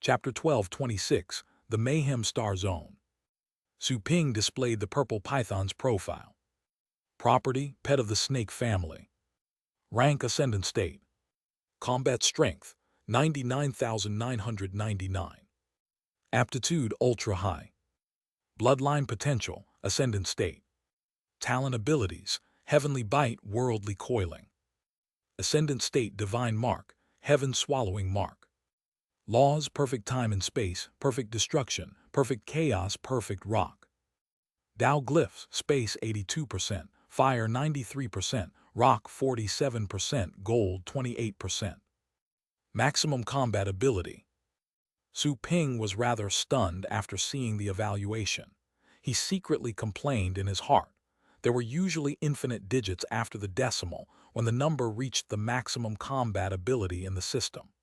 Chapter 12:26, The Mayhem Star Zone. Su Ping displayed the purple python's profile. Property, pet of the snake family. Rank, ascendant state. Combat strength, 99,999. Aptitude, ultra high. Bloodline potential, ascendant state. Talent abilities, heavenly bite, worldly coiling. Ascendant state, divine mark, heaven swallowing mark. Laws, perfect time and space, perfect destruction, perfect chaos, perfect rock. Tao glyphs, space 82%, fire 93%, rock 47%, gold 28%. Maximum combat ability. Su Ping was rather stunned after seeing the evaluation. He secretly complained in his heart. There were usually infinite digits after the decimal when the number reached the maximum combat ability in the system.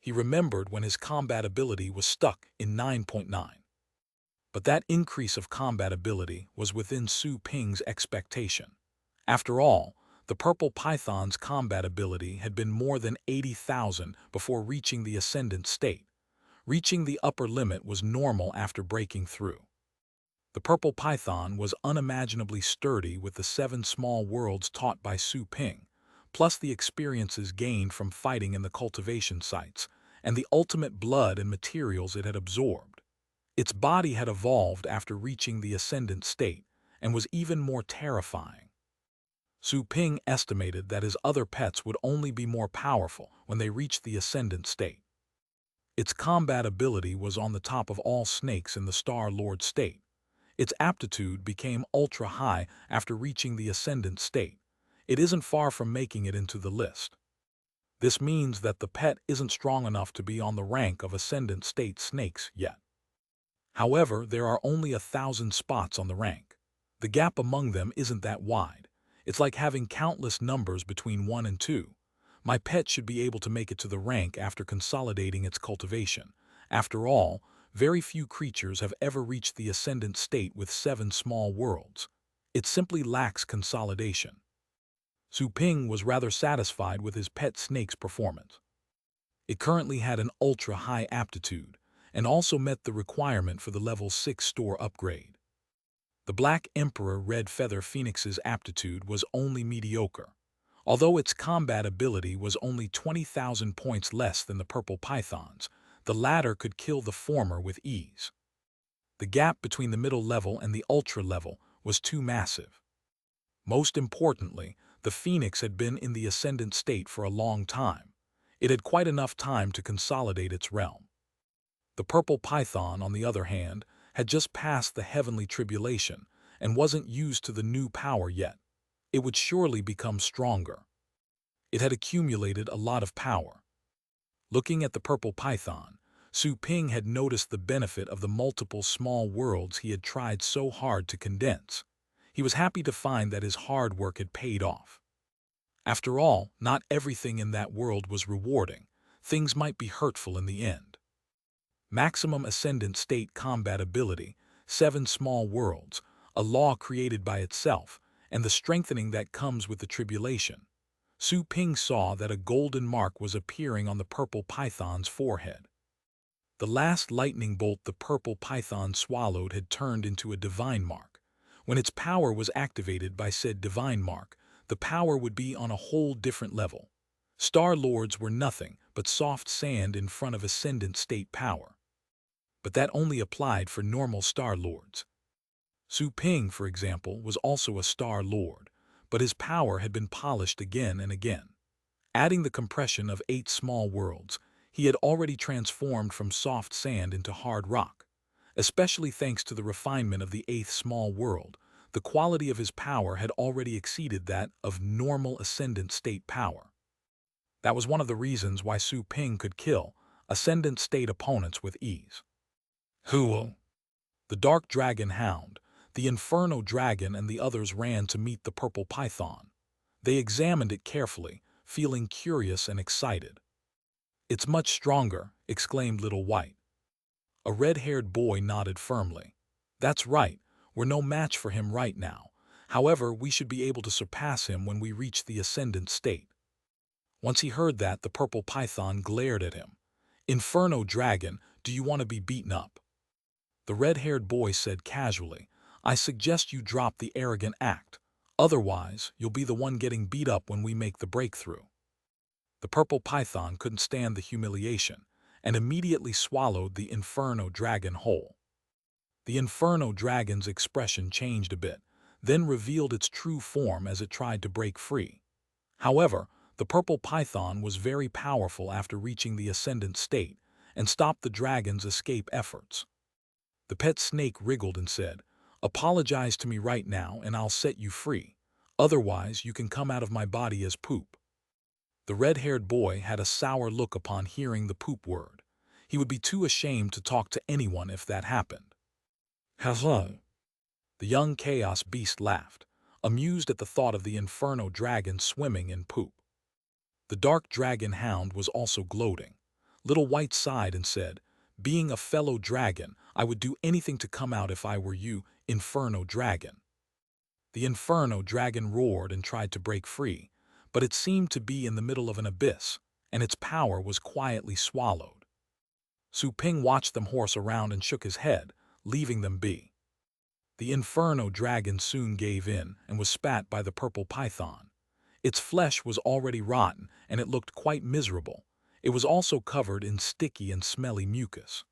He remembered when his combat ability was stuck in 9.9. But that increase of combat ability was within Su Ping's expectation. After all, the purple python's combat ability had been more than 80,000 before reaching the ascendant state. Reaching the upper limit was normal after breaking through. The purple python was unimaginably sturdy with the 7 small worlds taught by Su Ping, plus the experiences gained from fighting in the cultivation sites, and the ultimate blood and materials it had absorbed. Its body had evolved after reaching the ascendant state, and was even more terrifying. Su Ping estimated that his other pets would only be more powerful when they reached the ascendant state. Its combat ability was on the top of all snakes in the Star Lord state. Its aptitude became ultra-high after reaching the ascendant state. It isn't far from making it into the list. This means that the pet isn't strong enough to be on the rank of ascendant state snakes yet. However, there are only 1,000 spots on the rank. The gap among them isn't that wide. It's like having countless numbers between 1 and 2. My pet should be able to make it to the rank after consolidating its cultivation. After all, very few creatures have ever reached the ascendant state with 7 small worlds. It simply lacks consolidation. Su Ping was rather satisfied with his pet snake's performance. It currently had an ultra-high aptitude, and also met the requirement for the level 6 store upgrade. The Black Emperor Red Feather Phoenix's aptitude was only mediocre, although its combat ability was only 20,000 points less than the Purple Python's. The latter could kill the former with ease. The gap between the middle level and the ultra level was too massive. Most importantly, the Phoenix had been in the ascendant state for a long time. It had quite enough time to consolidate its realm. The Purple Python, on the other hand, had just passed the heavenly tribulation and wasn't used to the new power yet. It would surely become stronger. It had accumulated a lot of power. Looking at the purple python, Su Ping had noticed the benefit of the multiple small worlds he had tried so hard to condense. He was happy to find that his hard work had paid off. After all, not everything in that world was rewarding. Things might be hurtful in the end. Maximum ascendant state combat ability, 7 small worlds, a law created by itself, and the strengthening that comes with the tribulation. Su Ping saw that a golden mark was appearing on the purple python's forehead. The last lightning bolt the purple python swallowed had turned into a divine mark. When its power was activated by said divine mark, the power would be on a whole different level. Star Lords were nothing but soft sand in front of ascendant state power. But that only applied for normal Star Lords. Su Ping, for example, was also a Star Lord, but his power had been polished again and again. Adding the compression of 8 small worlds, he had already transformed from soft sand into hard rock. Especially thanks to the refinement of the 8th small world, the quality of his power had already exceeded that of normal ascendant state power. That was one of the reasons why Su Ping could kill ascendant state opponents with ease. Huo, the Dark Dragon Hound, the Inferno Dragon, and the others ran to meet the purple python. They examined it carefully, feeling curious and excited. "It's much stronger," exclaimed Little White. A red-haired boy nodded firmly. "That's right, we're no match for him right now. However, we should be able to surpass him when we reach the ascendant state." Once he heard that, the purple python glared at him. "Inferno Dragon, do you want to be beaten up?" The red-haired boy said casually, "I suggest you drop the arrogant act. Otherwise, you'll be the one getting beat up when we make the breakthrough." The purple python couldn't stand the humiliation and immediately swallowed the Inferno Dragon whole. The Inferno Dragon's expression changed a bit, then revealed its true form as it tried to break free. However, the purple python was very powerful after reaching the ascendant state and stopped the dragon's escape efforts. The pet snake wriggled and said, "Apologize to me right now and I'll set you free. Otherwise, you can come out of my body as poop." The red-haired boy had a sour look upon hearing the poop word. He would be too ashamed to talk to anyone if that happened. "Hello." The young chaos beast laughed, amused at the thought of the Inferno Dragon swimming in poop. The dark dragon hound was also gloating. Little White sighed and said, "Being a fellow dragon, I would do anything to come out if I were you, Inferno Dragon." The Inferno Dragon roared and tried to break free, but it seemed to be in the middle of an abyss, and its power was quietly swallowed. Su Ping watched them horse around and shook his head, leaving them be. The Inferno Dragon soon gave in and was spat by the purple python. Its flesh was already rotten and it looked quite miserable. It was also covered in sticky and smelly mucus.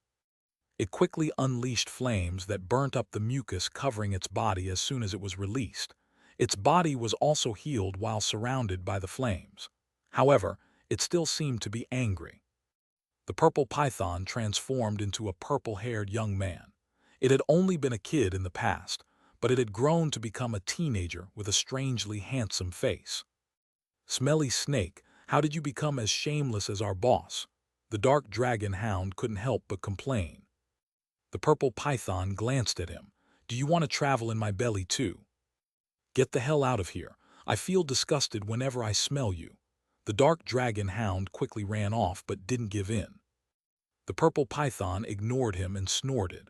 It quickly unleashed flames that burnt up the mucus covering its body as soon as it was released. Its body was also healed while surrounded by the flames. However, it still seemed to be angry. The purple python transformed into a purple-haired young man. It had only been a kid in the past, but it had grown to become a teenager with a strangely handsome face. "Smelly snake, how did you become as shameless as our boss?" The dark dragon hound couldn't help but complain. The purple python glanced at him. "Do you want to travel in my belly too?" "Get the hell out of here. I feel disgusted whenever I smell you." The dark dragon hound quickly ran off but didn't give in. The purple python ignored him and snorted.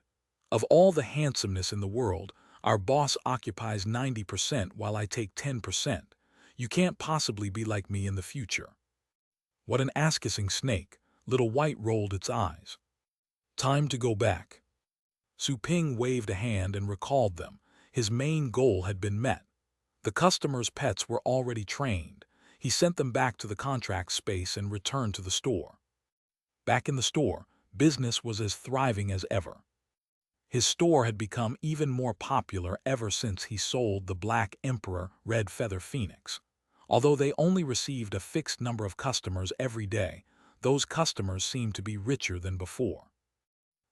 "Of all the handsomeness in the world, our boss occupies 90% while I take 10%. You can't possibly be like me in the future." "What an ass-kissing snake." Little White rolled its eyes. "Time to go back." Su Ping waved a hand and recalled them. His main goal had been met. The customers' pets were already trained. He sent them back to the contract space and returned to the store. Back in the store, business was as thriving as ever. His store had become even more popular ever since he sold the Black Emperor Red Feather Phoenix. Although they only received a fixed number of customers every day, those customers seemed to be richer than before.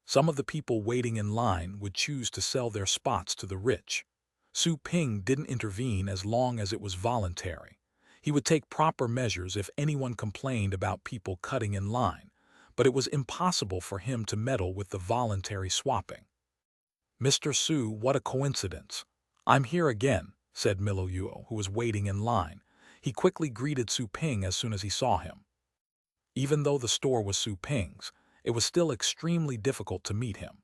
Some of the people waiting in line would choose to sell their spots to the rich. Su Ping didn't intervene as long as it was voluntary. He would take proper measures if anyone complained about people cutting in line, but it was impossible for him to meddle with the voluntary swapping. "Mr. Su, what a coincidence." "I'm here again," said Miluo, who was waiting in line. He quickly greeted Su Ping as soon as he saw him. Even though the store was Su Ping's, it was still extremely difficult to meet him.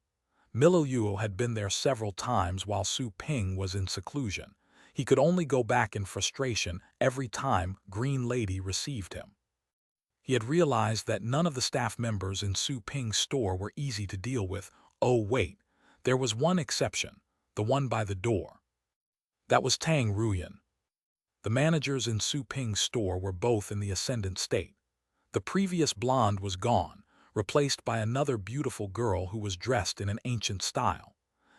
Miluo had been there several times while Su Ping was in seclusion. He could only go back in frustration every time Green Lady received him. He had realized that none of the staff members in Su Ping's store were easy to deal with. Oh wait, there was one exception, the one by the door. That was Tang Ruyan. The managers in Su Ping's store were both in the ascendant state. The previous blonde was gone, replaced by another beautiful girl who was dressed in an ancient style.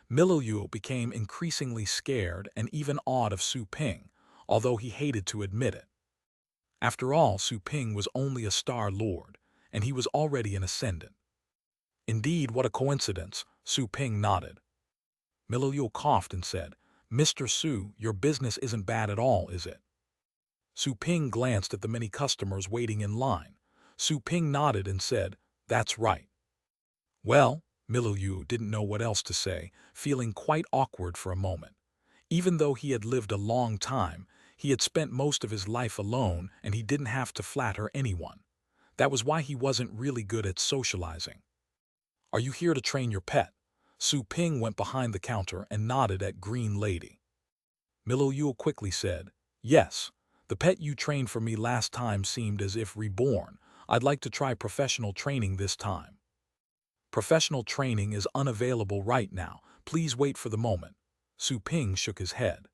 Miluo became increasingly scared and even awed of Su Ping, although he hated to admit it. After all, Su Ping was only a Star Lord, and he was already an ascendant. "Indeed, what a coincidence," Su Ping nodded. Miluo coughed and said, "Mr. Su, your business isn't bad at all, is it?" Su Ping glanced at the many customers waiting in line. Su Ping nodded and said, "That's right." "Well," Miluo didn't know what else to say, feeling quite awkward for a moment. Even though he had lived a long time, he had spent most of his life alone and he didn't have to flatter anyone. That was why he wasn't really good at socializing. "Are you here to train your pet?" Su Ping went behind the counter and nodded at Green Lady. Miluo quickly said, "Yes. The pet you trained for me last time seemed as if reborn. I'd like to try professional training this time. Professional training is unavailable right now. Please wait for the moment. Su Ping shook his head.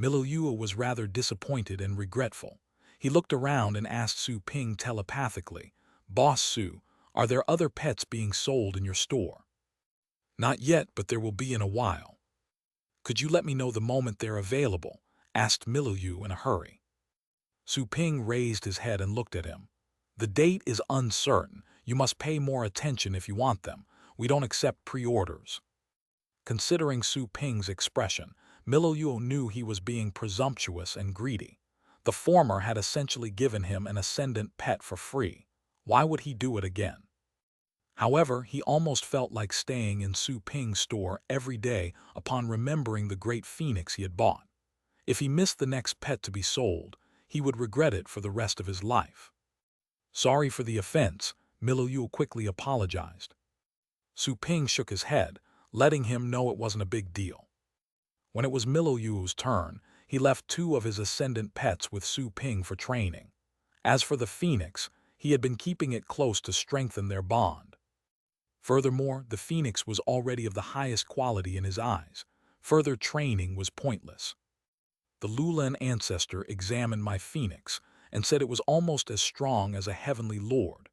Miluyua was rather disappointed and regretful. He looked around and asked Su Ping telepathically, Boss Su, are there other pets being sold in your store? Not yet, but there will be in a while. Could you let me know the moment they're available? Asked Miluyua in a hurry. Su Ping raised his head and looked at him. The date is uncertain. You must pay more attention if you want them. We don't accept pre-orders. Considering Su Ping's expression, Miluyua knew he was being presumptuous and greedy. The former had essentially given him an ascendant pet for free. Why would he do it again? However, he almost felt like staying in Su Ping's store every day upon remembering the great phoenix he had bought. If he missed the next pet to be sold, he would regret it for the rest of his life. Sorry for the offense, Miluyua quickly apologized. Su Ping shook his head, letting him know it wasn't a big deal. When it was Miluyu's turn, he left 2 of his ascendant pets with Su Ping for training. As for the phoenix, he had been keeping it close to strengthen their bond. Furthermore, the phoenix was already of the highest quality in his eyes. Further training was pointless. The Lulan ancestor examined my phoenix and said it was almost as strong as a heavenly lord.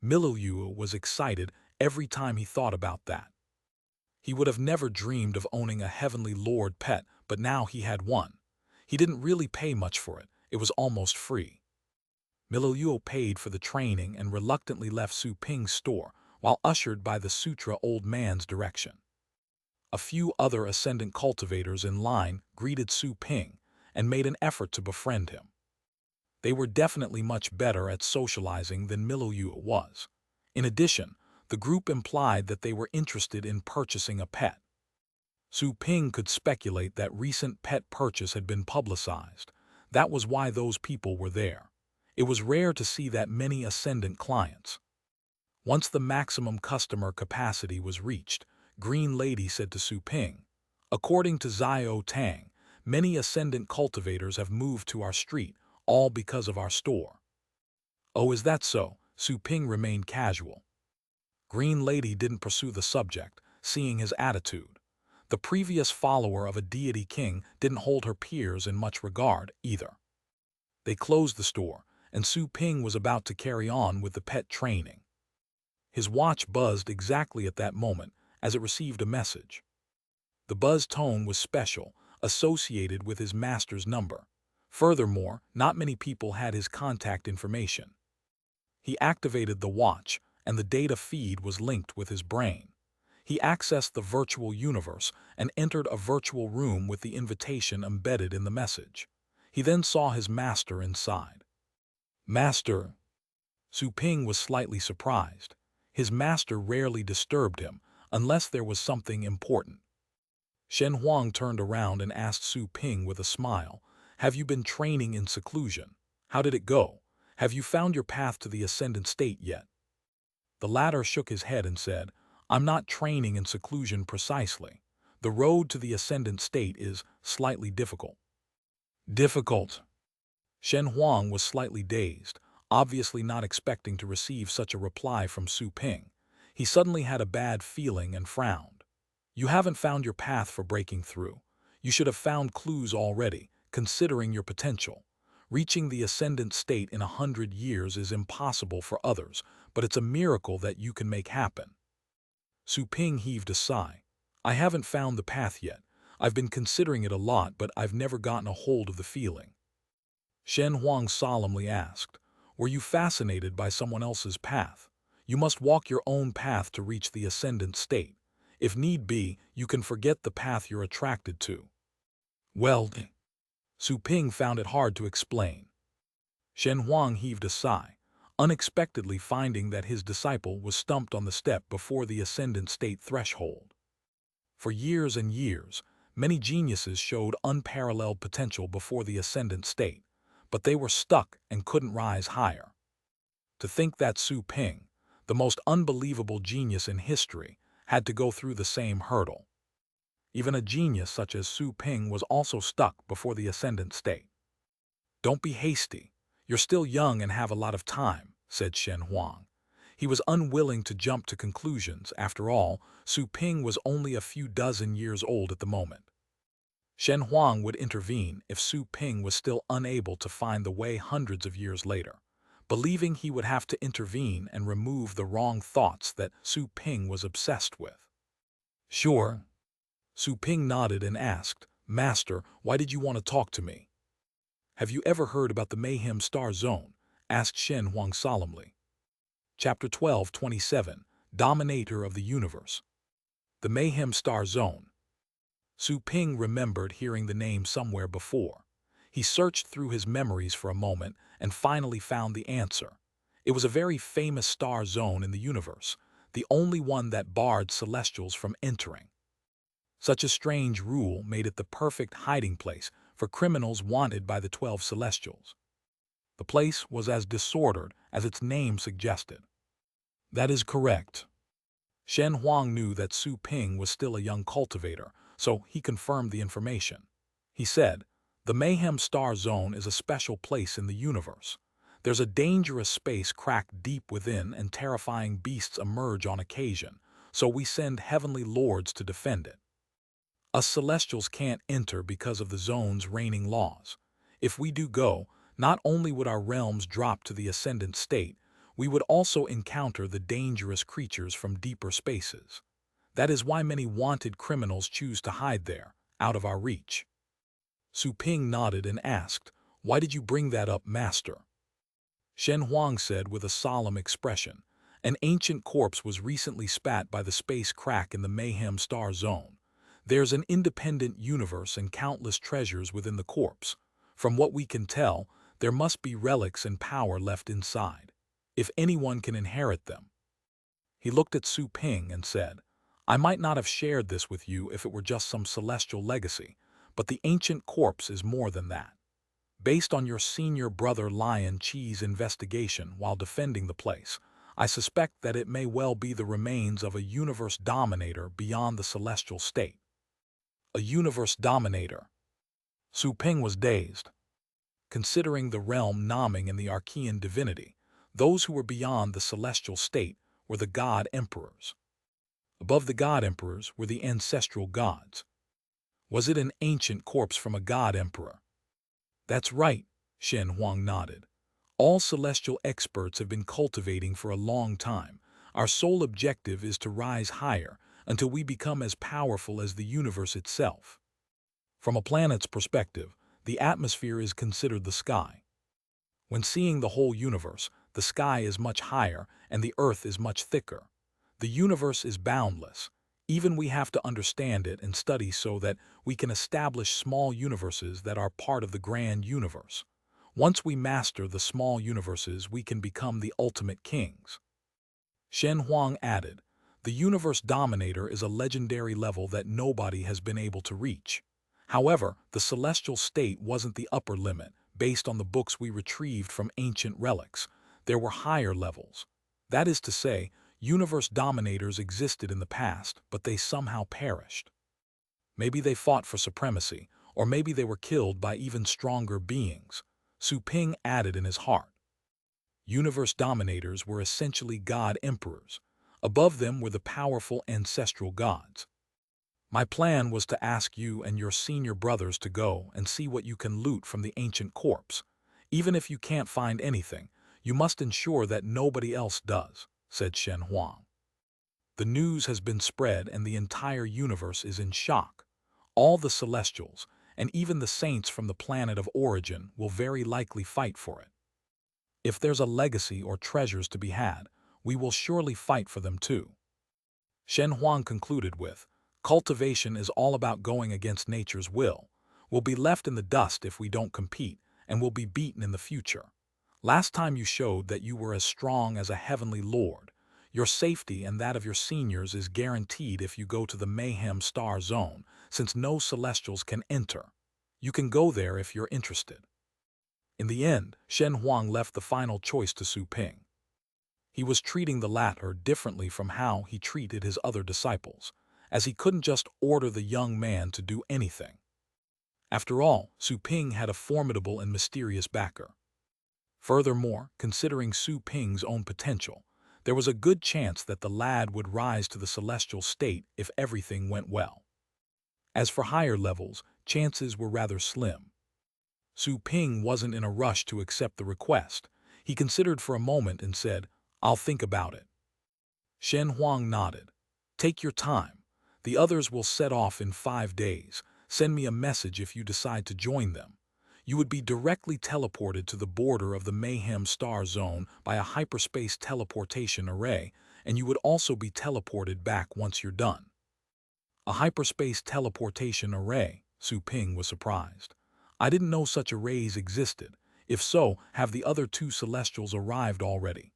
Miluyua was excited every time he thought about that. He would have never dreamed of owning a heavenly lord pet, but now he had one. He didn't really pay much for it. It was almost free. Miluyua paid for the training and reluctantly left Su Ping's store while ushered by the Sutra old man's direction. A few other ascendant cultivators in line greeted Su Ping and made an effort to befriend him. They were definitely much better at socializing than Miluyua was. In addition, the group implied that they were interested in purchasing a pet. Su Ping could speculate that recent pet purchase had been publicized. That was why those people were there. It was rare to see that many ascendant clients. Once the maximum customer capacity was reached, Green Lady said to Su Ping, according to Zio Tang, many ascendant cultivators have moved to our street, all because of our store. Oh, is that so? Su Ping remained casual. Green Lady didn't pursue the subject, seeing his attitude. The previous follower of a deity king didn't hold her peers in much regard either. They closed the store, and Su Ping was about to carry on with the pet training. His watch buzzed exactly at that moment as it received a message. The buzz tone was special, associated with his master's number. Furthermore, not many people had his contact information. He activated the watch, and the data feed was linked with his brain. He accessed the virtual universe and entered a virtual room with the invitation embedded in the message. He then saw his master inside. Master. Su Ping was slightly surprised. His master rarely disturbed him, unless there was something important. Shen Huang turned around and asked Su Ping with a smile, have you been training in seclusion? How did it go? Have you found your path to the ascendant state yet? The latter shook his head and said, I'm not training in seclusion precisely. The road to the ascendant state is slightly difficult. Difficult? Shen Huang was slightly dazed, obviously not expecting to receive such a reply from Su Ping. He suddenly had a bad feeling and frowned. You haven't found your path for breaking through. You should have found clues already, considering your potential. Reaching the ascendant state in 100 years is impossible for others, but it's a miracle that you can make happen. Su Ping heaved a sigh. I haven't found the path yet. I've been considering it a lot, but I've never gotten a hold of the feeling. Shen Huang solemnly asked, were you fascinated by someone else's path? You must walk your own path to reach the ascendant state. If need be, you can forget the path you're attracted to. Well, Su Ping found it hard to explain. Shen Huang heaved a sigh, unexpectedly finding that his disciple was stumped on the step before the ascendant state threshold. For years and years, many geniuses showed unparalleled potential before the ascendant state, but they were stuck and couldn't rise higher. To think that Su Ping, the most unbelievable genius in history, had to go through the same hurdle. Even a genius such as Su Ping was also stuck before the ascendant state. Don't be hasty. You're still young and have a lot of time. said Shen Huang. He was unwilling to jump to conclusions. After all, Su Ping was only a few dozen years old at the moment. Shen Huang would intervene if Su Ping was still unable to find the way hundreds of years later, believing he would have to intervene and remove the wrong thoughts that Su Ping was obsessed with. Sure. Su Ping nodded and asked, Master, why did you want to talk to me? Have you ever heard about the Mayhem Star Zone? Asked Shen Huang solemnly. Chapter 12:27, Dominator of the Universe. The Mayhem Star Zone. Su Ping remembered hearing the name somewhere before. He searched through his memories for a moment and finally found the answer. It was a very famous star zone in the universe, the only one that barred celestials from entering. Such a strange rule made it the perfect hiding place for criminals wanted by the 12 celestials. The place was as disordered as its name suggested. That is correct. Shen Huang knew that Su Ping was still a young cultivator, so he confirmed the information. He said, the Mayhem Star Zone is a special place in the universe. There's a dangerous space cracked deep within and terrifying beasts emerge on occasion, so we send heavenly lords to defend it. Us celestials can't enter because of the zone's reigning laws. If we do go, not only would our realms drop to the ascendant state, we would also encounter the dangerous creatures from deeper spaces. That is why many wanted criminals choose to hide there, out of our reach. Su Ping nodded and asked, why did you bring that up, Master? Shen Huang said with a solemn expression, an ancient corpse was recently spat by the space crack in the Mayhem Star Zone. There's an independent universe and countless treasures within the corpse. From what we can tell, there must be relics and power left inside, if anyone can inherit them. He looked at Su Ping and said, I might not have shared this with you if it were just some celestial legacy, but the ancient corpse is more than that. Based on your senior brother Lion Chi's investigation while defending the place, I suspect that it may well be the remains of a universe dominator beyond the celestial state. A universe dominator. Su Ping was dazed. Considering the realm Naming and the Archean divinity, those who were beyond the celestial state were the god emperors. Above the god emperors were the ancestral gods. Was it an ancient corpse from a god emperor? That's right, Shen Huang nodded. All celestial experts have been cultivating for a long time. Our sole objective is to rise higher until we become as powerful as the universe itself. From a planet's perspective, the atmosphere is considered the sky. When seeing the whole universe, the sky is much higher and the earth is much thicker. The universe is boundless. Even we have to understand it and study so that we can establish small universes that are part of the grand universe. Once we master the small universes, we can become the ultimate kings. Shen Huang added, the universe dominator is a legendary level that nobody has been able to reach. However, the celestial state wasn't the upper limit. Based on the books we retrieved from ancient relics, there were higher levels. That is to say, universe dominators existed in the past, but they somehow perished. Maybe they fought for supremacy, or maybe they were killed by even stronger beings. Su Ping added in his heart. Universe dominators were essentially god emperors. Above them were the powerful ancestral gods. My plan was to ask you and your senior brothers to go and see what you can loot from the ancient corpse. Even if you can't find anything, you must ensure that nobody else does, said Shen Huang. The news has been spread and the entire universe is in shock. All the celestials, and even the saints from the planet of origin, will very likely fight for it. If there's a legacy or treasures to be had, we will surely fight for them too. Shen Huang concluded with, cultivation is all about going against nature's will. We'll be left in the dust if we don't compete, and we'll be beaten in the future. Last time you showed that you were as strong as a heavenly lord. Your safety and that of your seniors is guaranteed if you go to the Mayhem Star Zone, since no celestials can enter. You can go there if you're interested. In the end, Shen Huang left the final choice to Su Ping. He was treating the latter differently from how he treated his other disciples, as he couldn't just order the young man to do anything. After all, Su Ping had a formidable and mysterious backer. Furthermore, considering Su Ping's own potential, there was a good chance that the lad would rise to the celestial state if everything went well. As for higher levels, chances were rather slim. Su Ping wasn't in a rush to accept the request. He considered for a moment and said, "I'll think about it." Shen Huang nodded. "Take your time. The others will set off in 5 days. Send me a message if you decide to join them. You would be directly teleported to the border of the Mayhem Star Zone by a hyperspace teleportation array, and you would also be teleported back once you're done." A hyperspace teleportation array? Su Ping was surprised. "I didn't know such arrays existed. If so, have the other 2 Celestials arrived already?"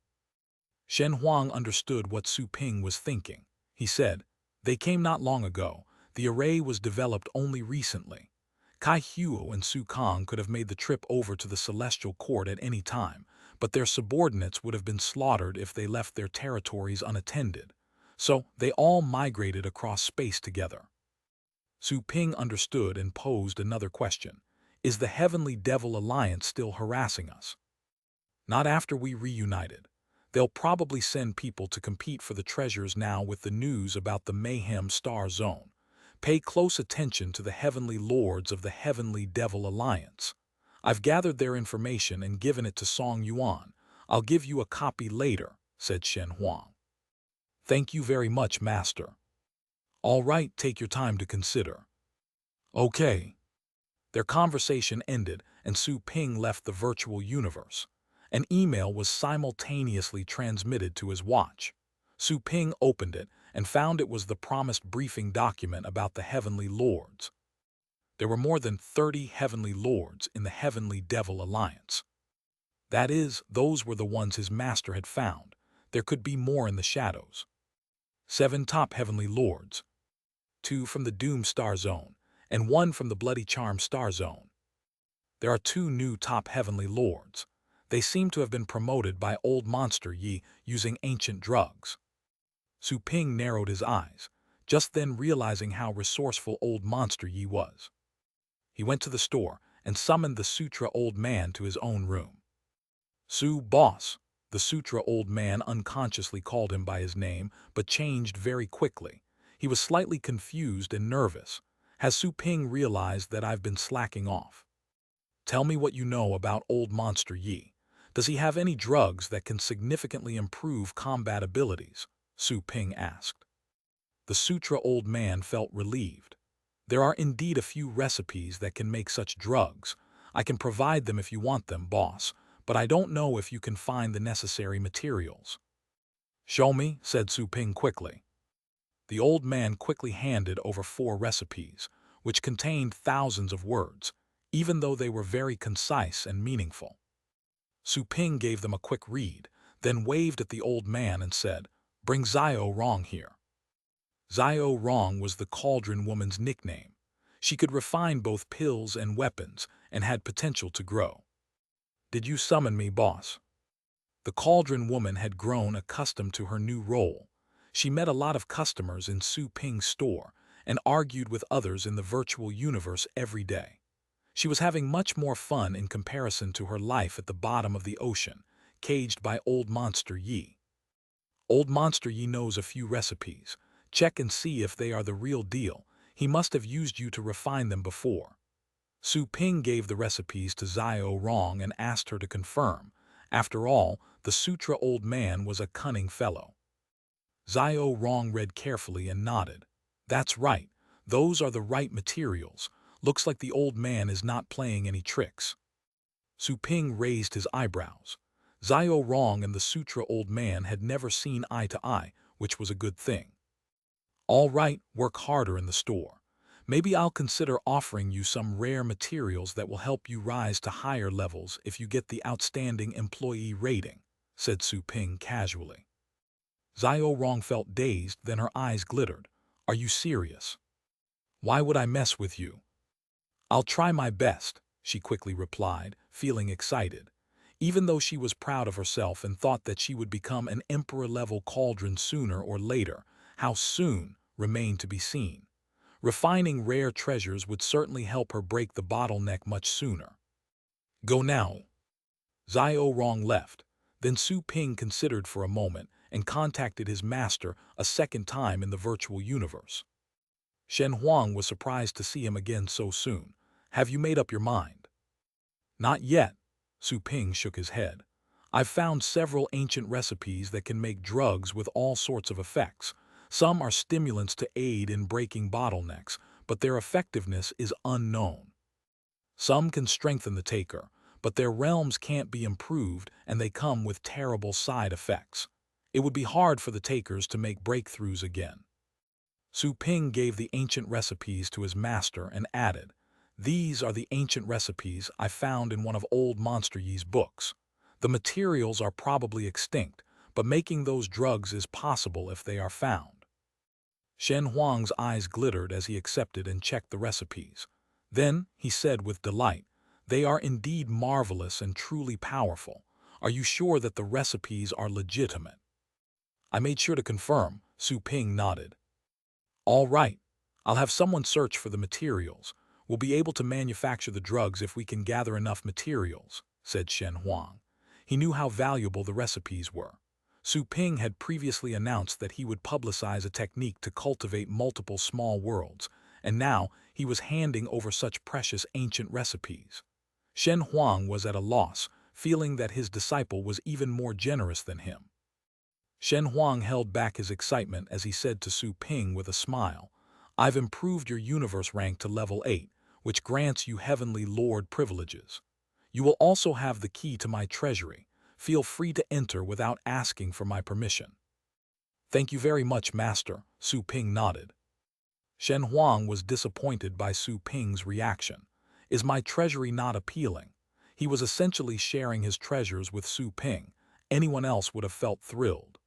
Shen Huang understood what Su Ping was thinking. He said, "They came not long ago. The array was developed only recently. Kai Huo and Su Kang could have made the trip over to the Celestial Court at any time, but their subordinates would have been slaughtered if they left their territories unattended. So they all migrated across space together." Su Ping understood and posed another question. "Is the Heavenly Devil Alliance still harassing us?" "Not after we reunited. They'll probably send people to compete for the treasures now with the news about the Mayhem Star Zone. Pay close attention to the Heavenly Lords of the Heavenly Devil Alliance. I've gathered their information and given it to Song Yuan. I'll give you a copy later," said Shen Huang. "Thank you very much, Master." "All right, take your time to consider." "Okay." Their conversation ended, and Su Ping left the virtual universe. An email was simultaneously transmitted to his watch. Su Ping opened it and found it was the promised briefing document about the Heavenly Lords. There were more than 30 Heavenly Lords in the Heavenly Devil Alliance. That is, those were the ones his master had found. There could be more in the shadows. 7 top Heavenly Lords, 2 from the Doom Star Zone, and 1 from the Bloody Charm Star Zone. There are 2 new top Heavenly Lords. They seem to have been promoted by Old Monster Yi using ancient drugs. Su Ping narrowed his eyes, just then realizing how resourceful Old Monster Yi was. He went to the store and summoned the Sutra Old Man to his own room. "Su, boss," the Sutra Old Man unconsciously called him by his name, but changed very quickly. He was slightly confused and nervous. "Has Su Ping realized that I've been slacking off? Tell me what you know about Old Monster Yi. Does he have any drugs that can significantly improve combat abilities?" Su Ping asked. The Sutra Old Man felt relieved. "There are indeed a few recipes that can make such drugs. I can provide them if you want them, boss, but I don't know if you can find the necessary materials." "Show me," said Su Ping quickly. The old man quickly handed over 4 recipes, which contained thousands of words, even though they were very concise and meaningful. Su Ping gave them a quick read, then waved at the old man and said, "Bring Xiao Rong here." Xiao Rong was the Cauldron Woman's nickname. She could refine both pills and weapons and had potential to grow. "Did you summon me, boss?" The Cauldron Woman had grown accustomed to her new role. She met a lot of customers in Su Ping's store and argued with others in the virtual universe every day. She was having much more fun in comparison to her life at the bottom of the ocean, caged by Old Monster Yi. "Old Monster Yi knows a few recipes. Check and see if they are the real deal. He must have used you to refine them before." Su Ping gave the recipes to Xiao Rong and asked her to confirm. After all, the Sutra Old Man was a cunning fellow. Xiao Rong read carefully and nodded. "That's right. Those are the right materials. Looks like the old man is not playing any tricks." Su Ping raised his eyebrows. Xiao Rong and the Sutra Old Man had never seen eye to eye, which was a good thing. "All right, work harder in the store. Maybe I'll consider offering you some rare materials that will help you rise to higher levels if you get the outstanding employee rating," said Su Ping casually. Xiao Rong felt dazed, then her eyes glittered. "Are you serious? Why would I mess with you?" "I'll try my best," she quickly replied, feeling excited. Even though she was proud of herself and thought that she would become an emperor-level cauldron sooner or later, how soon remained to be seen. Refining rare treasures would certainly help her break the bottleneck much sooner. "Go now." Xiao Rong left. Then Su Ping considered for a moment and contacted his master a second time in the virtual universe. Shen Huang was surprised to see him again so soon. Have you made up your mind? Not yet. Su Ping shook his head. I've found several ancient recipes that can make drugs with all sorts of effects. Some are stimulants to aid in breaking bottlenecks, but their effectiveness is unknown. Some can strengthen the taker, but their realms can't be improved and they come with terrible side effects. It would be hard for the takers to make breakthroughs again. Su Ping gave the ancient recipes to his master and added, "These are the ancient recipes I found in one of old Monster Yi's books. The materials are probably extinct, but making those drugs is possible if they are found." Shen Huang's eyes glittered as he accepted and checked the recipes. Then, he said with delight, "They are indeed marvelous and truly powerful. Are you sure that the recipes are legitimate?" I made sure to confirm. Su Ping nodded. All right. I'll have someone search for the materials. We'll be able to manufacture the drugs if we can gather enough materials, said Shen Huang. He knew how valuable the recipes were. Su Ping had previously announced that he would publicize a technique to cultivate multiple small worlds, and now he was handing over such precious ancient recipes. Shen Huang was at a loss, feeling that his disciple was even more generous than him. Shen Huang held back his excitement as he said to Su Ping with a smile, "I've improved your universe rank to level 8, which grants you Heavenly Lord privileges. You will also have the key to my treasury. Feel free to enter without asking for my permission." "Thank you very much, Master," Su Ping nodded. Shen Huang was disappointed by Su Ping's reaction. Is my treasury not appealing? He was essentially sharing his treasures with Su Ping. Anyone else would have felt thrilled.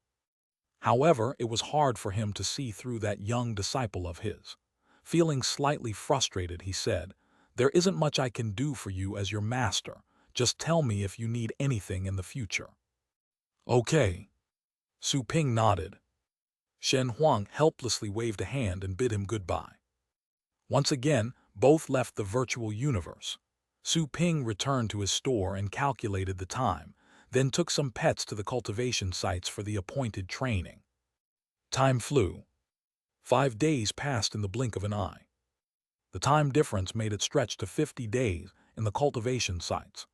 However, it was hard for him to see through that young disciple of his. Feeling slightly frustrated, he said, "There isn't much I can do for you as your master. Just tell me if you need anything in the future." "Okay." Su Ping nodded. Shen Huang helplessly waved a hand and bid him goodbye. Once again, both left the virtual universe. Su Ping returned to his store and calculated the time, then took some pets to the cultivation sites for the appointed training. Time flew. 5 days passed in the blink of an eye. The time difference made it stretch to 50 days in the cultivation sites.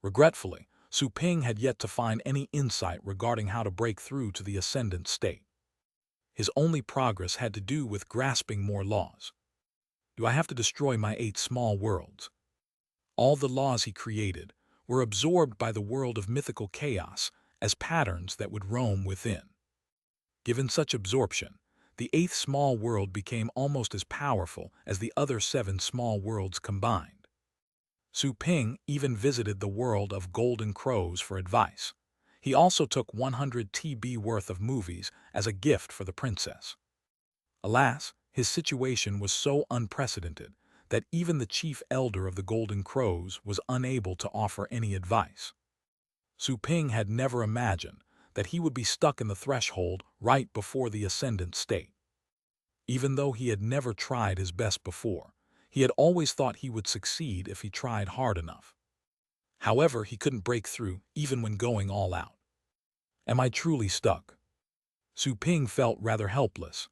Regretfully, Su Ping had yet to find any insight regarding how to break through to the ascendant state. His only progress had to do with grasping more laws. Do I have to destroy my 8 small worlds? All the laws he created were absorbed by the world of mythical chaos as patterns that would roam within. Given such absorption, the 8th small world became almost as powerful as the other 7 small worlds combined. Su Ping even visited the world of golden crows for advice. He also took 100 TB worth of movies as a gift for the princess. Alas, his situation was so unprecedented that even the chief elder of the Golden Crows was unable to offer any advice. Su Ping had never imagined that he would be stuck in the threshold right before the ascendant state. Even though he had never tried his best before, he had always thought he would succeed if he tried hard enough. However, he couldn't break through even when going all out. Am I truly stuck? Su Ping felt rather helpless.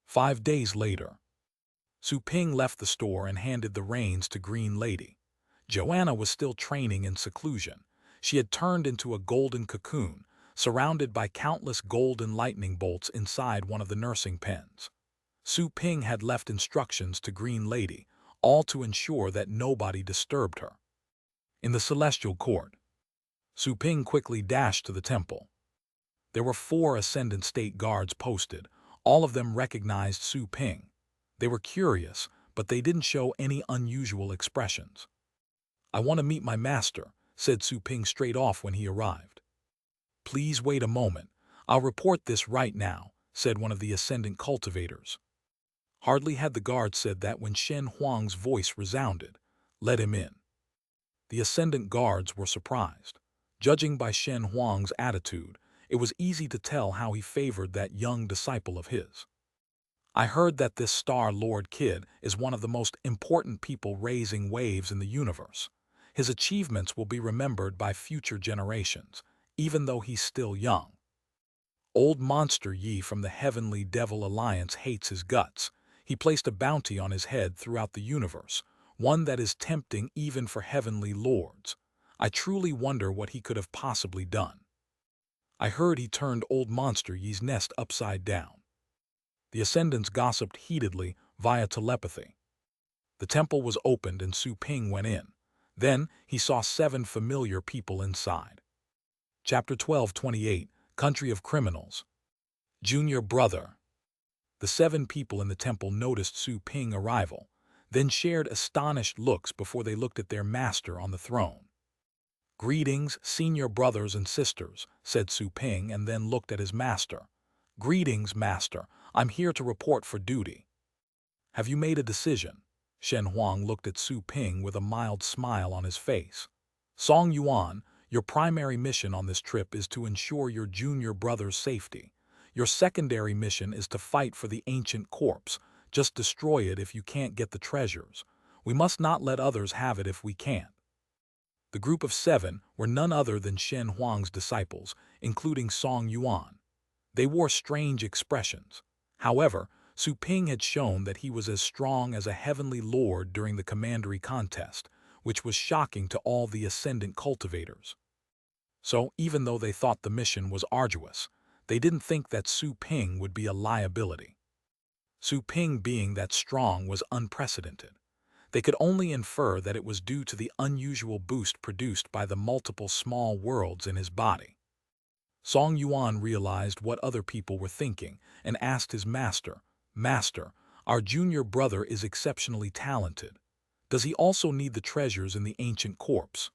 5 days later, Su Ping left the store and handed the reins to Green Lady. Joanna was still training in seclusion. She had turned into a golden cocoon, surrounded by countless golden lightning bolts inside one of the nursing pens. Su Ping had left instructions to Green Lady, all to ensure that nobody disturbed her. In the Celestial Court, Su Ping quickly dashed to the temple. There were 4 Ascendant State guards posted. All of them recognized Su Ping. They were curious, but they didn't show any unusual expressions. "I want to meet my master," said Su Ping straight off when he arrived. "Please wait a moment. I'll report this right now," said one of the Ascendant cultivators. Hardly had the guard said that when Shen Huang's voice resounded, "Let him in." The Ascendant guards were surprised. Judging by Shen Huang's attitude, it was easy to tell how he favored that young disciple of his. "I heard that this Star Lord kid is one of the most important people raising waves in the universe. His achievements will be remembered by future generations, even though he's still young. Old Monster Yi from the Heavenly Devil Alliance hates his guts. He placed a bounty on his head throughout the universe, one that is tempting even for heavenly lords. I truly wonder what he could have possibly done. I heard he turned Old Monster Yi's nest upside down. The Ascendants gossiped heatedly via telepathy. The temple was opened and Su Ping went in. Then he saw 7 familiar people inside. Chapter 12:28, Country of Criminals. Junior Brother. The 7 people in the temple noticed Su Ping's arrival, then shared astonished looks before they looked at their master on the throne. "Greetings, senior brothers and sisters," said Su Ping and then looked at his master. "Greetings, master. I'm here to report for duty." "Have you made a decision?" Shen Huang looked at Su Ping with a mild smile on his face. "Song Yuan, your primary mission on this trip is to ensure your junior brother's safety. Your secondary mission is to fight for the ancient corpse. Just destroy it if you can't get the treasures. We must not let others have it if we can't." The group of 7 were none other than Shen Huang's disciples, including Song Yuan. They wore strange expressions. However, Su Ping had shown that he was as strong as a heavenly lord during the commandery contest, which was shocking to all the ascendant cultivators. So, even though they thought the mission was arduous, they didn't think that Su Ping would be a liability. Su Ping being that strong was unprecedented. They could only infer that it was due to the unusual boost produced by the multiple small worlds in his body. Song Yuan realized what other people were thinking and asked his master, "Master, our junior brother is exceptionally talented. Does he also need the treasures in the ancient corpse?"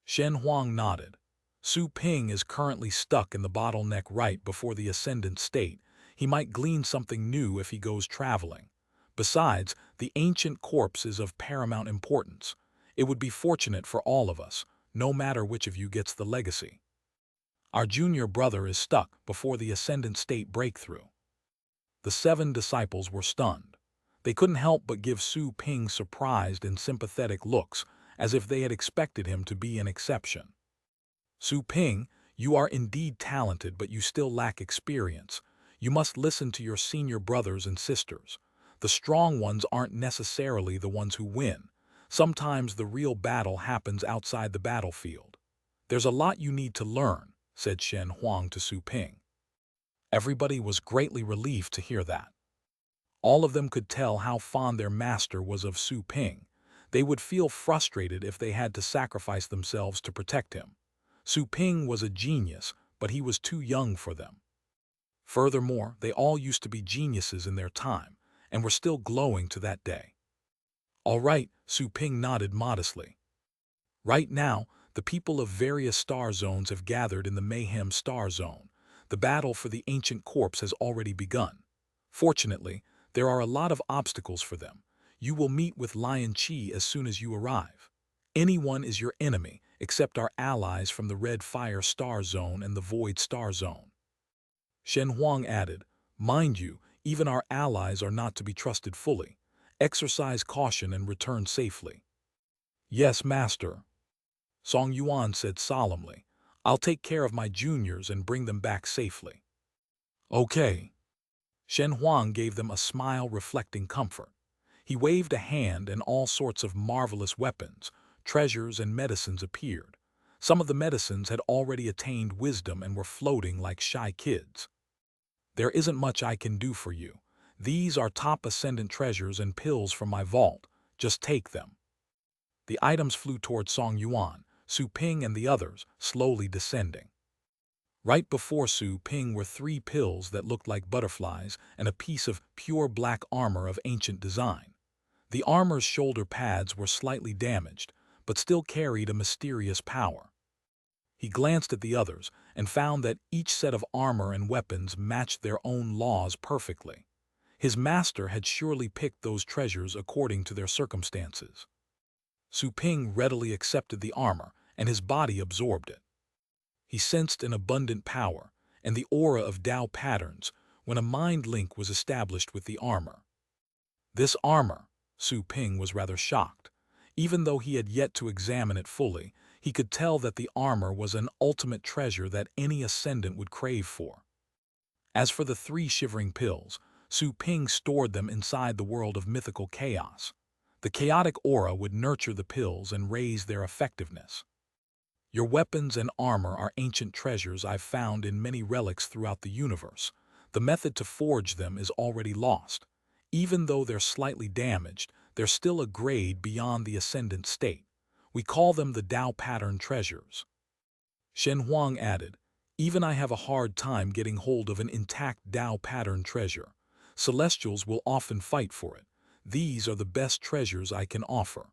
Shen Huang nodded. Su Ping is currently stuck in the bottleneck right before the ascendant state. He might glean something new if he goes traveling. Besides, the ancient corpse is of paramount importance. It would be fortunate for all of us, no matter which of you gets the legacy. Our junior brother is stuck before the ascendant state breakthrough. The 7 disciples were stunned. They couldn't help but give Su Ping surprised and sympathetic looks, as if they had expected him to be an exception. "Su Ping, you are indeed talented, but you still lack experience. You must listen to your senior brothers and sisters. The strong ones aren't necessarily the ones who win. Sometimes the real battle happens outside the battlefield. There's a lot you need to learn," said Shen Huang to Su Ping. Everybody was greatly relieved to hear that. All of them could tell how fond their master was of Su Ping. They would feel frustrated if they had to sacrifice themselves to protect him. Su Ping was a genius, but he was too young for them. Furthermore, they all used to be geniuses in their time, and were still glowing to that day. "All right," Su Ping nodded modestly. "Right now, the people of various star zones have gathered in the Mayhem Star Zone. The battle for the ancient corpse has already begun. Fortunately, there are a lot of obstacles for them. You will meet with Lion Qi as soon as you arrive. Anyone is your enemy, except our allies from the Red Fire Star Zone and the Void Star Zone." Shen Huang added, "Mind you, even our allies are not to be trusted fully. Exercise caution and return safely." "Yes, master," Song Yuan said solemnly. "I'll take care of my juniors and bring them back safely." "Okay." Shen Huang gave them a smile reflecting comfort. He waved a hand and all sorts of marvelous weapons, treasures, and medicines appeared. Some of the medicines had already attained wisdom and were floating like shy kids. "There isn't much I can do for you. These are top ascendant treasures and pills from my vault. Just take them." The items flew toward Song Yuan, Su Ping and the others, slowly descending. Right before Su Ping were 3 pills that looked like butterflies and a piece of pure black armor of ancient design. The armor's shoulder pads were slightly damaged, but still carried a mysterious power. He glanced at the others and found that each set of armor and weapons matched their own laws perfectly. His master had surely picked those treasures according to their circumstances. Su Ping readily accepted the armor, and his body absorbed it. He sensed an abundant power and the aura of Tao patterns when a mind link was established with the armor. This armor, Su Ping was rather shocked. Even though he had yet to examine it fully, he could tell that the armor was an ultimate treasure that any ascendant would crave for. As for the 3 shivering pills, Su Ping stored them inside the world of mythical chaos. The chaotic aura would nurture the pills and raise their effectiveness. Your weapons and armor are ancient treasures I've found in many relics throughout the universe. The method to forge them is already lost. Even though they're slightly damaged, they're still a grade beyond the ascendant state. We call them the Tao pattern treasures. Shen Huang added, even I have a hard time getting hold of an intact Tao pattern treasure. Celestials will often fight for it. These are the best treasures I can offer.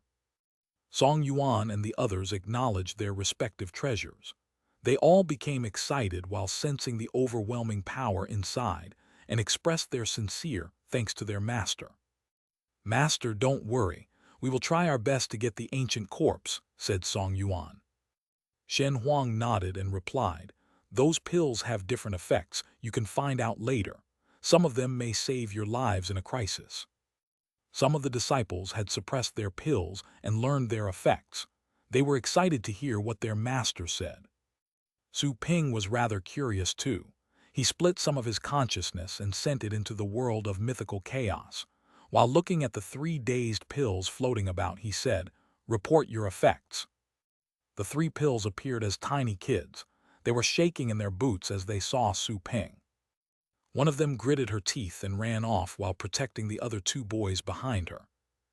Song Yuan and the others acknowledged their respective treasures. They all became excited while sensing the overwhelming power inside and expressed their sincere thanks to their master. Master, don't worry. We will try our best to get the ancient corpse, said Song Yuan. Shen Huang nodded and replied, those pills have different effects. You can find out later. Some of them may save your lives in a crisis. Some of the disciples had suppressed their pills and learned their effects. They were excited to hear what their master said. Su Ping was rather curious too. He split some of his consciousness and sent it into the world of mythical chaos. While looking at the 3 dazed pills floating about, he said, report your effects. The 3 pills appeared as tiny kids. They were shaking in their boots as they saw Su Ping. One of them gritted her teeth and ran off while protecting the other 2 boys behind her.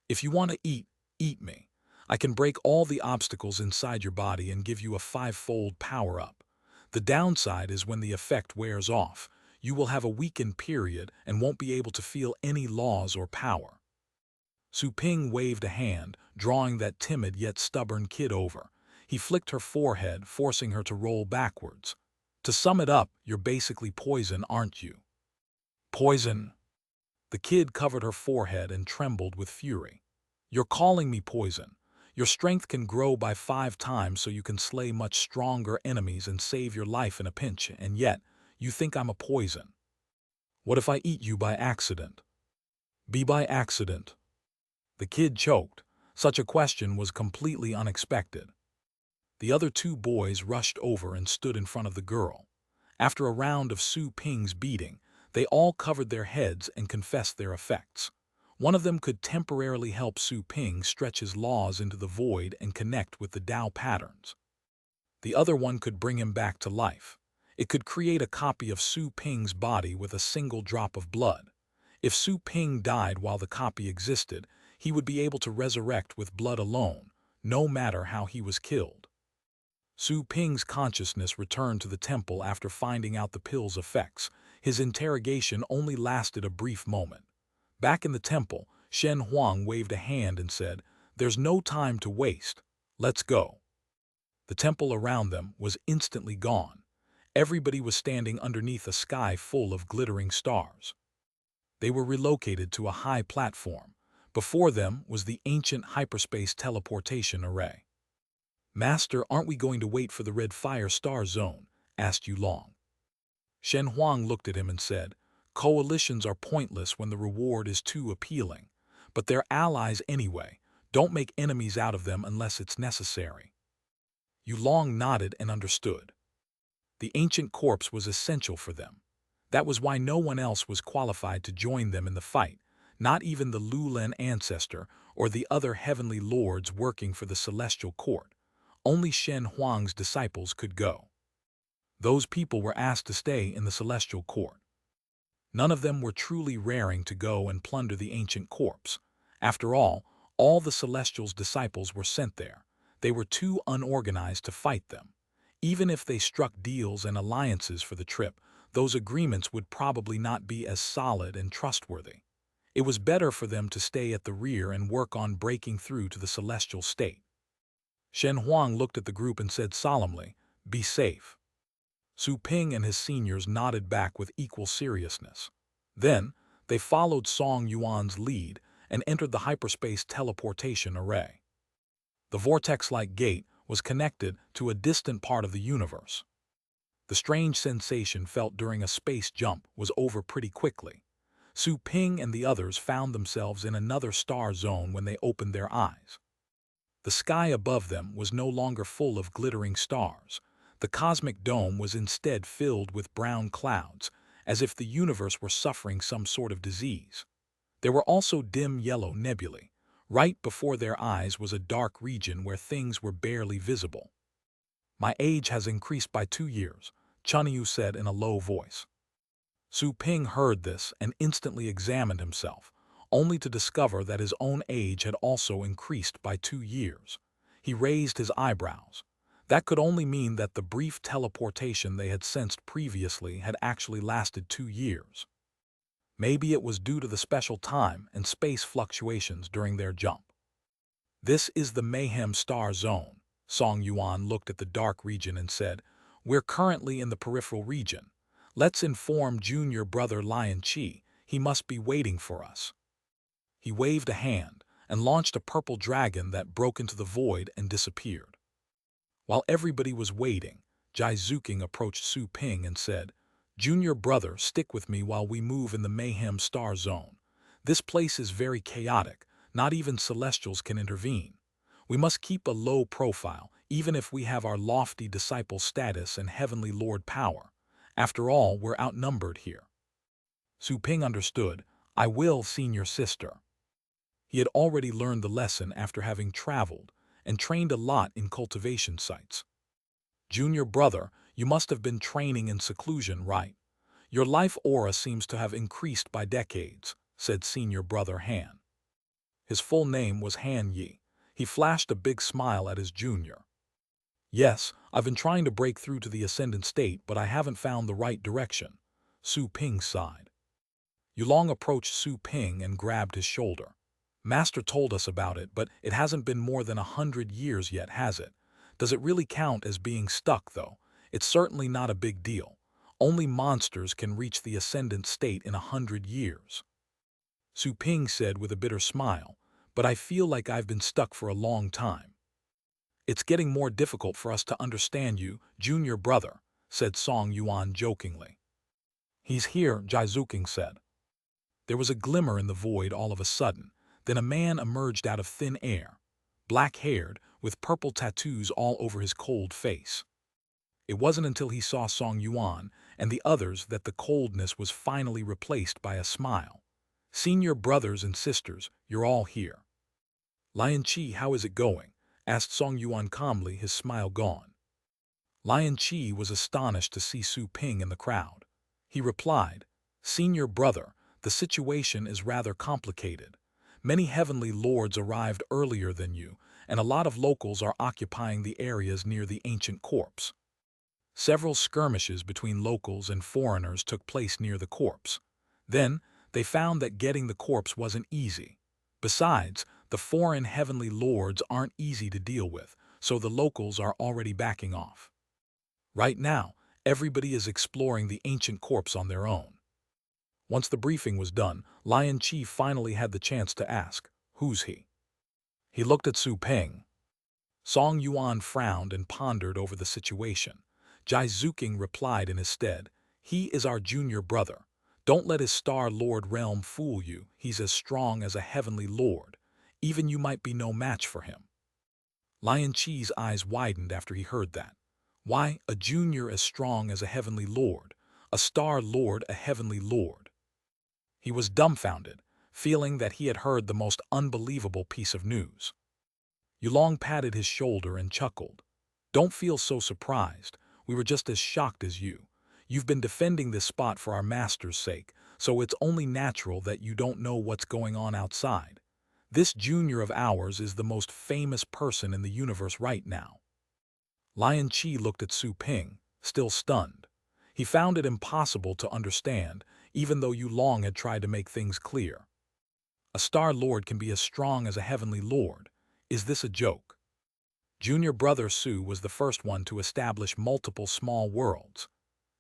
If you want to eat, eat me. I can break all the obstacles inside your body and give you a 5-fold power-up. The downside is when the effect wears off, you will have a weakened period and won't be able to feel any laws or power. Su Ping waved a hand, drawing that timid yet stubborn kid over. He flicked her forehead, forcing her to roll backwards. To sum it up, you're basically poison, aren't you? Poison. The kid covered her forehead and trembled with fury. You're calling me poison. Your strength can grow by 5 times so you can slay much stronger enemies and save your life in a pinch, and yet you think I'm a poison. What if I eat you by accident? Be by accident. The kid choked. Such a question was completely unexpected. The other 2 boys rushed over and stood in front of the girl. After a round of Su Ping's beating, they all covered their heads and confessed their effects. One of them could temporarily help Su Ping stretch his laws into the void and connect with the Tao patterns. The other one could bring him back to life. It could create a copy of Su Ping's body with a single drop of blood. If Su Ping died while the copy existed, he would be able to resurrect with blood alone, no matter how he was killed. Su Ping's consciousness returned to the temple after finding out the pill's effects. His interrogation only lasted a brief moment. Back in the temple, Shen Huang waved a hand and said, there's no time to waste. Let's go. The temple around them was instantly gone. Everybody was standing underneath a sky full of glittering stars. They were relocated to a high platform. Before them was the ancient hyperspace teleportation array. Master, aren't we going to wait for the red fire star zone? Asked Yulong. Shen Huang looked at him and said, coalitions are pointless when the reward is too appealing. But they're allies anyway. Don't make enemies out of them unless it's necessary. Yulong nodded and understood. The ancient corpse was essential for them. That was why no one else was qualified to join them in the fight, not even the Lulen ancestor or the other heavenly lords working for the celestial court. Only Shen Huang's disciples could go. Those people were asked to stay in the celestial court. None of them were truly raring to go and plunder the ancient corpse. After all the celestial's disciples were sent there. They were too unorganized to fight them. Even if they struck deals and alliances for the trip, those agreements would probably not be as solid and trustworthy. It was better for them to stay at the rear and work on breaking through to the celestial state. Shen Huang looked at the group and said solemnly, be safe. Su Ping and his seniors nodded back with equal seriousness. Then, they followed Song Yuan's lead and entered the hyperspace teleportation array. The vortex-like gate was connected to a distant part of the universe. The strange sensation felt during a space jump was over pretty quickly. Su Ping and the others found themselves in another star zone when they opened their eyes. The sky above them was no longer full of glittering stars. The cosmic dome was instead filled with brown clouds, as if the universe were suffering some sort of disease. There were also dim yellow nebulae. Right before their eyes was a dark region where things were barely visible. My age has increased by 2 years, Chunyu said in a low voice. Su Ping heard this and instantly examined himself, only to discover that his own age had also increased by 2 years. He raised his eyebrows. That could only mean that the brief teleportation they had sensed previously had actually lasted 2 years. Maybe it was due to the special time and space fluctuations during their jump. This is the Mayhem Star Zone. Song Yuan looked at the dark region and said, "We're currently in the peripheral region. Let's inform junior brother Lion Qi. He must be waiting for us." He waved a hand and launched a purple dragon that broke into the void and disappeared. While everybody was waiting, Jai Zuking approached Su Ping and said, "Junior brother, stick with me while we move in the Mayhem Star Zone. This place is very chaotic. Not even celestials can intervene. We must keep a low profile, even if we have our lofty disciple status and heavenly lord power. After all, we're outnumbered here." Su Ping understood. "I will, senior sister." He had already learned the lesson after having traveled and trained a lot in cultivation sites. "Junior brother, you must have been training in seclusion, right? Your life aura seems to have increased by decades," said senior brother Han. His full name was Han Yi. He flashed a big smile at his junior. "Yes, I've been trying to break through to the ascendant state, but I haven't found the right direction." Su Ping sighed. Yulong approached Su Ping and grabbed his shoulder. "Master told us about it, but it hasn't been more than 100 years yet, has it? Does it really count as being stuck, though? It's certainly not a big deal. Only monsters can reach the ascendant state in 100 years." Su Ping said with a bitter smile, "But I feel like I've been stuck for a long time." "It's getting more difficult for us to understand you, junior brother," said Song Yuan jokingly. "He's here," Jai Zuking said. There was a glimmer in the void all of a sudden. Then a man emerged out of thin air, black-haired, with purple tattoos all over his cold face. It wasn't until he saw Song Yuan and the others that the coldness was finally replaced by a smile. "Senior brothers and sisters, you're all here." "Lion Qi, how is it going?" asked Song Yuan calmly, his smile gone. Lion Qi was astonished to see Su Ping in the crowd. He replied, "Senior brother, the situation is rather complicated. Many heavenly lords arrived earlier than you, and a lot of locals are occupying the areas near the ancient corpse. Several skirmishes between locals and foreigners took place near the corpse. Then, they found that getting the corpse wasn't easy. Besides, the foreign heavenly lords aren't easy to deal with, so the locals are already backing off. Right now, everybody is exploring the ancient corpse on their own." Once the briefing was done, Lion Qi finally had the chance to ask, "Who's he?" He looked at Su Ping. Song Yuan frowned and pondered over the situation. Jai Zuking replied in his stead, "He is our junior brother. Don't let his Star Lord realm fool you. He's as strong as a heavenly lord. Even you might be no match for him." Lion Qi's eyes widened after he heard that. Why, a junior as strong as a heavenly lord? A Star Lord a heavenly lord? He was dumbfounded, feeling that he had heard the most unbelievable piece of news. Yulong patted his shoulder and chuckled. "Don't feel so surprised. We were just as shocked as you. You've been defending this spot for our master's sake, so it's only natural that you don't know what's going on outside. This junior of ours is the most famous person in the universe right now." Lion Qi looked at Su Ping, still stunned. He found it impossible to understand, even though Yulong had tried to make things clear. A Star Lord can be as strong as a heavenly lord. Is this a joke? Junior brother Su was the first one to establish multiple small worlds.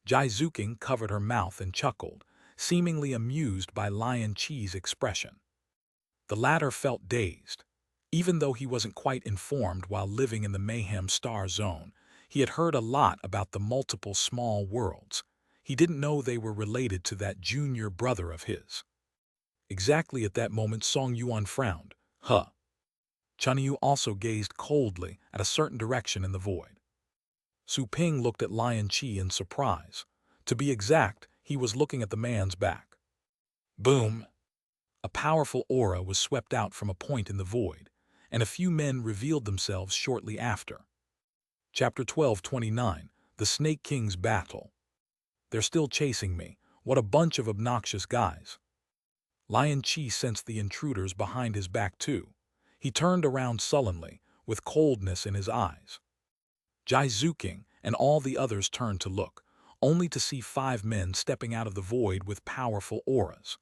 Jai Zuking covered her mouth and chuckled, seemingly amused by Lion Qi's expression. The latter felt dazed. Even though he wasn't quite informed while living in the Mayhem Star Zone, he had heard a lot about the multiple small worlds. He didn't know they were related to that junior brother of his. Exactly at that moment Song Yuan frowned. "Huh. Chunyu also gazed coldly at a certain direction in the void. Su Ping looked at Lion Qi in surprise. To be exact, he was looking at the man's back. Boom! A powerful aura was swept out from a point in the void, and a few men revealed themselves shortly after. Chapter 12:29, The Snake King's Battle. They're still chasing me. What a bunch of obnoxious guys. Lion Qi sensed the intruders behind his back too. He turned around sullenly, with coldness in his eyes. Jai Zuking and all the others turned to look, only to see 5 men stepping out of the void with powerful auras.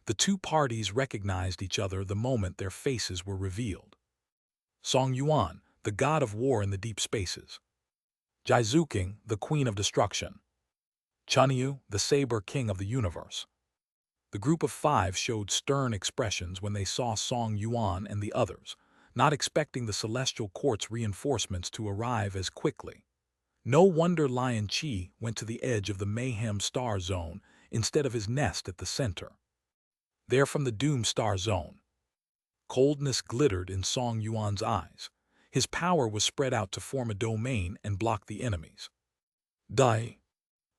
The two parties recognized each other the moment their faces were revealed. Song Yuan, the god of war in the deep spaces. Jai Zuking, the queen of destruction. Chunyu, the saber king of the universe. The group of 5 showed stern expressions when they saw Song Yuan and the others, not expecting the celestial court's reinforcements to arrive as quickly. No wonder Lion Qi went to the edge of the Mayhem Star Zone instead of his nest at the center. They're from the Doom Star Zone. Coldness glittered in Song Yuan's eyes. His power was spread out to form a domain and block the enemies. Die!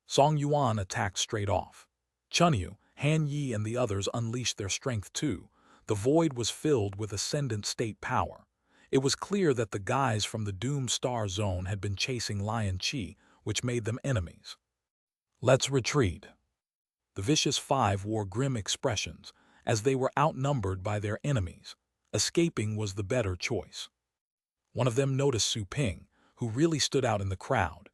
Song Yuan attacked straight off. Chunyu, Han Yi and the others unleashed their strength too. The void was filled with ascendant state power. It was clear that the guys from the Doom Star Zone had been chasing Lion Qi, which made them enemies. Let's retreat. The vicious 5 wore grim expressions, as they were outnumbered by their enemies. Escaping was the better choice. One of them noticed Su Ping, who really stood out in the crowd.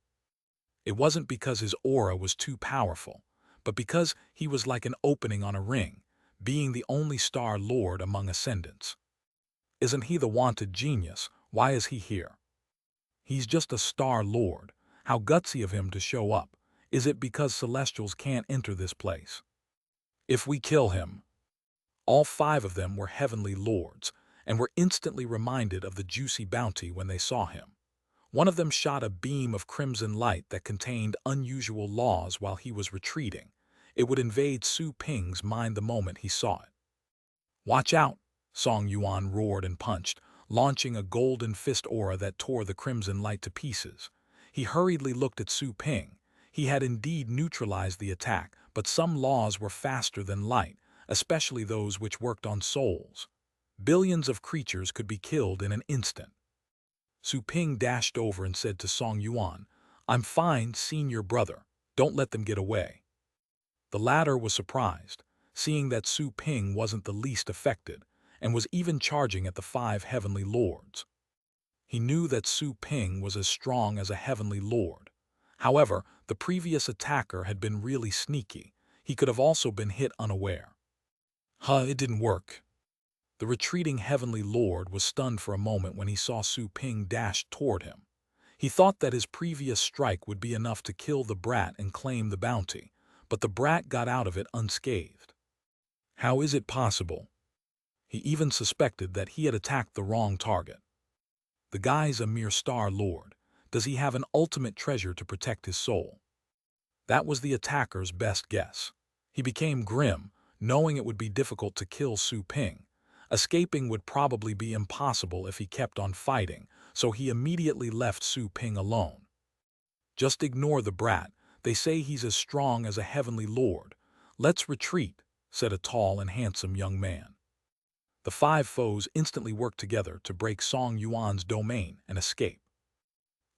It wasn't because his aura was too powerful, but because he was like an opening on a ring, being the only Star Lord among ascendants. Isn't he the wanted genius? Why is he here? He's just a Star Lord. How gutsy of him to show up. Is it because Celestials can't enter this place? If we kill him... All 5 of them were heavenly lords, and were instantly reminded of the juicy bounty when they saw him. One of them shot a beam of crimson light that contained unusual laws while he was retreating. It would invade Su Ping's mind the moment he saw it. Watch out! Song Yuan roared and punched, launching a golden fist aura that tore the crimson light to pieces. He hurriedly looked at Su Ping. He had indeed neutralized the attack, but some laws were faster than light, especially those which worked on souls. Billions of creatures could be killed in an instant. Su Ping dashed over and said to Song Yuan, "I'm fine, senior brother. Don't let them get away." The latter was surprised, seeing that Su Ping wasn't the least affected, and was even charging at the 5 heavenly lords. He knew that Su Ping was as strong as a heavenly lord. However, the previous attacker had been really sneaky. He could have also been hit unaware. It didn't work. The retreating heavenly lord was stunned for a moment when he saw Su Ping dash toward him. He thought that his previous strike would be enough to kill the brat and claim the bounty, but the brat got out of it unscathed. How is it possible? He even suspected that he had attacked the wrong target. The guy's a mere Star Lord. Does he have an ultimate treasure to protect his soul? That was the attacker's best guess. He became grim, knowing it would be difficult to kill Su Ping. Escaping would probably be impossible if he kept on fighting, so he immediately left Su Ping alone. Just ignore the brat. They say he's as strong as a heavenly lord. Let's retreat, said a tall and handsome young man. The 5 foes instantly worked together to break Song Yuan's domain and escape.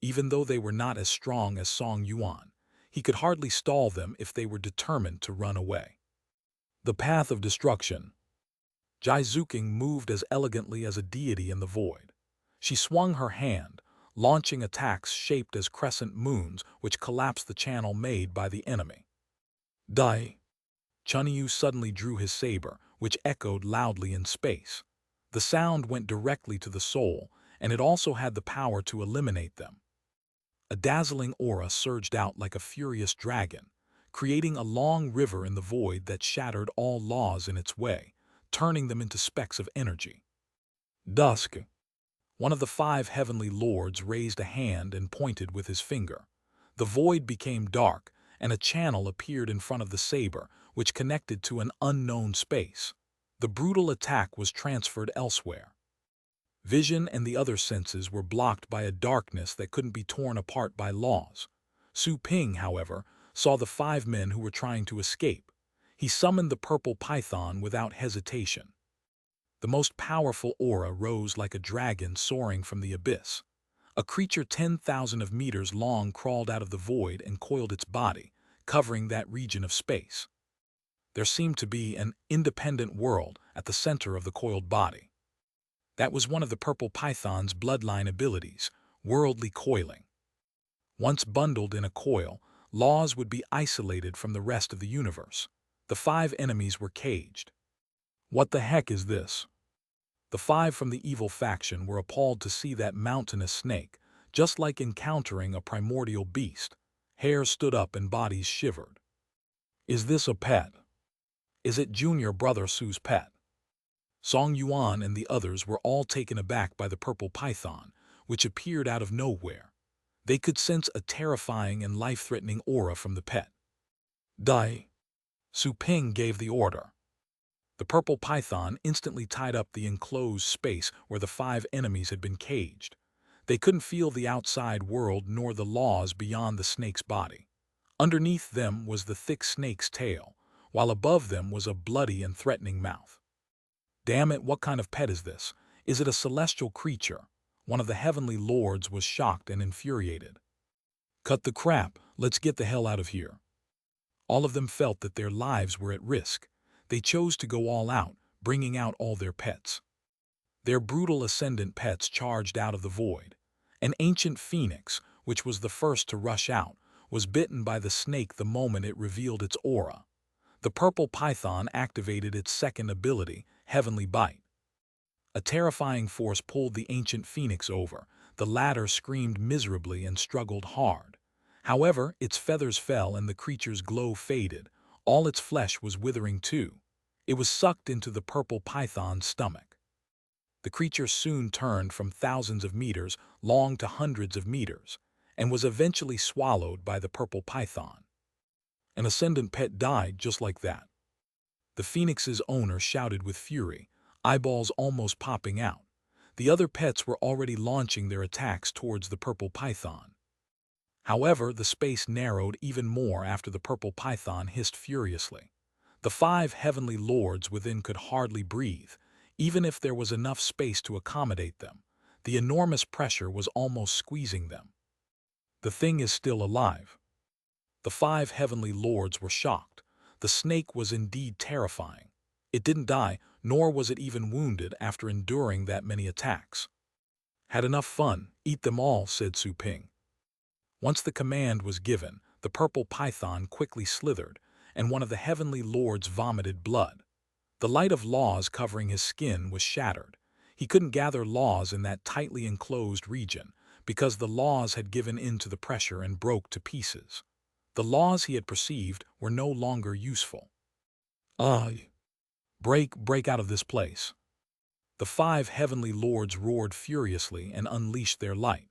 Even though they were not as strong as Song Yuan, he could hardly stall them if they were determined to run away. The path of destruction. Jai Zuking moved as elegantly as a deity in the void. She swung her hand, launching attacks shaped as crescent moons which collapsed the channel made by the enemy. Die! Chunyu suddenly drew his saber, which echoed loudly in space. The sound went directly to the soul, and it also had the power to eliminate them. A dazzling aura surged out like a furious dragon, creating a long river in the void that shattered all laws in its way, turning them into specks of energy. Dusk. One of the 5 heavenly lords raised a hand and pointed with his finger. The void became dark, and a channel appeared in front of the saber, which connected to an unknown space. The brutal attack was transferred elsewhere. Vision and the other senses were blocked by a darkness that couldn't be torn apart by laws. Su Ping, however, saw the 5 men who were trying to escape. He summoned the purple python without hesitation. The most powerful aura rose like a dragon soaring from the abyss. A creature 10,000 of meters long crawled out of the void and coiled its body, covering that region of space. There seemed to be an independent world at the center of the coiled body. That was one of the purple python's bloodline abilities, worldly coiling. Once bundled in a coil, laws would be isolated from the rest of the universe. The 5 enemies were caged. What the heck is this? The 5 from the evil faction were appalled to see that mountainous snake, just like encountering a primordial beast. Hairs stood up and bodies shivered. Is this a pet? Is it Junior Brother Su's pet? Song Yuan and the others were all taken aback by the purple python, which appeared out of nowhere. They could sense a terrifying and life-threatening aura from the pet. Die! Su Ping gave the order. The purple python instantly tied up the enclosed space where the 5 enemies had been caged. They couldn't feel the outside world nor the laws beyond the snake's body. Underneath them was the thick snake's tail, while above them was a bloody and threatening mouth. Damn it, what kind of pet is this? Is it a celestial creature? One of the heavenly lords was shocked and infuriated. Cut the crap, let's get the hell out of here. All of them felt that their lives were at risk. They chose to go all out, bringing out all their pets. Their brutal ascendant pets charged out of the void. An ancient phoenix, which was the first to rush out, was bitten by the snake the moment it revealed its aura. The purple python activated its second ability, Heavenly Bite. A terrifying force pulled the ancient phoenix over. The latter screamed miserably and struggled hard. However, its feathers fell and the creature's glow faded. All its flesh was withering too. It was sucked into the purple python's stomach. The creature soon turned from thousands of meters long to hundreds of meters, and was eventually swallowed by the purple python. An ascendant pet died just like that. The phoenix's owner shouted with fury, eyeballs almost popping out. The other pets were already launching their attacks towards the purple python. However, the space narrowed even more after the purple python hissed furiously. The 5 heavenly lords within could hardly breathe, even if there was enough space to accommodate them. The enormous pressure was almost squeezing them. The thing is still alive. The 5 heavenly lords were shocked. The snake was indeed terrifying. It didn't die, nor was it even wounded after enduring that many attacks. Had enough fun, eat them all, said Su Ping. Once the command was given, the purple python quickly slithered, and one of the heavenly lords vomited blood. The light of laws covering his skin was shattered. He couldn't gather laws in that tightly enclosed region, because the laws had given in to the pressure and broke to pieces. The laws he had perceived were no longer useful. Break out of this place. The 5 heavenly lords roared furiously and unleashed their light.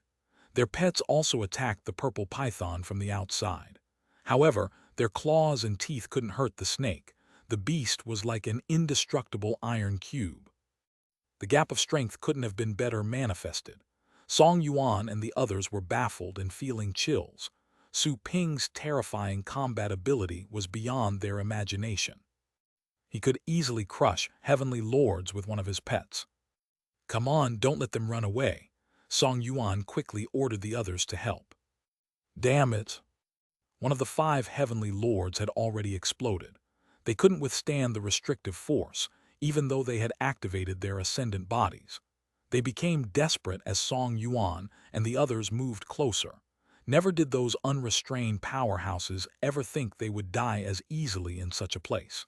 Their pets also attacked the purple python from the outside. However, their claws and teeth couldn't hurt the snake. The beast was like an indestructible iron cube. The gap of strength couldn't have been better manifested. Song Yuan and the others were baffled and feeling chills. Su Ping's terrifying combat ability was beyond their imagination. He could easily crush heavenly lords with one of his pets. Come on, don't let them run away. Song Yuan quickly ordered the others to help. Damn it! One of the 5 heavenly lords had already exploded. They couldn't withstand the restrictive force, even though they had activated their ascendant bodies. They became desperate as Song Yuan and the others moved closer. Never did those unrestrained powerhouses ever think they would die as easily in such a place.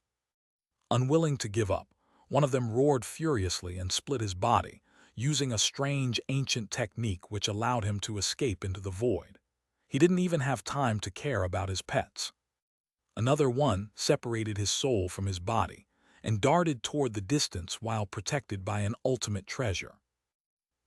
Unwilling to give up, one of them roared furiously and split his body, using a strange ancient technique which allowed him to escape into the void. He didn't even have time to care about his pets. Another one separated his soul from his body and darted toward the distance while protected by an ultimate treasure.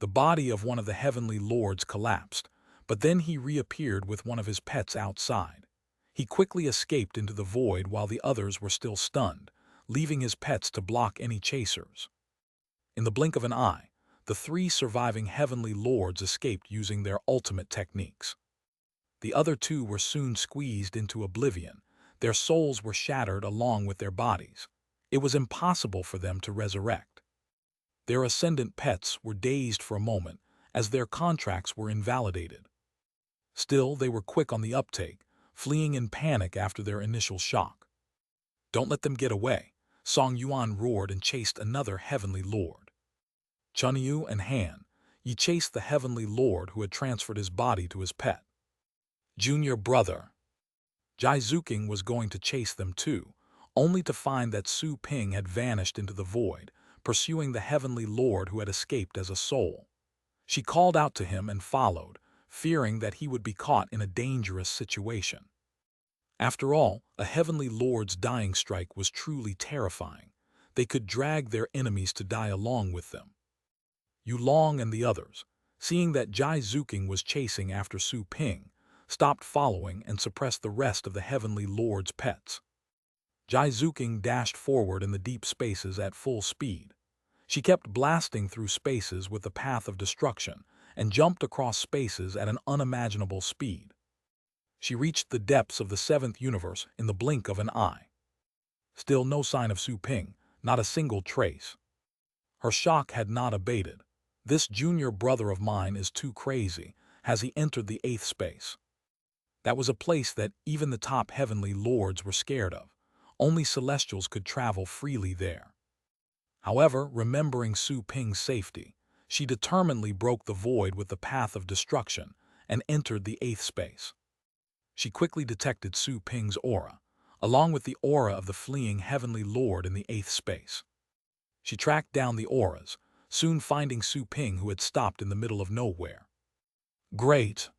The body of one of the heavenly lords collapsed, but then he reappeared with one of his pets outside. He quickly escaped into the void while the others were still stunned, leaving his pets to block any chasers. In the blink of an eye, the three surviving heavenly lords escaped using their ultimate techniques. The other two were soon squeezed into oblivion. Their souls were shattered along with their bodies. It was impossible for them to resurrect. Their ascendant pets were dazed for a moment, as their contracts were invalidated. Still, they were quick on the uptake, fleeing in panic after their initial shock. "Don't let them get away," Song Yuan roared and chased another heavenly lord. Chunyu and Han, ye chased the heavenly lord who had transferred his body to his pet. Junior brother. Jai Zuking was going to chase them too, only to find that Su Ping had vanished into the void, pursuing the heavenly lord who had escaped as a soul. She called out to him and followed, fearing that he would be caught in a dangerous situation. After all, a heavenly lord's dying strike was truly terrifying. They could drag their enemies to die along with them. Yulong and the others, seeing that Jai Zuking was chasing after Su Ping, stopped following and suppressed the rest of the heavenly lord's pets. Jai Zuking dashed forward in the deep spaces at full speed. She kept blasting through spaces with the path of destruction and jumped across spaces at an unimaginable speed. She reached the depths of the seventh universe in the blink of an eye. Still no sign of Su Ping, not a single trace. Her shock had not abated. This junior brother of mine is too crazy. Has he entered the eighth space? That was a place that even the top heavenly lords were scared of. Only celestials could travel freely there. However, remembering Su Ping's safety, she determinedly broke the void with the path of destruction and entered the eighth space. She quickly detected Su Ping's aura, along with the aura of the fleeing heavenly lord in the eighth space. She tracked down the auras, soon finding Su Ping, who had stopped in the middle of nowhere. Great!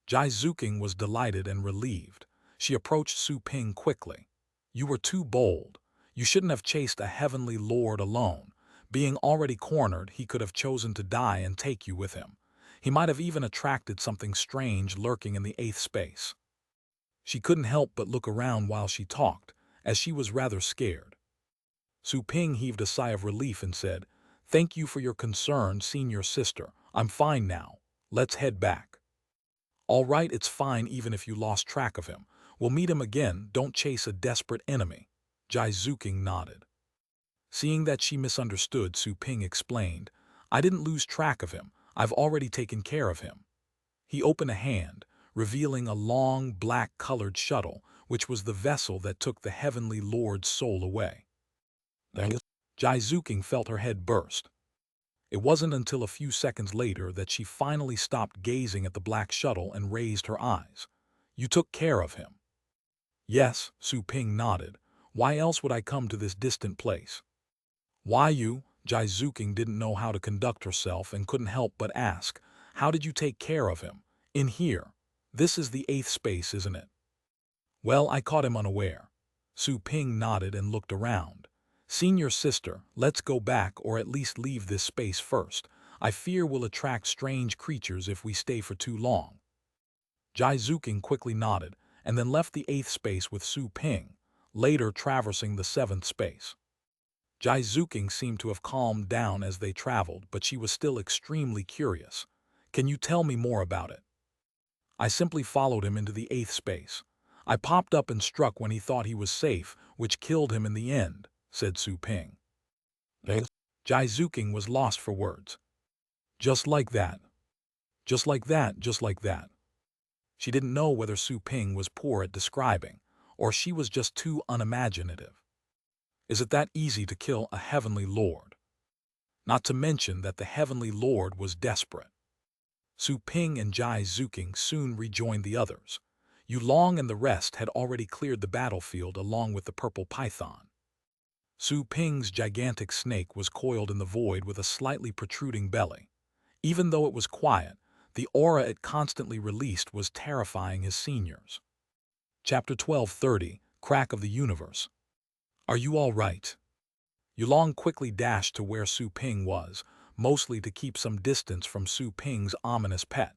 Jai Zuking was delighted and relieved. She approached Su Ping quickly. "You were too bold. You shouldn't have chased a heavenly lord alone. Being already cornered, he could have chosen to die and take you with him. He might have even attracted something strange lurking in the eighth space." She couldn't help but look around while she talked, as she was rather scared. Su Ping heaved a sigh of relief and said, "Thank you for your concern, senior sister. I'm fine now. Let's head back." "All right, it's fine even if you lost track of him. We'll meet him again. Don't chase a desperate enemy." Jai Zuking nodded. Seeing that she misunderstood, Su Ping explained, "I didn't lose track of him. I've already taken care of him." He opened a hand, revealing a long, black-colored shuttle, which was the vessel that took the heavenly lord's soul away. Jai Zuking felt her head burst. It wasn't until a few seconds later that she finally stopped gazing at the black shuttle and raised her eyes. "You took care of him?" "Yes," Su Ping nodded. "Why else would I come to this distant place?" "Why you?" Jai Zuking didn't know how to conduct herself and couldn't help but ask, "How did you take care of him? In here. This is the eighth space, isn't it?" "Well, I caught him unaware." Su Ping nodded and looked around. "Senior sister, let's go back or at least leave this space first. I fear we'll attract strange creatures if we stay for too long." Jai Zuking quickly nodded and then left the eighth space with Su Ping, later traversing the seventh space. Jai Zuking seemed to have calmed down as they traveled, but she was still extremely curious. "Can you tell me more about it?" "I simply followed him into the eighth space. I popped up and struck when he thought he was safe, which killed him in the end," said Su Ping. Jai Zuking was lost for words. Just like that. Just like that, just like that. She didn't know whether Su Ping was poor at describing, or she was just too unimaginative. Is it that easy to kill a heavenly lord? Not to mention that the heavenly lord was desperate. Su Ping and Jai Zuking soon rejoined the others. Yulong and the rest had already cleared the battlefield along with the purple python. Su Ping's gigantic snake was coiled in the void with a slightly protruding belly. Even though it was quiet, the aura it constantly released was terrifying his seniors. Chapter 12:30, Crack of the Universe. "Are you all right?" Yulong quickly dashed to where Su Ping was, mostly to keep some distance from Su Ping's ominous pet.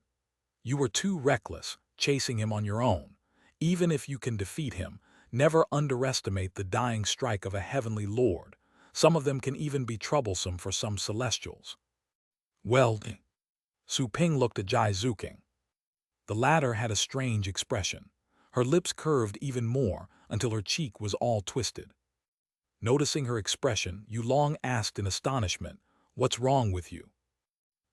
"You were too reckless, chasing him on your own. Even if you can defeat him, never underestimate the dying strike of a heavenly lord. Some of them can even be troublesome for some celestials." Well, Su Ping looked at Jai Zuking. The latter had a strange expression. Her lips curved even more until her cheek was all twisted. Noticing her expression, Yulong asked in astonishment, "What's wrong with you?"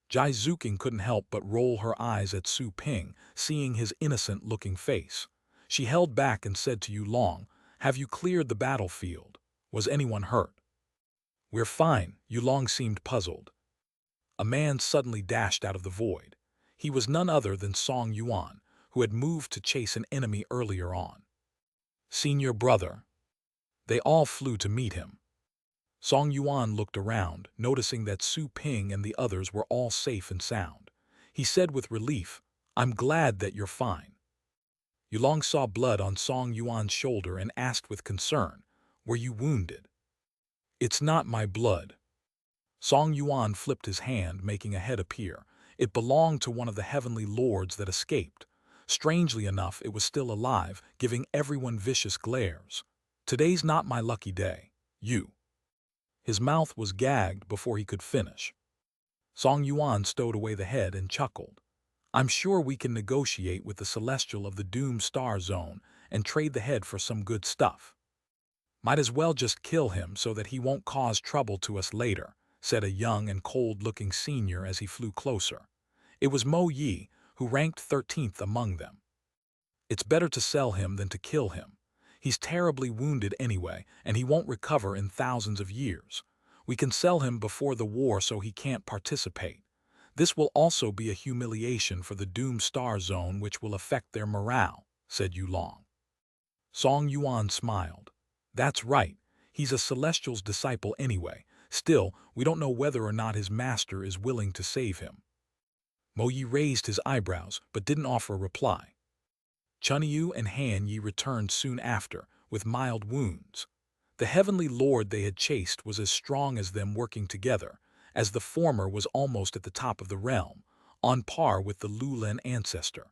Jai Zuking couldn't help but roll her eyes at Su Ping, seeing his innocent-looking face. She held back and said to Yulong, "Have you cleared the battlefield? Was anyone hurt?" "We're fine," Yulong seemed puzzled. A man suddenly dashed out of the void. He was none other than Song Yuan, who had moved to chase an enemy earlier on. "Senior brother." They all flew to meet him. Song Yuan looked around, noticing that Su Ping and the others were all safe and sound. He said with relief, "I'm glad that you're fine." Yulong saw blood on Song Yuan's shoulder and asked with concern, "Were you wounded?" "It's not my blood." Song Yuan flipped his hand, making a head appear. It belonged to one of the heavenly lords that escaped. Strangely enough, it was still alive, giving everyone vicious glares. "Today's not my lucky day. You." His mouth was gagged before he could finish. Song Yuan stowed away the head and chuckled. "I'm sure we can negotiate with the Celestial of the Doom Star Zone and trade the head for some good stuff. Might as well just kill him so that he won't cause trouble to us later," said a young and cold-looking senior as he flew closer. It was Mo Yi, who ranked 13th among them. "It's better to sell him than to kill him. He's terribly wounded anyway, and he won't recover in thousands of years. We can sell him before the war so he can't participate. This will also be a humiliation for the Doom Star Zone, which will affect their morale," said Yulong. Song Yuan smiled. "That's right. He's a Celestial's disciple anyway. Still, we don't know whether or not his master is willing to save him." Mo Yi raised his eyebrows, but didn't offer a reply. Chunyu and Han Yi returned soon after, with mild wounds. The heavenly lord they had chased was as strong as them working together, as the former was almost at the top of the realm, on par with the Lulen ancestor.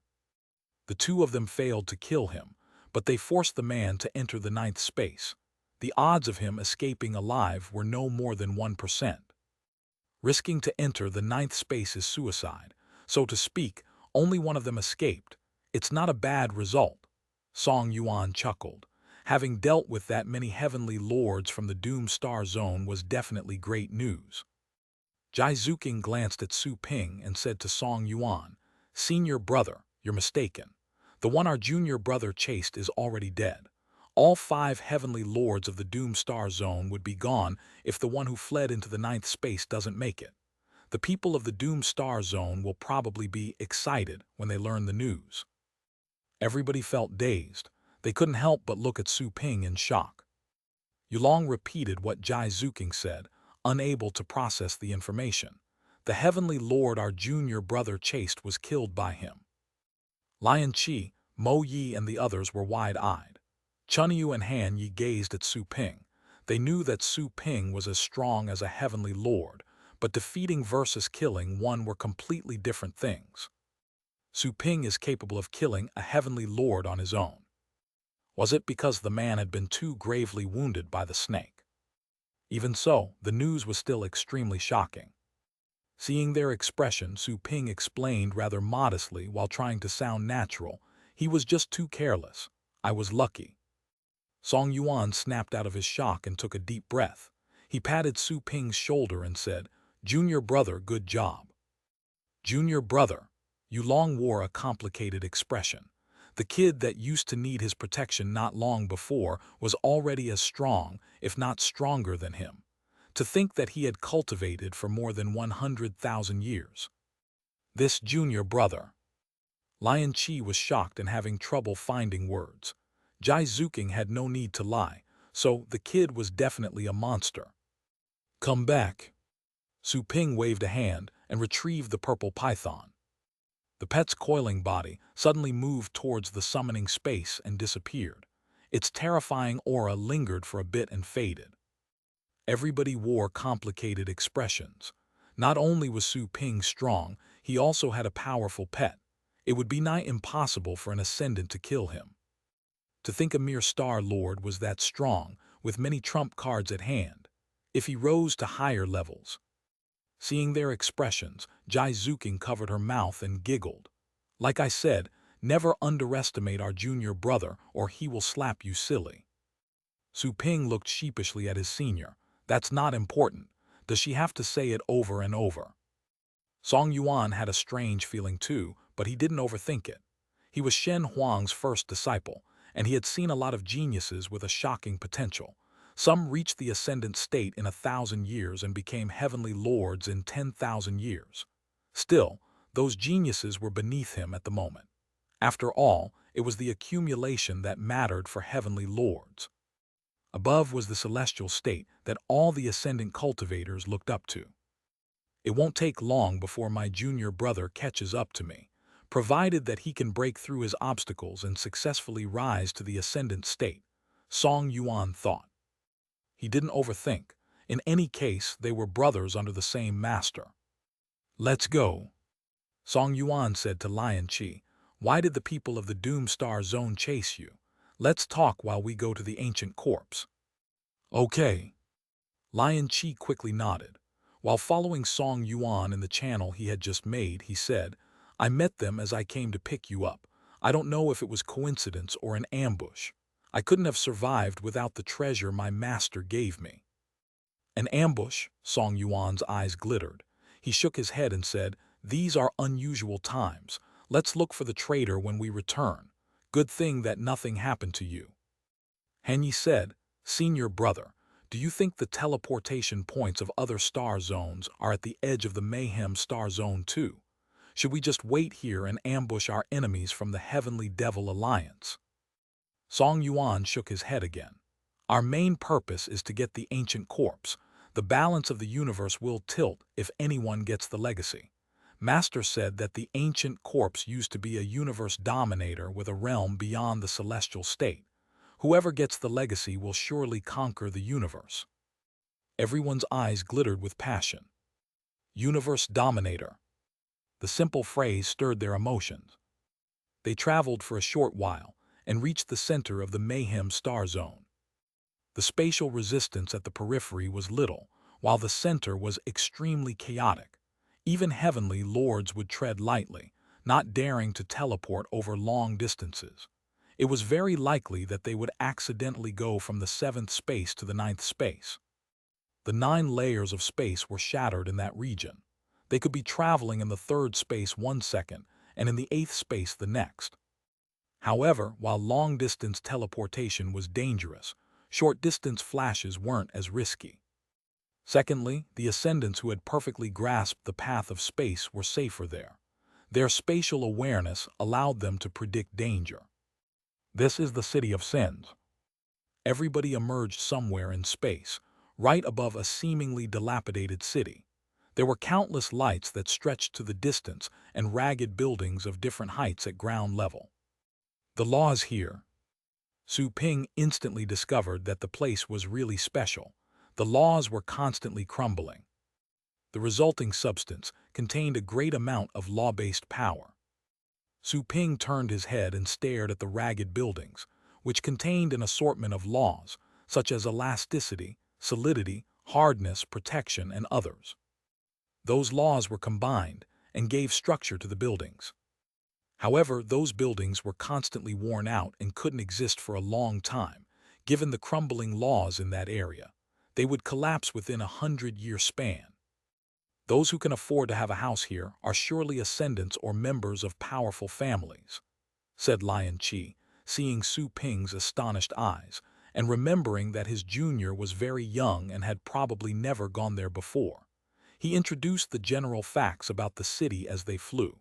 The two of them failed to kill him, but they forced the man to enter the ninth space. The odds of him escaping alive were no more than 1%. Risking to enter the ninth space is suicide. So to speak, only one of them escaped. It's not a bad result. Song Yuan chuckled. Having dealt with that many heavenly lords from the Doom Star Zone was definitely great news. Jai Zuking glanced at Su Ping and said to Song Yuan, "Senior brother, you're mistaken. The one our junior brother chased is already dead. All 5 heavenly lords of the Doom Star Zone would be gone if the one who fled into the ninth space doesn't make it. The people of the Doom Star Zone will probably be excited when they learn the news." Everybody felt dazed. They couldn't help but look at Su Ping in shock. Yulong repeated what Jai Zuking said, unable to process the information. The heavenly lord our junior brother chased was killed by him. Lian Qi, Mo Yi and the others were wide-eyed. Chunyu and Han Yi gazed at Su Ping. They knew that Su Ping was as strong as a heavenly lord, but defeating versus killing one were completely different things. Su Ping is capable of killing a heavenly lord on his own. Was it because the man had been too gravely wounded by the snake? Even so, the news was still extremely shocking. Seeing their expression, Su Ping explained rather modestly while trying to sound natural, "He was just too careless. I was lucky." Song Yuan snapped out of his shock and took a deep breath. He patted Su Ping's shoulder and said, "Junior brother, good job." Junior brother. Yulong wore a complicated expression. The kid that used to need his protection not long before was already as strong, if not stronger than him. To think that he had cultivated for more than 100,000 years. This junior brother. Lian Qi was shocked and having trouble finding words. Jai Zuking had no need to lie, so the kid was definitely a monster. "Come back." Su Ping waved a hand and retrieved the purple python. The pet's coiling body suddenly moved towards the summoning space and disappeared. Its terrifying aura lingered for a bit and faded. Everybody wore complicated expressions. Not only was Su Ping strong, he also had a powerful pet. It would be nigh impossible for an ascendant to kill him. To think a mere Star Lord was that strong, with many trump cards at hand. If he rose to higher levels. Seeing their expressions, Jaizuking covered her mouth and giggled. Like I said, never underestimate our junior brother or he will slap you silly. Su Ping looked sheepishly at his senior. That's not important. Does she have to say it over and over? Song Yuan had a strange feeling too, but he didn't overthink it. He was Shen Huang's first disciple, and he had seen a lot of geniuses with a shocking potential. Some reached the ascendant state in 1,000 years and became heavenly lords in 10,000 years. Still, those geniuses were beneath him at the moment. After all, it was the accumulation that mattered for heavenly lords. Above was the celestial state that all the ascendant cultivators looked up to. It won't take long before my junior brother catches up to me, provided that he can break through his obstacles and successfully rise to the ascendant state, Song Yuan thought. He didn't overthink. In any case, they were brothers under the same master. Let's go, Song Yuan said to Lion Qi. Why did the people of the Doom Star Zone chase you? Let's talk while we go to the ancient corpse. Okay. Lion Qi quickly nodded. While following Song Yuan in the channel he had just made, he said, I met them as I came to pick you up. I don't know if it was coincidence or an ambush. I couldn't have survived without the treasure my master gave me. An ambush? Song Yuan's eyes glittered. He shook his head and said, These are unusual times. Let's look for the traitor when we return. Good thing that nothing happened to you. Henyi said, Senior brother, do you think the teleportation points of other star zones are at the edge of the Mayhem Star Zone too? Should we just wait here and ambush our enemies from the Heavenly Devil Alliance? Song Yuan shook his head again. Our main purpose is to get the ancient corpse. The balance of the universe will tilt if anyone gets the legacy. Master said that the ancient corpse used to be a universe dominator with a realm beyond the celestial state. Whoever gets the legacy will surely conquer the universe. Everyone's eyes glittered with passion. Universe dominator. The simple phrase stirred their emotions. They traveled for a short while and reached the center of the Mayhem Star Zone. The spatial resistance at the periphery was little, while the center was extremely chaotic. Even heavenly lords would tread lightly, not daring to teleport over long distances. It was very likely that they would accidentally go from the 7th space to the 9th space. The 9 layers of space were shattered in that region. They could be traveling in the 3rd space 1 second and in the 8th space the next. However, while long-distance teleportation was dangerous, short-distance flashes weren't as risky. Secondly, the ascendants who had perfectly grasped the path of space were safer there. Their spatial awareness allowed them to predict danger. This is the City of Sins. Everybody emerged somewhere in space, right above a seemingly dilapidated city. There were countless lights that stretched to the distance and ragged buildings of different heights at ground level. The laws here. Su Ping instantly discovered that the place was really special. The laws were constantly crumbling. The resulting substance contained a great amount of law-based power. Su Ping turned his head and stared at the ragged buildings, which contained an assortment of laws, such as elasticity, solidity, hardness, protection, and others. Those laws were combined and gave structure to the buildings. However, those buildings were constantly worn out and couldn't exist for a long time, given the crumbling laws in that area. They would collapse within a 100-year span. Those who can afford to have a house here are surely ascendants or members of powerful families, said Lion Qi, seeing Su Ping's astonished eyes, and remembering that his junior was very young and had probably never gone there before. He introduced the general facts about the city as they flew.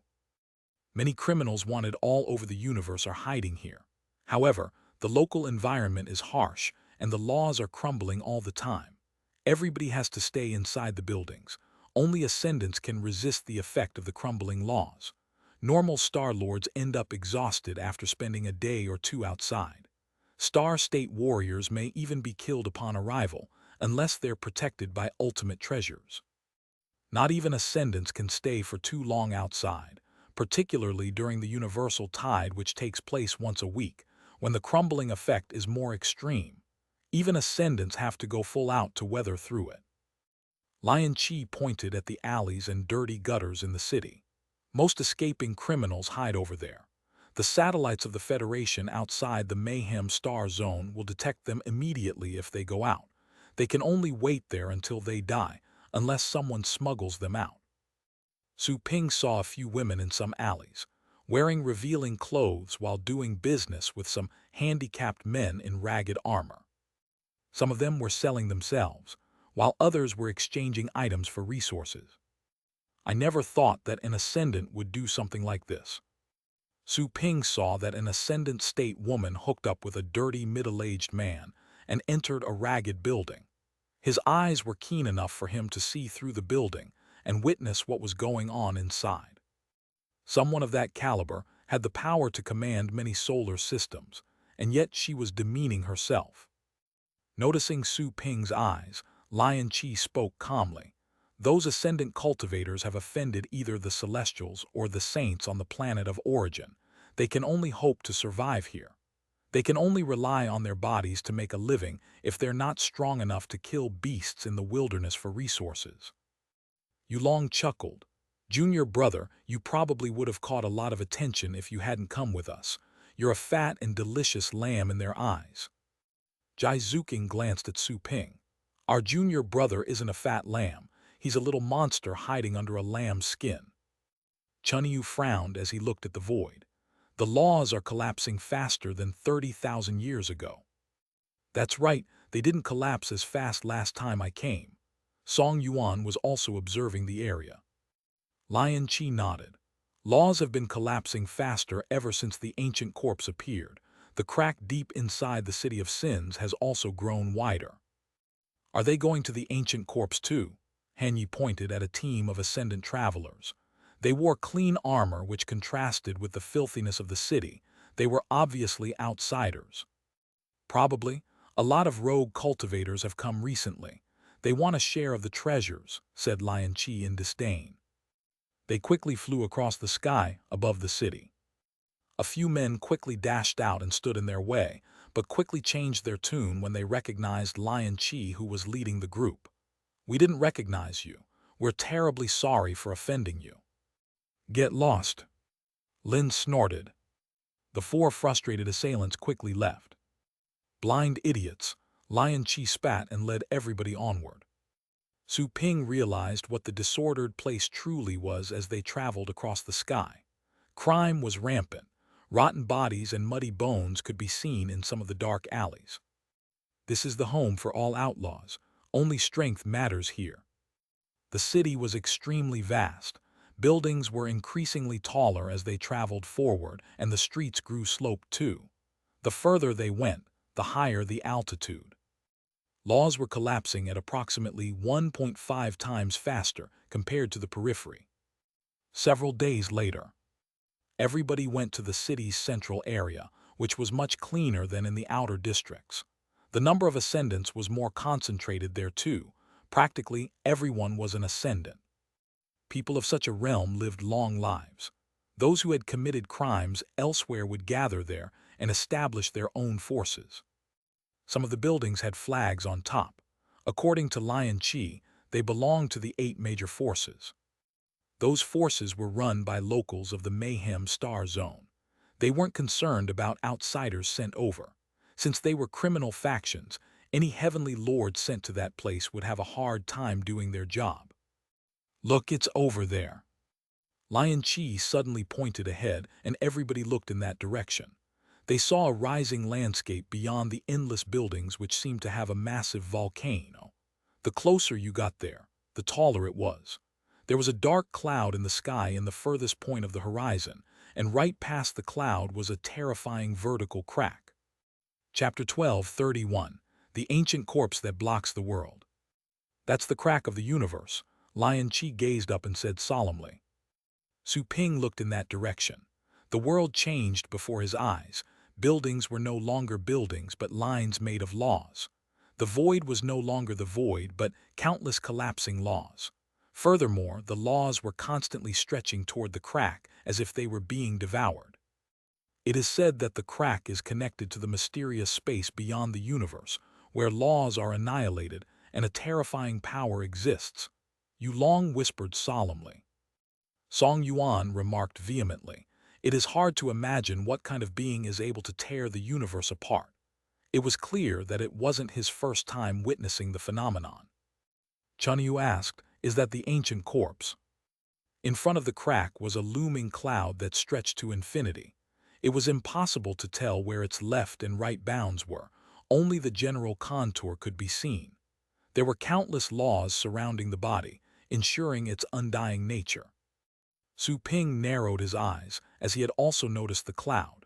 Many criminals wanted all over the universe are hiding here. However, the local environment is harsh and the laws are crumbling all the time. Everybody has to stay inside the buildings. Only ascendants can resist the effect of the crumbling laws. Normal Star Lords end up exhausted after spending a day or two outside. Star State warriors may even be killed upon arrival, unless they're protected by ultimate treasures. Not even ascendants can stay for too long outside, particularly during the universal tide which takes place once a week, when the crumbling effect is more extreme. Even ascendants have to go full out to weather through it. Lion Chi pointed at the alleys and dirty gutters in the city. Most escaping criminals hide over there. The satellites of the Federation outside the Mayhem Star Zone will detect them immediately if they go out. They can only wait there until they die, unless someone smuggles them out. Su Ping saw a few women in some alleys, wearing revealing clothes while doing business with some handicapped men in ragged armor. Some of them were selling themselves, while others were exchanging items for resources. I never thought that an ascendant would do something like this. Su Ping saw that an ascendant state woman hooked up with a dirty middle-aged man and entered a ragged building. His eyes were keen enough for him to see through the building and witness what was going on inside. Someone of that caliber had the power to command many solar systems, and yet she was demeaning herself. Noticing Su Ping's eyes, Lion Chi spoke calmly. Those ascendant cultivators have offended either the Celestials or the Saints on the planet of origin. They can only hope to survive here. They can only rely on their bodies to make a living if they're not strong enough to kill beasts in the wilderness for resources. Yulong chuckled. Junior brother, you probably would have caught a lot of attention if you hadn't come with us. You're a fat and delicious lamb in their eyes. Jai Zuking glanced at Su Ping. Our junior brother isn't a fat lamb. He's a little monster hiding under a lamb's skin. Chunyu frowned as he looked at the void. The laws are collapsing faster than 30,000 years ago. That's right, they didn't collapse as fast last time I came. Song Yuan was also observing the area. Lion Chi nodded. Laws have been collapsing faster ever since the ancient corpse appeared. The crack deep inside the City of Sins has also grown wider. Are they going to the ancient corpse too? Hanyi pointed at a team of ascendant travelers. They wore clean armor which contrasted with the filthiness of the city. They were obviously outsiders. Probably, a lot of rogue cultivators have come recently. They want a share of the treasures, said Lion Chi in disdain. They quickly flew across the sky above the city. A few men quickly dashed out and stood in their way, but quickly changed their tune when they recognized Lion Chi, who was leading the group. We didn't recognize you. We're terribly sorry for offending you. Get lost. Lin snorted. The four frustrated assailants quickly left. Blind idiots, Lion Chi spat and led everybody onward. Su Ping realized what the disordered place truly was as they traveled across the sky. Crime was rampant. Rotten bodies and muddy bones could be seen in some of the dark alleys. This is the home for all outlaws. Only strength matters here. The city was extremely vast. Buildings were increasingly taller as they traveled forward, and the streets grew sloped too. The further they went, the higher the altitude. Laws were collapsing at approximately 1.5 times faster compared to the periphery. Several days later, everybody went to the city's central area, which was much cleaner than in the outer districts. The number of ascendants was more concentrated there too. Practically everyone was an ascendant. People of such a realm lived long lives. Those who had committed crimes elsewhere would gather there and establish their own forces. Some of the buildings had flags on top. According to Lion Chi, they belonged to the 8 major forces. Those forces were run by locals of the Mayhem Star Zone. They weren't concerned about outsiders sent over. Since they were criminal factions, any heavenly lord sent to that place would have a hard time doing their job. Look, it's over there. Lion Chi suddenly pointed ahead, and everybody looked in that direction. They saw a rising landscape beyond the endless buildings which seemed to have a massive volcano. The closer you got there, the taller it was. There was a dark cloud in the sky in the furthest point of the horizon, and right past the cloud was a terrifying vertical crack. Chapter 12:31. The Ancient Corpse That Blocks the World. That's the crack of the universe. Lion Chi gazed up and said solemnly. Su Ping looked in that direction. The world changed before his eyes. Buildings were no longer buildings but lines made of laws. The void was no longer the void but countless collapsing laws. Furthermore, the laws were constantly stretching toward the crack as if they were being devoured. It is said that the crack is connected to the mysterious space beyond the universe, where laws are annihilated and a terrifying power exists. Yu Long whispered solemnly. Song Yuan remarked vehemently. It is hard to imagine what kind of being is able to tear the universe apart. It was clear that it wasn't his first time witnessing the phenomenon. Chunyu asked, "Is that the ancient corpse?" In front of the crack was a looming cloud that stretched to infinity. It was impossible to tell where its left and right bounds were. Only the general contour could be seen. There were countless laws surrounding the body, ensuring its undying nature. Su Ping narrowed his eyes, as he had also noticed the cloud.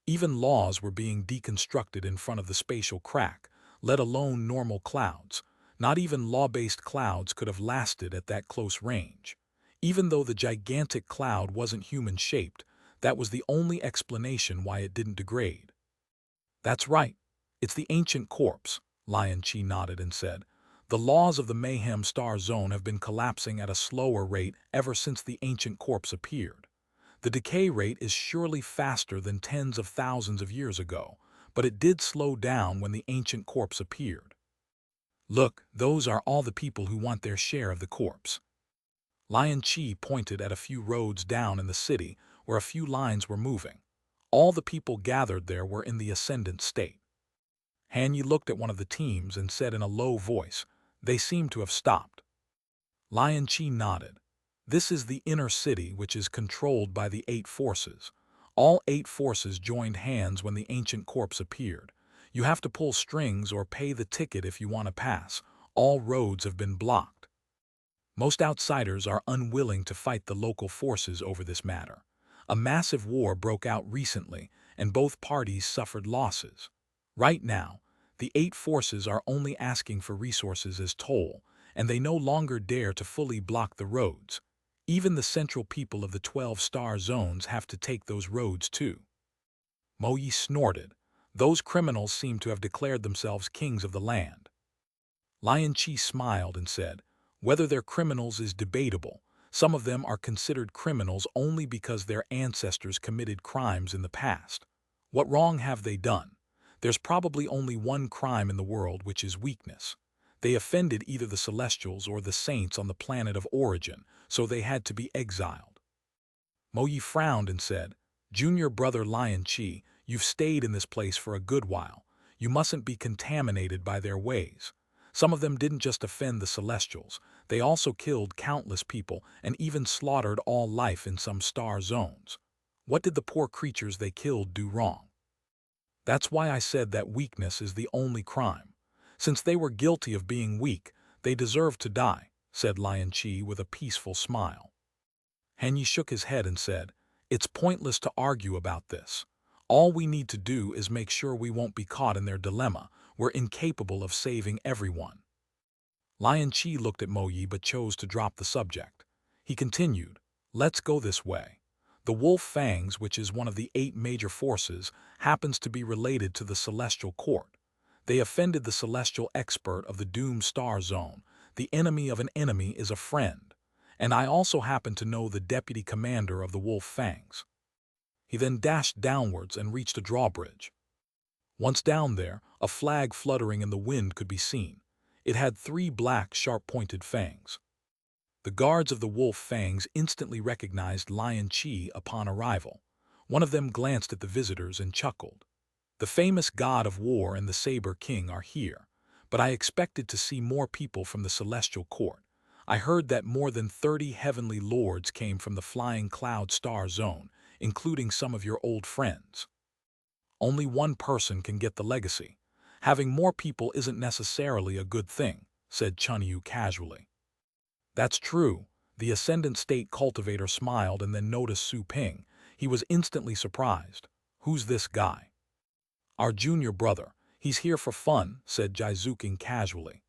Even laws were being deconstructed in front of the spatial crack, let alone normal clouds. Not even law-based clouds could have lasted at that close range. Even though the gigantic cloud wasn't human-shaped, that was the only explanation why it didn't degrade. "That's right. It's the ancient corpse," Lion Qi nodded and said. "The laws of the Mayhem Star Zone have been collapsing at a slower rate ever since the ancient corpse appeared. The decay rate is surely faster than tens of thousands of years ago, but it did slow down when the ancient corpse appeared. Look, those are all the people who want their share of the corpse." Lion Qi pointed at a few roads down in the city where a few lines were moving. All the people gathered there were in the ascendant state. Han Yi looked at one of the teams and said in a low voice, "They seem to have stopped." Lion Qi nodded. "This is the inner city, which is controlled by the 8 forces. All 8 forces joined hands when the ancient corpse appeared. You have to pull strings or pay the ticket if you want to pass. All roads have been blocked. Most outsiders are unwilling to fight the local forces over this matter. A massive war broke out recently, and both parties suffered losses. Right now, the 8 forces are only asking for resources as toll, and they no longer dare to fully block the roads. Even the central people of the 12 star zones have to take those roads too." Mo Yi snorted. Those criminals seem to have declared themselves kings of the land. Lion Qi smiled and said, "Whether they're criminals is debatable. Some of them are considered criminals only because their ancestors committed crimes in the past. What wrong have they done? There's probably only one crime in the world, which is weakness. They offended either the Celestials or the Saints on the planet of origin, so they had to be exiled." Mo Yi frowned and said, "Junior brother Lion Qi, you've stayed in this place for a good while. You mustn't be contaminated by their ways. Some of them didn't just offend the Celestials, they also killed countless people and even slaughtered all life in some star zones. What did the poor creatures they killed do wrong? That's why I said that weakness is the only crime. Since they were guilty of being weak, they deserve to die," said Lion Qi with a peaceful smile. Han Yi shook his head and said, "It's pointless to argue about this. All we need to do is make sure we won't be caught in their dilemma. We're incapable of saving everyone." Lion Qi looked at Mo Yi but chose to drop the subject. He continued, "Let's go this way. The Wolf Fangs, which is one of the 8 major forces, happens to be related to the Celestial Court. They offended the Celestial Expert of the Doom Star Zone. The enemy of an enemy is a friend. And I also happen to know the deputy commander of the Wolf Fangs." He then dashed downwards and reached a drawbridge. Once down there, a flag fluttering in the wind could be seen. It had 3 black, sharp-pointed fangs. The guards of the Wolf Fangs instantly recognized Lion Qi upon arrival. One of them glanced at the visitors and chuckled. "The famous god of war and the Saber King are here, but I expected to see more people from the Celestial Court. I heard that more than 30 heavenly lords came from the Flying Cloud Star Zone, including some of your old friends. Only one person can get the legacy. Having more people isn't necessarily a good thing," said Chunyu casually. "That's true." The Ascendant State Cultivator smiled and then noticed Su Ping. He was instantly surprised. "Who's this guy?" "Our junior brother. He's here for fun," said Jizuking casually.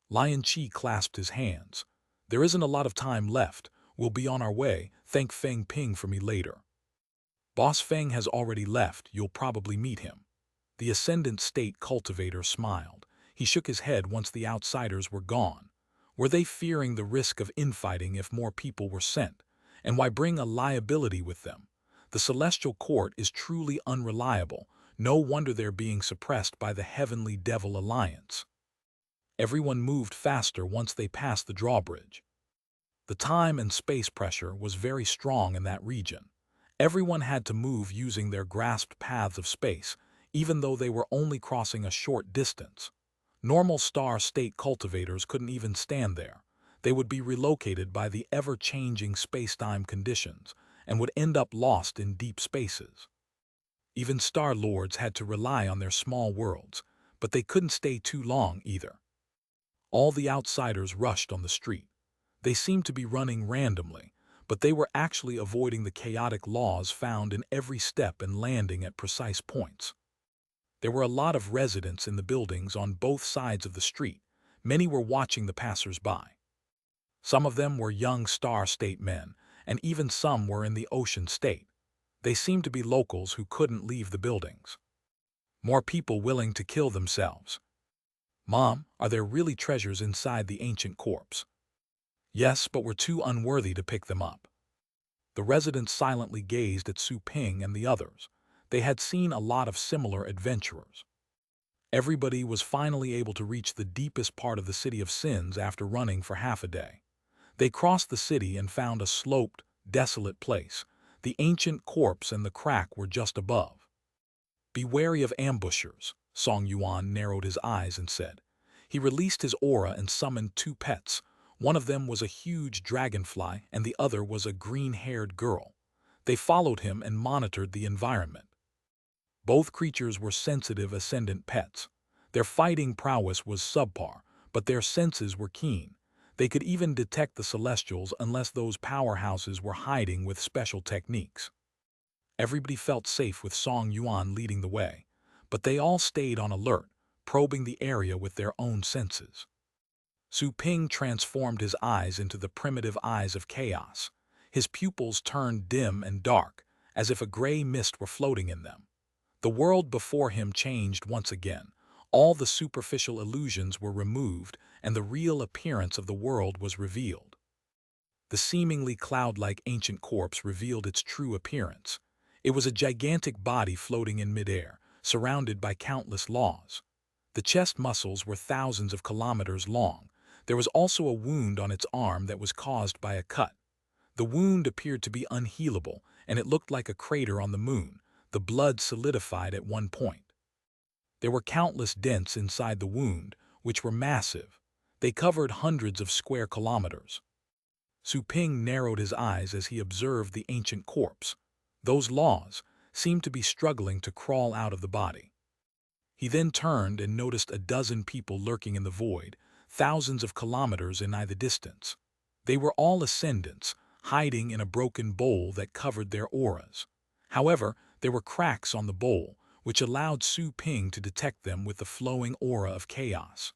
Lion Qi clasped his hands. "There isn't a lot of time left. We'll be on our way. Thank Feng Ping for me later." "Boss Feng has already left. You'll probably meet him." The Ascendant State Cultivator smiled. He shook his head once the outsiders were gone. Were they fearing the risk of infighting if more people were sent? And why bring a liability with them? The Celestial Court is truly unreliable. No wonder they're being suppressed by the Heavenly Devil Alliance. Everyone moved faster once they passed the drawbridge. The time and space pressure was very strong in that region. Everyone had to move using their grasped paths of space, even though they were only crossing a short distance. Normal star-state cultivators couldn't even stand there. They would be relocated by the ever-changing space-time conditions and would end up lost in deep spaces. Even Star Lords had to rely on their small worlds, but they couldn't stay too long either. All the outsiders rushed on the street. They seemed to be running randomly, but they were actually avoiding the chaotic laws found in every step and landing at precise points. There were a lot of residents in the buildings on both sides of the street. Many were watching the passers-by. Some of them were young Star State men, and even some were in the Ocean State. They seemed to be locals who couldn't leave the buildings. More people willing to kill themselves. "Mom, are there really treasures inside the ancient corpse?" "Yes, but we're too unworthy to pick them up." The residents silently gazed at Su Ping and the others. They had seen a lot of similar adventurers. Everybody was finally able to reach the deepest part of the City of Sins after running for half a day. They crossed the city and found a sloped, desolate place. The ancient corpse and the crack were just above. "Be wary of ambushers," Song Yuan narrowed his eyes and said. He released his aura and summoned two pets. One of them was a huge dragonfly and the other was a green-haired girl. They followed him and monitored the environment. Both creatures were sensitive ascendant pets. Their fighting prowess was subpar, but their senses were keen. They could even detect the Celestials unless those powerhouses were hiding with special techniques. Everybody felt safe with Song Yuan leading the way, but they all stayed on alert, probing the area with their own senses. Su Ping transformed his eyes into the primitive eyes of chaos. His pupils turned dim and dark, as if a gray mist were floating in them. The world before him changed once again. All the superficial illusions were removed, and the real appearance of the world was revealed. The seemingly cloud-like ancient corpse revealed its true appearance. It was a gigantic body floating in midair, surrounded by countless laws. The chest muscles were thousands of kilometers long. There was also a wound on its arm that was caused by a cut. The wound appeared to be unhealable, and it looked like a crater on the moon. The blood solidified at one point. There were countless dents inside the wound, which were massive. They covered hundreds of square kilometers. Su Ping narrowed his eyes as he observed the ancient corpse. Those laws seemed to be struggling to crawl out of the body. He then turned and noticed a dozen people lurking in the void, thousands of kilometers in either distance. They were all ascendants, hiding in a broken bowl that covered their auras. However, there were cracks on the bowl, which allowed Su Ping to detect them with the flowing aura of chaos.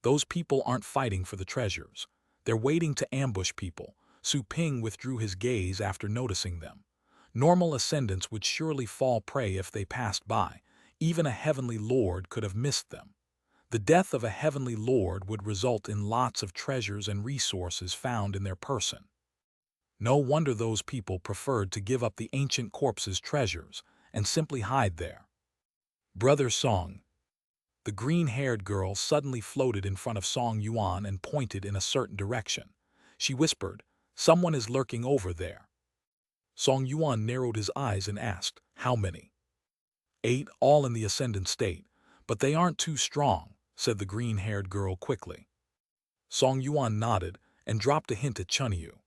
Those people aren't fighting for the treasures. They're waiting to ambush people. Su Ping withdrew his gaze after noticing them. Normal ascendants would surely fall prey if they passed by. Even a heavenly lord could have missed them. The death of a heavenly lord would result in lots of treasures and resources found in their person. No wonder those people preferred to give up the ancient corpse's treasures and simply hide there. "Brother Song." The green-haired girl suddenly floated in front of Song Yuan and pointed in a certain direction. She whispered, "Someone is lurking over there." Song Yuan narrowed his eyes and asked, "How many?" "8, all in the ascendant state, but they aren't too strong," said the green-haired girl quickly. Song Yuan nodded and dropped a hint at Chunyu.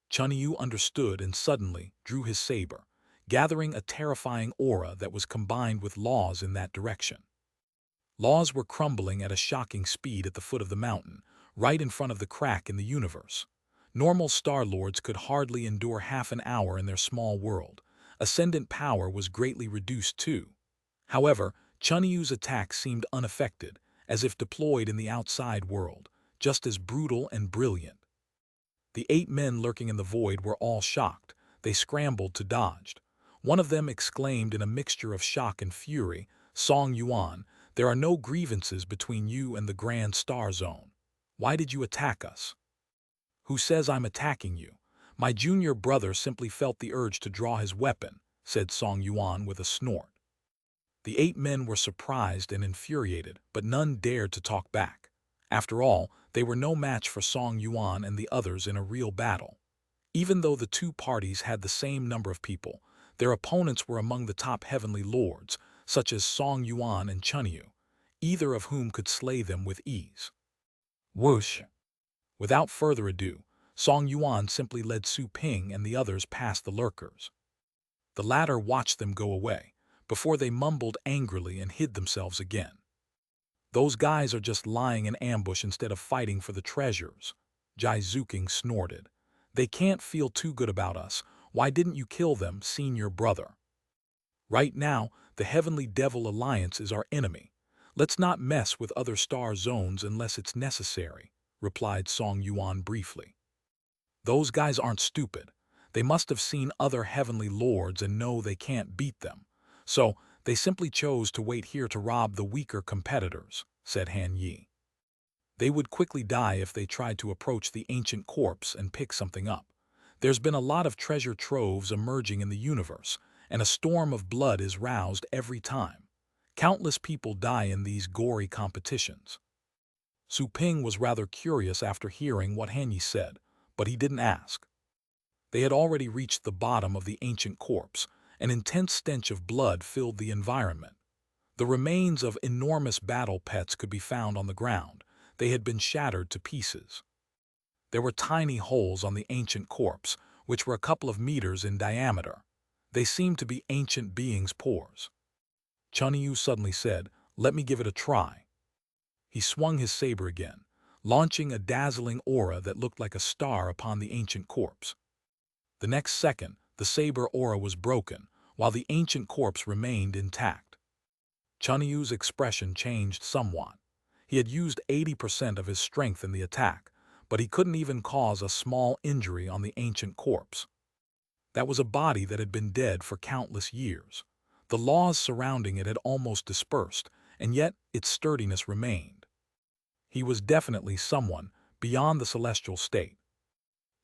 Chunyu understood and suddenly drew his saber, gathering a terrifying aura that was combined with laws in that direction. Laws were crumbling at a shocking speed at the foot of the mountain, right in front of the crack in the universe. Normal Star Lords could hardly endure half an hour in their small world. Ascendant power was greatly reduced too. However, Chunyu's attack seemed unaffected, as if deployed in the outside world, just as brutal and brilliant. The 8 men lurking in the void were all shocked. They scrambled to dodge. One of them exclaimed in a mixture of shock and fury, "Song Yuan, there are no grievances between you and the Grand Star Zone. Why did you attack us?" "Who says I'm attacking you? My junior brother simply felt the urge to draw his weapon," said Song Yuan with a snort. The 8 men were surprised and infuriated, but none dared to talk back. After all, they were no match for Song Yuan and the others in a real battle. Even though the two parties had the same number of people, their opponents were among the top heavenly lords, such as Song Yuan and Chunyu, either of whom could slay them with ease. Whoosh! Without further ado, Song Yuan simply led Su Ping and the others past the lurkers. The latter watched them go away, before they mumbled angrily and hid themselves again. "Those guys are just lying in ambush instead of fighting for the treasures," Jai Zuking snorted. "They can't feel too good about us. Why didn't you kill them, senior brother?" "Right now, the Heavenly Devil Alliance is our enemy. Let's not mess with other star zones unless it's necessary," replied Song Yuan briefly. "Those guys aren't stupid. They must have seen other heavenly lords and know they can't beat them. So, they simply chose to wait here to rob the weaker competitors," said Han Yi. "They would quickly die if they tried to approach the ancient corpse and pick something up. There's been a lot of treasure troves emerging in the universe, and a storm of blood is roused every time. Countless people die in these gory competitions." Su Ping was rather curious after hearing what Han Yi said, but he didn't ask. They had already reached the bottom of the ancient corpse. An intense stench of blood filled the environment. The remains of enormous battle pets could be found on the ground. They had been shattered to pieces. There were tiny holes on the ancient corpse, which were a couple of meters in diameter. They seemed to be ancient beings' pores. Chunyu suddenly said, "Let me give it a try." He swung his saber again, launching a dazzling aura that looked like a star upon the ancient corpse. The next second, the saber aura was broken, while the ancient corpse remained intact. Chunyu's expression changed somewhat. He had used 80% of his strength in the attack, but he couldn't even cause a small injury on the ancient corpse. That was a body that had been dead for countless years. The laws surrounding it had almost dispersed, and yet its sturdiness remained. He was definitely someone beyond the celestial state.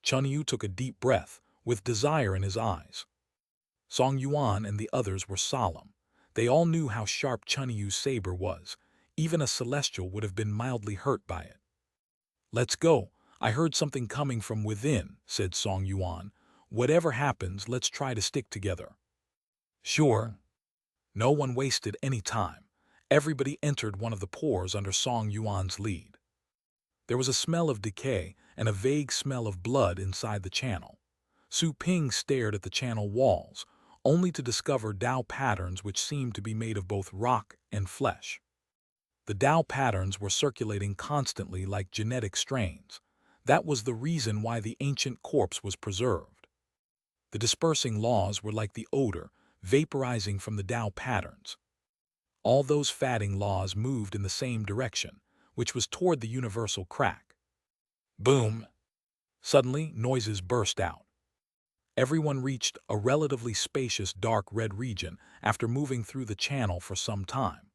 Chunyu took a deep breath, with desire in his eyes. Song Yuan and the others were solemn. They all knew how sharp Chunyu's saber was. Even a celestial would have been mildly hurt by it. "Let's go. I heard something coming from within," said Song Yuan. "Whatever happens, let's try to stick together." "Sure." No one wasted any time. Everybody entered one of the pores under Song Yuan's lead. There was a smell of decay and a vague smell of blood inside the channel. Su Ping stared at the channel walls, only to discover Tao patterns which seemed to be made of both rock and flesh. The Tao patterns were circulating constantly like genetic strains. That was the reason why the ancient corpse was preserved. The dispersing laws were like the odor, vaporizing from the Tao patterns. All those fatting laws moved in the same direction, which was toward the universal crack. Boom! Suddenly, noises burst out. Everyone reached a relatively spacious dark red region after moving through the channel for some time.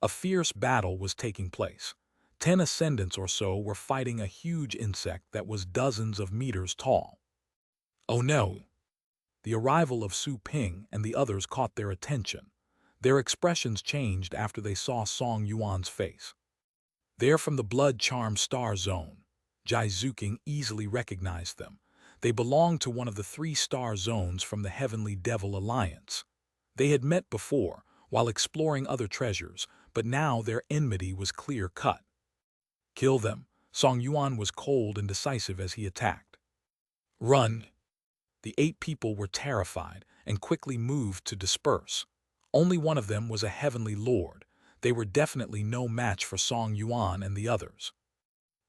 A fierce battle was taking place. 10 ascendants or so were fighting a huge insect that was dozens of meters tall. Oh no! The arrival of Su Ping and the others caught their attention. Their expressions changed after they saw Song Yuan's face. "They're from the blood-charmed star zone." Jai Zuking easily recognized them. They belonged to one of the 3 star zones from the Heavenly Devil Alliance. They had met before, while exploring other treasures, but now their enmity was clear-cut. "Kill them." Song Yuan was cold and decisive as he attacked. "Run!" The 8 people were terrified and quickly moved to disperse. Only one of them was a heavenly lord. They were definitely no match for Song Yuan and the others.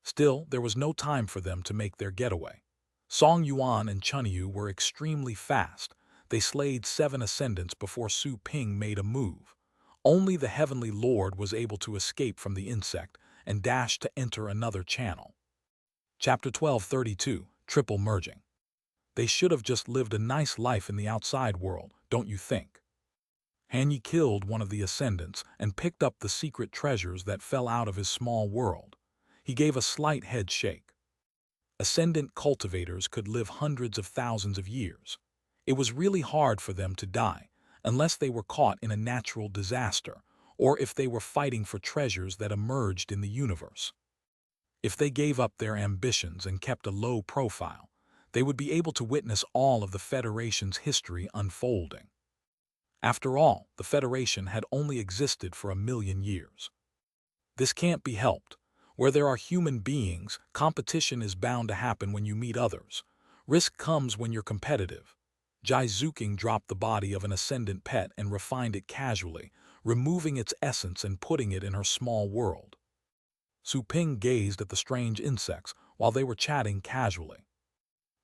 Still, there was no time for them to make their getaway. Song Yuan and Chunyu were extremely fast. They slayed 7 ascendants before Su Ping made a move. Only the Heavenly Lord was able to escape from the insect and dash to enter another channel. Chapter 1232, Triple Merging. They should have just lived a nice life in the outside world, don't you think? Han Yi killed one of the ascendants and picked up the secret treasures that fell out of his small world. He gave a slight head shake. Ascendant cultivators could live hundreds of thousands of years. It was really hard for them to die, unless they were caught in a natural disaster, or if they were fighting for treasures that emerged in the universe. If they gave up their ambitions and kept a low profile, they would be able to witness all of the Federation's history unfolding. After all, the Federation had only existed for 1,000,000 years. This can't be helped. Where there are human beings, competition is bound to happen when you meet others. Risk comes when you're competitive. Jaizuking dropped the body of an ascendant pet and refined it casually, removing its essence and putting it in her small world. Su Ping gazed at the strange insects while they were chatting casually.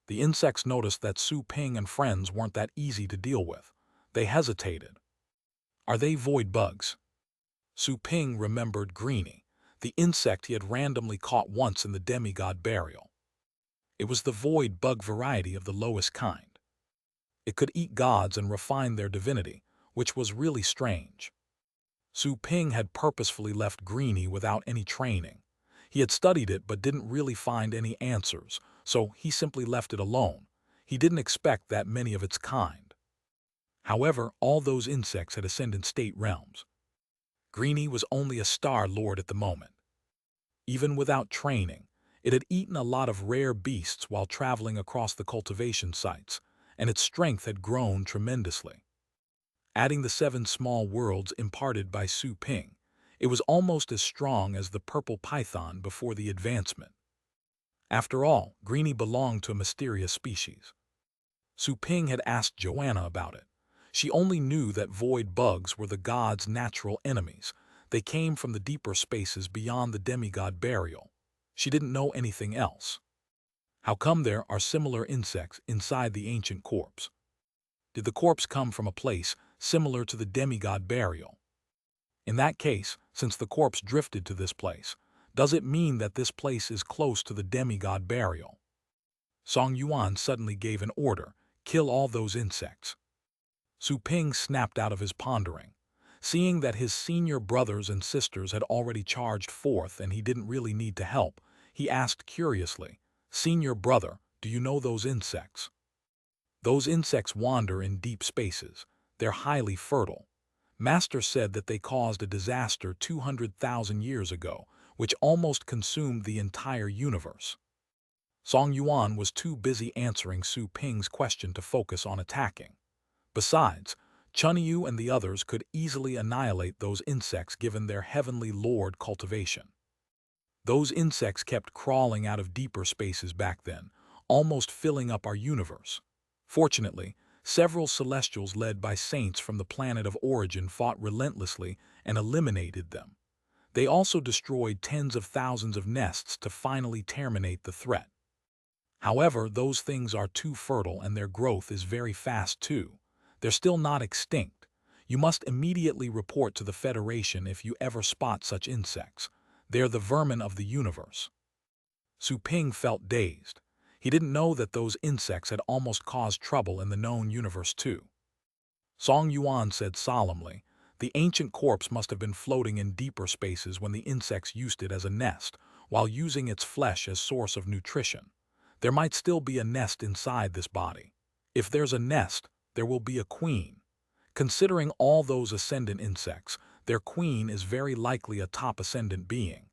The insects noticed that Su Ping and friends weren't that easy to deal with. They hesitated. Are they void bugs? Su Ping remembered Greenie, the insect he had randomly caught once in the demigod burial. It was the void bug variety of the lowest kind. It could eat gods and refine their divinity, which was really strange. Su Ping had purposefully left Greenie without any training. He had studied it but didn't really find any answers, so he simply left it alone. He didn't expect that many of its kind. However, all those insects had ascendant state realms. Greenie was only a star lord at the moment. Even without training, it had eaten a lot of rare beasts while traveling across the cultivation sites, and its strength had grown tremendously. Adding the 7 small worlds imparted by Su Ping, it was almost as strong as the purple python before the advancement. After all, Greenie belonged to a mysterious species. Su Ping had asked Joanna about it. She only knew that void bugs were the gods' natural enemies. They came from the deeper spaces beyond the demigod burial. She didn't know anything else. How come there are similar insects inside the ancient corpse? Did the corpse come from a place similar to the demigod burial? In that case, since the corpse drifted to this place, does it mean that this place is close to the demigod burial? Song Yuan suddenly gave an order, kill all those insects. Su Ping snapped out of his pondering. Seeing that his senior brothers and sisters had already charged forth and he didn't really need to help, he asked curiously, "Senior brother, do you know those insects?" Those insects wander in deep spaces. They're highly fertile. Master said that they caused a disaster 200,000 years ago, which almost consumed the entire universe. Song Yuan was too busy answering Su Ping's question to focus on attacking. Besides, Chunyu and the others could easily annihilate those insects given their heavenly lord cultivation. Those insects kept crawling out of deeper spaces back then, almost filling up our universe. Fortunately, several celestials led by saints from the planet of origin fought relentlessly and eliminated them. They also destroyed tens of thousands of nests to finally terminate the threat. However, those things are too fertile and their growth is very fast too. They're still not extinct. You must immediately report to the Federation if you ever spot such insects. They're the vermin of the universe. Su Ping felt dazed. He didn't know that those insects had almost caused trouble in the known universe too. Song Yuan said solemnly, the ancient corpse must have been floating in deeper spaces when the insects used it as a nest, while using its flesh as source of nutrition. There might still be a nest inside this body. If there's a nest, there will be a queen. Considering all those ascendant insects, their queen is very likely a top ascendant being.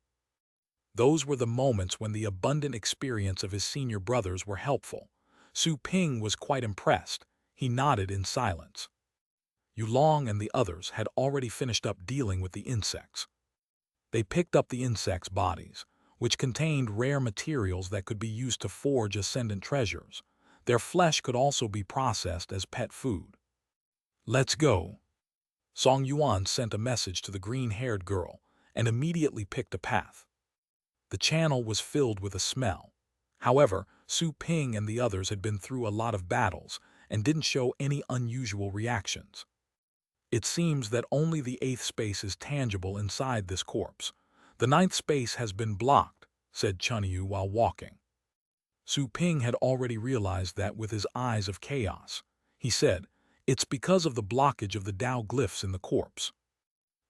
Those were the moments when the abundant experience of his senior brothers were helpful. Su Ping was quite impressed. He nodded in silence. Yulong and the others had already finished up dealing with the insects. They picked up the insects' bodies, which contained rare materials that could be used to forge ascendant treasures. Their flesh could also be processed as pet food. Let's go. Song Yuan sent a message to the green-haired girl and immediately picked a path. The channel was filled with a smell. However, Su Ping and the others had been through a lot of battles and didn't show any unusual reactions. It seems that only the 8th space is tangible inside this corpse. The 9th space has been blocked, said Chunyu while walking. Su Ping had already realized that with his eyes of chaos. He said, it's because of the blockage of the Tao glyphs in the corpse.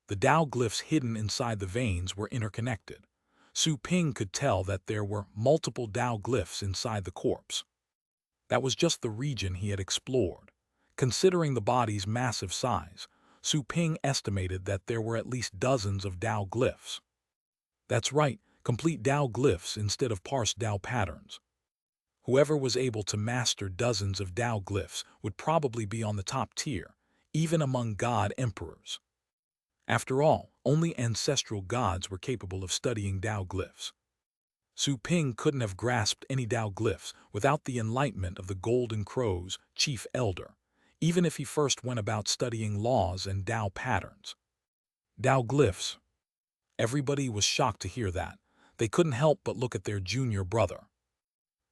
The Tao glyphs hidden inside the veins were interconnected. Su Ping could tell that there were multiple Tao glyphs inside the corpse. That was just the region he had explored. Considering the body's massive size, Su Ping estimated that there were at least dozens of Tao glyphs. That's right, complete Tao glyphs instead of parse Tao patterns. Whoever was able to master dozens of Tao glyphs would probably be on the top tier, even among god emperors. After all, only ancestral gods were capable of studying Tao glyphs. Su Ping couldn't have grasped any Tao glyphs without the enlightenment of the Golden Crow's chief elder, even if he first went about studying laws and Tao patterns. Tao glyphs. Everybody was shocked to hear that. They couldn't help but look at their junior brother.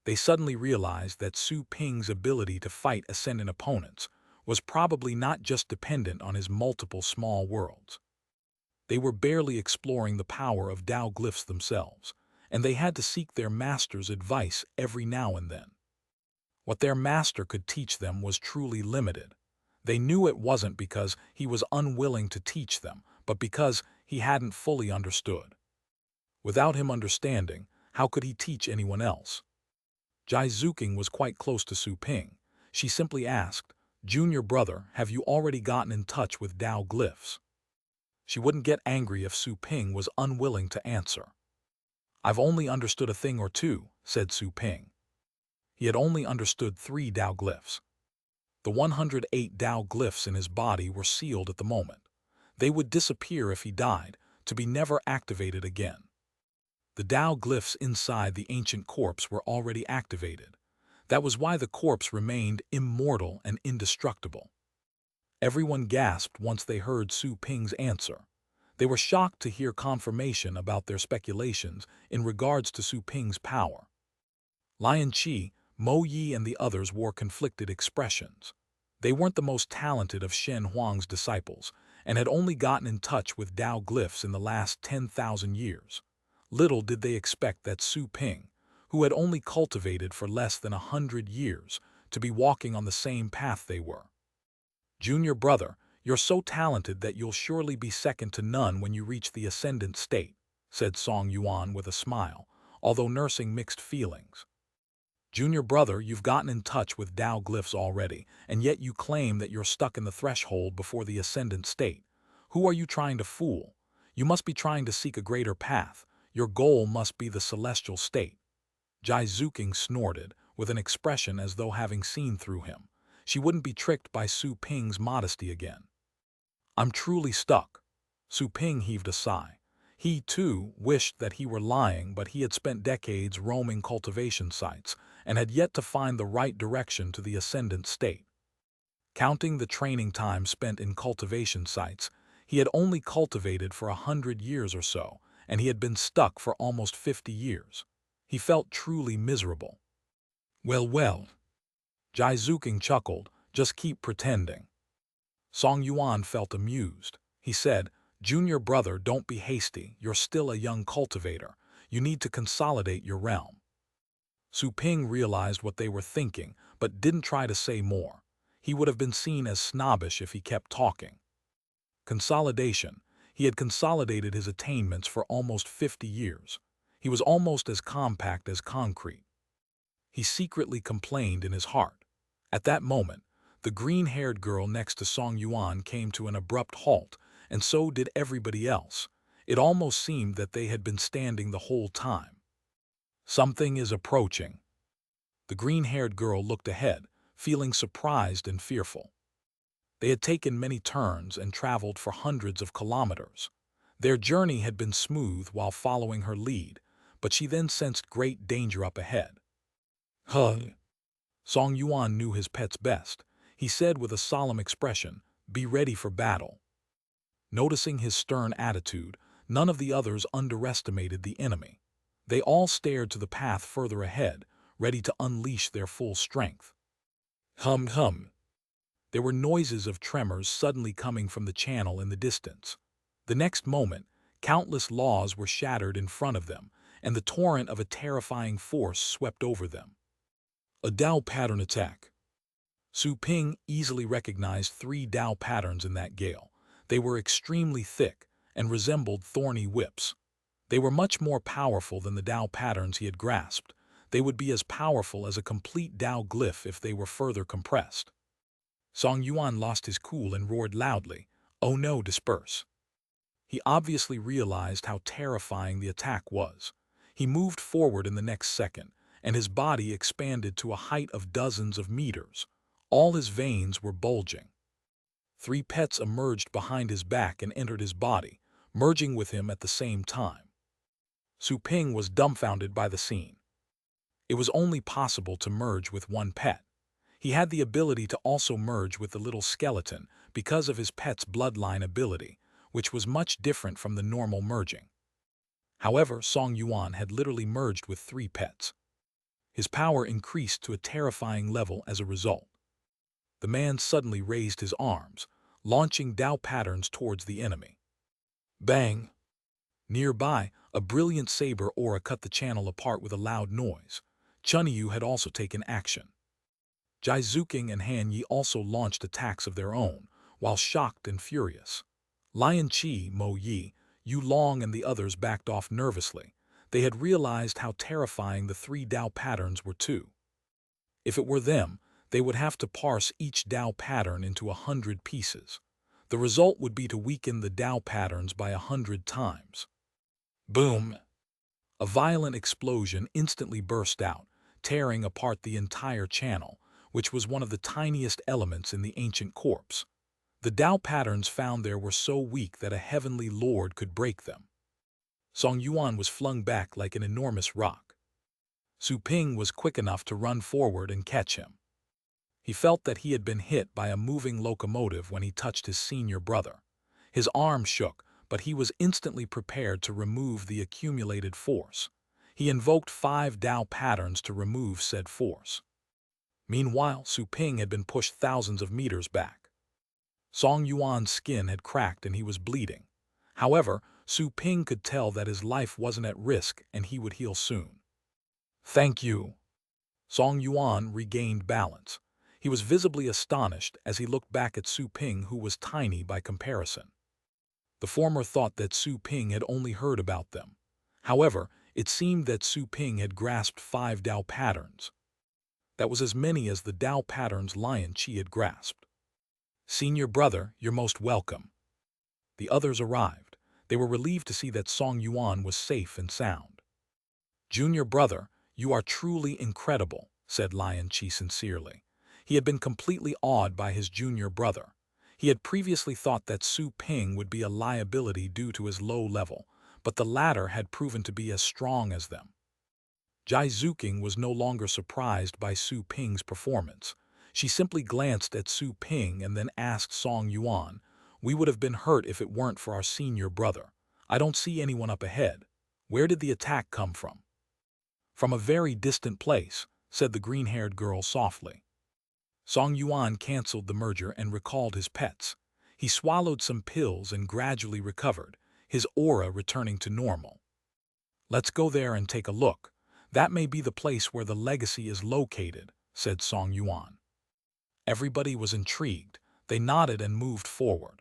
They suddenly realized that Su Ping's ability to fight ascendant opponents was probably not just dependent on his multiple small worlds. They were barely exploring the power of Tao glyphs themselves, and they had to seek their master's advice every now and then. What their master could teach them was truly limited. They knew it wasn't because he was unwilling to teach them, but because he hadn't fully understood. Without him understanding, how could he teach anyone else? Jai Zuking was quite close to Su Ping. She simply asked, "Junior brother, have you already gotten in touch with Tao glyphs?" She wouldn't get angry if Su Ping was unwilling to answer. "I've only understood a thing or two," said Su Ping. He had only understood 3 Tao glyphs. The 108 Tao glyphs in his body were sealed at the moment. They would disappear if he died, to be never activated again. The Tao glyphs inside the ancient corpse were already activated. That was why the corpse remained immortal and indestructible. Everyone gasped once they heard Su Ping's answer. They were shocked to hear confirmation about their speculations in regards to Su Ping's power. Lian Qi, Mo Yi and the others wore conflicted expressions. They weren't the most talented of Shen Huang's disciples and had only gotten in touch with Tao glyphs in the last 10,000 years. Little did they expect that Su Ping, who had only cultivated for less than 100 years, to be walking on the same path they were. "Junior brother, you're so talented that you'll surely be second to none when you reach the ascendant state," said Song Yuan with a smile, although nursing mixed feelings. "Junior brother, you've gotten in touch with Tao glyphs already, and yet you claim that you're stuck in the threshold before the ascendant state. Who are you trying to fool? You must be trying to seek a greater path. Your goal must be the celestial state." Jai Zuking snorted, with an expression as though having seen through him. She wouldn't be tricked by Su Ping's modesty again. "I'm truly stuck." Su Ping heaved a sigh. He, too, wished that he were lying, but he had spent decades roaming cultivation sites and had yet to find the right direction to the ascendant state. Counting the training time spent in cultivation sites, he had only cultivated for 100 years or so, and he had been stuck for almost 50 years. He felt truly miserable. Well, Jai Zuking chuckled, "Just keep pretending." Song Yuan felt amused. He said, "Junior brother, don't be hasty. You're still a young cultivator. You need to consolidate your realm." Su Ping realized what they were thinking, but didn't try to say more. He would have been seen as snobbish if he kept talking. Consolidation. He had consolidated his attainments for almost 50 years. He was almost as compact as concrete. He secretly complained in his heart. At that moment, the green-haired girl next to Song Yuan came to an abrupt halt, and so did everybody else. It almost seemed that they had been standing the whole time. "Something is approaching." The green-haired girl looked ahead, feeling surprised and fearful. They had taken many turns and traveled for hundreds of kilometers. Their journey had been smooth while following her lead, but she then sensed great danger up ahead. "Huh." Song Yuan knew his pets best. He said with a solemn expression, "Be ready for battle." Noticing his stern attitude, none of the others underestimated the enemy. They all stared to the path further ahead, ready to unleash their full strength. Hum hum. There were noises of tremors suddenly coming from the channel in the distance. The next moment, countless laws were shattered in front of them, and the torrent of a terrifying force swept over them. A Tao pattern attack. Su Ping easily recognized 3 Tao patterns in that gale. They were extremely thick and resembled thorny whips. They were much more powerful than the Tao patterns he had grasped. They would be as powerful as a complete Tao glyph if they were further compressed. Song Yuan lost his cool and roared loudly, "Oh no, disperse." He obviously realized how terrifying the attack was. He moved forward in the next second, and his body expanded to a height of dozens of meters. All his veins were bulging. 3 pets emerged behind his back and entered his body, merging with him at the same time. Su Ping was dumbfounded by the scene. It was only possible to merge with 1 pet. He had the ability to also merge with the little skeleton because of his pet's bloodline ability, which was much different from the normal merging. However, Song Yuan had literally merged with 3 pets. His power increased to a terrifying level as a result. The man suddenly raised his arms, launching Dao patterns towards the enemy. Bang! Nearby, a brilliant saber aura cut the channel apart with a loud noise. Chunyu had also taken action. Jai Zuking and Han Yi also launched attacks of their own, while shocked and furious. Lian Qi, Mo Yi, Yu Long and the others backed off nervously. They had realized how terrifying the 3 Dao patterns were too. If it were them, they would have to parse each Dao pattern into 100 pieces. The result would be to weaken the Dao patterns by 100 times. Boom! A violent explosion instantly burst out, tearing apart the entire channel, which was one of the tiniest elements in the ancient corpse. The Dao patterns found there were so weak that a heavenly lord could break them. Song Yuan was flung back like an enormous rock. Su Ping was quick enough to run forward and catch him. He felt that he had been hit by a moving locomotive when he touched his senior brother. His arm shook, but he was instantly prepared to remove the accumulated force. He invoked 5 Dao patterns to remove said force. Meanwhile, Su Ping had been pushed thousands of meters back. Song Yuan's skin had cracked and he was bleeding. However, Su Ping could tell that his life wasn't at risk and he would heal soon. Thank you. Song Yuan regained balance. He was visibly astonished as he looked back at Su Ping, who was tiny by comparison. The former thought that Su Ping had only heard about them. However, it seemed that Su Ping had grasped 5 Dao patterns. That was as many as the Dao patterns Lian Qi had grasped. Senior brother, you're most welcome. The others arrived. They were relieved to see that Song Yuan was safe and sound. Junior brother, you are truly incredible, said Lian Qi sincerely. He had been completely awed by his junior brother. He had previously thought that Su Ping would be a liability due to his low level, but the latter had proven to be as strong as them. Jai Zuking was no longer surprised by Su Ping's performance. She simply glanced at Su Ping and then asked Song Yuan, "We would have been hurt if it weren't for our senior brother. I don't see anyone up ahead. Where did the attack come from?" "From a very distant place," said the green-haired girl softly. Song Yuan canceled the merger and recalled his pets. He swallowed some pills and gradually recovered, his aura returning to normal. "Let's go there and take a look. That may be the place where the legacy is located," said Song Yuan. Everybody was intrigued. They nodded and moved forward.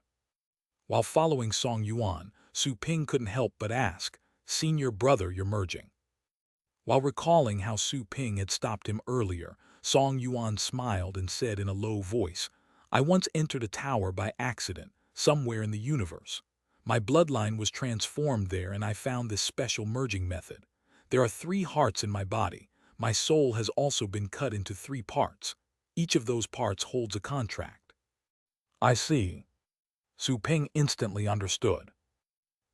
While following Song Yuan, Su Ping couldn't help but ask, "Senior brother, you're merging." While recalling how Su Ping had stopped him earlier, Song Yuan smiled and said in a low voice, "I once entered a tower by accident, somewhere in the universe. My bloodline was transformed there and I found this special merging method. There are 3 hearts in my body. My soul has also been cut into 3 parts. Each of those parts holds a contract." "I see." Su Ping instantly understood.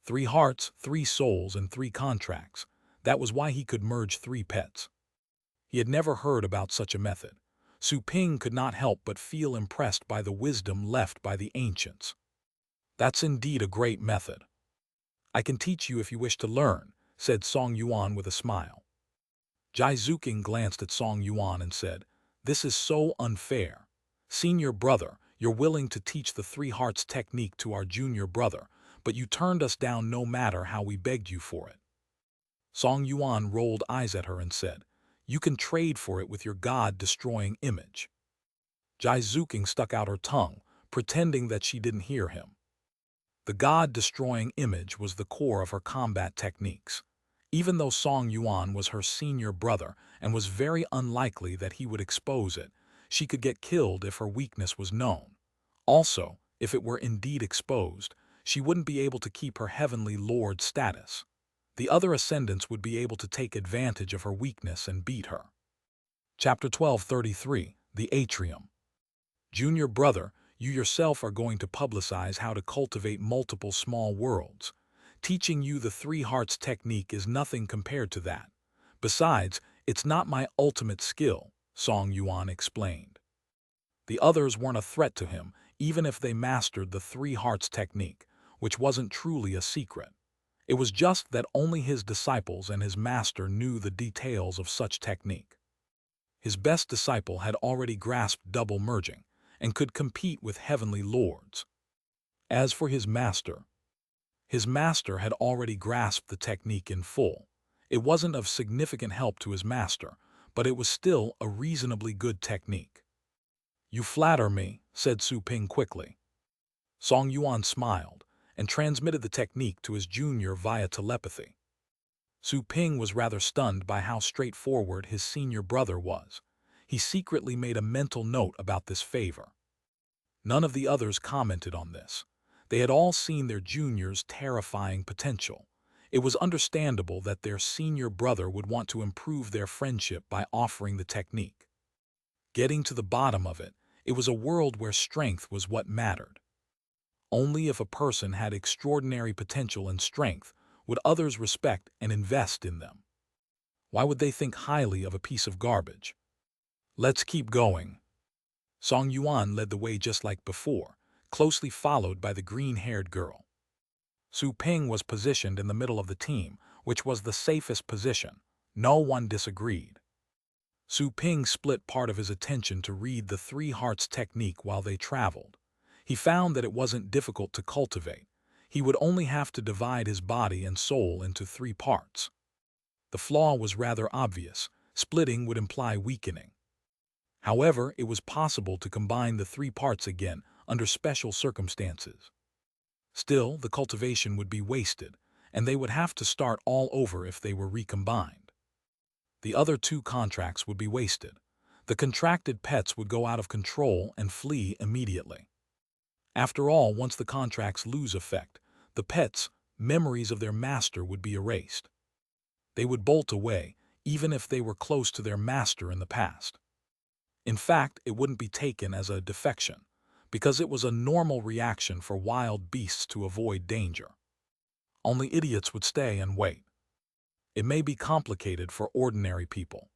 3 hearts, 3 souls, and 3 contracts. That was why he could merge 3 pets. He had never heard about such a method. Su Ping could not help but feel impressed by the wisdom left by the ancients. "That's indeed a great method. I can teach you if you wish to learn," said Song Yuan with a smile. Jai Zuking glanced at Song Yuan and said, "This is so unfair. Senior brother, you're willing to teach the 3 hearts technique to our junior brother, but you turned us down no matter how we begged you for it." Song Yuan rolled eyes at her and said, "You can trade for it with your God-destroying image." Jai Zuking stuck out her tongue, pretending that she didn't hear him. The God-destroying image was the core of her combat techniques. Even though Song Yuan was her senior brother and was very unlikely that he would expose it, she could get killed if her weakness was known. Also, if it were indeed exposed, she wouldn't be able to keep her Heavenly Lord status. The other ascendants would be able to take advantage of her weakness and beat her. Chapter 1233, The Atrium. Junior brother, you yourself are going to publicize how to cultivate multiple small worlds. Teaching you the three hearts technique is nothing compared to that. Besides, it's not my ultimate skill, Song Yuan explained. The others weren't a threat to him, even if they mastered the three hearts technique, which wasn't truly a secret. It was just that only his disciples and his master knew the details of such technique. His best disciple had already grasped double merging and could compete with heavenly lords. As for his master had already grasped the technique in full. It wasn't of significant help to his master, but it was still a reasonably good technique. You flatter me, said Su Ping quickly. Song Yuan smiled and transmitted the technique to his junior via telepathy. Su Ping was rather stunned by how straightforward his senior brother was. He secretly made a mental note about this favor. None of the others commented on this. They had all seen their junior's terrifying potential. It was understandable that their senior brother would want to improve their friendship by offering the technique. Getting to the bottom of it, it was a world where strength was what mattered. Only if a person had extraordinary potential and strength would others respect and invest in them. Why would they think highly of a piece of garbage? Let's keep going. Song Yuan led the way just like before, closely followed by the green-haired girl. Su Ping was positioned in the middle of the team, which was the safest position. No one disagreed. Su Ping split part of his attention to read the three hearts technique while they traveled. He found that it wasn't difficult to cultivate. He would only have to divide his body and soul into three parts. The flaw was rather obvious. Splitting would imply weakening. However, it was possible to combine the three parts again under special circumstances. Still, the cultivation would be wasted, and they would have to start all over if they were recombined. The other two contracts would be wasted. The contracted pets would go out of control and flee immediately. After all, once the contracts lose effect, the pets' memories of their master would be erased. They would bolt away, even if they were close to their master in the past. In fact, it wouldn't be taken as a defection, because it was a normal reaction for wild beasts to avoid danger. Only idiots would stay and wait. It may be complicated for ordinary people,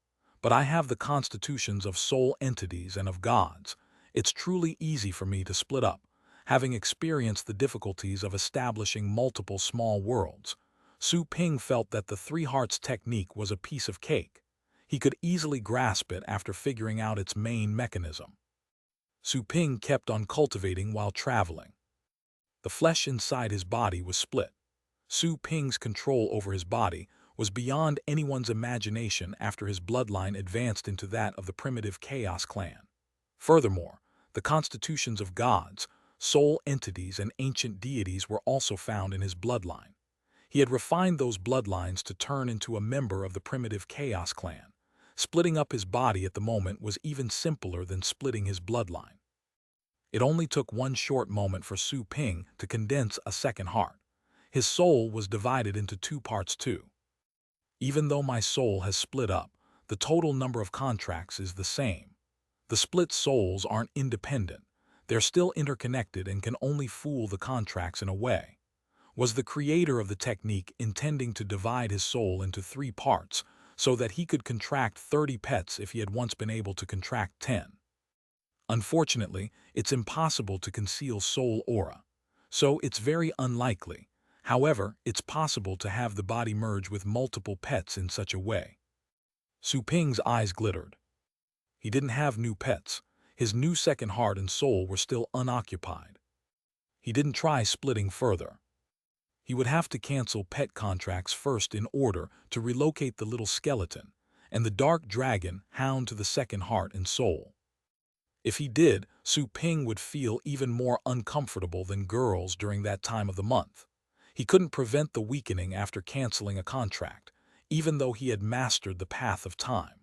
but I have the constitutions of soul entities and of gods. It's truly easy for me to split up, having experienced the difficulties of establishing multiple small worlds. Su Ping felt that the three hearts technique was a piece of cake. He could easily grasp it after figuring out its main mechanism. Su Ping kept on cultivating while traveling. The flesh inside his body was split. Su Ping's control over his body was beyond anyone's imagination after his bloodline advanced into that of the primitive Chaos clan. Furthermore, the constitutions of gods, soul entities, and ancient deities were also found in his bloodline. He had refined those bloodlines to turn into a member of the primitive Chaos clan. Splitting up his body at the moment was even simpler than splitting his bloodline. It only took one short moment for Su Ping to condense a second heart. His soul was divided into two parts too. Even though my soul has split up, the total number of contracts is the same. The split souls aren't independent. They're still interconnected and can only fool the contracts in a way. Was the creator of the technique intending to divide his soul into three parts so that he could contract 30 pets if he had once been able to contract 10? Unfortunately, it's impossible to conceal soul aura, so it's very unlikely. However, it's possible to have the body merge with multiple pets in such a way. Su Ping's eyes glittered. He didn't have new pets. His new second heart and soul were still unoccupied. He didn't try splitting further. He would have to cancel pet contracts first in order to relocate the little skeleton and the dark dragon hound to the second heart and soul. If he did, Su Ping would feel even more uncomfortable than girls during that time of the month. He couldn't prevent the weakening after canceling a contract, even though he had mastered the path of time.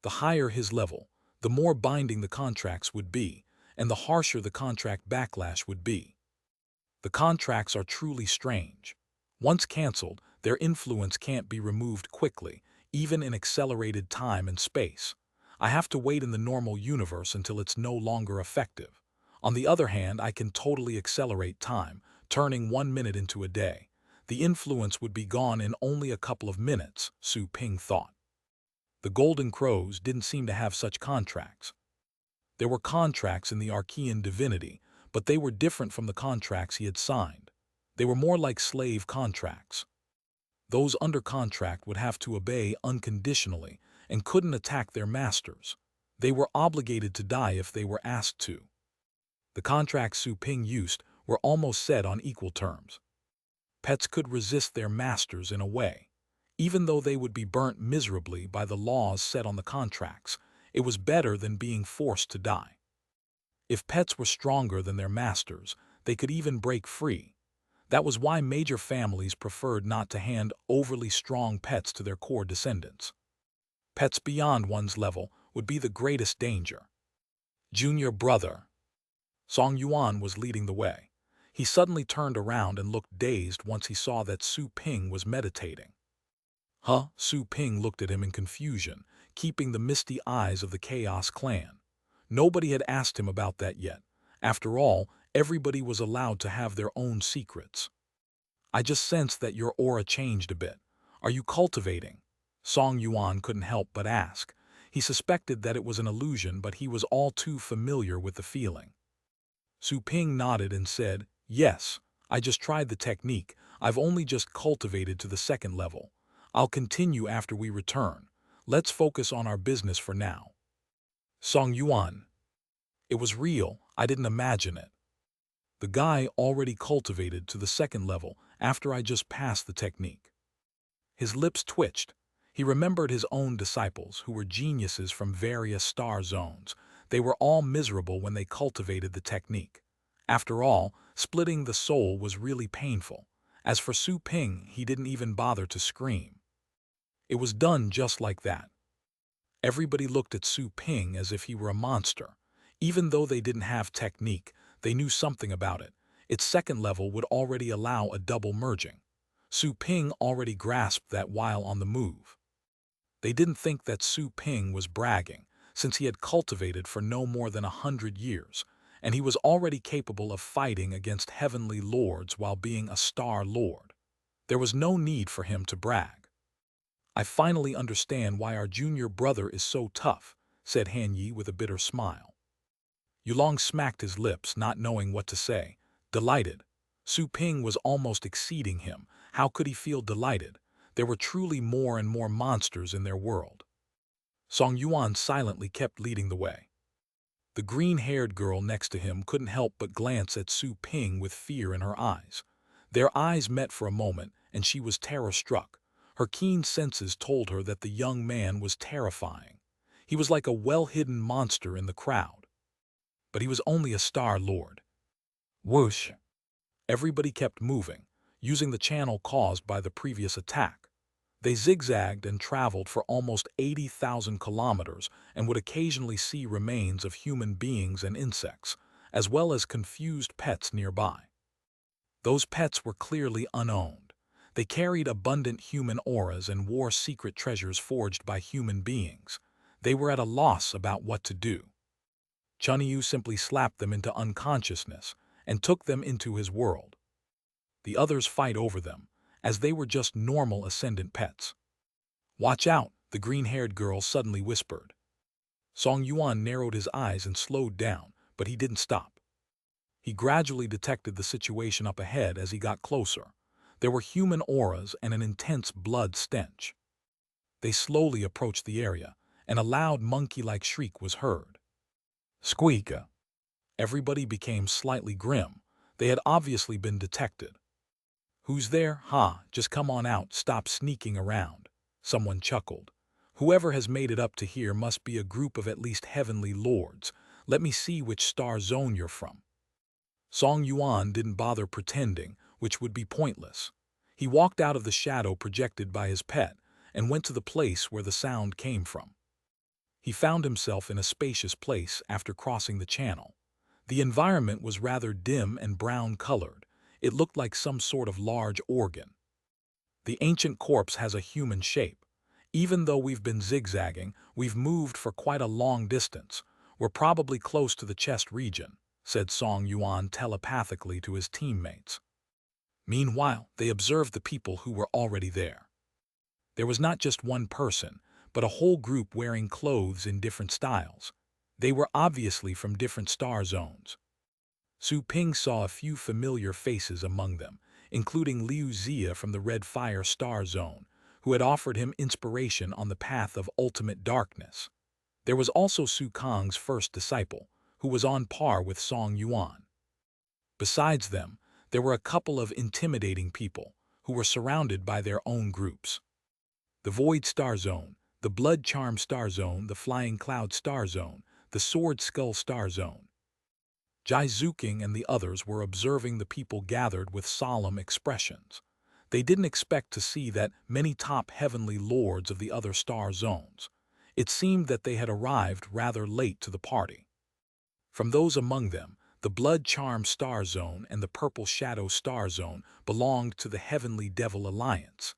The higher his level, the more binding the contracts would be, and the harsher the contract backlash would be. The contracts are truly strange. Once canceled, Their influence can't be removed quickly, even in accelerated time and space. I have to wait in the normal universe until it's no longer effective. On the other hand, I can totally accelerate time, turning 1 minute into a day. The influence would be gone in only a couple of minutes, Su Ping thought. The Golden Crows didn't seem to have such contracts. There were contracts in the Archean divinity, but they were different from the contracts he had signed. They were more like slave contracts. Those under contract would have to obey unconditionally and couldn't attack their masters. They were obligated to die if they were asked to. The contracts Su Ping used were almost set on equal terms. Pets could resist their masters in a way. Even though they would be burnt miserably by the laws set on the contracts, it was better than being forced to die. If pets were stronger than their masters, they could even break free. That was why major families preferred not to hand overly strong pets to their core descendants. Pets beyond one's level would be the greatest danger. Junior brother. Song Yuan was leading the way. He suddenly turned around and looked dazed once he saw that Su Ping was meditating. Huh? Su Ping looked at him in confusion, keeping the misty eyes of the Chaos Clan. Nobody had asked him about that yet. After all, everybody was allowed to have their own secrets. I just sensed that your aura changed a bit. Are you cultivating? Song Yuan couldn't help but ask. He suspected that it was an illusion, but he was all too familiar with the feeling. Su Ping nodded and said, "Yes, I just tried the technique. I've only just cultivated to the second level. I'll continue after we return. Let's focus on our business for now." Song Yuan. It was real. I didn't imagine it. The guy already cultivated to the second level after I just passed the technique. His lips twitched. He remembered his own disciples who were geniuses from various star zones. They were all miserable when they cultivated the technique. After all, splitting the soul was really painful. As for Su Ping, he didn't even bother to scream. It was done just like that. Everybody looked at Su Ping as if he were a monster. Even though they didn't have technique, they knew something about it. Its second level would already allow a double merging. Su Ping already grasped that while on the move. They didn't think that Su Ping was bragging, since he had cultivated for no more than 100 years, and he was already capable of fighting against heavenly lords while being a star lord. There was no need for him to brag. "I finally understand why our junior brother is so tough," said Han Yi with a bitter smile. Yulong smacked his lips, not knowing what to say. Delighted. Su Ping was almost exceeding him. How could he feel delighted? There were truly more and more monsters in their world. Song Yuan silently kept leading the way. The green-haired girl next to him couldn't help but glance at Su Ping with fear in her eyes. Their eyes met for a moment, and she was terror-struck. Her keen senses told her that the young man was terrifying. He was like a well-hidden monster in the crowd. But he was only a star lord. Whoosh! Everybody kept moving, using the channel caused by the previous attack. They zigzagged and traveled for almost 80,000 kilometers and would occasionally see remains of human beings and insects, as well as confused pets nearby. Those pets were clearly unowned. They carried abundant human auras and wore secret treasures forged by human beings. They were at a loss about what to do. Chunyu simply slapped them into unconsciousness and took them into his world. The others fight over them, as they were just normal ascendant pets. "Watch out," the green-haired girl suddenly whispered. Song Yuan narrowed his eyes and slowed down, but he didn't stop. He gradually detected the situation up ahead as he got closer. There were human auras and an intense blood stench. They slowly approached the area, and a loud monkey-like shriek was heard. Squeak! Everybody became slightly grim. They had obviously been detected. "Who's there? Ha, just come on out, stop sneaking around," someone chuckled. "Whoever has made it up to here must be a group of at least heavenly lords. Let me see which star zone you're from." Song Yuan didn't bother pretending, which would be pointless. He walked out of the shadow projected by his pet and went to the place where the sound came from. He found himself in a spacious place after crossing the channel. The environment was rather dim and brown-colored. It looked like some sort of large organ. The ancient corpse has a human shape. Even though we've been zigzagging, we've moved for quite a long distance. We're probably close to the chest region, said Song Yuan telepathically to his teammates. Meanwhile, they observed the people who were already there. There was not just one person, but a whole group wearing clothes in different styles. They were obviously from different star zones. Su Ping saw a few familiar faces among them, including Liu Zia from the Red Fire Star Zone, who had offered him inspiration on the path of ultimate darkness. There was also Su Kang's first disciple, who was on par with Song Yuan. Besides them, there were a couple of intimidating people, who were surrounded by their own groups. The Void Star Zone, the Blood Charm Star Zone, the Flying Cloud Star Zone, the Sword Skull Star Zone. Jai Zuking and the others were observing the people gathered with solemn expressions. They didn't expect to see that many top heavenly lords of the other star zones. It seemed that they had arrived rather late to the party. From those among them, the Blood Charm Star Zone and the Purple Shadow Star Zone belonged to the Heavenly Devil Alliance.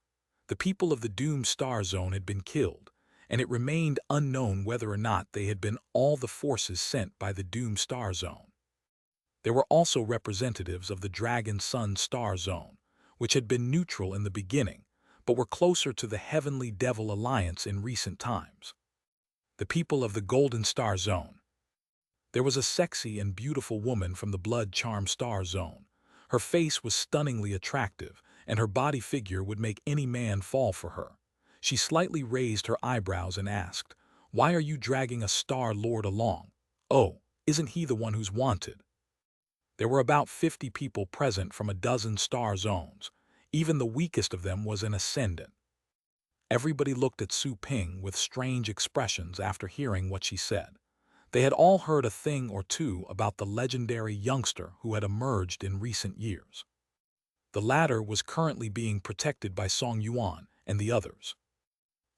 The people of the Doom Star Zone had been killed, and it remained unknown whether or not they had been all the forces sent by the Doom Star Zone. There were also representatives of the Dragon Sun Star Zone, which had been neutral in the beginning, but were closer to the Heavenly Devil Alliance in recent times. The people of the Golden Star Zone. There was a sexy and beautiful woman from the Blood Charm Star Zone. Her face was stunningly attractive, and her body figure would make any man fall for her. She slightly raised her eyebrows and asked, "Why are you dragging a Star Lord along? Oh, isn't he the one who's wanted?" There were about 50 people present from a dozen star zones. Even the weakest of them was an ascendant. Everybody looked at Su Ping with strange expressions after hearing what she said. They had all heard a thing or two about the legendary youngster who had emerged in recent years. The latter was currently being protected by Song Yuan and the others.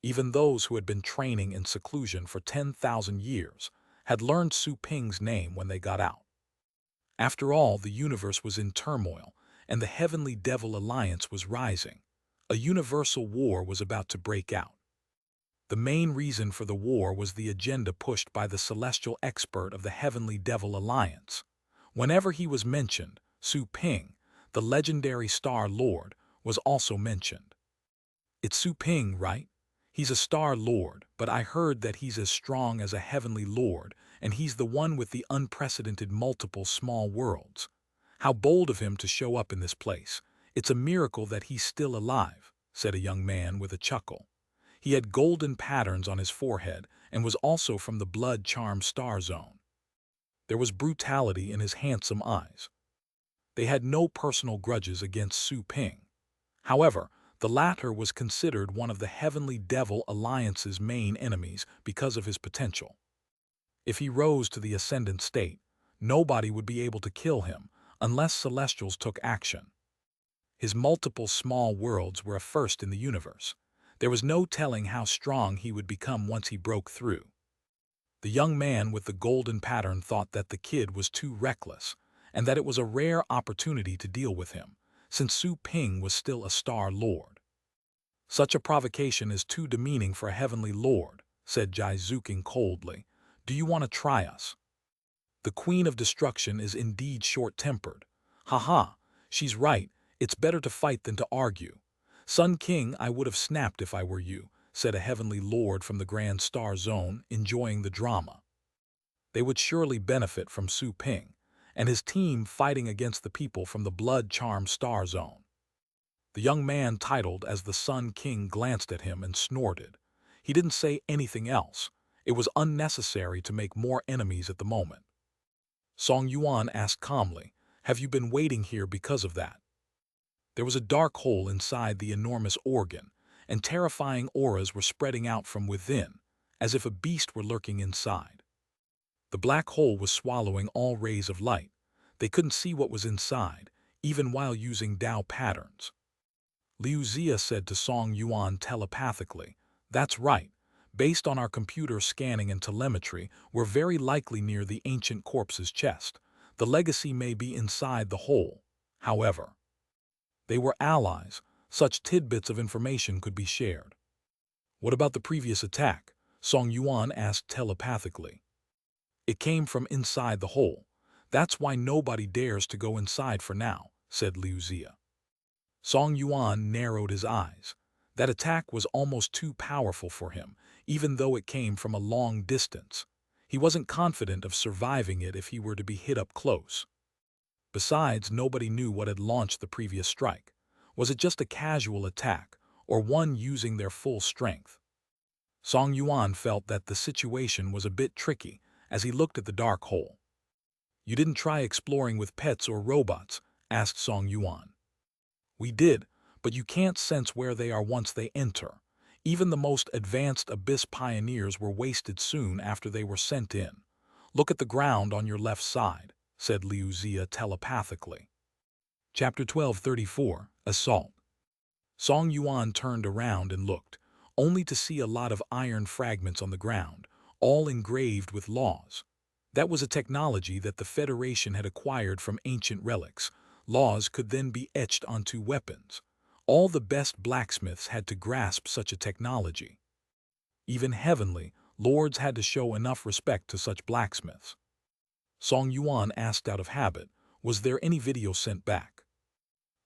Even those who had been training in seclusion for 10,000 years had learned Su Ping's name when they got out. After all, the universe was in turmoil, and the Heavenly Devil Alliance was rising. A universal war was about to break out. The main reason for the war was the agenda pushed by the celestial expert of the Heavenly Devil Alliance. Whenever he was mentioned, Su Ping, the legendary Star Lord, was also mentioned. "It's Su Ping, right? He's a Star Lord, but I heard that he's as strong as a Heavenly Lord, and he's the one with the unprecedented multiple small worlds. How bold of him to show up in this place. It's a miracle that he's still alive," said a young man with a chuckle. He had golden patterns on his forehead and was also from the Blood Charm Star Zone. There was brutality in his handsome eyes. They had no personal grudges against Su Ping. However, the latter was considered one of the Heavenly Devil Alliance's main enemies because of his potential. If he rose to the ascendant state, nobody would be able to kill him unless Celestials took action. His multiple small worlds were a first in the universe. There was no telling how strong he would become once he broke through. The young man with the golden pattern thought that the kid was too reckless, and that it was a rare opportunity to deal with him, since Su Ping was still a Star Lord. "Such a provocation is too demeaning for a Heavenly Lord," said Jai Zuking coldly. "Do you want to try us?" "The Queen of Destruction is indeed short-tempered. Ha, she's right. It's better to fight than to argue. Sun King, I would have snapped if I were you," said a Heavenly Lord from the Grand Star Zone, enjoying the drama. They would surely benefit from Su Ping and his team fighting against the people from the Blood Charm Star Zone. The young man titled as the Sun King glanced at him and snorted. He didn't say anything else. It was unnecessary to make more enemies at the moment. Song Yuan asked calmly, "Have you been waiting here because of that?" There was a dark hole inside the enormous organ, and terrifying auras were spreading out from within, as if a beast were lurking inside. The black hole was swallowing all rays of light. They couldn't see what was inside, even while using Tao patterns. Liu Zia said to Song Yuan telepathically, "That's right. Based on our computer scanning and telemetry, we're very likely near the ancient corpse's chest. The legacy may be inside the hole. However, they were allies, such tidbits of information could be shared. What about the previous attack? Song Yuan asked telepathically. It came from inside the hole. That's why nobody dares to go inside for now, said Liu Zia. Song Yuan narrowed his eyes. That attack was almost too powerful for him, even though it came from a long distance. He wasn't confident of surviving it if he were to be hit up close. Besides, nobody knew what had launched the previous strike. Was it just a casual attack, or one using their full strength? Song Yuan felt that the situation was a bit tricky as he looked at the dark hole. You didn't try exploring with pets or robots? Asked Song Yuan. We did, but you can't sense where they are once they enter. Even the most advanced abyss pioneers were wasted soon after they were sent in. Look at the ground on your left side, said Liu Zia telepathically. Chapter 1234, Assault. Song Yuan turned around and looked, only to see a lot of iron fragments on the ground, all engraved with laws. That was a technology that the Federation had acquired from ancient relics. Laws could then be etched onto weapons. All the best blacksmiths had to grasp such a technology. Even heavenly lords had to show enough respect to such blacksmiths. Song Yuan asked out of habit, was there any video sent back?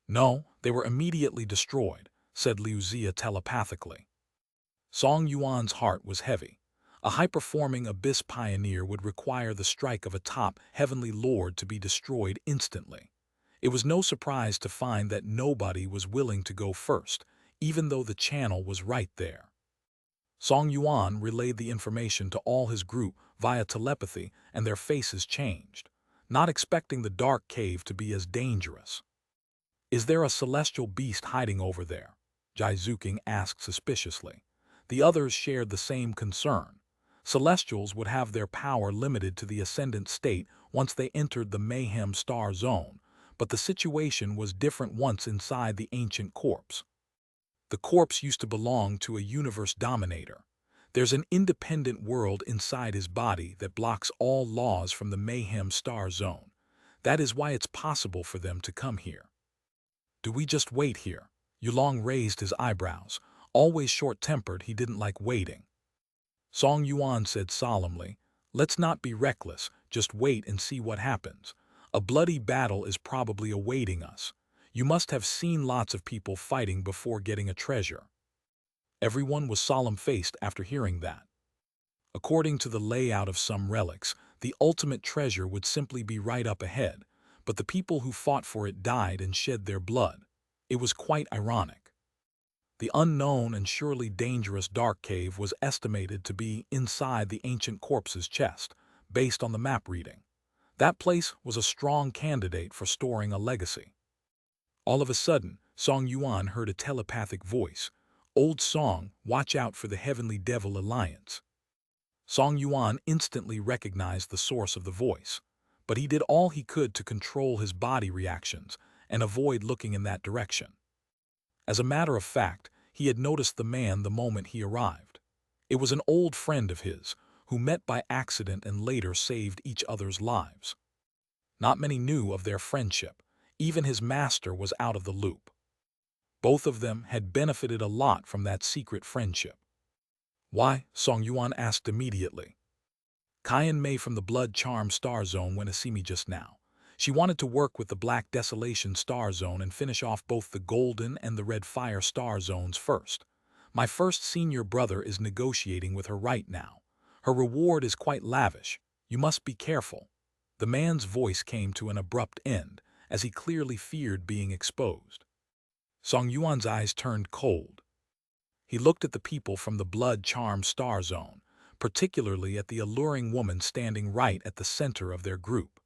No, they were immediately destroyed, said Liu Zia telepathically. Song Yuan's heart was heavy. A high-performing abyss pioneer would require the strike of a top heavenly lord to be destroyed instantly. It was no surprise to find that nobody was willing to go first, even though the channel was right there. Song Yuan relayed the information to all his group via telepathy, and their faces changed, not expecting the dark cave to be as dangerous. Is there a celestial beast hiding over there? Jaizuking asked suspiciously. The others shared the same concern. Celestials would have their power limited to the ascendant state once they entered the Mayhem Star Zone, but the situation was different once inside the ancient corpse. The corpse used to belong to a universe dominator. There's an independent world inside his body that blocks all laws from the Mayhem Star Zone. That is why it's possible for them to come here. Do we just wait here? Yulong raised his eyebrows. Always short-tempered, he didn't like waiting. Song Yuan said solemnly, let's not be reckless, just wait and see what happens. A bloody battle is probably awaiting us. You must have seen lots of people fighting before getting a treasure. Everyone was solemn-faced after hearing that. According to the layout of some relics, the ultimate treasure would simply be right up ahead, but the people who fought for it died and shed their blood. It was quite ironic. The unknown and surely dangerous dark cave was estimated to be inside the ancient corpse's chest, based on the map reading. That place was a strong candidate for storing a legacy. All of a sudden, Song Yuan heard a telepathic voice. Old Song, watch out for the Heavenly Devil Alliance. Song Yuan instantly recognized the source of the voice, but he did all he could to control his body reactions and avoid looking in that direction. As a matter of fact, he had noticed the man the moment he arrived. It was an old friend of his, who met by accident and later saved each other's lives. Not many knew of their friendship. Even his master was out of the loop. Both of them had benefited a lot from that secret friendship. Why? Song Yuan asked immediately. Kyan Mei from the Blood Charm Star Zone went to see me just now. She wanted to work with the Black Desolation Star Zone and finish off both the Golden and the Red Fire Star Zones first. My first senior brother is negotiating with her right now. Her reward is quite lavish. You must be careful. The man's voice came to an abrupt end, as he clearly feared being exposed. Song Yuan's eyes turned cold. He looked at the people from the Blood Charm Star Zone, particularly at the alluring woman standing right at the center of their group.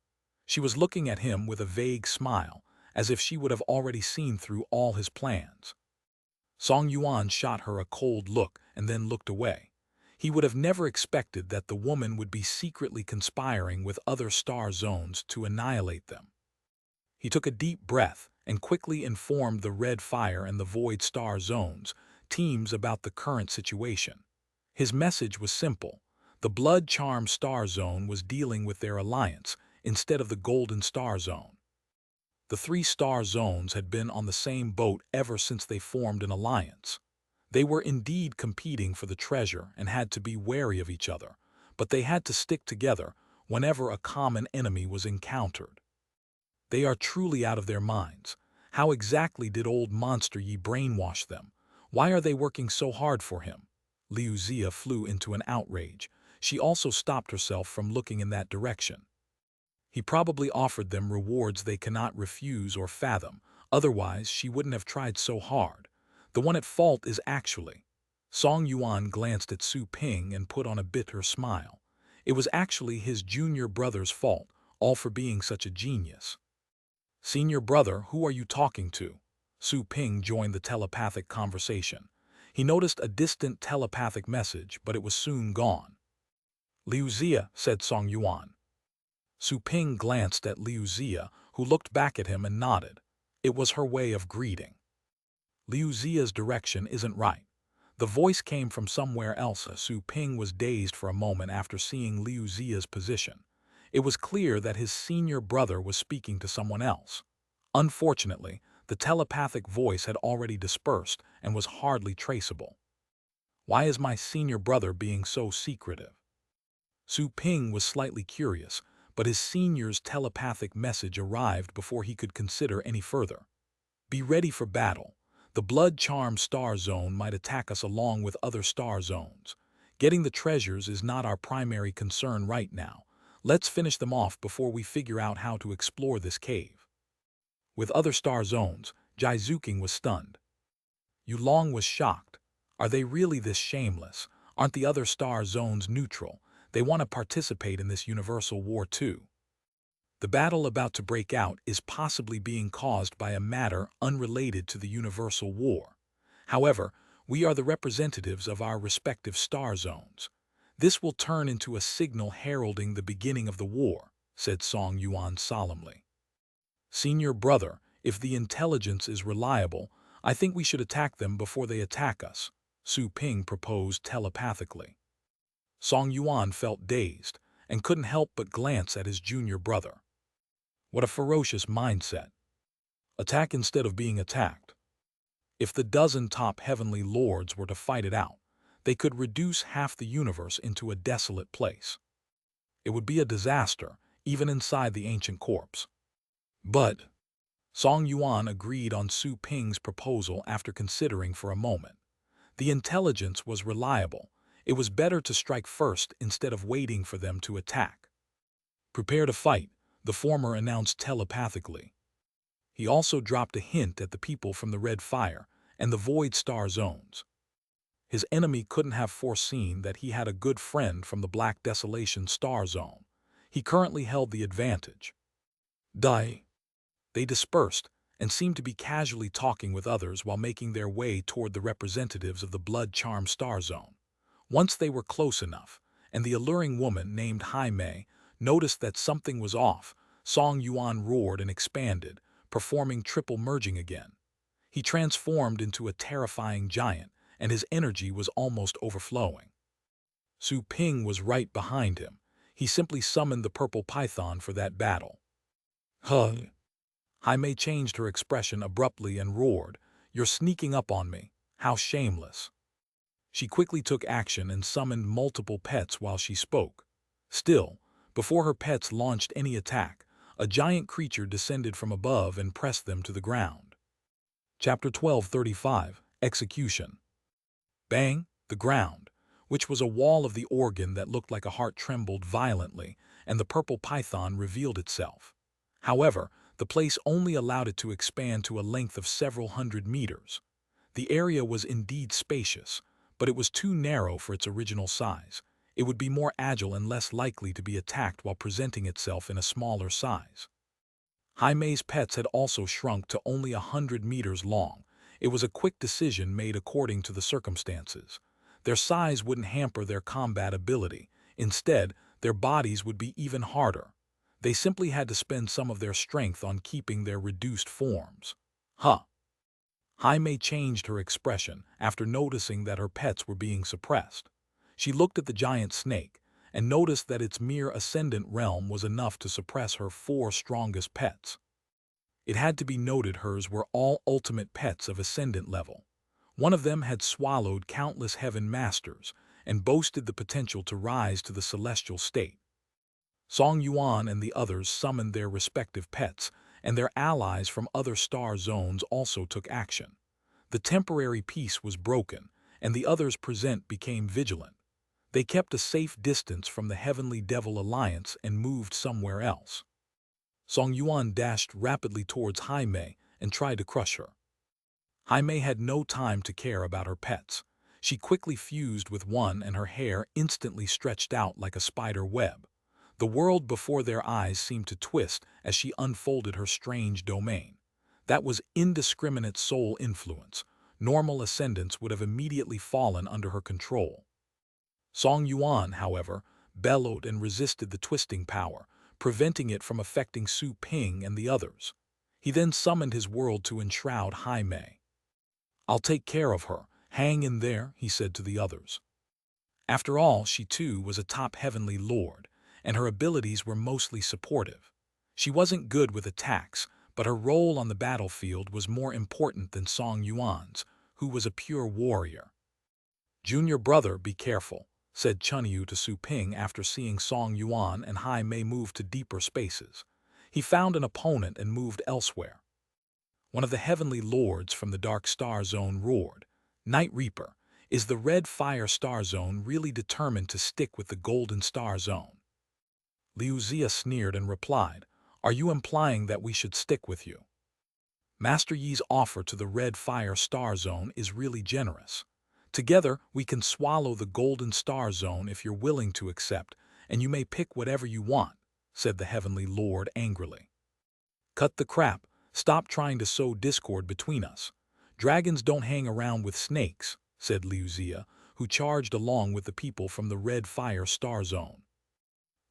She was looking at him with a vague smile, as if she would have already seen through all his plans. Song Yuan shot her a cold look and then looked away. He would have never expected that the woman would be secretly conspiring with other star zones to annihilate them. He took a deep breath and quickly informed the Red Fire and the Void Star Zones teams about the current situation. His message was simple. The Blood Charm Star Zone was dealing with their alliance instead of the Golden Star Zone. The 3-star zones had been on the same boat ever since they formed an alliance. They were indeed competing for the treasure and had to be wary of each other, but they had to stick together whenever a common enemy was encountered. They are truly out of their minds. How exactly did old Monster Yi brainwash them? Why are they working so hard for him? Liu Xia flew into an outrage. She also stopped herself from looking in that direction. He probably offered them rewards they cannot refuse or fathom, otherwise she wouldn't have tried so hard. The one at fault is actually... Song Yuan glanced at Su Ping and put on a bitter smile. It was actually his junior brother's fault, all for being such a genius. Senior brother, who are you talking to? Su Ping joined the telepathic conversation. He noticed a distant telepathic message, but it was soon gone. Liu Xia, said Song Yuan. Su Ping glanced at Liu Xia, who looked back at him and nodded. It was her way of greeting. Liu Xia's direction isn't right. The voice came from somewhere else. Su Ping was dazed for a moment after seeing Liu Xia's position. It was clear that his senior brother was speaking to someone else. Unfortunately, the telepathic voice had already dispersed and was hardly traceable. Why is my senior brother being so secretive? Su Ping was slightly curious, but his senior's telepathic message arrived before he could consider any further. Be ready for battle. The blood-charmed star zone might attack us along with other star zones. Getting the treasures is not our primary concern right now. Let's finish them off before we figure out how to explore this cave. With other star zones, Jizuking was stunned. Yulong was shocked. Are they really this shameless? Aren't the other star zones neutral? They want to participate in this universal war too. The battle about to break out is possibly being caused by a matter unrelated to the universal war. However, we are the representatives of our respective star zones. This will turn into a signal heralding the beginning of the war, said Song Yuan solemnly. Senior brother, if the intelligence is reliable, I think we should attack them before they attack us, Su Ping proposed telepathically. Song Yuan felt dazed and couldn't help but glance at his junior brother. What a ferocious mindset. Attack instead of being attacked. If the dozen top heavenly lords were to fight it out, they could reduce half the universe into a desolate place. It would be a disaster, even inside the ancient corpse. But Song Yuan agreed on Su Ping's proposal after considering for a moment. The intelligence was reliable. It was better to strike first instead of waiting for them to attack. Prepare to fight, the former announced telepathically. He also dropped a hint at the people from the Red Fire and the Void Star Zones. His enemy couldn't have foreseen that he had a good friend from the Black Desolation Star Zone. He currently held the advantage. Die. They dispersed and seemed to be casually talking with others while making their way toward the representatives of the blood-charmed Star Zone. Once they were close enough, and the alluring woman named Jaime noticed that something was off, Song Yuan roared and expanded, performing triple merging again. He transformed into a terrifying giant, and his energy was almost overflowing. Su Ping was right behind him. He simply summoned the purple python for that battle. Huh. Jaime changed her expression abruptly and roared, "You're sneaking up on me. How shameless." She quickly took action and summoned multiple pets while she spoke. Still, before her pets launched any attack, a giant creature descended from above and pressed them to the ground. Chapter 1235, Execution. Bang, the ground, which was a wall of the organ that looked like a heart, trembled violently, and the purple python revealed itself. However, the place only allowed it to expand to a length of several hundred meters. The area was indeed spacious, but it was too narrow for its original size. It would be more agile and less likely to be attacked while presenting itself in a smaller size. Jaime's pets had also shrunk to only 100 meters long. It was a quick decision made according to the circumstances. Their size wouldn't hamper their combat ability. Instead, their bodies would be even harder. They simply had to spend some of their strength on keeping their reduced forms. Huh. Jaime changed her expression after noticing that her pets were being suppressed. She looked at the giant snake and noticed that its mere ascendant realm was enough to suppress her 4 strongest pets. It had to be noted hers were all ultimate pets of ascendant level. One of them had swallowed countless heaven masters and boasted the potential to rise to the celestial state. Song Yuan and the others summoned their respective pets, and their allies from other star zones also took action. The temporary peace was broken, and the others present became vigilant. They kept a safe distance from the Heavenly Devil Alliance and moved somewhere else. Song Yuan dashed rapidly towards Jaime and tried to crush her. Jaime had no time to care about her pets. She quickly fused with one and her hair instantly stretched out like a spider web. The world before their eyes seemed to twist as she unfolded her strange domain. That was indiscriminate soul influence. Normal ascendants would have immediately fallen under her control. Song Yuan, however, bellowed and resisted the twisting power, preventing it from affecting Su Ping and the others. He then summoned his world to enshroud Jaime. "I'll take care of her. Hang in there," he said to the others. After all, she too was a top heavenly lord, and her abilities were mostly supportive. She wasn't good with attacks, but her role on the battlefield was more important than Song Yuan's, who was a pure warrior. "Junior brother, be careful," said Chunyu to Su Ping after seeing Song Yuan and Jaime move to deeper spaces. He found an opponent and moved elsewhere. One of the heavenly lords from the Dark Star Zone roared, "Night Reaper, is the Red Fire Star Zone really determined to stick with the Golden Star Zone?" Liu Xia sneered and replied, "Are you implying that we should stick with you? Master Yi's offer to the Red Fire Star Zone is really generous. Together, we can swallow the Golden Star Zone if you're willing to accept, and you may pick whatever you want," said the Heavenly Lord angrily. "Cut the crap. Stop trying to sow discord between us. Dragons don't hang around with snakes," said Liu Xia, who charged along with the people from the Red Fire Star Zone.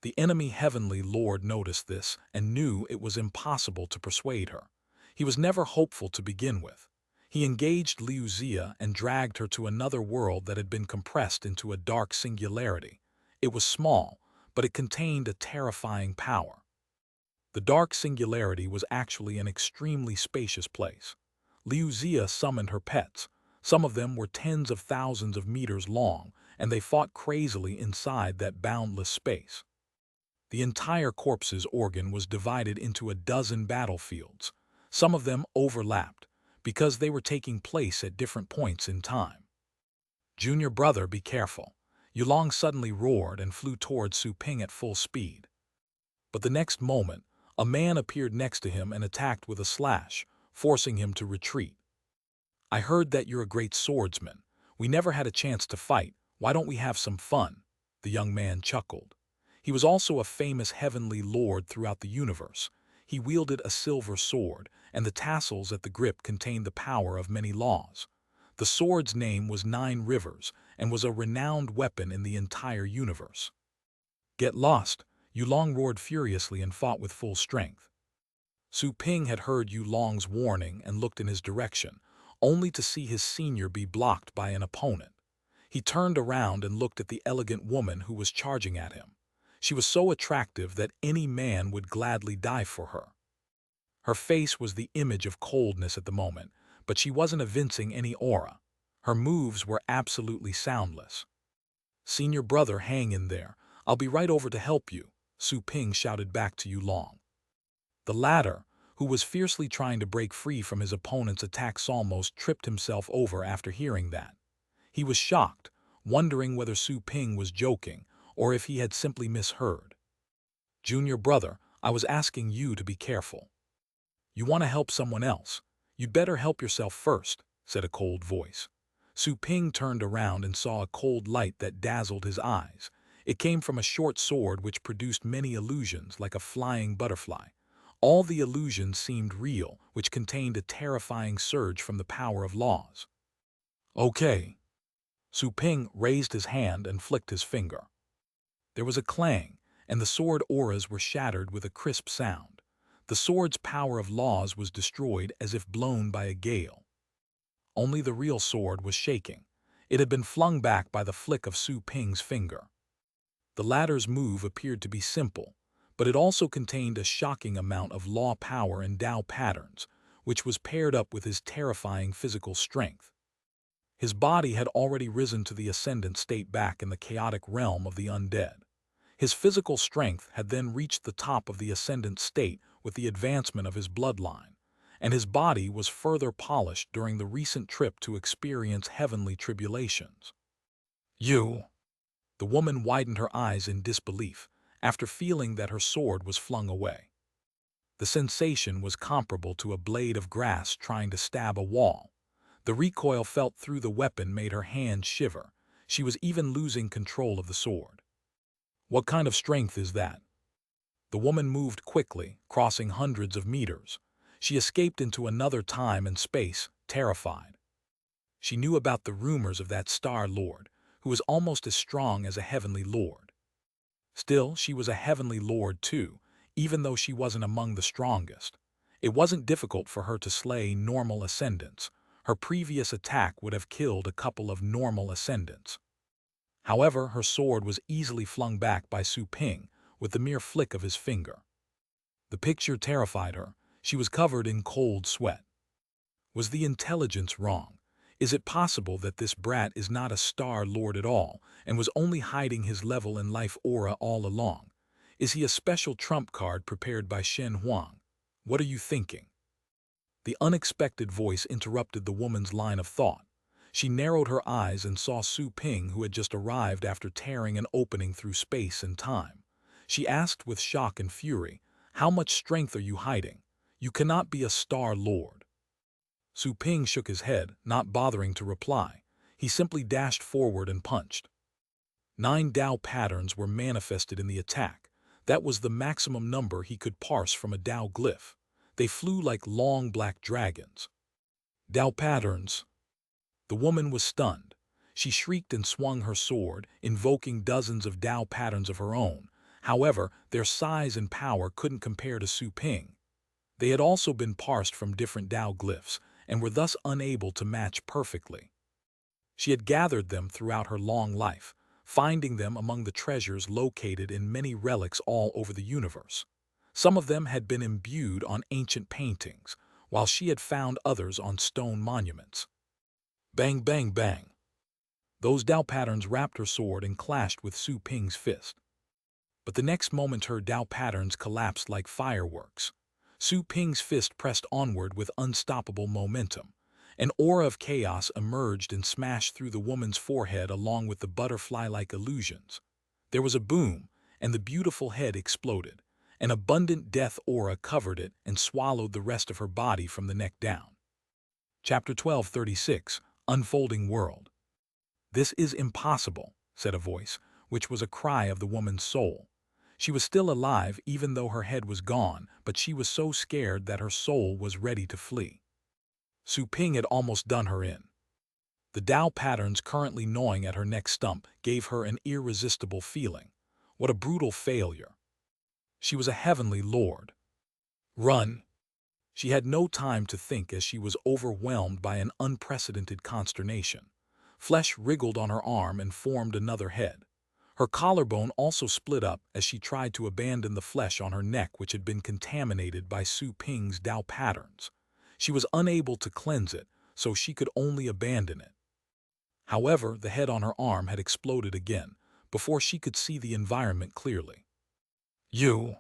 The enemy Heavenly Lord noticed this and knew it was impossible to persuade her. He was never hopeful to begin with. He engaged Liu Xia and dragged her to another world that had been compressed into a dark singularity. It was small, but it contained a terrifying power. The dark singularity was actually an extremely spacious place. Liu Xia summoned her pets. Some of them were tens of thousands of meters long, and they fought crazily inside that boundless space. The entire corpse's organ was divided into a dozen battlefields. Some of them overlapped, because they were taking place at different points in time. "Junior brother, be careful." Yulong suddenly roared and flew towards Su Ping at full speed. But the next moment, a man appeared next to him and attacked with a slash, forcing him to retreat. "I heard that you're a great swordsman. We never had a chance to fight. Why don't we have some fun?" The young man chuckled. He was also a famous heavenly lord throughout the universe. He wielded a silver sword, and the tassels at the grip contained the power of many laws. The sword's name was 9 Rivers and was a renowned weapon in the entire universe. "Get lost!" Yulong roared furiously and fought with full strength. Su Ping had heard Yulong's warning and looked in his direction, only to see his senior be blocked by an opponent. He turned around and looked at the elegant woman who was charging at him. She was so attractive that any man would gladly die for her. Her face was the image of coldness at the moment, but she wasn't evincing any aura. Her moves were absolutely soundless. "Senior brother, hang in there. I'll be right over to help you," Su Ping shouted back to Yulong. The latter, who was fiercely trying to break free from his opponent's attacks, almost tripped himself over after hearing that. He was shocked, wondering whether Su Ping was joking or if he had simply misheard. "Junior brother, I was asking you to be careful. You want to help someone else. You'd better help yourself first," said a cold voice. Su Ping turned around and saw a cold light that dazzled his eyes. It came from a short sword which produced many illusions like a flying butterfly. All the illusions seemed real, which contained a terrifying surge from the power of laws. "Okay." Su Ping raised his hand and flicked his finger. There was a clang, and the sword auras were shattered with a crisp sound. The sword's power of laws was destroyed as if blown by a gale. Only the real sword was shaking. It had been flung back by the flick of Su Ping's finger. The latter's move appeared to be simple, but it also contained a shocking amount of law power and Tao patterns, which was paired up with his terrifying physical strength. His body had already risen to the ascendant state back in the chaotic realm of the undead. His physical strength had then reached the top of the ascendant state with the advancement of his bloodline, and his body was further polished during the recent trip to experience heavenly tribulations. You! The woman widened her eyes in disbelief after feeling that her sword was flung away. The sensation was comparable to a blade of grass trying to stab a wall. The recoil felt through the weapon made her hand shiver. She was even losing control of the sword. What kind of strength is that? The woman moved quickly, crossing hundreds of meters. She escaped into another time and space, terrified. She knew about the rumors of that Star Lord, who was almost as strong as a heavenly lord. Still, she was a heavenly lord too, even though she wasn't among the strongest. It wasn't difficult for her to slay normal ascendants. Her previous attack would have killed a couple of normal ascendants. However, her sword was easily flung back by Su Ping with the mere flick of his finger. The picture terrified her. She was covered in cold sweat. Was the intelligence wrong? Is it possible that this brat is not a Star Lord at all and was only hiding his level in life aura all along? Is he a special trump card prepared by Shen Huang? What are you thinking? The unexpected voice interrupted the woman's line of thought. She narrowed her eyes and saw Su Ping, who had just arrived after tearing an opening through space and time. She asked with shock and fury, "How much strength are you hiding? You cannot be a Star Lord." Su Ping shook his head, not bothering to reply. He simply dashed forward and punched. 9 Tao patterns were manifested in the attack. That was the maximum number he could parse from a Tao glyph. They flew like long black dragons. Tao patterns. The woman was stunned. She shrieked and swung her sword, invoking dozens of Tao patterns of her own. However, their size and power couldn't compare to Su Ping. They had also been parsed from different Tao glyphs and were thus unable to match perfectly. She had gathered them throughout her long life, finding them among the treasures located in many relics all over the universe. Some of them had been imbued on ancient paintings, while she had found others on stone monuments. Bang, bang, bang. Those Tao patterns wrapped her sword and clashed with Su Ping's fist. But the next moment her Tao patterns collapsed like fireworks. Su Ping's fist pressed onward with unstoppable momentum. An aura of chaos emerged and smashed through the woman's forehead along with the butterfly-like illusions. There was a boom, and the beautiful head exploded. An abundant death aura covered it and swallowed the rest of her body from the neck down. Chapter 1236, Unfolding World. "This is impossible," said a voice, which was a cry of the woman's soul. She was still alive even though her head was gone, but she was so scared that her soul was ready to flee. Su Ping had almost done her in. The Tao patterns currently gnawing at her neck stump gave her an irresistible feeling. What a brutal failure. She was a heavenly lord. Run! She had no time to think as she was overwhelmed by an unprecedented consternation. Flesh wriggled on her arm and formed another head. Her collarbone also split up as she tried to abandon the flesh on her neck, which had been contaminated by Su Ping's Tao patterns. She was unable to cleanse it, so she could only abandon it. However, the head on her arm had exploded again, before she could see the environment clearly. "You!"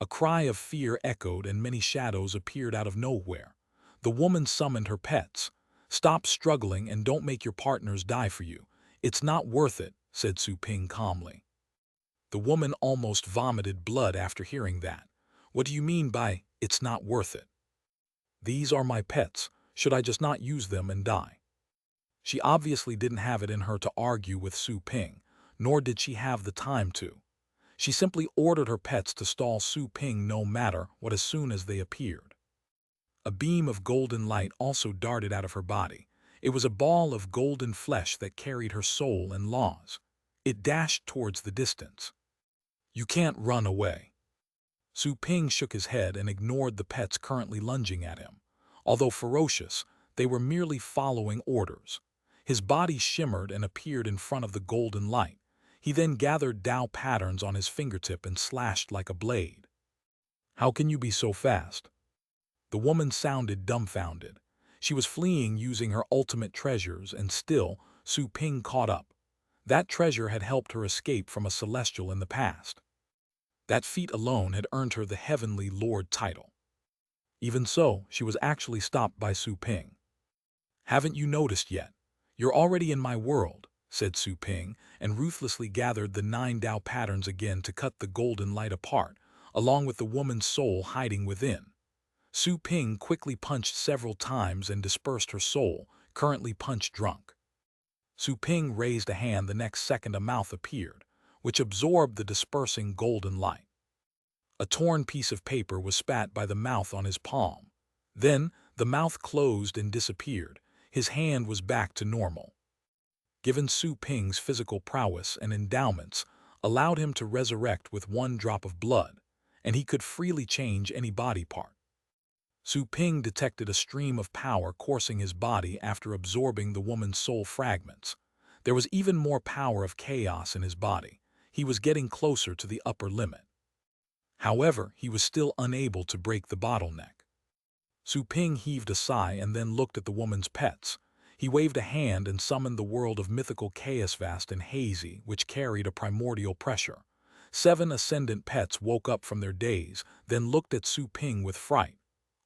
A cry of fear echoed and many shadows appeared out of nowhere. The woman summoned her pets. "Stop struggling and don't make your partners die for you. It's not worth it," said Su Ping calmly. The woman almost vomited blood after hearing that. "What do you mean by, it's not worth it?" "These are my pets. Should I just not use them and die?" She obviously didn't have it in her to argue with Su Ping, nor did she have the time to. She simply ordered her pets to stall Su Ping no matter what as soon as they appeared. A beam of golden light also darted out of her body. It was a ball of golden flesh that carried her soul and laws. It dashed towards the distance. "You can't run away." Su Ping shook his head and ignored the pets currently lunging at him. Although ferocious, they were merely following orders. His body shimmered and appeared in front of the golden light. He then gathered Tao patterns on his fingertip and slashed like a blade. "How can you be so fast?" The woman sounded dumbfounded. She was fleeing using her ultimate treasures, and still, Su Ping caught up. That treasure had helped her escape from a celestial in the past. That feat alone had earned her the Heavenly Lord title. Even so, she was actually stopped by Su Ping. "Haven't you noticed yet? You're already in my world," said Su Ping, and ruthlessly gathered the 9 Tao patterns again to cut the golden light apart, along with the woman's soul hiding within. Su Ping quickly punched several times and dispersed her soul, currently punch-drunk. Su Ping raised a hand. The next second a mouth appeared, which absorbed the dispersing golden light. A torn piece of paper was spat by the mouth on his palm. Then, the mouth closed and disappeared. His hand was back to normal. Given Su Ping's physical prowess and endowments allowed him to resurrect with 1 drop of blood, and he could freely change any body part. Su Ping detected a stream of power coursing his body after absorbing the woman's soul fragments. There was even more power of chaos in his body. He was getting closer to the upper limit. However, he was still unable to break the bottleneck. Su Ping heaved a sigh and then looked at the woman's pets. He waved a hand and summoned the world of mythical chaos, vast and hazy, which carried a primordial pressure. 7 ascendant pets woke up from their daze, then looked at Su Ping with fright.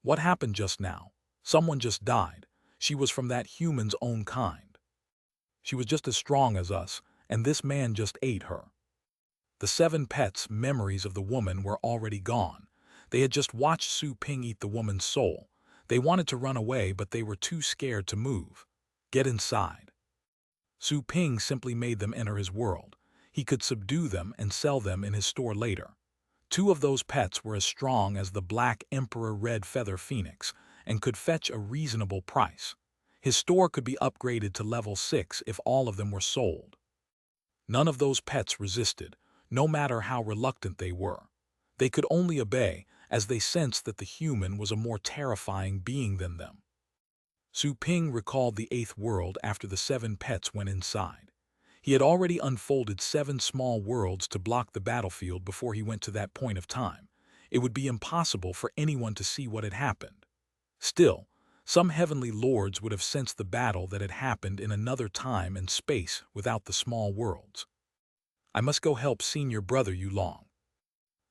"What happened just now? Someone just died. She was from that human's own kind. She was just as strong as us, and this man just ate her." The 7 pets' memories of the woman were already gone. They had just watched Su Ping eat the woman's soul. They wanted to run away, but they were too scared to move. "Get inside." Su Ping simply made them enter his world. He could subdue them and sell them in his store later. 2 of those pets were as strong as the Black Emperor Red Feather Phoenix and could fetch a reasonable price. His store could be upgraded to level 6 if all of them were sold. None of those pets resisted, no matter how reluctant they were. They could only obey, as they sensed that the human was a more terrifying being than them. Su Ping recalled the 8th world after the 7 pets went inside. He had already unfolded 7 small worlds to block the battlefield before he went to that point of time. It would be impossible for anyone to see what had happened. Still, some heavenly lords would have sensed the battle that had happened in another time and space without the small worlds. "I must go help senior brother Yulong."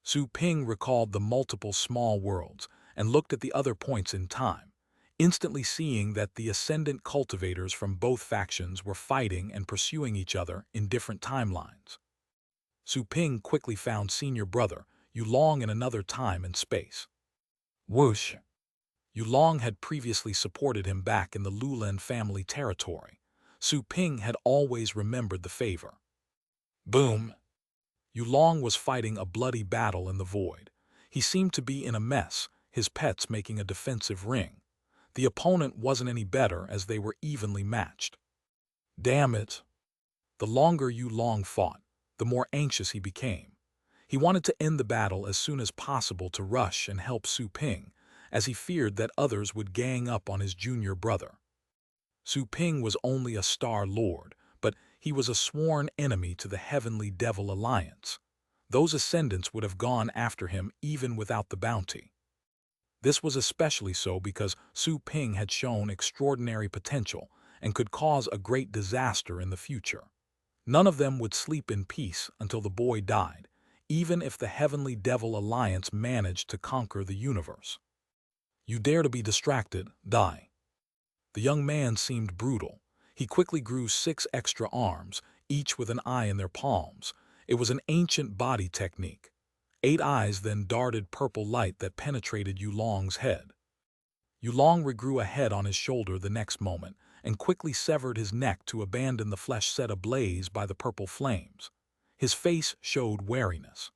Su Ping recalled the multiple small worlds and looked at the other points in time, instantly seeing that the ascendant cultivators from both factions were fighting and pursuing each other in different timelines. Su Ping quickly found senior brother Yulong in another time and space. Whoosh! Yulong had previously supported him back in the Lulan family territory. Su Ping had always remembered the favor. Boom! Yulong was fighting a bloody battle in the void. He seemed to be in a mess, his pets making a defensive ring. The opponent wasn't any better as they were evenly matched. Damn it! The longer Yulong fought, the more anxious he became. He wanted to end the battle as soon as possible to rush and help Su Ping, as he feared that others would gang up on his junior brother. Su Ping was only a Star Lord, but he was a sworn enemy to the Heavenly Devil Alliance. Those ascendants would have gone after him even without the bounty. This was especially so because Su Ping had shown extraordinary potential and could cause a great disaster in the future. None of them would sleep in peace until the boy died, even if the Heavenly Devil Alliance managed to conquer the universe. "You dare to be distracted, die." The young man seemed brutal. He quickly grew 6 extra arms, each with an eye in their palms. It was an ancient body technique. 8 eyes then darted purple light that penetrated Yulong's head. Yulong regrew a head on his shoulder the next moment and quickly severed his neck to abandon the flesh set ablaze by the purple flames. His face showed wariness.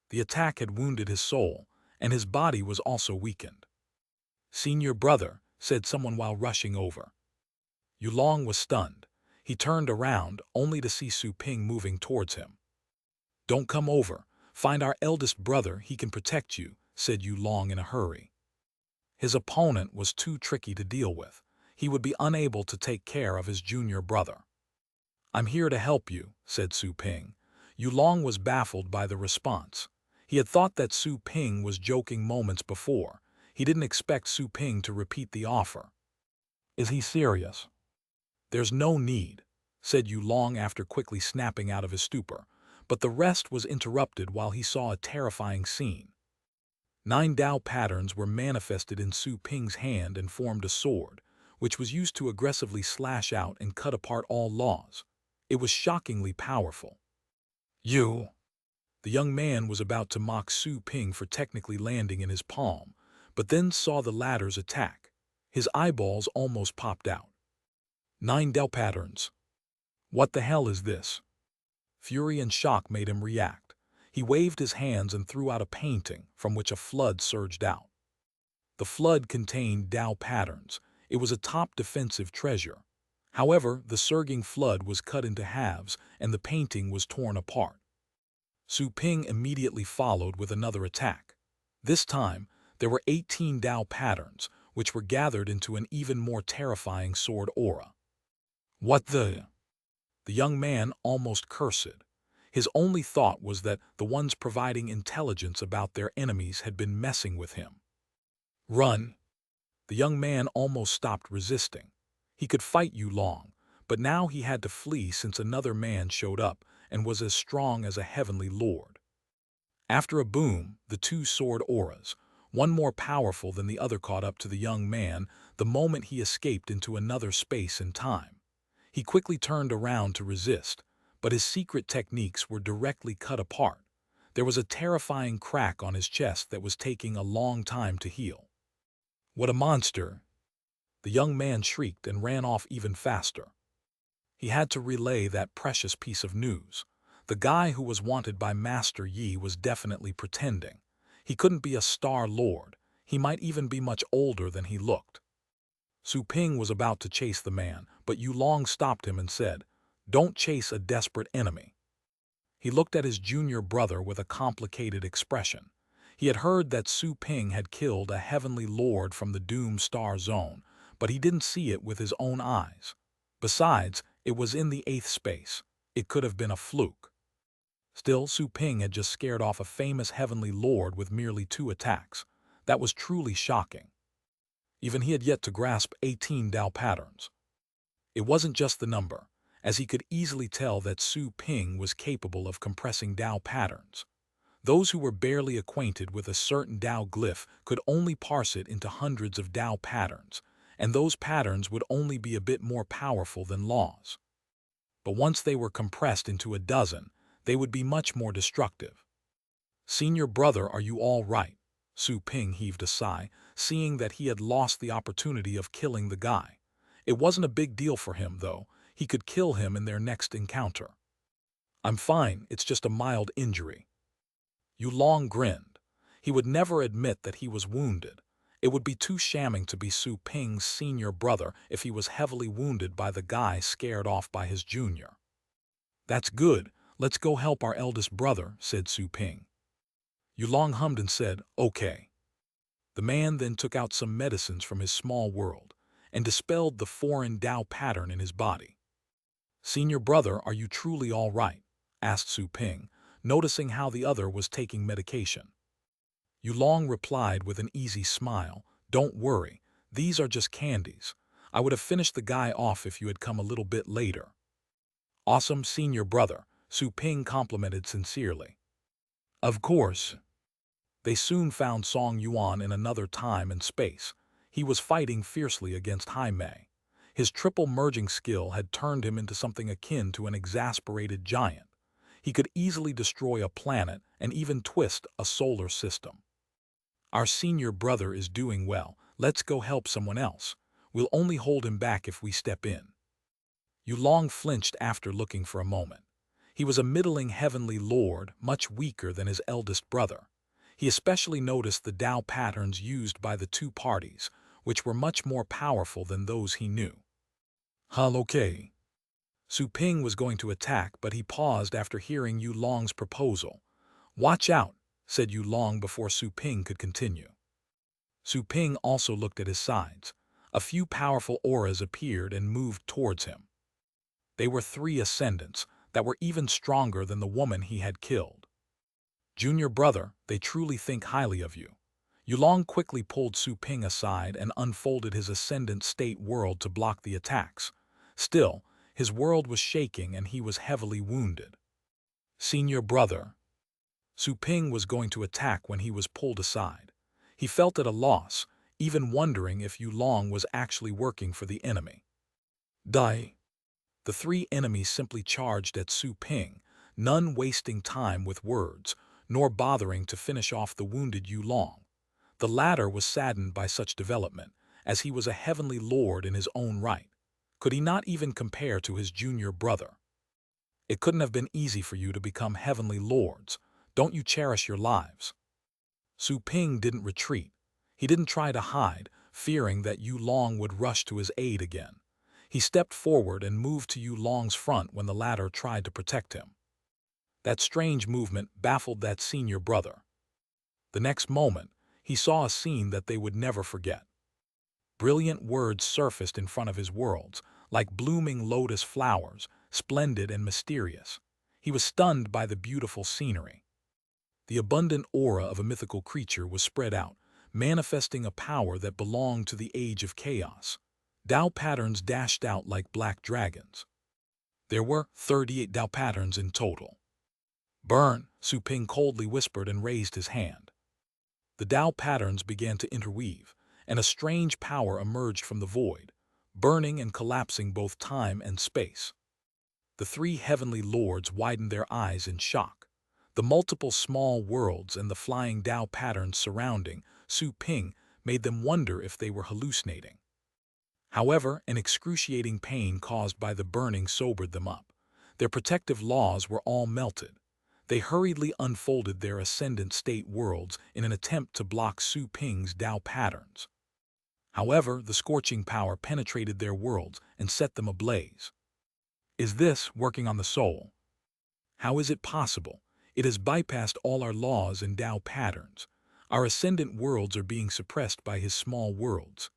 The attack had wounded his soul, and his body was also weakened. "Senior brother," said someone while rushing over. Yulong was stunned. He turned around, only to see Su Ping moving towards him. "Don't come over. Find our eldest brother, he can protect you," said Yulong in a hurry. His opponent was too tricky to deal with. He would be unable to take care of his junior brother. "I'm here to help you," said Su Ping. Yulong was baffled by the response. He had thought that Su Ping was joking moments before. He didn't expect Su Ping to repeat the offer. "Is he serious?" "There's no need," said Yulong after quickly snapping out of his stupor, but the rest was interrupted while he saw a terrifying scene. 9 Dao patterns were manifested in Su Ping's hand and formed a sword, which was used to aggressively slash out and cut apart all laws. It was shockingly powerful. "You!" The young man was about to mock Su Ping for technically landing in his palm, but then saw the latter's attack. His eyeballs almost popped out. 9 Dao patterns. What the hell is this? Fury and shock made him react. He waved his hands and threw out a painting, from which a flood surged out. The flood contained Dao patterns. It was a top defensive treasure. However, the surging flood was cut into halves, and the painting was torn apart. Su Ping immediately followed with another attack. This time, there were 18 Dao patterns, which were gathered into an even more terrifying sword aura. "What the?" The young man almost cursed. His only thought was that the ones providing intelligence about their enemies had been messing with him. "Run!" The young man almost stopped resisting. He could fight Yulong, but now he had to flee since another man showed up and was as strong as a heavenly lord. After a boom, the 2 sword auras, one more powerful than the other, caught up to the young man the moment he escaped into another space and time. He quickly turned around to resist, but his secret techniques were directly cut apart. There was a terrifying crack on his chest that was taking a long time to heal. "What a monster!" The young man shrieked and ran off even faster. He had to relay that precious piece of news. The guy who was wanted by Master Yi was definitely pretending. He couldn't be a Star Lord. He might even be much older than he looked. Su Ping was about to chase the man, but Yulong stopped him and said, "Don't chase a desperate enemy." He looked at his junior brother with a complicated expression. He had heard that Su Ping had killed a heavenly lord from the Doom Star Zone, but he didn't see it with his own eyes. Besides, it was in the 8th space. It could have been a fluke. Still, Su Ping had just scared off a famous heavenly lord with merely 2 attacks. That was truly shocking. Even he had yet to grasp 18 Dao patterns. It wasn't just the number, as he could easily tell that Su Ping was capable of compressing Dao patterns. Those who were barely acquainted with a certain Dao glyph could only parse it into hundreds of Dao patterns, and those patterns would only be a bit more powerful than laws. But once they were compressed into a dozen, they would be much more destructive. "Senior brother, are you all right?" Su Ping heaved a sigh, seeing that he had lost the opportunity of killing the guy. It wasn't a big deal for him, though. He could kill him in their next encounter. "I'm fine, it's just a mild injury." Yulong grinned. He would never admit that he was wounded. It would be too shamming to be Su Ping's senior brother if he was heavily wounded by the guy scared off by his junior. "That's good. Let's go help our eldest brother," said Su Ping. Yulong hummed and said, "Okay." The man then took out some medicines from his small world and dispelled the foreign Dao pattern in his body. "Senior brother, are you truly all right?" asked Su Ping, noticing how the other was taking medication. Yulong replied with an easy smile, "Don't worry, these are just candies. I would have finished the guy off if you had come a little bit later." "Awesome, senior brother," Su Ping complimented sincerely. Of course. They soon found Song Yuan in another time and space. He was fighting fiercely against Jaime. His triple merging skill had turned him into something akin to an exasperated giant. He could easily destroy a planet and even twist a solar system. "Our senior brother is doing well. Let's go help someone else. We'll only hold him back if we step in." Yulong flinched after looking for a moment. He was a middling heavenly lord, much weaker than his eldest brother. He especially noticed the Dao patterns used by the 2 parties, which were much more powerful than those he knew. Okay. Su Ping was going to attack, but he paused after hearing Yulong's proposal. "Watch out," said Yulong before Su Ping could continue. Su Ping also looked at his sides. A few powerful auras appeared and moved towards him. They were 3 ascendants that were even stronger than the woman he had killed. Junior brother, they truly think highly of you. Yulong quickly pulled Su Ping aside and unfolded his ascendant state world to block the attacks. Still, his world was shaking and he was heavily wounded. Senior brother. Su Ping was going to attack when he was pulled aside. He felt at a loss, even wondering if Yulong was actually working for the enemy. Die. The 3 enemies simply charged at Su Ping, none wasting time with words, nor bothering to finish off the wounded Yulong. The latter was saddened by such development, as he was a heavenly lord in his own right. Could he not even compare to his junior brother? It couldn't have been easy for you to become heavenly lords. Don't you cherish your lives? Su Ping didn't retreat. He didn't try to hide, fearing that Yulong would rush to his aid again. He stepped forward and moved to Yulong's front when the latter tried to protect him. That strange movement baffled that senior brother. The next moment, he saw a scene that they would never forget. Brilliant words surfaced in front of his worlds, like blooming lotus flowers, splendid and mysterious. He was stunned by the beautiful scenery. The abundant aura of a mythical creature was spread out, manifesting a power that belonged to the age of chaos. Tao patterns dashed out like black dragons. There were 38 Tao patterns in total. Burn, Su Ping coldly whispered and raised his hand. The Tao patterns began to interweave, and a strange power emerged from the void, burning and collapsing both time and space. The 3 heavenly lords widened their eyes in shock. The multiple small worlds and the flying Tao patterns surrounding Su Ping made them wonder if they were hallucinating. However, an excruciating pain caused by the burning sobered them up. Their protective laws were all melted. They hurriedly unfolded their ascendant state worlds in an attempt to block Su Ping's Tao patterns. However, the scorching power penetrated their worlds and set them ablaze. Is this working on the soul? How is it possible? It has bypassed all our laws and Tao patterns. Our ascendant worlds are being suppressed by his small worlds.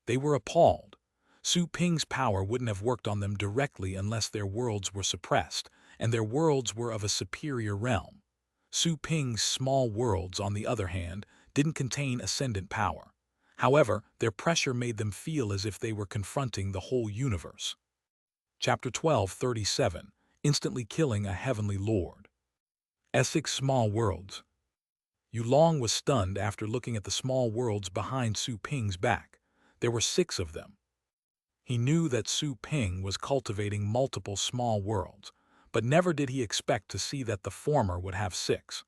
They were appalled. Su Ping's power wouldn't have worked on them directly unless their worlds were suppressed, and their worlds were of a superior realm. Su Ping's small worlds, on the other hand, didn't contain ascendant power. However, their pressure made them feel as if they were confronting the whole universe. Chapter 12:37, Instantly Killing a Heavenly Lord. Essex Small Worlds. Yulong was stunned after looking at the small worlds behind Su Ping's back. There were 6 of them. He knew that Su Ping was cultivating multiple small worlds, but never did he expect to see that the former would have 6.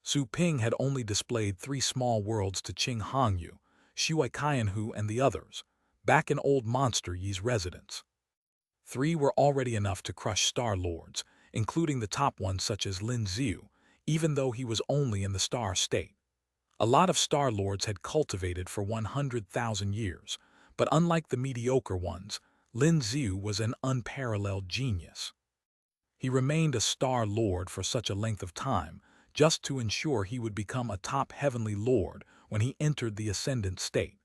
Su Ping had only displayed 3 small worlds to Qing Hongyu, Shui Qianhu and the others, back in Old Monster Yi's residence. 3 were already enough to crush Star Lords, including the top ones such as Lin Xiu, even though he was only in the star state. A lot of Star Lords had cultivated for 100,000 years, but unlike the mediocre ones, Lin Xiu was an unparalleled genius. He remained a Star Lord for such a length of time, just to ensure he would become a top heavenly lord when he entered the ascendant state.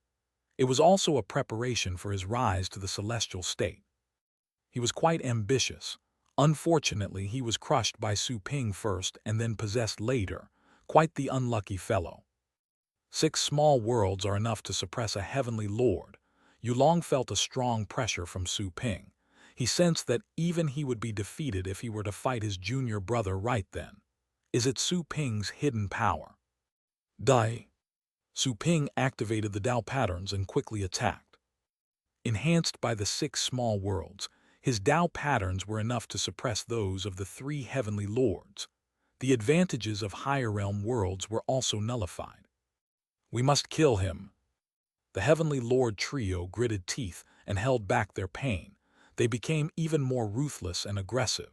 It was also a preparation for his rise to the celestial state. He was quite ambitious. Unfortunately, he was crushed by Su Ping first and then possessed later. Quite the unlucky fellow. 6 small worlds are enough to suppress a heavenly lord. Yulong felt a strong pressure from Su Ping. He sensed that even he would be defeated if he were to fight his junior brother right then. Is it Su Ping's hidden power? Die. Su Ping activated the Tao patterns and quickly attacked. Enhanced by the 6 small worlds, his Tao patterns were enough to suppress those of the 3 heavenly lords. The advantages of higher realm worlds were also nullified. We must kill him. The Heavenly Lord trio gritted teeth and held back their pain. They became even more ruthless and aggressive.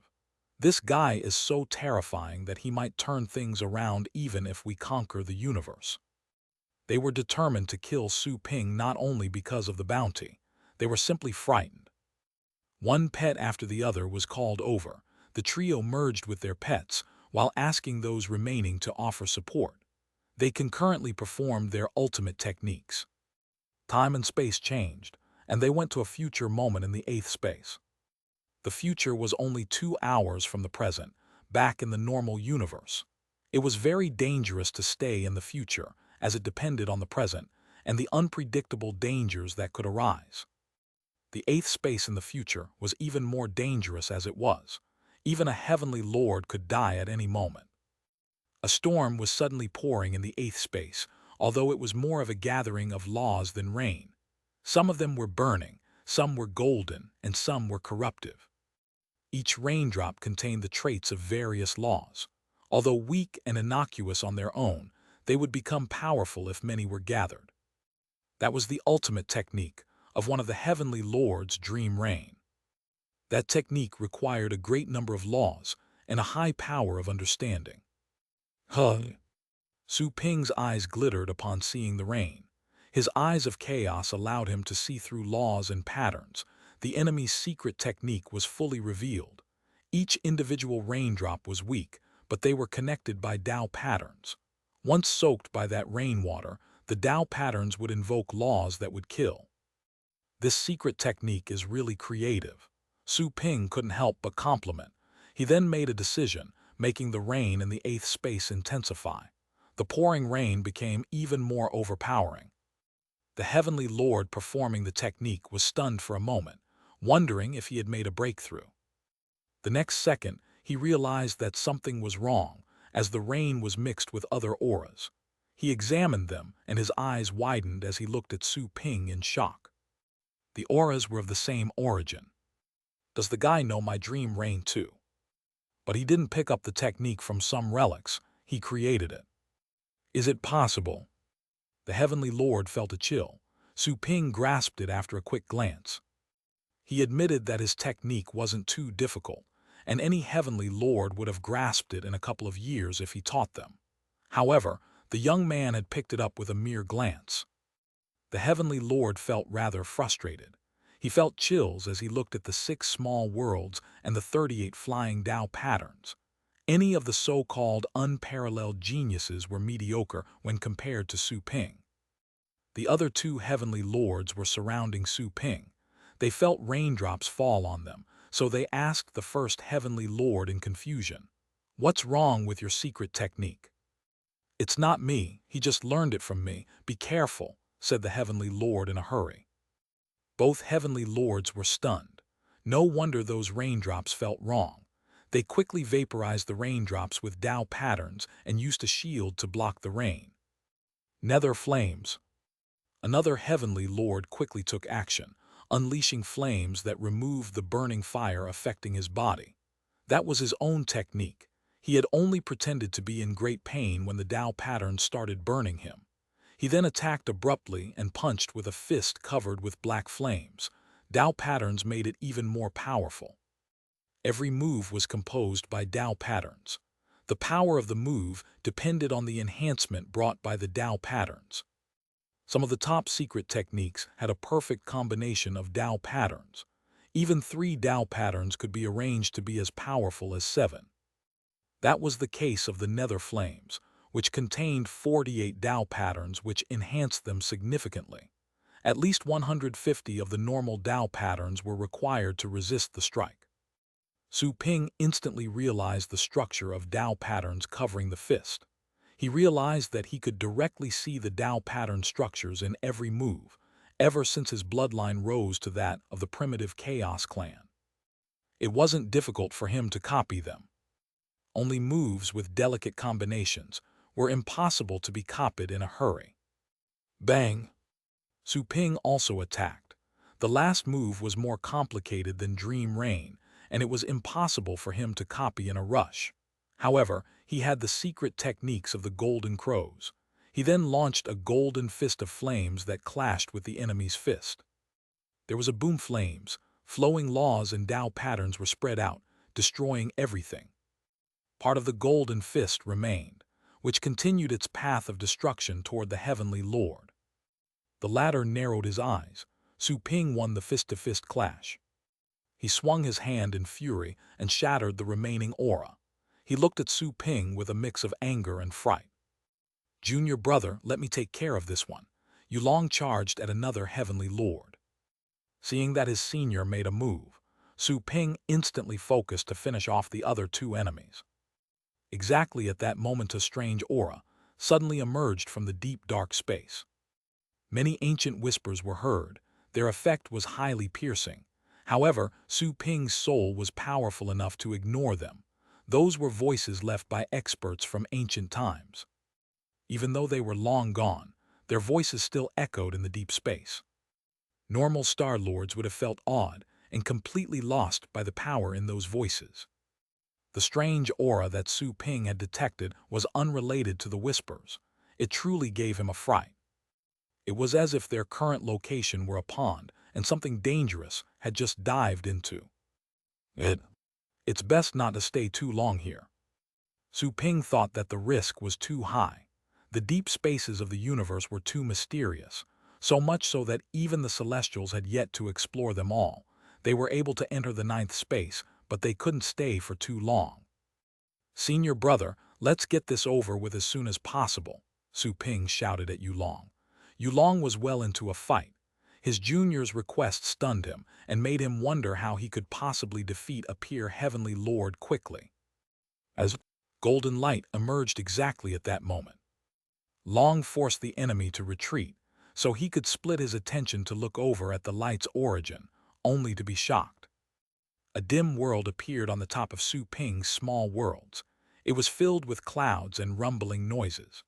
This guy is so terrifying that he might turn things around even if we conquer the universe. They were determined to kill Su Ping not only because of the bounty. They were simply frightened. One pet after the other was called over. The trio merged with their pets while asking those remaining to offer support. They concurrently performed their ultimate techniques. Time and space changed, and they went to a future moment in the 8th space. The future was only 2 hours from the present, back in the normal universe. It was very dangerous to stay in the future, as it depended on the present and the unpredictable dangers that could arise. The eighth space in the future was even more dangerous as it was. Even a heavenly lord could die at any moment. A storm was suddenly pouring in the eighth space, although it was more of a gathering of laws than rain. Some of them were burning, some were golden, and some were corruptive. Each raindrop contained the traits of various laws. Although weak and innocuous on their own, they would become powerful if many were gathered. That was the ultimate technique of one of the heavenly lords' dream rain. That technique required a great number of laws and a high power of understanding. Su Ping's eyes glittered upon seeing the rain. His eyes of chaos allowed him to see through laws and patterns. The enemy's secret technique was fully revealed. Each individual raindrop was weak, but they were connected by Tao patterns. Once soaked by that rainwater, the Tao patterns would invoke laws that would kill. This secret technique is really creative. Su Ping couldn't help but compliment. He then made a decision, making the rain in the eighth space intensify. The pouring rain became even more overpowering. The heavenly lord performing the technique was stunned for a moment, wondering if he had made a breakthrough. The next second, he realized that something was wrong, as the rain was mixed with other auras. He examined them, and his eyes widened as he looked at Su Ping in shock. The auras were of the same origin. Does the guy know my dream rain too? But he didn't pick up the technique from some relics, he created it. Is it possible? The heavenly lord felt a chill. Su Ping grasped it after a quick glance. He admitted that his technique wasn't too difficult, and any heavenly lord would have grasped it in a couple of years if he taught them. However, the young man had picked it up with a mere glance. The heavenly lord felt rather frustrated. He felt chills as he looked at the 6 small worlds and the 38 flying Tao patterns. Any of the so-called unparalleled geniuses were mediocre when compared to Su Ping. The other 2 heavenly lords were surrounding Su Ping. They felt raindrops fall on them, so they asked the first heavenly lord in confusion, "What's wrong with your secret technique?" "It's not me, he just learned it from me. Be careful," said the heavenly lord in a hurry. Both heavenly lords were stunned. No wonder those raindrops felt wrong. They quickly vaporized the raindrops with Tao patterns and used a shield to block the rain. Nether flames. Another heavenly lord quickly took action, unleashing flames that removed the burning fire affecting his body. That was his own technique. He had only pretended to be in great pain when the Tao patterns started burning him. He then attacked abruptly and punched with a fist covered with black flames. Tao patterns made it even more powerful. Every move was composed by Tao patterns. The power of the move depended on the enhancement brought by the Tao patterns. Some of the top secret techniques had a perfect combination of Tao patterns. Even 3 Tao patterns could be arranged to be as powerful as 7. That was the case of the nether flames, which contained 48 Tao patterns which enhanced them significantly. At least 150 of the normal Tao patterns were required to resist the strike. Su Ping instantly realized the structure of Tao patterns covering the fist. He realized that he could directly see the Tao pattern structures in every move, ever since his bloodline rose to that of the primitive Chaos clan. It wasn't difficult for him to copy them. Only moves with delicate combinations were impossible to be copied in a hurry. Bang! Su Ping also attacked. The last move was more complicated than Dream Rain, and it was impossible for him to copy in a rush. However, he had the secret techniques of the Golden Crows. He then launched a golden fist of flames that clashed with the enemy's fist. There was a boom flames, flowing laws and Tao patterns were spread out, destroying everything. Part of the golden fist remained, which continued its path of destruction toward the heavenly lord. The latter narrowed his eyes. Su Ping won the fist-to-fist clash. He swung his hand in fury and shattered the remaining aura. He looked at Su Ping with a mix of anger and fright. "Junior brother, let me take care of this one." Yulong charged at another heavenly lord. Seeing that his senior made a move, Su Ping instantly focused to finish off the other two enemies. Exactly at that moment a strange aura suddenly emerged from the deep dark space. Many ancient whispers were heard. Their effect was highly piercing. However, Su Ping's soul was powerful enough to ignore them. Those were voices left by experts from ancient times. Even though they were long gone, their voices still echoed in the deep space. Normal Star Lords would have felt awed and completely lost by the power in those voices. The strange aura that Su Ping had detected was unrelated to the whispers. It truly gave him a fright. It was as if their current location were a pond and something dangerous had just dived into it. It's best not to stay too long here. Su Ping thought that the risk was too high. The deep spaces of the universe were too mysterious, so much so that even the Celestials had yet to explore them all. They were able to enter the ninth space, but they couldn't stay for too long. "Senior brother, let's get this over with as soon as possible," Su Ping shouted at Yulong. Yulong was well into a fight. His junior's request stunned him and made him wonder how he could possibly defeat a pure heavenly lord quickly. As golden light emerged exactly at that moment, Long forced the enemy to retreat so he could split his attention to look over at the light's origin, only to be shocked. A dim world appeared on the top of Su Ping's small worlds. It was filled with clouds and rumbling noises.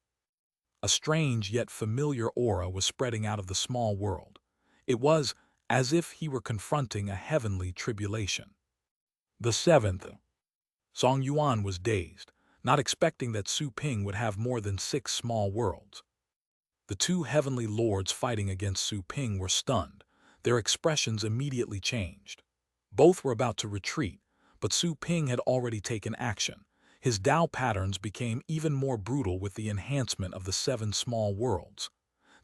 A strange yet familiar aura was spreading out of the small world. It was as if he were confronting a heavenly tribulation. The seventh. Song Yuan was dazed, not expecting that Su Ping would have more than 6 small worlds. The two heavenly lords fighting against Su Ping were stunned. Their expressions immediately changed. Both were about to retreat, but Su Ping had already taken action. His Dao patterns became even more brutal with the enhancement of the 7 small worlds.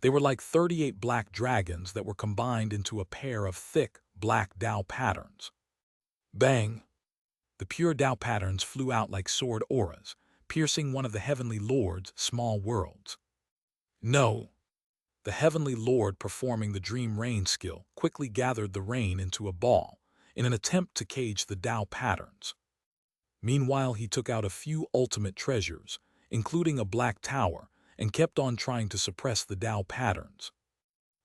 They were like 38 black dragons that were combined into a pair of thick, black Dao patterns. Bang! The pure Dao patterns flew out like sword auras, piercing one of the heavenly lord's small worlds. No! The heavenly lord performing the dream rain skill quickly gathered the rain into a ball in an attempt to cage the Dao patterns. Meanwhile, he took out a few ultimate treasures, including a black tower, and kept on trying to suppress the Dao patterns.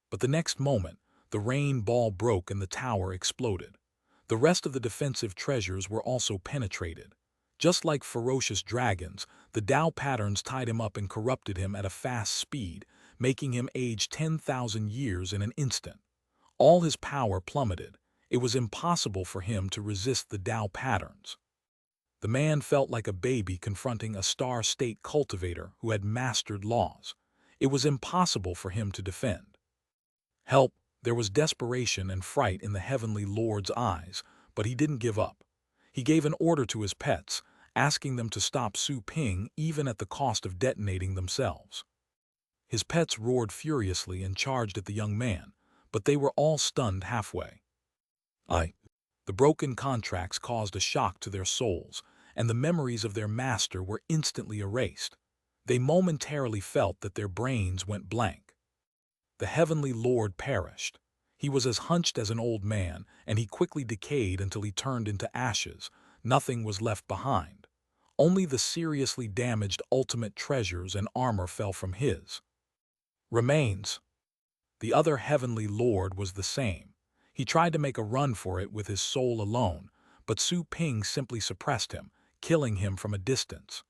But the next moment, the rain ball broke and the tower exploded. The rest of the defensive treasures were also penetrated. Just like ferocious dragons, the Dao patterns tied him up and corrupted him at a fast speed, making him age 10,000 years in an instant. All his power plummeted. It was impossible for him to resist the Dao patterns. The man felt like a baby confronting a star-state cultivator who had mastered laws. It was impossible for him to defend. Help! There was desperation and fright in the heavenly lord's eyes, but he didn't give up. He gave an order to his pets, asking them to stop Su Ping even at the cost of detonating themselves. His pets roared furiously and charged at the young man, but they were all stunned halfway. The broken contracts caused a shock to their souls, and the memories of their master were instantly erased. They momentarily felt that their brains went blank. The heavenly lord perished. He was as hunched as an old man, and he quickly decayed until he turned into ashes. Nothing was left behind. Only the seriously damaged ultimate treasures and armor fell from his remains. The other heavenly lord was the same. He tried to make a run for it with his soul alone, but Su Ping simply suppressed him, killing him from a distance.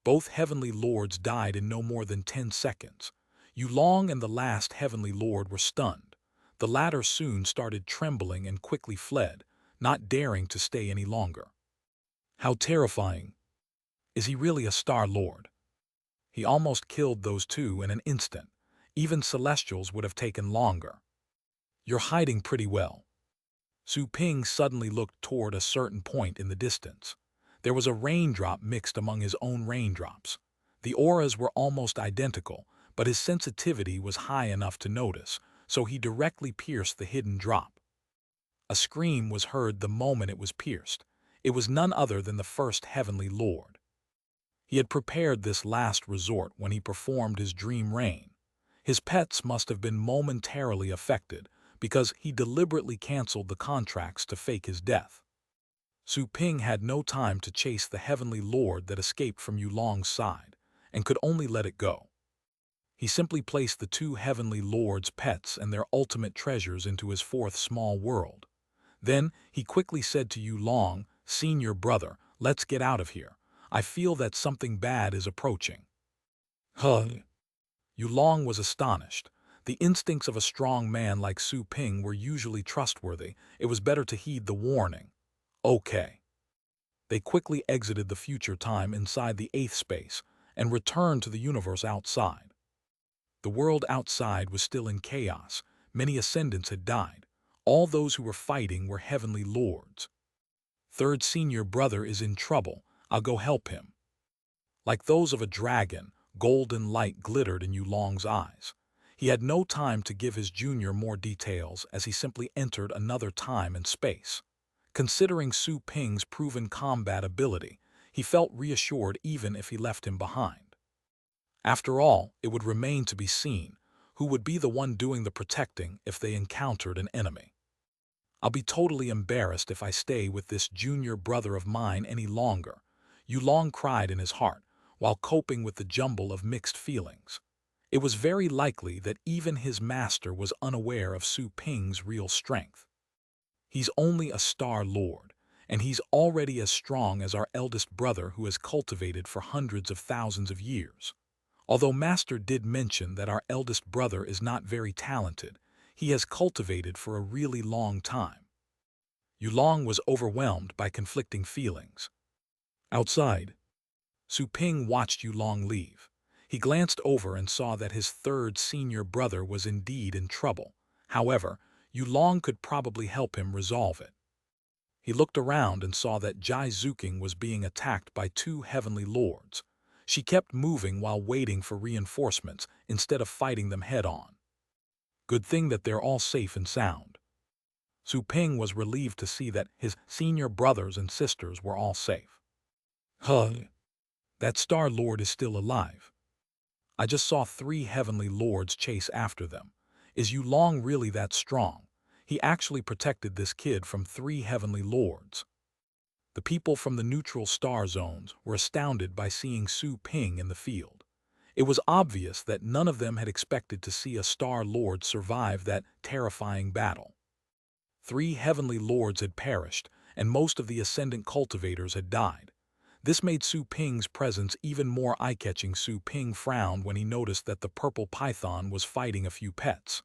Both heavenly lords died in no more than 10 seconds. Yulong and the last heavenly lord were stunned. The latter soon started trembling and quickly fled, not daring to stay any longer. How terrifying! Is he really a Star Lord? He almost killed those two in an instant. Even Celestials would have taken longer. You're hiding pretty well. Su Ping suddenly looked toward a certain point in the distance. There was a raindrop mixed among his own raindrops. The auras were almost identical, but his sensitivity was high enough to notice, so he directly pierced the hidden drop. A scream was heard the moment it was pierced. It was none other than the first heavenly lord. He had prepared this last resort when he performed his dream rain. His pets must have been momentarily affected, because he deliberately canceled the contracts to fake his death. Su Ping had no time to chase the heavenly lord that escaped from Yulong's side, and could only let it go. He simply placed the two heavenly lords' pets and their ultimate treasures into his fourth small world. Then he quickly said to Yulong, "Senior brother, let's get out of here. I feel that something bad is approaching." Huh? Yulong was astonished. The instincts of a strong man like Su Ping were usually trustworthy. It was better to heed the warning. Okay. They quickly exited the future time inside the eighth space and returned to the universe outside. The world outside was still in chaos. Many ascendants had died. All those who were fighting were heavenly lords. Third senior brother is in trouble. I'll go help him. Like those of a dragon, golden light glittered in Yulong's eyes. He had no time to give his junior more details as he simply entered another time and space. Considering Su Ping's proven combat ability, he felt reassured even if he left him behind. After all, it would remain to be seen who would be the one doing the protecting if they encountered an enemy. I'll be totally embarrassed if I stay with this junior brother of mine any longer, Yulong cried in his heart, while coping with the jumble of mixed feelings. It was very likely that even his master was unaware of Su Ping's real strength. He's only a Star Lord, and he's already as strong as our eldest brother who has cultivated for hundreds of thousands of years. Although Master did mention that our eldest brother is not very talented, he has cultivated for a really long time. Yulong was overwhelmed by conflicting feelings. Outside, Su Ping watched Yulong leave. He glanced over and saw that his third senior brother was indeed in trouble. However, Yulong could probably help him resolve it. He looked around and saw that Jai Zuking was being attacked by two heavenly lords. She kept moving while waiting for reinforcements instead of fighting them head-on. Good thing that they're all safe and sound. Su Ping was relieved to see that his senior brothers and sisters were all safe. Huh? That Star Lord is still alive. I just saw three heavenly lords chase after them. Is Yulong really that strong? He actually protected this kid from three heavenly lords. The people from the neutral star zones were astounded by seeing Su Ping in the field. It was obvious that none of them had expected to see a Star Lord survive that terrifying battle. Three heavenly lords had perished, and most of the ascendant cultivators had died. This made Su Ping's presence even more eye-catching. Su Ping frowned when he noticed that the purple python was fighting a few pets.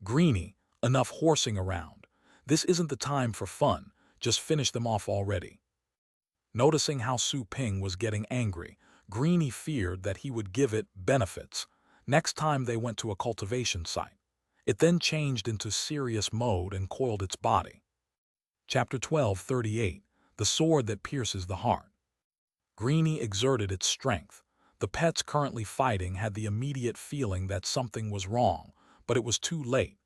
Greenie, enough horsing around. This isn't the time for fun, just finish them off already. Noticing how Su Ping was getting angry, Greenie feared that he would give it benefits next time they went to a cultivation site. It then changed into serious mode and coiled its body. Chapter 12:38, The Sword That Pierces the Heart. Greenie exerted its strength. The pets currently fighting had the immediate feeling that something was wrong, but it was too late.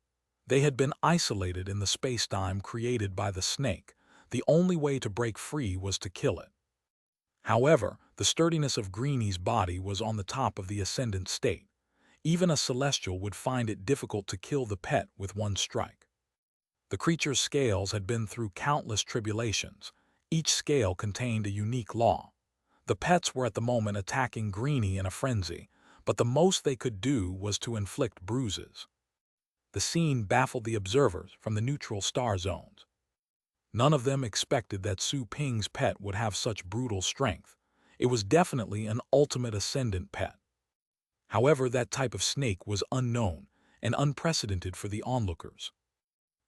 They had been isolated in the space-time created by the snake. The only way to break free was to kill it. However, the sturdiness of Greenie's body was on the top of the ascendant state. Even a celestial would find it difficult to kill the pet with one strike. The creature's scales had been through countless tribulations. Each scale contained a unique law. The pets were at the moment attacking Greenie in a frenzy, but the most they could do was to inflict bruises. The scene baffled the observers from the neutral star zones. None of them expected that Su Ping's pet would have such brutal strength. It was definitely an ultimate ascendant pet. However, that type of snake was unknown and unprecedented for the onlookers.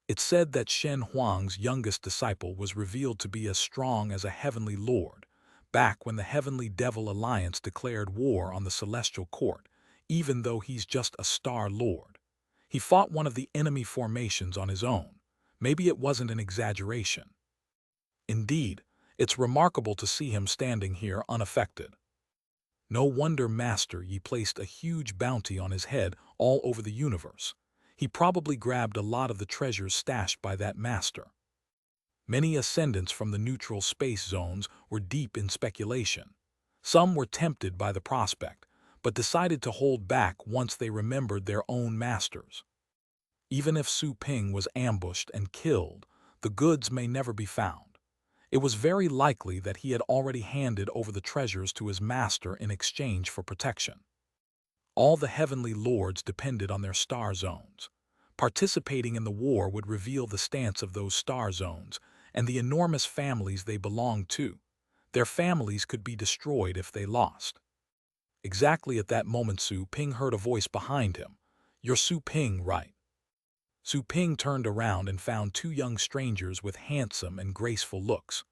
It said that Shen Huang's youngest disciple was revealed to be as strong as a heavenly lord, back when the Heavenly Devil Alliance declared war on the Celestial Court, even though he's just a Star Lord. He fought one of the enemy formations on his own. Maybe it wasn't an exaggeration. Indeed, it's remarkable to see him standing here unaffected. No wonder Master Yi placed a huge bounty on his head all over the universe. He probably grabbed a lot of the treasures stashed by that master. Many ascendants from the neutral space zones were deep in speculation. Some were tempted by the prospect, but decided to hold back once they remembered their own masters. Even if Su Ping was ambushed and killed, the goods may never be found. It was very likely that he had already handed over the treasures to his master in exchange for protection. All the heavenly lords depended on their star zones. Participating in the war would reveal the stance of those star zones and the enormous families they belonged to. Their families could be destroyed if they lost. Exactly at that moment, Su Ping heard a voice behind him. "You're Su Ping, right?" Su Ping turned around and found two young strangers with handsome and graceful looks.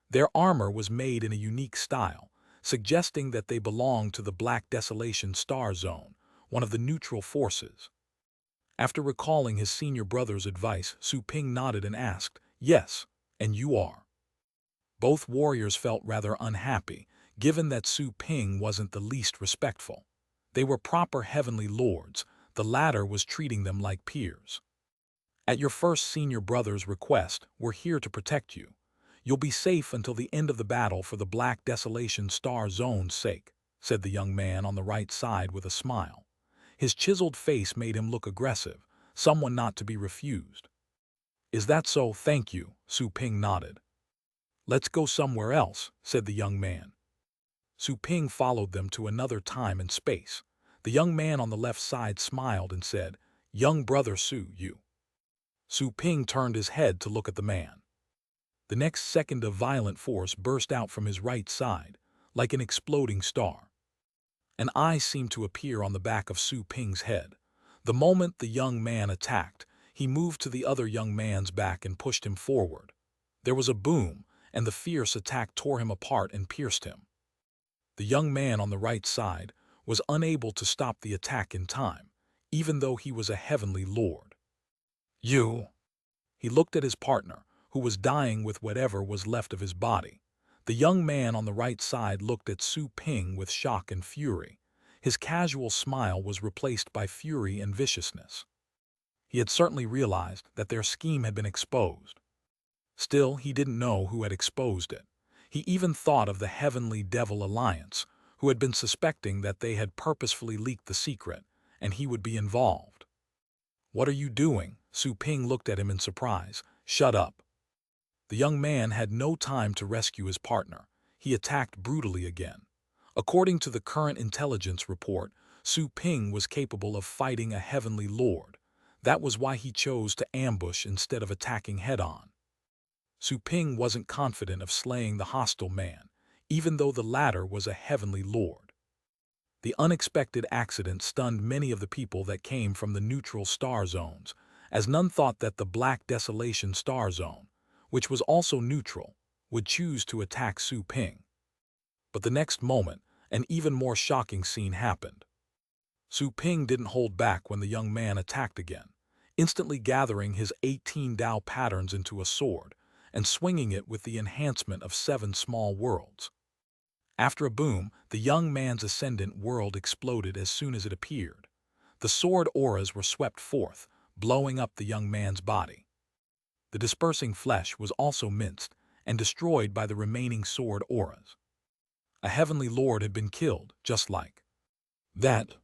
Their armor was made in a unique style, suggesting that they belonged to the Black Desolation Star Zone, one of the neutral forces. After recalling his senior brother's advice, Su Ping nodded and asked, "Yes, and you are?" Both warriors felt rather unhappy, given that Su Ping wasn't the least respectful. They were proper heavenly lords, the latter was treating them like peers. "At your first senior brother's request, we're here to protect you. You'll be safe until the end of the battle for the Black Desolation Star Zone's sake," said the young man on the right side with a smile. His chiseled face made him look aggressive, someone not to be refused. "Is that so? Thank you," Su Ping nodded. "Let's go somewhere else," said the young man. Su Ping followed them to another time and space. The young man on the left side smiled and said, "Young brother Su, you." Su Ping turned his head to look at the man. The next second a violent force burst out from his right side, like an exploding star. An eye seemed to appear on the back of Su Ping's head. The moment the young man attacked, he moved to the other young man's back and pushed him forward. There was a boom, and the fierce attack tore him apart and pierced him. The young man on the right side was unable to stop the attack in time, even though he was a heavenly lord. "You!" He looked at his partner, who was dying with whatever was left of his body. The young man on the right side looked at Su Ping with shock and fury. His casual smile was replaced by fury and viciousness. He had certainly realized that their scheme had been exposed. Still, he didn't know who had exposed it. He even thought of the Heavenly Devil Alliance, who had been suspecting that they had purposefully leaked the secret, and he would be involved. "What are you doing?" Su Ping looked at him in surprise. "Shut up." The young man had no time to rescue his partner. He attacked brutally again. According to the current intelligence report, Su Ping was capable of fighting a heavenly lord. That was why he chose to ambush instead of attacking head-on. Su Ping wasn't confident of slaying the hostile man, even though the latter was a heavenly lord. The unexpected accident stunned many of the people that came from the neutral star zones, as none thought that the Black Desolation Star Zone, which was also neutral, would choose to attack Su Ping. But the next moment, an even more shocking scene happened. Su Ping didn't hold back when the young man attacked again, instantly gathering his 18 Dao patterns into a sword and swinging it with the enhancement of 7 small worlds. After a boom, the young man's ascendant world exploded as soon as it appeared. The sword auras were swept forth, blowing up the young man's body. The dispersing flesh was also minced and destroyed by the remaining sword auras. A heavenly lord had been killed, just like that.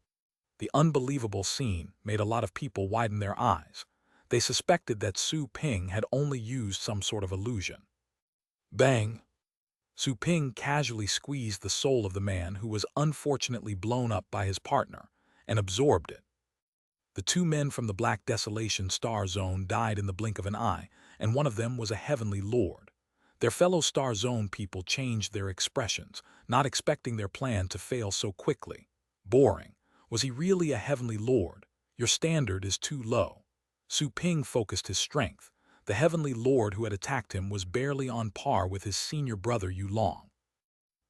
The unbelievable scene made a lot of people widen their eyes. They suspected that Su Ping had only used some sort of illusion. Bang! Su Ping casually squeezed the soul of the man who was unfortunately blown up by his partner and absorbed it. The two men from the Black Desolation Star Zone died in the blink of an eye, and one of them was a heavenly lord. Their fellow Star Zone people changed their expressions, not expecting their plan to fail so quickly. Boring. Was he really a heavenly lord? Your standard is too low. Su Ping focused his strength. The heavenly lord who had attacked him was barely on par with his senior brother Yu Long.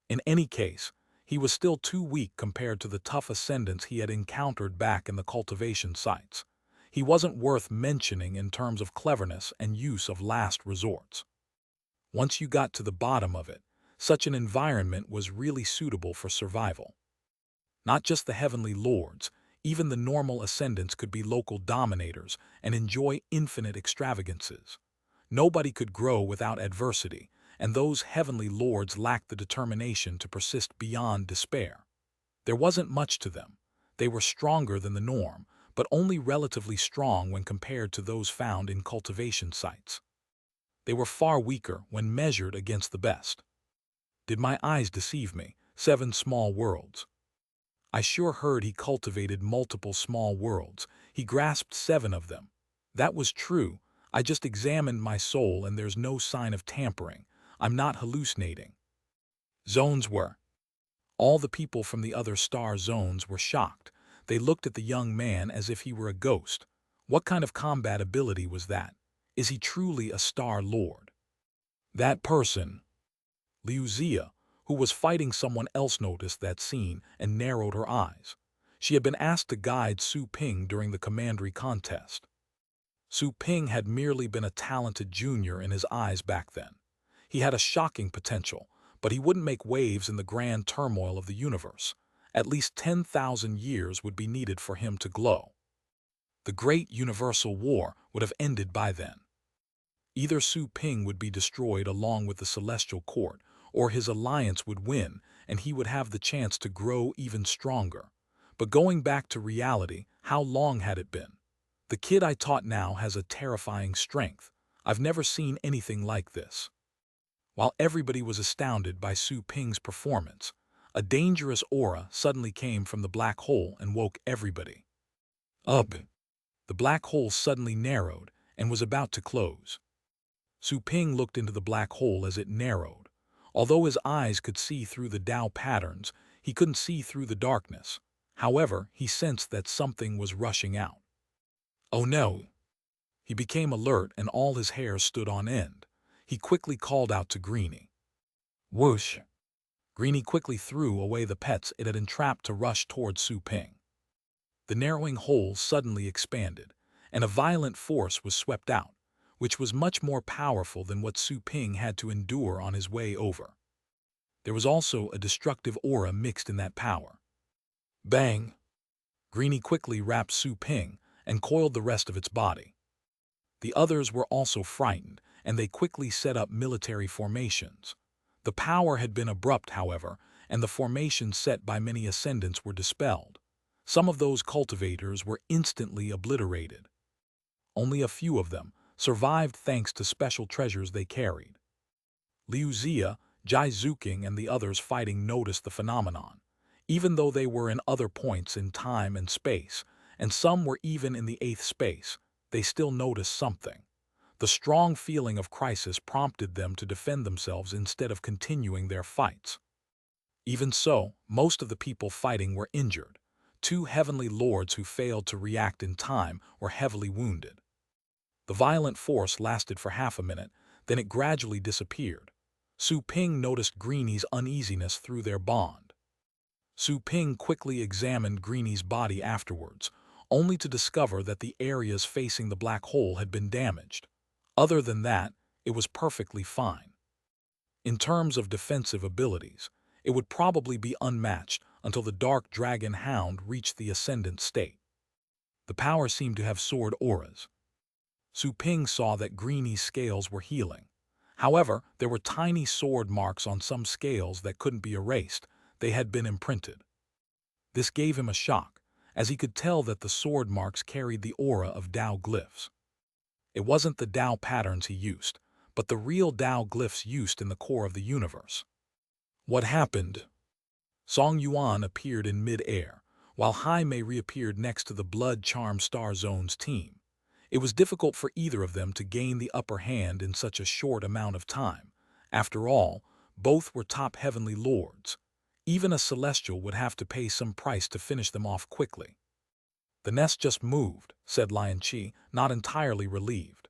In any case, he was still too weak compared to the tough ascendants he had encountered back in the cultivation sites. He wasn't worth mentioning in terms of cleverness and use of last resorts. Once you got to the bottom of it, such an environment was really suitable for survival. Not just the heavenly lords, even the normal ascendants could be local dominators and enjoy infinite extravagances. Nobody could grow without adversity, and those heavenly lords lacked the determination to persist beyond despair. There wasn't much to them. They were stronger than the norm, but only relatively strong when compared to those found in cultivation sites. They were far weaker when measured against the best. Did my eyes deceive me? 7 small worlds. I sure heard he cultivated multiple small worlds. He grasped 7 of them. That was true. I just examined my soul and there's no sign of tampering. I'm not hallucinating. Zones were. All the people from the other star zones were shocked. They looked at the young man as if he were a ghost. What kind of combat ability was that? Is he truly a Star Lord? That person, Liu Zia, who was fighting someone else, noticed that scene and narrowed her eyes. She had been asked to guide Su Ping during the commandery contest. Su Ping had merely been a talented junior in his eyes back then. He had a shocking potential, but he wouldn't make waves in the grand turmoil of the universe. At least 10,000 years would be needed for him to glow. The great universal war would have ended by then. Either Su Ping would be destroyed along with the celestial court, or his alliance would win and he would have the chance to grow even stronger. But going back to reality, how long had it been? The kid I taught now has a terrifying strength. I've never seen anything like this. While everybody was astounded by Su Ping's performance, a dangerous aura suddenly came from the black hole and woke everybody up. The black hole suddenly narrowed and was about to close. Su Ping looked into the black hole as it narrowed. Although his eyes could see through the Tao patterns, he couldn't see through the darkness. However, he sensed that something was rushing out. Oh no! He became alert and all his hair stood on end. He quickly called out to Greenie. Whoosh! Greenie quickly threw away the pets it had entrapped to rush towards Su Ping. The narrowing hole suddenly expanded, and a violent force was swept out, which was much more powerful than what Su Ping had to endure on his way over. There was also a destructive aura mixed in that power. Bang! Greenie quickly wrapped Su Ping and coiled the rest of its body. The others were also frightened, and they quickly set up military formations. The power had been abrupt, however, and the formations set by many ascendants were dispelled. Some of those cultivators were instantly obliterated. Only a few of them survived thanks to special treasures they carried. Liu Zia, Jai Zuking, and the others fighting noticed the phenomenon. Even though they were in other points in time and space, and some were even in the 8th space, they still noticed something. The strong feeling of crisis prompted them to defend themselves instead of continuing their fights. Even so, most of the people fighting were injured. 2 heavenly lords who failed to react in time were heavily wounded. The violent force lasted for half a minute, then it gradually disappeared. Su Ping noticed Greenie's uneasiness through their bond. Su Ping quickly examined Greenie's body afterwards, only to discover that the areas facing the black hole had been damaged. Other than that, it was perfectly fine. In terms of defensive abilities, it would probably be unmatched until the Dark Dragon Hound reached the ascendant state. The power seemed to have soared auras. Su Ping saw that Greenie's scales were healing. However, there were tiny sword marks on some scales that couldn't be erased. They had been imprinted. This gave him a shock, as he could tell that the sword marks carried the aura of Tao glyphs. It wasn't the Tao patterns he used, but the real Tao glyphs used in the core of the universe. What happened? Song Yuan appeared in mid-air, while Jaime reappeared next to the Blood Charm Star Zone's team. It was difficult for either of them to gain the upper hand in such a short amount of time. After all, both were top heavenly lords. Even a celestial would have to pay some price to finish them off quickly. The nest just moved, said Lion Qi, not entirely relieved.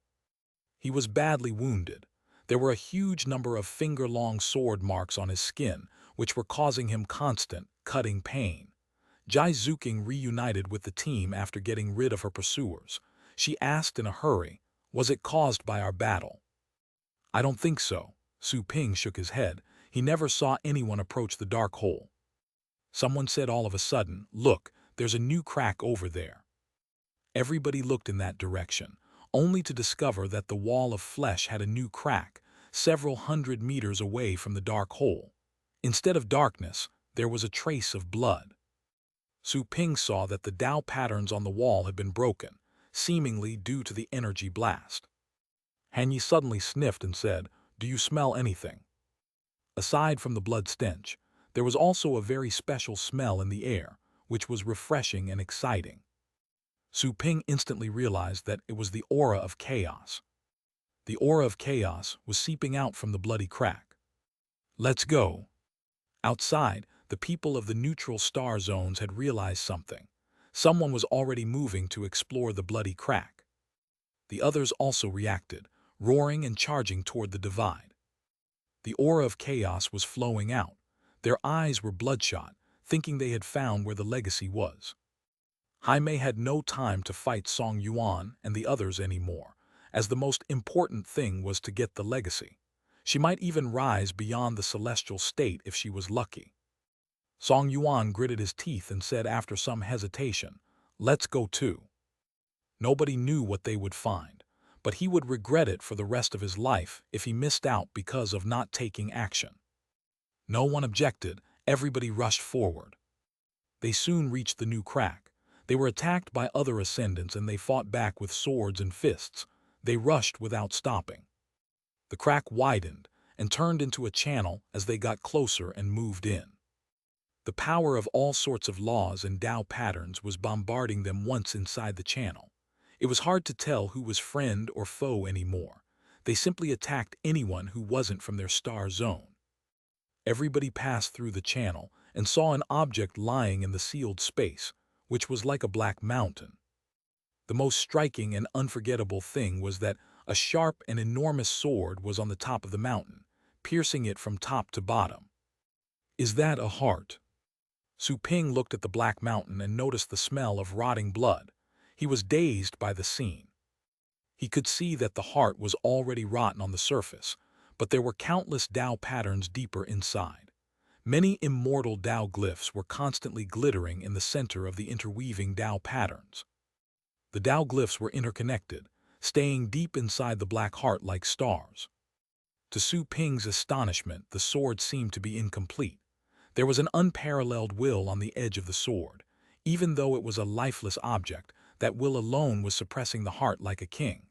He was badly wounded. There were a huge number of finger-long sword marks on his skin, which were causing him constant, cutting pain. Jai Zuking reunited with the team after getting rid of her pursuers. She asked in a hurry, "Was it caused by our battle?" "I don't think so." Su Ping shook his head. He never saw anyone approach the dark hole. Someone said all of a sudden, "Look, there's a new crack over there." Everybody looked in that direction, only to discover that the wall of flesh had a new crack, several hundred meters away from the dark hole. Instead of darkness, there was a trace of blood. Su Ping saw that the Tao patterns on the wall had been broken, seemingly due to the energy blast. Han Yi suddenly sniffed and said, "Do you smell anything?" Aside from the blood stench, there was also a very special smell in the air, which was refreshing and exciting. Su Ping instantly realized that it was the aura of chaos. The aura of chaos was seeping out from the bloody crack. "Let's go." Outside, the people of the neutral star zones had realized something. Someone was already moving to explore the bloody crack. The others also reacted, roaring and charging toward the divide. The aura of chaos was flowing out. Their eyes were bloodshot, thinking they had found where the legacy was. Jaime had no time to fight Song Yuan and the others anymore, as the most important thing was to get the legacy. She might even rise beyond the celestial state if she was lucky. Song Yuan gritted his teeth and said after some hesitation, "Let's go too." Nobody knew what they would find, but he would regret it for the rest of his life if he missed out because of not taking action. No one objected, everybody rushed forward. They soon reached the new crack. They were attacked by other ascendants and they fought back with swords and fists. They rushed without stopping. The crack widened and turned into a channel as they got closer and moved in. The power of all sorts of laws and Tao patterns was bombarding them once inside the channel. It was hard to tell who was friend or foe anymore. They simply attacked anyone who wasn't from their star zone. Everybody passed through the channel and saw an object lying in the sealed space, which was like a black mountain. The most striking and unforgettable thing was that a sharp and enormous sword was on the top of the mountain, piercing it from top to bottom. "Is that a heart?" Su Ping looked at the black mountain and noticed the smell of rotting blood. He was dazed by the scene. He could see that the heart was already rotten on the surface, but there were countless Tao patterns deeper inside. Many immortal Tao glyphs were constantly glittering in the center of the interweaving Tao patterns. The Tao glyphs were interconnected, staying deep inside the black heart like stars. To Su Ping's astonishment, the sword seemed to be incomplete. There was an unparalleled will on the edge of the sword. Even though it was a lifeless object, that will alone was suppressing the heart like a king.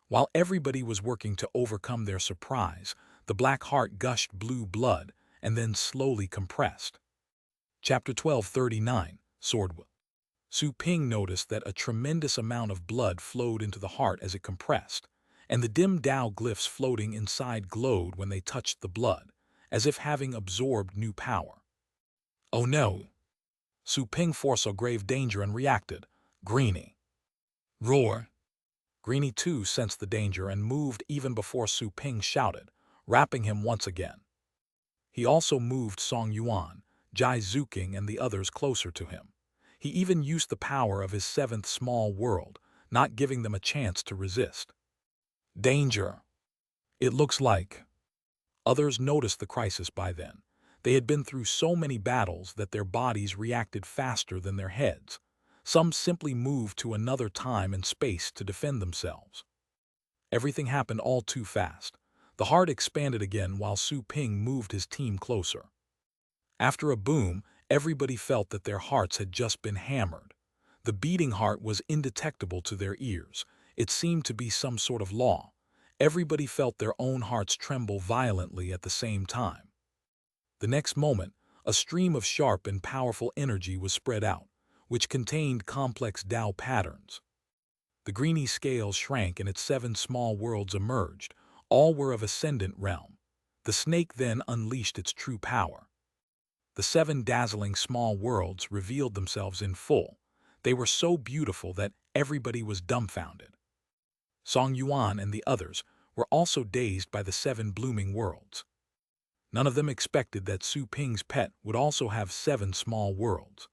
While everybody was working to overcome their surprise, the black heart gushed blue blood and then slowly compressed. Chapter 1239, Sword Will. Su Ping noticed that a tremendous amount of blood flowed into the heart as it compressed, and the dim Tao glyphs floating inside glowed when they touched the blood, as if having absorbed new power. "Oh no!" Su Ping foresaw grave danger and reacted. "Greenie!" "Roar!" Greenie too sensed the danger and moved even before Su Ping shouted, wrapping him once again. He also moved Song Yuan, Jai Zuking and the others closer to him. He even used the power of his seventh small world, not giving them a chance to resist. "Danger! It looks like..." Others noticed the crisis by then. They had been through so many battles that their bodies reacted faster than their heads. Some simply moved to another time and space to defend themselves. Everything happened all too fast. The heart expanded again while Su Ping moved his team closer. After a boom, everybody felt that their hearts had just been hammered. The beating heart was indetectable to their ears. It seemed to be some sort of law. Everybody felt their own hearts tremble violently at the same time. The next moment, a stream of sharp and powerful energy was spread out, which contained complex Tao patterns. The greeny scales shrank and its 7 small worlds emerged. All were of ascendant realm. The snake then unleashed its true power. The 7 dazzling small worlds revealed themselves in full. They were so beautiful that everybody was dumbfounded. Song Yuan and the others were also dazed by the 7 blooming worlds. None of them expected that Su Ping's pet would also have 7 small worlds.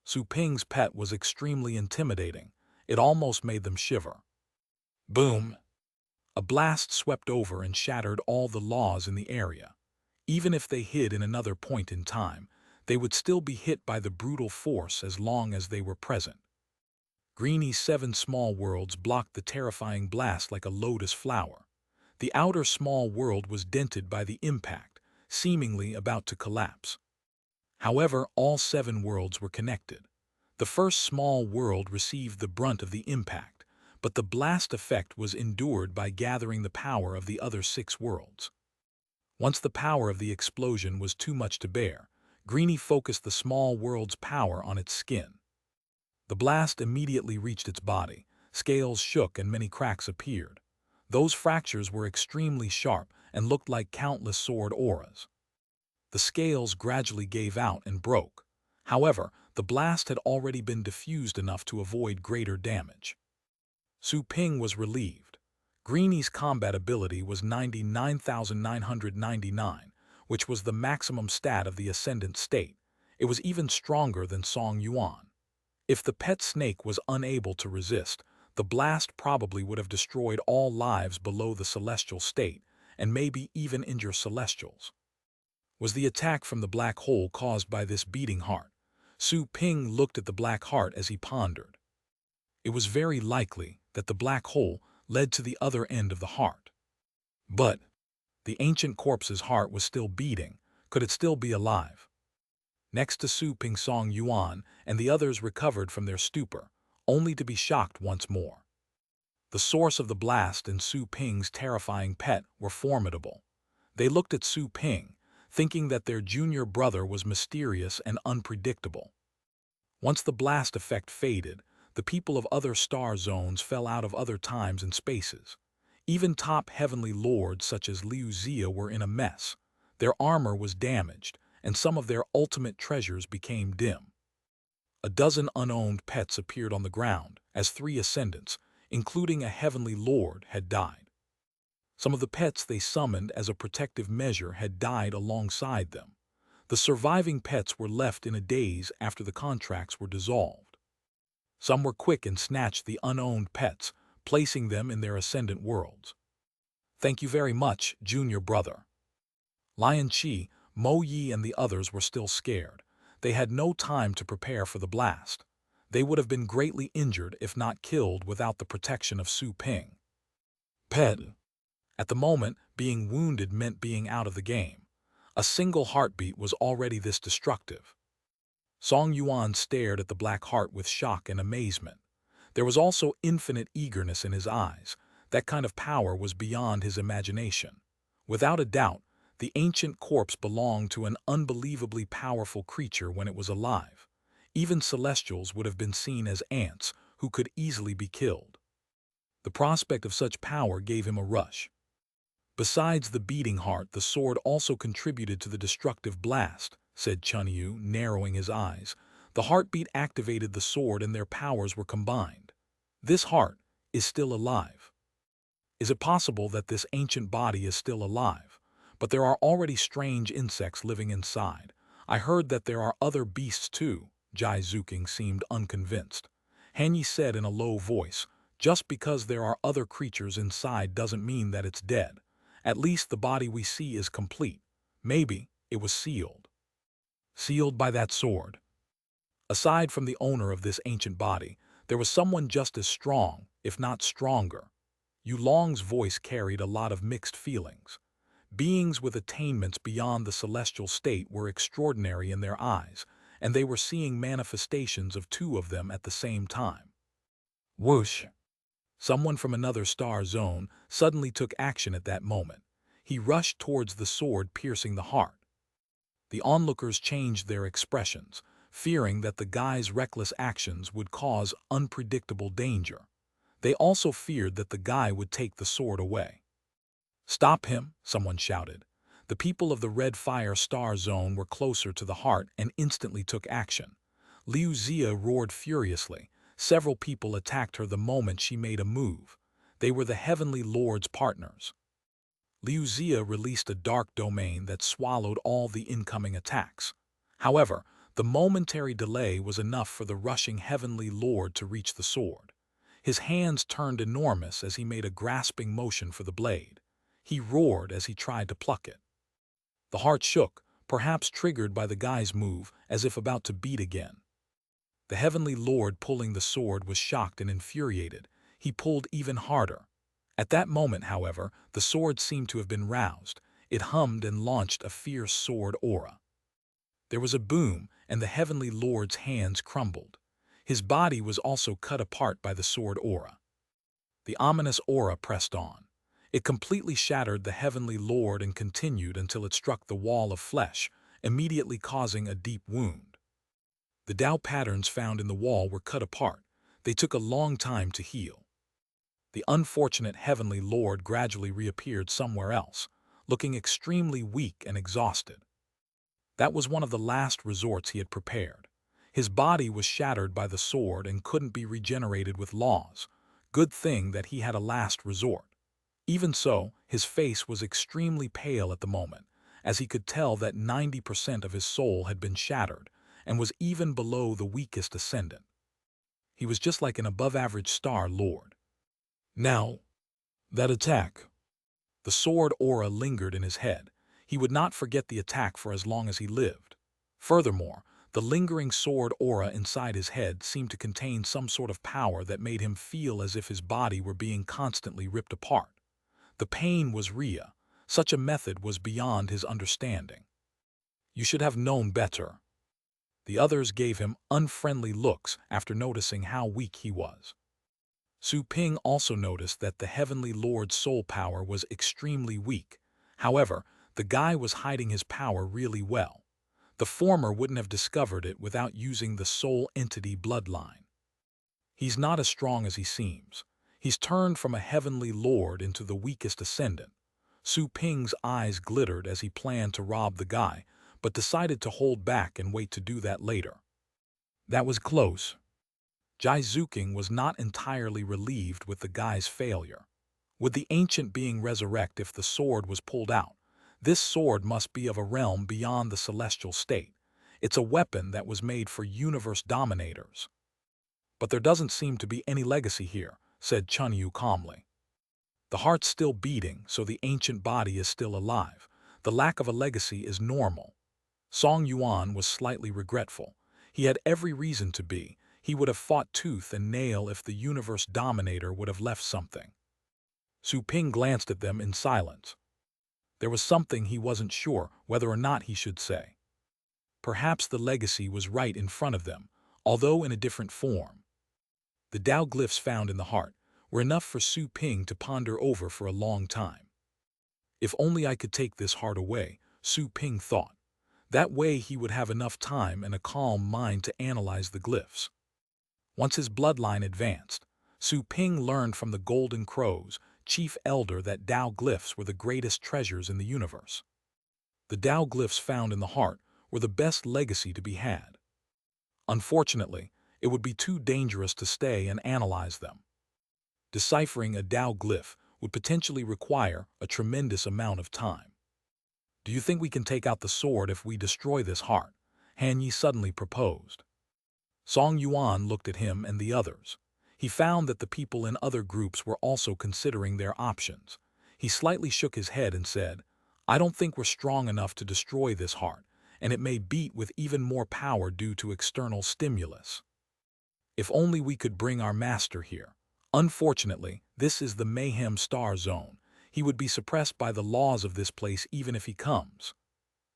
Su Ping's pet was extremely intimidating. It almost made them shiver. Boom! A blast swept over and shattered all the laws in the area. Even if they hid in another point in time, they would still be hit by the brutal force as long as they were present. Greenie's 7 small worlds blocked the terrifying blast like a lotus flower. The outer small world was dented by the impact, seemingly about to collapse. However, all 7 worlds were connected. The first small world received the brunt of the impact, but the blast effect was endured by gathering the power of the other 6 worlds. Once the power of the explosion was too much to bear, Greenie focused the small world's power on its skin. The blast immediately reached its body, scales shook and many cracks appeared. Those fractures were extremely sharp and looked like countless sword auras. The scales gradually gave out and broke. However, the blast had already been diffused enough to avoid greater damage. Su Ping was relieved. Greenie's combat ability was 99,999, which was the maximum stat of the Ascendant state. It was even stronger than Song Yuan. If the pet snake was unable to resist, the blast probably would have destroyed all lives below the celestial state, and maybe even injure celestials. Was the attack from the black hole caused by this beating heart? Su Ping looked at the black heart as he pondered. It was very likely that the black hole led to the other end of the heart. But the ancient corpse's heart was still beating. Could it still be alive? Next to Su Ping, Song Yuan and the others recovered from their stupor, only to be shocked once more. The source of the blast and Su Ping's terrifying pet were formidable. They looked at Su Ping, thinking that their junior brother was mysterious and unpredictable. Once the blast effect faded, the people of other star zones fell out of other times and spaces. Even top heavenly lords such as Liu Xia were in a mess. Their armor was damaged, and some of their ultimate treasures became dim. A dozen unowned pets appeared on the ground, as 3 ascendants, including a heavenly lord, had died. Some of the pets they summoned as a protective measure had died alongside them. The surviving pets were left in a daze after the contracts were dissolved. Some were quick and snatched the unowned pets, placing them in their ascendant worlds. "Thank you very much, junior brother." Lion Qi, Mo Yi and the others were still scared. They had no time to prepare for the blast. They would have been greatly injured if not killed without the protection of Su Ping. Pet. At the moment, being wounded meant being out of the game. A single heartbeat was already this destructive. Song Yuan stared at the black heart with shock and amazement. There was also infinite eagerness in his eyes. That kind of power was beyond his imagination. Without a doubt, the ancient corpse belonged to an unbelievably powerful creature when it was alive. Even celestials would have been seen as ants who could easily be killed. The prospect of such power gave him a rush. "Besides the beating heart, the sword also contributed to the destructive blast," said Chunyu, narrowing his eyes. "The heartbeat activated the sword and their powers were combined. This heart is still alive. Is it possible that this ancient body is still alive? But there are already strange insects living inside. I heard that there are other beasts too." Jai Zuking seemed unconvinced. Hanyi said in a low voice, "Just because there are other creatures inside doesn't mean that it's dead. At least the body we see is complete. Maybe it was sealed." Sealed by that sword. Aside from the owner of this ancient body, there was someone just as strong, if not stronger. Yulong's voice carried a lot of mixed feelings. Beings with attainments beyond the celestial state were extraordinary in their eyes, and they were seeing manifestations of 2 of them at the same time. Whoosh! Someone from another star zone suddenly took action at that moment. He rushed towards the sword piercing the heart. The onlookers changed their expressions, fearing that the guy's reckless actions would cause unpredictable danger. They also feared that the guy would take the sword away. "Stop him!" someone shouted. The people of the Red Fire Star Zone were closer to the heart and instantly took action. Liu Xia roared furiously. Several people attacked her the moment she made a move. They were the Heavenly Lord's partners. Liu Xia released a dark domain that swallowed all the incoming attacks. However, the momentary delay was enough for the rushing Heavenly Lord to reach the sword. His hands turned enormous as he made a grasping motion for the blade. He roared as he tried to pluck it. The heart shook, perhaps triggered by the guy's move, as if about to beat again. The Heavenly Lord pulling the sword was shocked and infuriated. He pulled even harder. At that moment, however, the sword seemed to have been roused. It hummed and launched a fierce sword aura. There was a boom, and the Heavenly Lord's hands crumbled. His body was also cut apart by the sword aura. The ominous aura pressed on. It completely shattered the Heavenly Lord and continued until it struck the wall of flesh, immediately causing a deep wound. The Tao patterns found in the wall were cut apart. They took a long time to heal. The unfortunate Heavenly Lord gradually reappeared somewhere else, looking extremely weak and exhausted. That was one of the last resorts he had prepared. His body was shattered by the sword and couldn't be regenerated with laws. Good thing that he had a last resort. Even so, his face was extremely pale at the moment, as he could tell that 90% of his soul had been shattered and was even below the weakest ascendant. He was just like an above-average Star Lord. Now, that attack. The sword aura lingered in his head. He would not forget the attack for as long as he lived. Furthermore, the lingering sword aura inside his head seemed to contain some sort of power that made him feel as if his body were being constantly ripped apart. The pain was real. Such a method was beyond his understanding. You should have known better. The others gave him unfriendly looks after noticing how weak he was. Su Ping also noticed that the Heavenly Lord's soul power was extremely weak. However, the guy was hiding his power really well. The former wouldn't have discovered it without using the soul entity bloodline. He's not as strong as he seems. He's turned from a Heavenly Lord into the weakest ascendant. Su Ping's eyes glittered as he planned to rob the guy, but decided to hold back and wait to do that later. That was close. Jai Zuking was not entirely relieved with the guy's failure. Would the ancient being resurrect if the sword was pulled out? This sword must be of a realm beyond the celestial state. It's a weapon that was made for universe dominators. But there doesn't seem to be any legacy here, said Chun Yu calmly. The heart's still beating, so the ancient body is still alive. The lack of a legacy is normal. Song Yuan was slightly regretful. He had every reason to be. He would have fought tooth and nail if the universe dominator would have left something. Su Ping glanced at them in silence. There was something he wasn't sure whether or not he should say. Perhaps the legacy was right in front of them, although in a different form. The Tao glyphs found in the heart were enough for Su Ping to ponder over for a long time. If only I could take this heart away, Su Ping thought. That way he would have enough time and a calm mind to analyze the glyphs. Once his bloodline advanced, Su Ping learned from the Golden Crow's chief elder that Tao glyphs were the greatest treasures in the universe. The Tao glyphs found in the heart were the best legacy to be had. Unfortunately, it would be too dangerous to stay and analyze them. Deciphering a Tao glyph would potentially require a tremendous amount of time. Do you think we can take out the sword if we destroy this heart? Han Yi suddenly proposed. Song Yuan looked at him and the others. He found that the people in other groups were also considering their options. He slightly shook his head and said, I don't think we're strong enough to destroy this heart, and it may beat with even more power due to external stimulus. If only we could bring our master here. Unfortunately, this is the Mayhem Star Zone. He would be suppressed by the laws of this place even if he comes.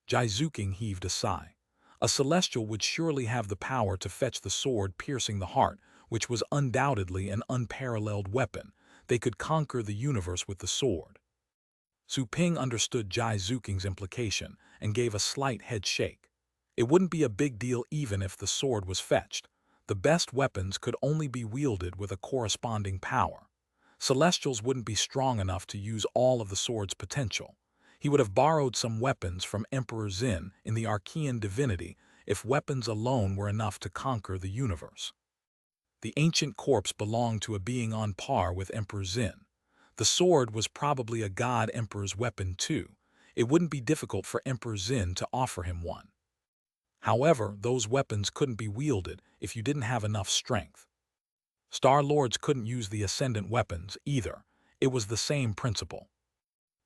Jai Zuking heaved a sigh. A celestial would surely have the power to fetch the sword piercing the heart, which was undoubtedly an unparalleled weapon. They could conquer the universe with the sword. Su Ping understood Jai Zuking's implication and gave a slight head shake. It wouldn't be a big deal even if the sword was fetched. The best weapons could only be wielded with a corresponding power. Celestials wouldn't be strong enough to use all of the sword's potential. He would have borrowed some weapons from Emperor Xin in the Archean divinity if weapons alone were enough to conquer the universe. The ancient corpse belonged to a being on par with Emperor Xin. The sword was probably a god emperor's weapon too. It wouldn't be difficult for Emperor Xin to offer him one. However, those weapons couldn't be wielded if you didn't have enough strength. Star Lords couldn't use the Ascendant weapons either. It was the same principle.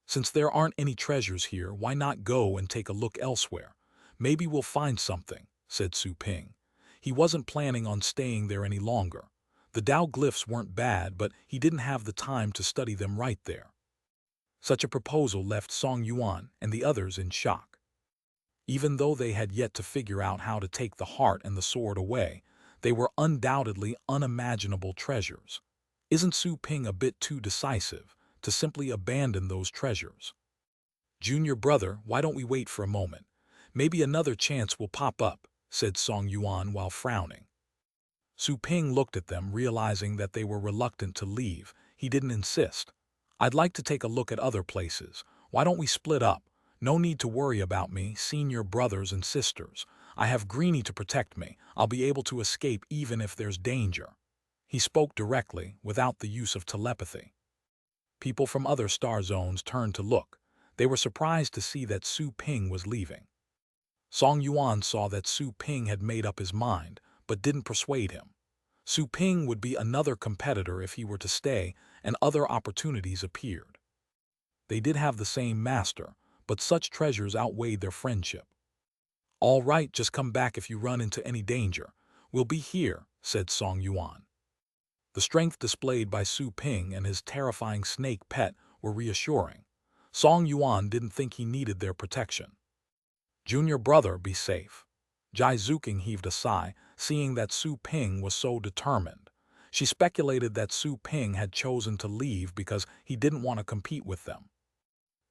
Since there aren't any treasures here, why not go and take a look elsewhere? Maybe we'll find something, said Su Ping. He wasn't planning on staying there any longer. The Tao glyphs weren't bad, but he didn't have the time to study them right there. Such a proposal left Song Yuan and the others in shock. Even though they had yet to figure out how to take the heart and the sword away, they were undoubtedly unimaginable treasures. Isn't Su Ping a bit too decisive to simply abandon those treasures? Junior brother, why don't we wait for a moment? Maybe another chance will pop up, said Song Yuan while frowning. Su Ping looked at them, realizing that they were reluctant to leave. He didn't insist. I'd like to take a look at other places. Why don't we split up? No need to worry about me, senior brothers and sisters. I have Greenie to protect me. I'll be able to escape even if there's danger. He spoke directly, without the use of telepathy. People from other star zones turned to look. They were surprised to see that Su Ping was leaving. Song Yuan saw that Su Ping had made up his mind, but didn't persuade him. Su Ping would be another competitor if he were to stay, and other opportunities appeared. They did have the same master, but such treasures outweighed their friendship. All right, just come back if you run into any danger. We'll be here, said Song Yuan. The strength displayed by Su Ping and his terrifying snake pet were reassuring. Song Yuan didn't think he needed their protection. Junior brother, be safe. Jai Zuking heaved a sigh, seeing that Su Ping was so determined. She speculated that Su Ping had chosen to leave because he didn't want to compete with them.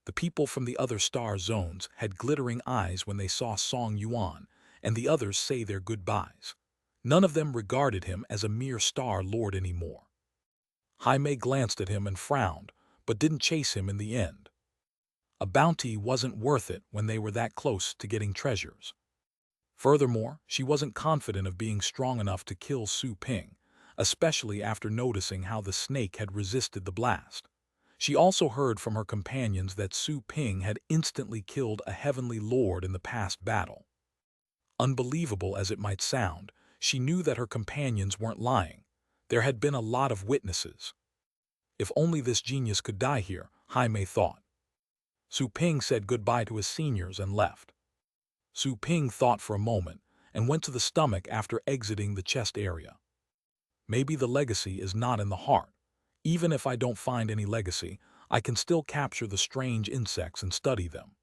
The people from the other star zones had glittering eyes when they saw Song Yuan and the others say their goodbyes. None of them regarded him as a mere star lord anymore. Jaime glanced at him and frowned, but didn't chase him in the end. A bounty wasn't worth it when they were that close to getting treasures. Furthermore, she wasn't confident of being strong enough to kill Su Ping, especially after noticing how the snake had resisted the blast. She also heard from her companions that Su Ping had instantly killed a heavenly lord in the past battle. Unbelievable as it might sound, she knew that her companions weren't lying. There had been a lot of witnesses. If only this genius could die here, Jaime thought. Su Ping said goodbye to his seniors and left. Su Ping thought for a moment and went to the stomach after exiting the chest area. Maybe the legacy is not in the heart. Even if I don't find any legacy, I can still capture the strange insects and study them.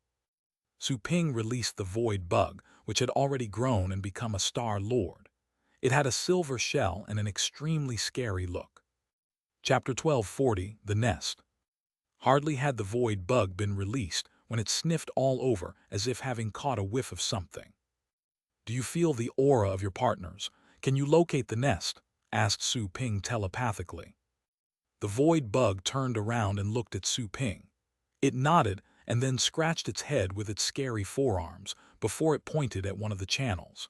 Su Ping released the void bug, which had already grown and become a star lord. It had a silver shell and an extremely scary look. Chapter 1240, The Nest. Hardly had the void bug been released when it sniffed all over as if having caught a whiff of something. Do you feel the aura of your partners? Can you locate the nest? Asked Su Ping telepathically. The void bug turned around and looked at Su Ping. It nodded and then scratched its head with its scary forearms before it pointed at one of the channels.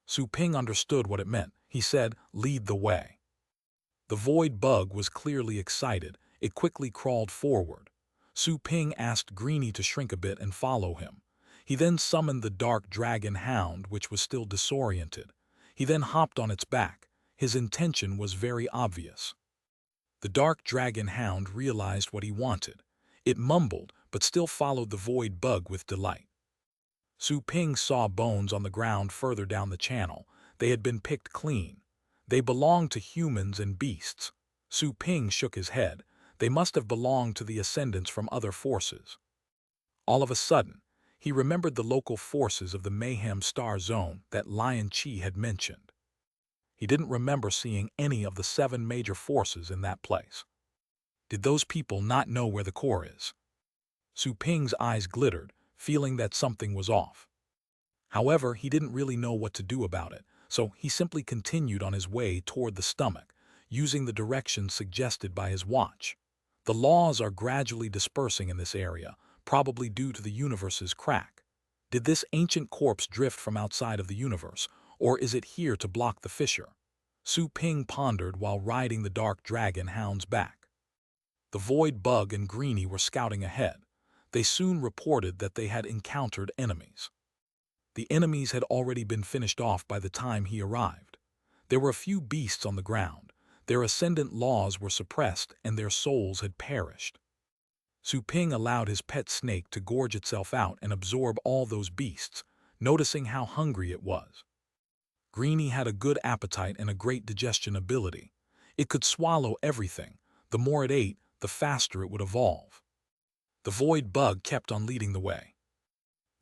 Su Ping understood what it meant. He said, "Lead the way." The void bug was clearly excited. It quickly crawled forward. Su Ping asked Greenie to shrink a bit and follow him. He then summoned the dark dragon hound, which was still disoriented. He then hopped on its back. His intention was very obvious. The dark dragon hound realized what he wanted. It mumbled, but still followed the void bug with delight. Su Ping saw bones on the ground further down the channel. They had been picked clean. They belonged to humans and beasts. Su Ping shook his head. They must have belonged to the ascendants from other forces. All of a sudden, he remembered the local forces of the Mayhem Star Zone that Lion Chi had mentioned. He didn't remember seeing any of the 7 major forces in that place. Did those people not know where the core is? Su Ping's eyes glittered, feeling that something was off. However, he didn't really know what to do about it, so he simply continued on his way toward the stomach, using the directions suggested by his watch. The laws are gradually dispersing in this area, probably due to the universe's crack. Did this ancient corpse drift from outside of the universe, or is it here to block the fissure? Su Ping pondered while riding the dark dragon hound's back. The void bug and Greenie were scouting ahead. They soon reported that they had encountered enemies. The enemies had already been finished off by the time he arrived. There were a few beasts on the ground. Their ascendant laws were suppressed and their souls had perished. Su Ping allowed his pet snake to gorge itself out and absorb all those beasts, noticing how hungry it was. Greenie had a good appetite and a great digestion ability. It could swallow everything. The more it ate, the faster it would evolve. The void bug kept on leading the way.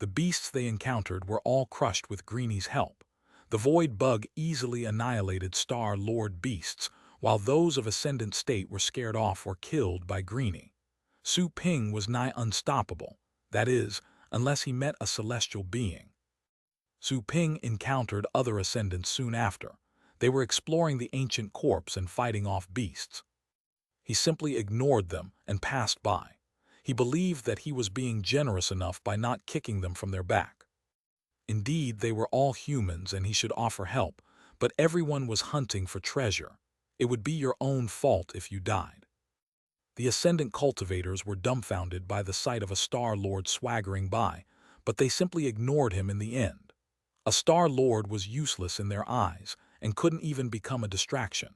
The beasts they encountered were all crushed with Greeny's help. The Void Bug easily annihilated Star Lord beasts, while those of Ascendant State were scared off or killed by Greeny. Su Ping was nigh unstoppable, that is, unless he met a celestial being. Su Ping encountered other Ascendants soon after. They were exploring the ancient corpse and fighting off beasts. He simply ignored them and passed by. He believed that he was being generous enough by not kicking them from their back. Indeed, they were all humans and he should offer help, but everyone was hunting for treasure. It would be your own fault if you died. The Ascendant cultivators were dumbfounded by the sight of a Star Lord swaggering by, but they simply ignored him in the end. A Star Lord was useless in their eyes and couldn't even become a distraction.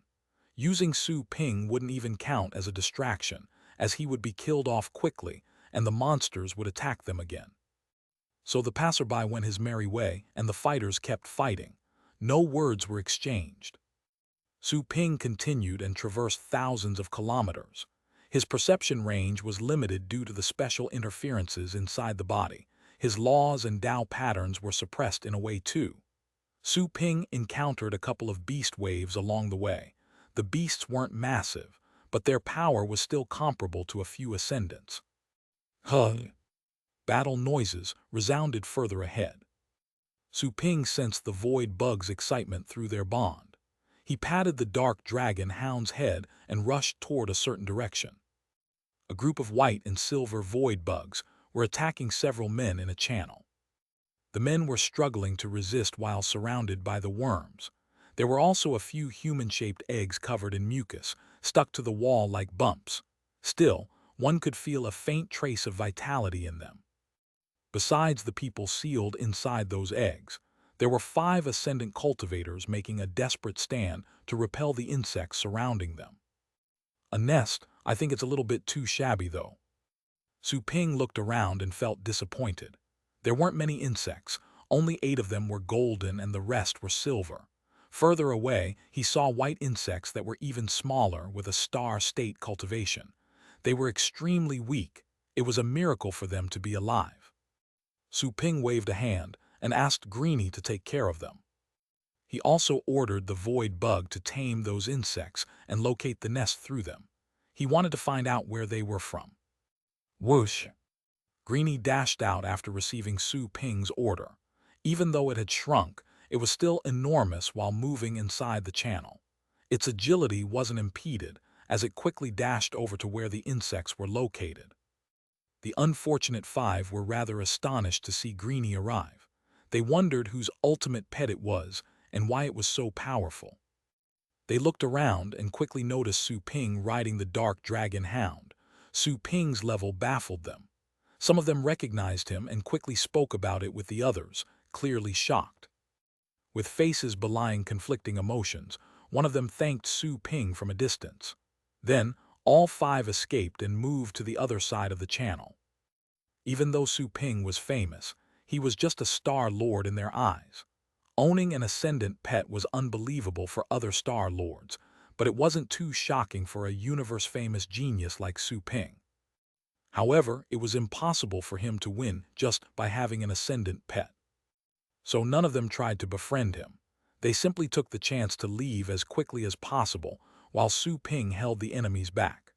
Using Su Ping wouldn't even count as a distraction, as he would be killed off quickly and the monsters would attack them again. So the passerby went his merry way and the fighters kept fighting. No words were exchanged. Su Ping continued and traversed thousands of kilometers. His perception range was limited due to the special interferences inside the body. His laws and Tao patterns were suppressed in a way too. Su Ping encountered a couple of beast waves along the way. The beasts weren't massive, but their power was still comparable to a few ascendants. Battle noises resounded further ahead. Su Ping sensed the Void Bug's excitement through their bond. He patted the dark dragon hound's head and rushed toward a certain direction. A group of white and silver Void Bugs were attacking several men in a channel. The men were struggling to resist while surrounded by the worms. There were also a few human-shaped eggs covered in mucus, stuck to the wall like bumps. Still, one could feel a faint trace of vitality in them. Besides the people sealed inside those eggs, there were 5 Ascendant cultivators making a desperate stand to repel the insects surrounding them. A nest, I think it's a little bit too shabby though. Su Ping looked around and felt disappointed. There weren't many insects, only 8 of them were golden and the rest were silver. Further away, he saw white insects that were even smaller with a star state cultivation. They were extremely weak. It was a miracle for them to be alive. Su Ping waved a hand and asked Greeny to take care of them. He also ordered the Void Bug to tame those insects and locate the nest through them. He wanted to find out where they were from. Whoosh! Greeny dashed out after receiving Su Ping's order. Even though it had shrunk, it was still enormous while moving inside the channel. Its agility wasn't impeded, as it quickly dashed over to where the insects were located. The unfortunate 5 were rather astonished to see Greeny arrive. They wondered whose ultimate pet it was and why it was so powerful. They looked around and quickly noticed Su Ping riding the dark dragon hound. Su Ping's level baffled them. Some of them recognized him and quickly spoke about it with the others, clearly shocked. With faces belying conflicting emotions, one of them thanked Su Ping from a distance. Then, all 5 escaped and moved to the other side of the channel. Even though Su Ping was famous, he was just a Star Lord in their eyes. Owning an Ascendant pet was unbelievable for other Star Lords, but it wasn't too shocking for a universe-famous genius like Su Ping. However, it was impossible for him to win just by having an Ascendant pet. So none of them tried to befriend him. They simply took the chance to leave as quickly as possible, while Su Ping held the enemies back.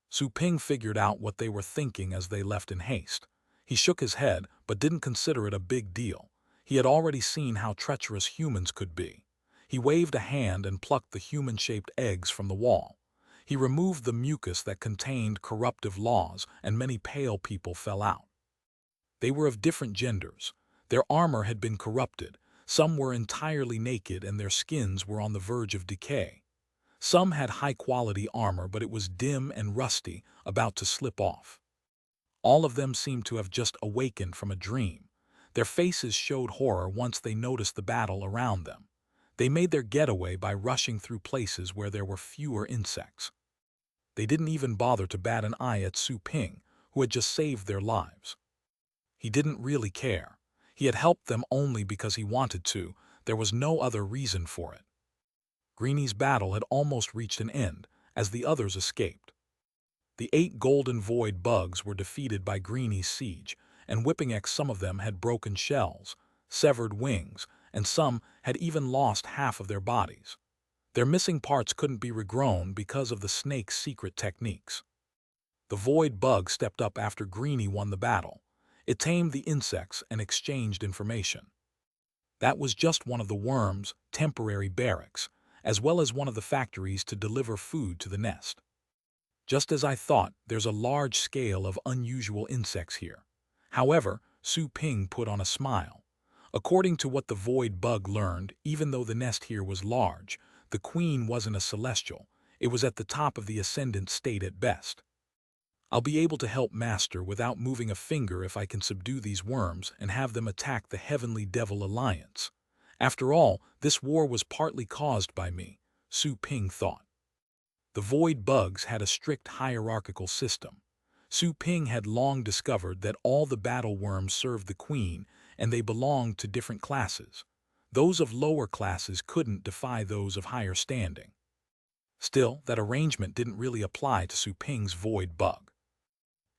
Su Ping figured out what they were thinking as they left in haste. He shook his head, but didn't consider it a big deal. He had already seen how treacherous humans could be. He waved a hand and plucked the human-shaped eggs from the wall. He removed the mucus that contained corruptive laws, and many pale people fell out. They were of different genders. Their armor had been corrupted. Some were entirely naked and their skins were on the verge of decay. Some had high-quality armor, but it was dim and rusty, about to slip off. All of them seemed to have just awakened from a dream. Their faces showed horror once they noticed the battle around them. They made their getaway by rushing through places where there were fewer insects. They didn't even bother to bat an eye at Su Ping, who had just saved their lives. He didn't really care. He had helped them only because he wanted to. There was no other reason for it. Greeny's battle had almost reached an end, as the others escaped. The 8 golden Void Bugs were defeated by Greeny's siege, and whipping X some of them had broken shells, severed wings, and some had even lost half of their bodies. Their missing parts couldn't be regrown because of the snake's secret techniques. The void bug stepped up after Greenie won the battle. It tamed the insects and exchanged information. That was just one of the worms' temporary barracks, as well as one of the factories to deliver food to the nest. Just as I thought, there's a large scale of unusual insects here. However, Su Ping put on a smile. According to what the void bug learned, even though the nest here was large, the queen wasn't a celestial. It was at the top of the ascendant state at best. I'll be able to help Master without moving a finger if I can subdue these worms and have them attack the Heavenly Devil Alliance. After all, this war was partly caused by me, Su Ping thought. The void bugs had a strict hierarchical system. Su Ping had long discovered that all the battle worms served the queen and they belonged to different classes. Those of lower classes couldn't defy those of higher standing. Still, that arrangement didn't really apply to Su Ping's void bug.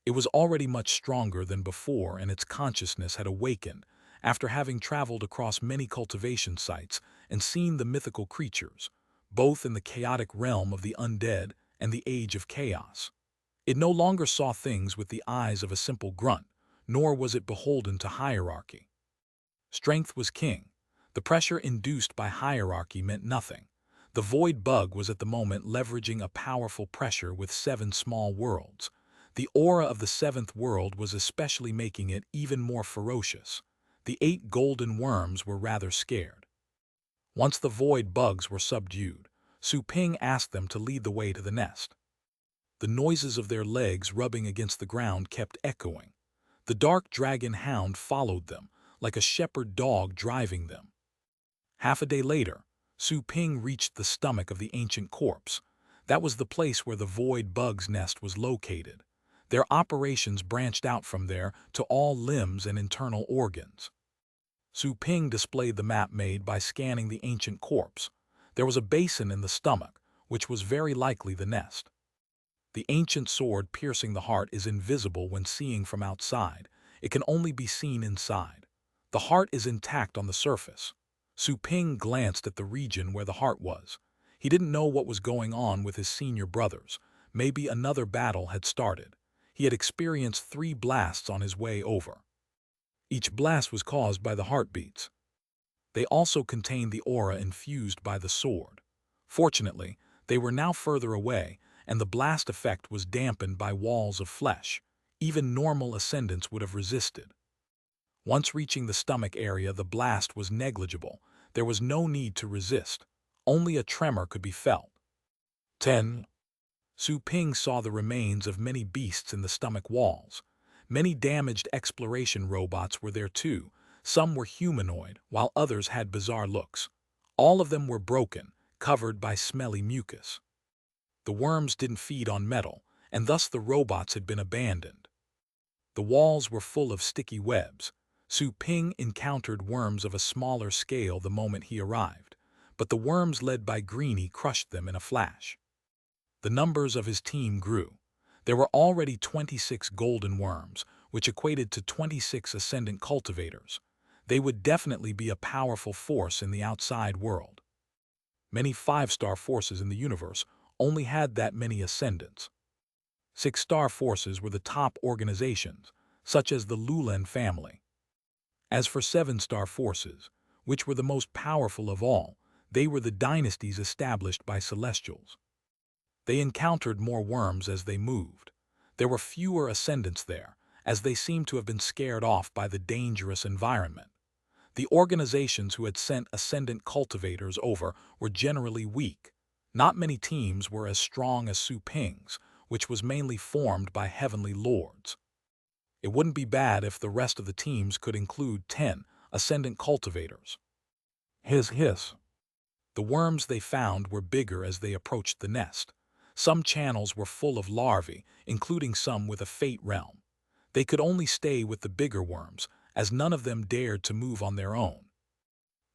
It was already much stronger than before, and its consciousness had awakened after having traveled across many cultivation sites and seen the mythical creatures, both in the chaotic realm of the undead and the age of chaos. It no longer saw things with the eyes of a simple grunt, nor was it beholden to hierarchy. Strength was king. The pressure induced by hierarchy meant nothing. The void bug was at the moment leveraging a powerful pressure with 7 small worlds. The aura of the 7th world was especially making it even more ferocious. The 8 golden worms were rather scared. Once the void bugs were subdued, Su Ping asked them to lead the way to the nest. The noises of their legs rubbing against the ground kept echoing. The dark dragon hound followed them, like a shepherd dog driving them. Half a day later, Su Ping reached the stomach of the ancient corpse. That was the place where the void bug's nest was located. Their operations branched out from there to all limbs and internal organs. Su Ping displayed the map made by scanning the ancient corpse. There was a basin in the stomach, which was very likely the nest. The ancient sword piercing the heart is invisible when seeing from outside. It can only be seen inside. The heart is intact on the surface. Su Ping glanced at the region where the heart was. He didn't know what was going on with his senior brothers. Maybe another battle had started. He had experienced 3 blasts on his way over. Each blast was caused by the heartbeats. They also contained the aura infused by the sword. Fortunately, they were now further away, and the blast effect was dampened by walls of flesh. Even normal ascendants would have resisted. Once reaching the stomach area, the blast was negligible. There was no need to resist. Only a tremor could be felt. 10. Su Ping saw the remains of many beasts in the stomach walls. Many damaged exploration robots were there too. Some were humanoid, while others had bizarre looks. All of them were broken, covered by smelly mucus. The worms didn't feed on metal, and thus the robots had been abandoned. The walls were full of sticky webs. Su Ping encountered worms of a smaller scale the moment he arrived, but the worms led by Greenie crushed them in a flash. The numbers of his team grew. There were already 26 golden worms, which equated to 26 ascendant cultivators. They would definitely be a powerful force in the outside world. Many 5-star forces in the universe only had that many ascendants. 6-star forces were the top organizations, such as the Lulen family. As for 7-star forces, which were the most powerful of all, they were the dynasties established by celestials. They encountered more worms as they moved. There were fewer ascendants there, as they seemed to have been scared off by the dangerous environment. The organizations who had sent ascendant cultivators over were generally weak. Not many teams were as strong as Su Ping's, which was mainly formed by heavenly lords. It wouldn't be bad if the rest of the teams could include 10 ascendant cultivators. Hiss. The worms they found were bigger as they approached the nest. Some channels were full of larvae, including some with a fate realm. They could only stay with the bigger worms, as none of them dared to move on their own.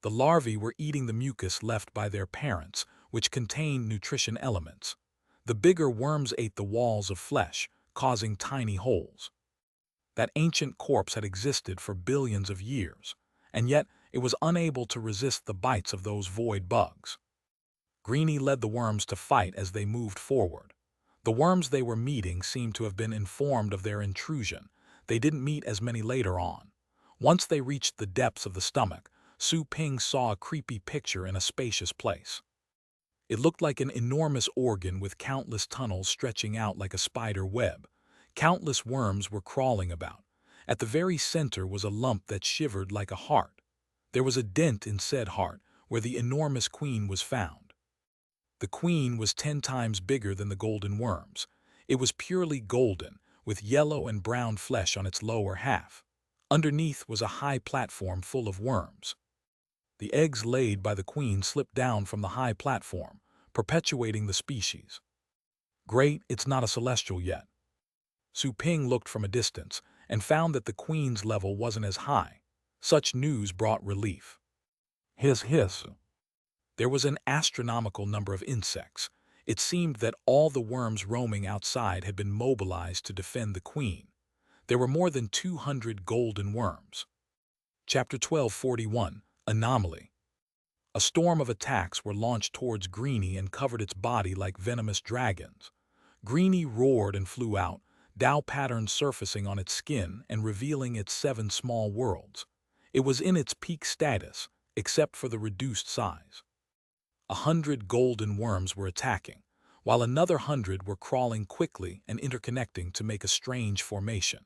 The larvae were eating the mucus left by their parents, which contained nutrition elements. The bigger worms ate the walls of flesh, causing tiny holes. That ancient corpse had existed for billions of years, and yet it was unable to resist the bites of those void bugs. Greenie led the worms to fight as they moved forward. The worms they were meeting seemed to have been informed of their intrusion. They didn't meet as many later on. Once they reached the depths of the stomach, Su Ping saw a creepy picture in a spacious place. It looked like an enormous organ with countless tunnels stretching out like a spider web. Countless worms were crawling about. At the very center was a lump that shivered like a heart. There was a dent in said heart where the enormous queen was found. The queen was 10 times bigger than the golden worms. It was purely golden, with yellow and brown flesh on its lower half. Underneath was a high platform full of worms. The eggs laid by the queen slipped down from the high platform, perpetuating the species. Great, it's not a celestial yet. Su Ping looked from a distance and found that the queen's level wasn't as high. Such news brought relief. Hiss. There was an astronomical number of insects. It seemed that all the worms roaming outside had been mobilized to defend the queen. There were more than 200 golden worms. Chapter 1241, Anomaly. A storm of attacks were launched towards Greenie and covered its body like venomous dragons. Greenie roared and flew out, Tao patterns surfacing on its skin and revealing its 7 small worlds. It was in its peak status, except for the reduced size. 100 golden worms were attacking, while another 100 were crawling quickly and interconnecting to make a strange formation.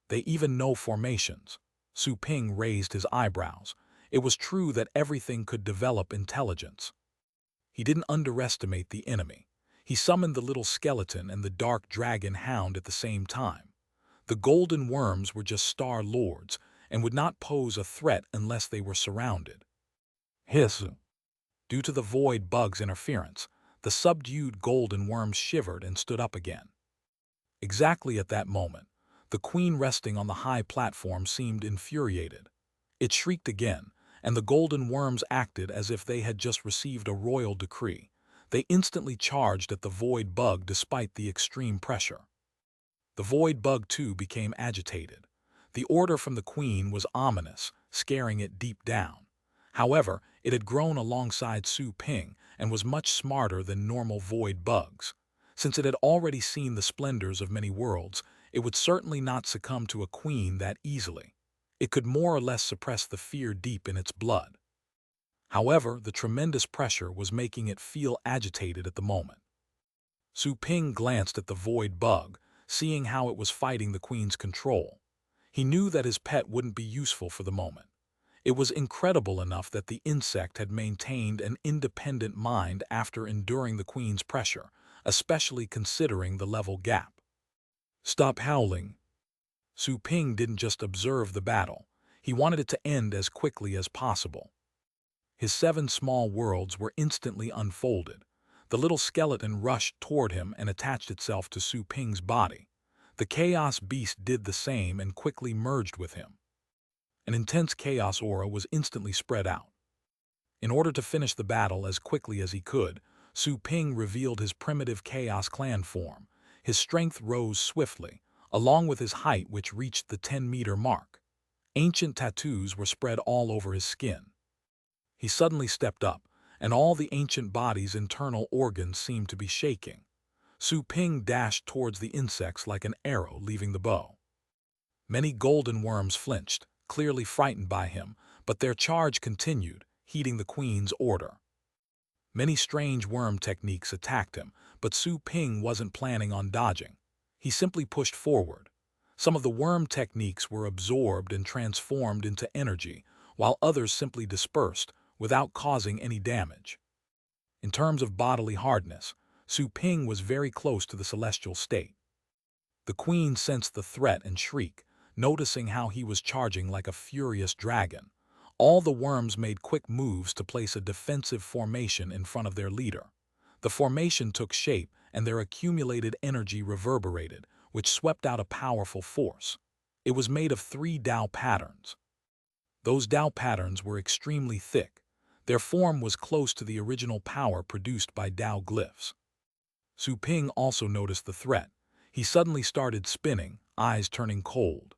They even know formations. Su Ping raised his eyebrows. It was true that everything could develop intelligence. He didn't underestimate the enemy. He summoned the little skeleton and the dark dragon hound at the same time. The golden worms were just star lords and would not pose a threat unless they were surrounded. Hiss. Due to the void bug's interference, the subdued golden worms shivered and stood up again. Exactly at that moment, the queen resting on the high platform seemed infuriated. It shrieked again, and the golden worms acted as if they had just received a royal decree. They instantly charged at the void bug despite the extreme pressure. The void bug too became agitated. The order from the queen was ominous, scaring it deep down. However, it had grown alongside Su Ping and was much smarter than normal void bugs. Since it had already seen the splendors of many worlds, it would certainly not succumb to a queen that easily. It could more or less suppress the fear deep in its blood. However, the tremendous pressure was making it feel agitated at the moment. Su Ping glanced at the void bug, seeing how it was fighting the queen's control. He knew that his pet wouldn't be useful for the moment. It was incredible enough that the insect had maintained an independent mind after enduring the queen's pressure, especially considering the level gap. Stop howling. Su Ping didn't just observe the battle. He wanted it to end as quickly as possible. His 7 small worlds were instantly unfolded. The little skeleton rushed toward him and attached itself to Su Ping's body. The chaos beast did the same and quickly merged with him. An intense chaos aura was instantly spread out. In order to finish the battle as quickly as he could, Su Ping revealed his primitive chaos clan form. His strength rose swiftly, along with his height which reached the 10-meter mark. Ancient tattoos were spread all over his skin. He suddenly stepped up, and all the ancient body's internal organs seemed to be shaking. Su Ping dashed towards the insects like an arrow leaving the bow. Many golden worms flinched, clearly frightened by him, but their charge continued, heeding the queen's order. Many strange worm techniques attacked him, but Su Ping wasn't planning on dodging. He simply pushed forward. Some of the worm techniques were absorbed and transformed into energy, while others simply dispersed, without causing any damage. In terms of bodily hardness, Su Ping was very close to the celestial state. The queen sensed the threat and shrieked, noticing how he was charging like a furious dragon. All the worms made quick moves to place a defensive formation in front of their leader. The formation took shape and their accumulated energy reverberated, which swept out a powerful force. It was made of 3 Tao patterns. Those Tao patterns were extremely thick. Their form was close to the original power produced by Tao glyphs. Su Ping also noticed the threat. He suddenly started spinning, eyes turning cold.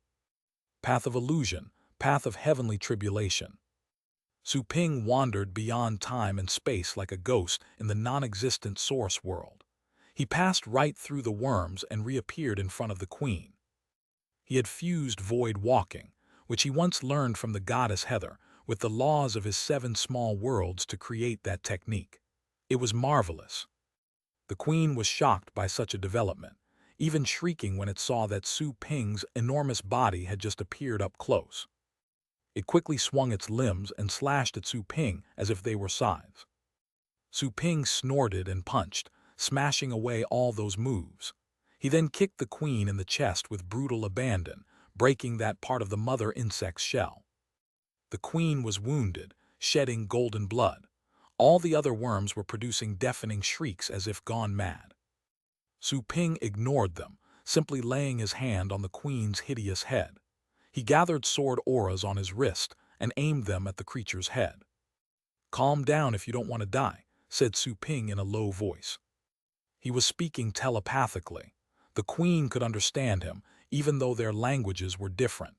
Path of illusion, path of heavenly tribulation. Su Ping wandered beyond time and space like a ghost in the non-existent source world. He passed right through the worms and reappeared in front of the queen. He had fused void walking, which he once learned from the goddess Heather, with the laws of his 7 small worlds to create that technique. It was marvelous. The queen was shocked by such a development, even shrieking when it saw that Su Ping's enormous body had just appeared up close. It quickly swung its limbs and slashed at Su Ping as if they were scythes. Su Ping snorted and punched, smashing away all those moves. He then kicked the queen in the chest with brutal abandon, breaking that part of the mother insect's shell. The queen was wounded, shedding golden blood. All the other worms were producing deafening shrieks as if gone mad. Su Ping ignored them, simply laying his hand on the queen's hideous head. He gathered sword auras on his wrist and aimed them at the creature's head. "Calm down if you don't want to die," said Su Ping in a low voice. He was speaking telepathically. The queen could understand him, even though their languages were different.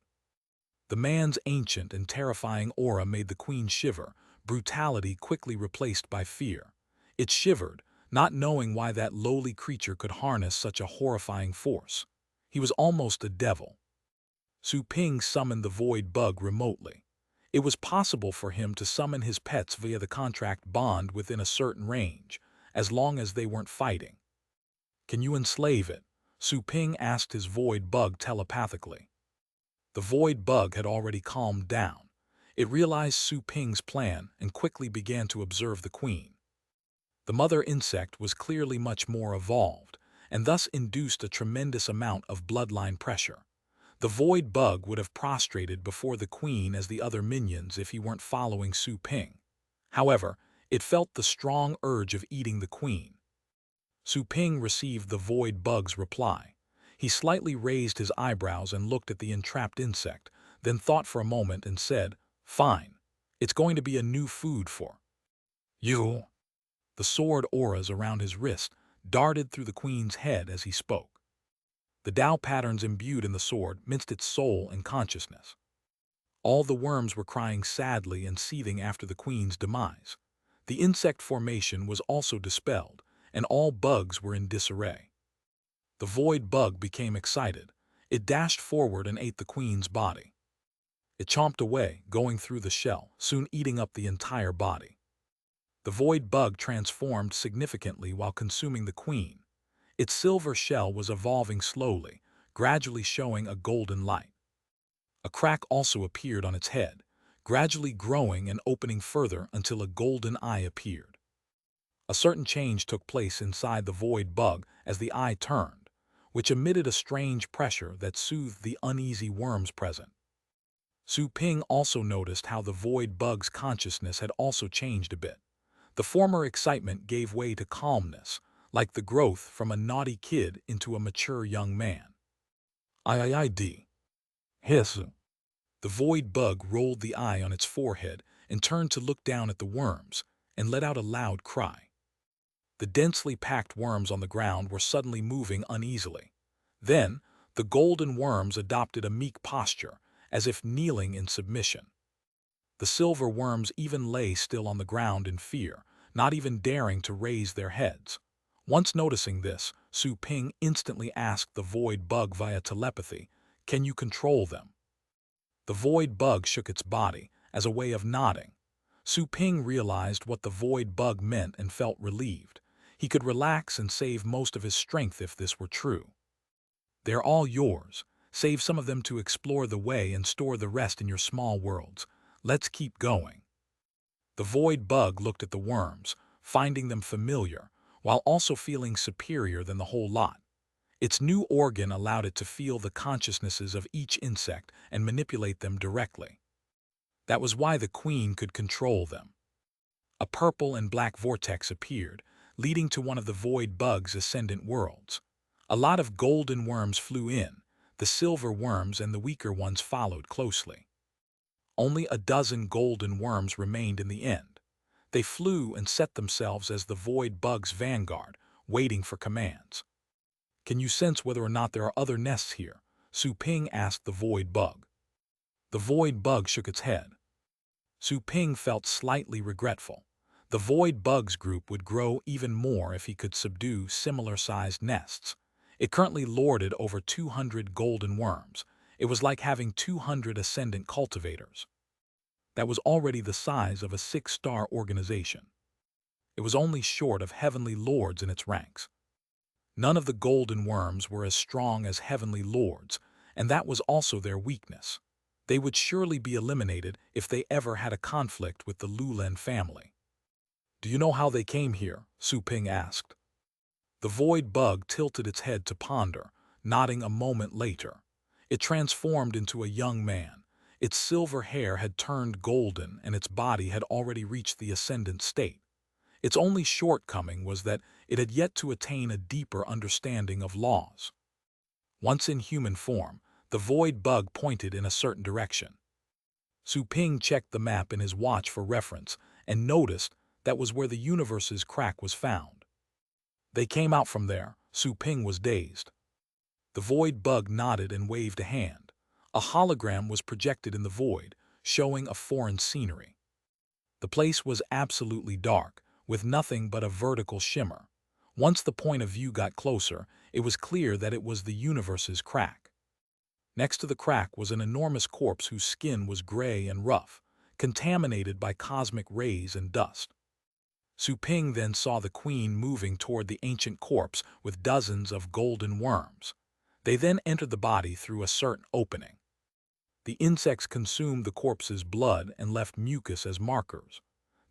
The man's ancient and terrifying aura made the queen shiver, brutality quickly replaced by fear. It shivered, not knowing why that lowly creature could harness such a horrifying force. He was almost a devil. Su Ping summoned the void bug remotely. It was possible for him to summon his pets via the contract bond within a certain range, as long as they weren't fighting. "Can you enslave it?" Su Ping asked his void bug telepathically. The void bug had already calmed down. It realized Su Ping's plan and quickly began to observe the queen. The mother insect was clearly much more evolved, and thus induced a tremendous amount of bloodline pressure. The void bug would have prostrated before the queen as the other minions if he weren't following Su Ping. However, it felt the strong urge of eating the queen. Su Ping received the void bug's reply. He slightly raised his eyebrows and looked at the entrapped insect, then thought for a moment and said, "Fine. It's going to be a new food for you." The sword auras around his wrist darted through the queen's head as he spoke. The Tao patterns imbued in the sword minced its soul and consciousness. All the worms were crying sadly and seething after the queen's demise. The insect formation was also dispelled, and all bugs were in disarray. The void bug became excited. It dashed forward and ate the queen's body. It chomped away, going through the shell, soon eating up the entire body. The void bug transformed significantly while consuming the queen. Its silver shell was evolving slowly, gradually showing a golden light. A crack also appeared on its head, gradually growing and opening further until a golden eye appeared. A certain change took place inside the void bug as the eye turned, which emitted a strange pressure that soothed the uneasy worms present. Su Ping also noticed how the void bug's consciousness had also changed a bit. The former excitement gave way to calmness, like the growth from a naughty kid into a mature young man. "I-I-I-D. Hiss." The void bug rolled the eye on its forehead and turned to look down at the worms and let out a loud cry. The densely packed worms on the ground were suddenly moving uneasily. Then, the golden worms adopted a meek posture, as if kneeling in submission. The silver worms even lay still on the ground in fear, not even daring to raise their heads. Once noticing this, Su Ping instantly asked the void bug via telepathy, "Can you control them?" The void bug shook its body as a way of nodding. Su Ping realized what the void bug meant and felt relieved. He could relax and save most of his strength if this were true. "They're all yours. Save some of them to explore the way and store the rest in your small worlds. Let's keep going." The void bug looked at the worms, finding them familiar, while also feeling superior than the whole lot. Its new organ allowed it to feel the consciousnesses of each insect and manipulate them directly. That was why the queen could control them. A purple and black vortex appeared, leading to one of the void bug's ascendant worlds. A lot of golden worms flew in. The silver worms and the weaker ones followed closely. Only a dozen golden worms remained in the end. They flew and set themselves as the void bug's vanguard, waiting for commands. "Can you sense whether or not there are other nests here?" Su Ping asked the void bug. The void bug shook its head. Su Ping felt slightly regretful. The void bug's group would grow even more if he could subdue similar-sized nests. It currently lorded over 200 golden worms. It was like having 200 ascendant cultivators. That was already the size of a 6-star organization. It was only short of heavenly lords in its ranks. None of the golden worms were as strong as heavenly lords, and that was also their weakness. They would surely be eliminated if they ever had a conflict with the Lulen family. "Do you know how they came here?" Su Ping asked. The void bug tilted its head to ponder, nodding a moment later. It transformed into a young man. Its silver hair had turned golden and its body had already reached the ascendant state. Its only shortcoming was that it had yet to attain a deeper understanding of laws. Once in human form, the void bug pointed in a certain direction. Su Ping checked the map in his watch for reference and noticed that was where the universe's crack was found. They came out from there. Su Ping was dazed. The void bug nodded and waved a hand. A hologram was projected in the void, showing a foreign scenery. The place was absolutely dark, with nothing but a vertical shimmer. Once the point of view got closer, it was clear that it was the universe's crack. Next to the crack was an enormous corpse whose skin was gray and rough, contaminated by cosmic rays and dust. Su Ping then saw the queen moving toward the ancient corpse with dozens of golden worms. They then entered the body through a certain opening. The insects consumed the corpse's blood and left mucus as markers.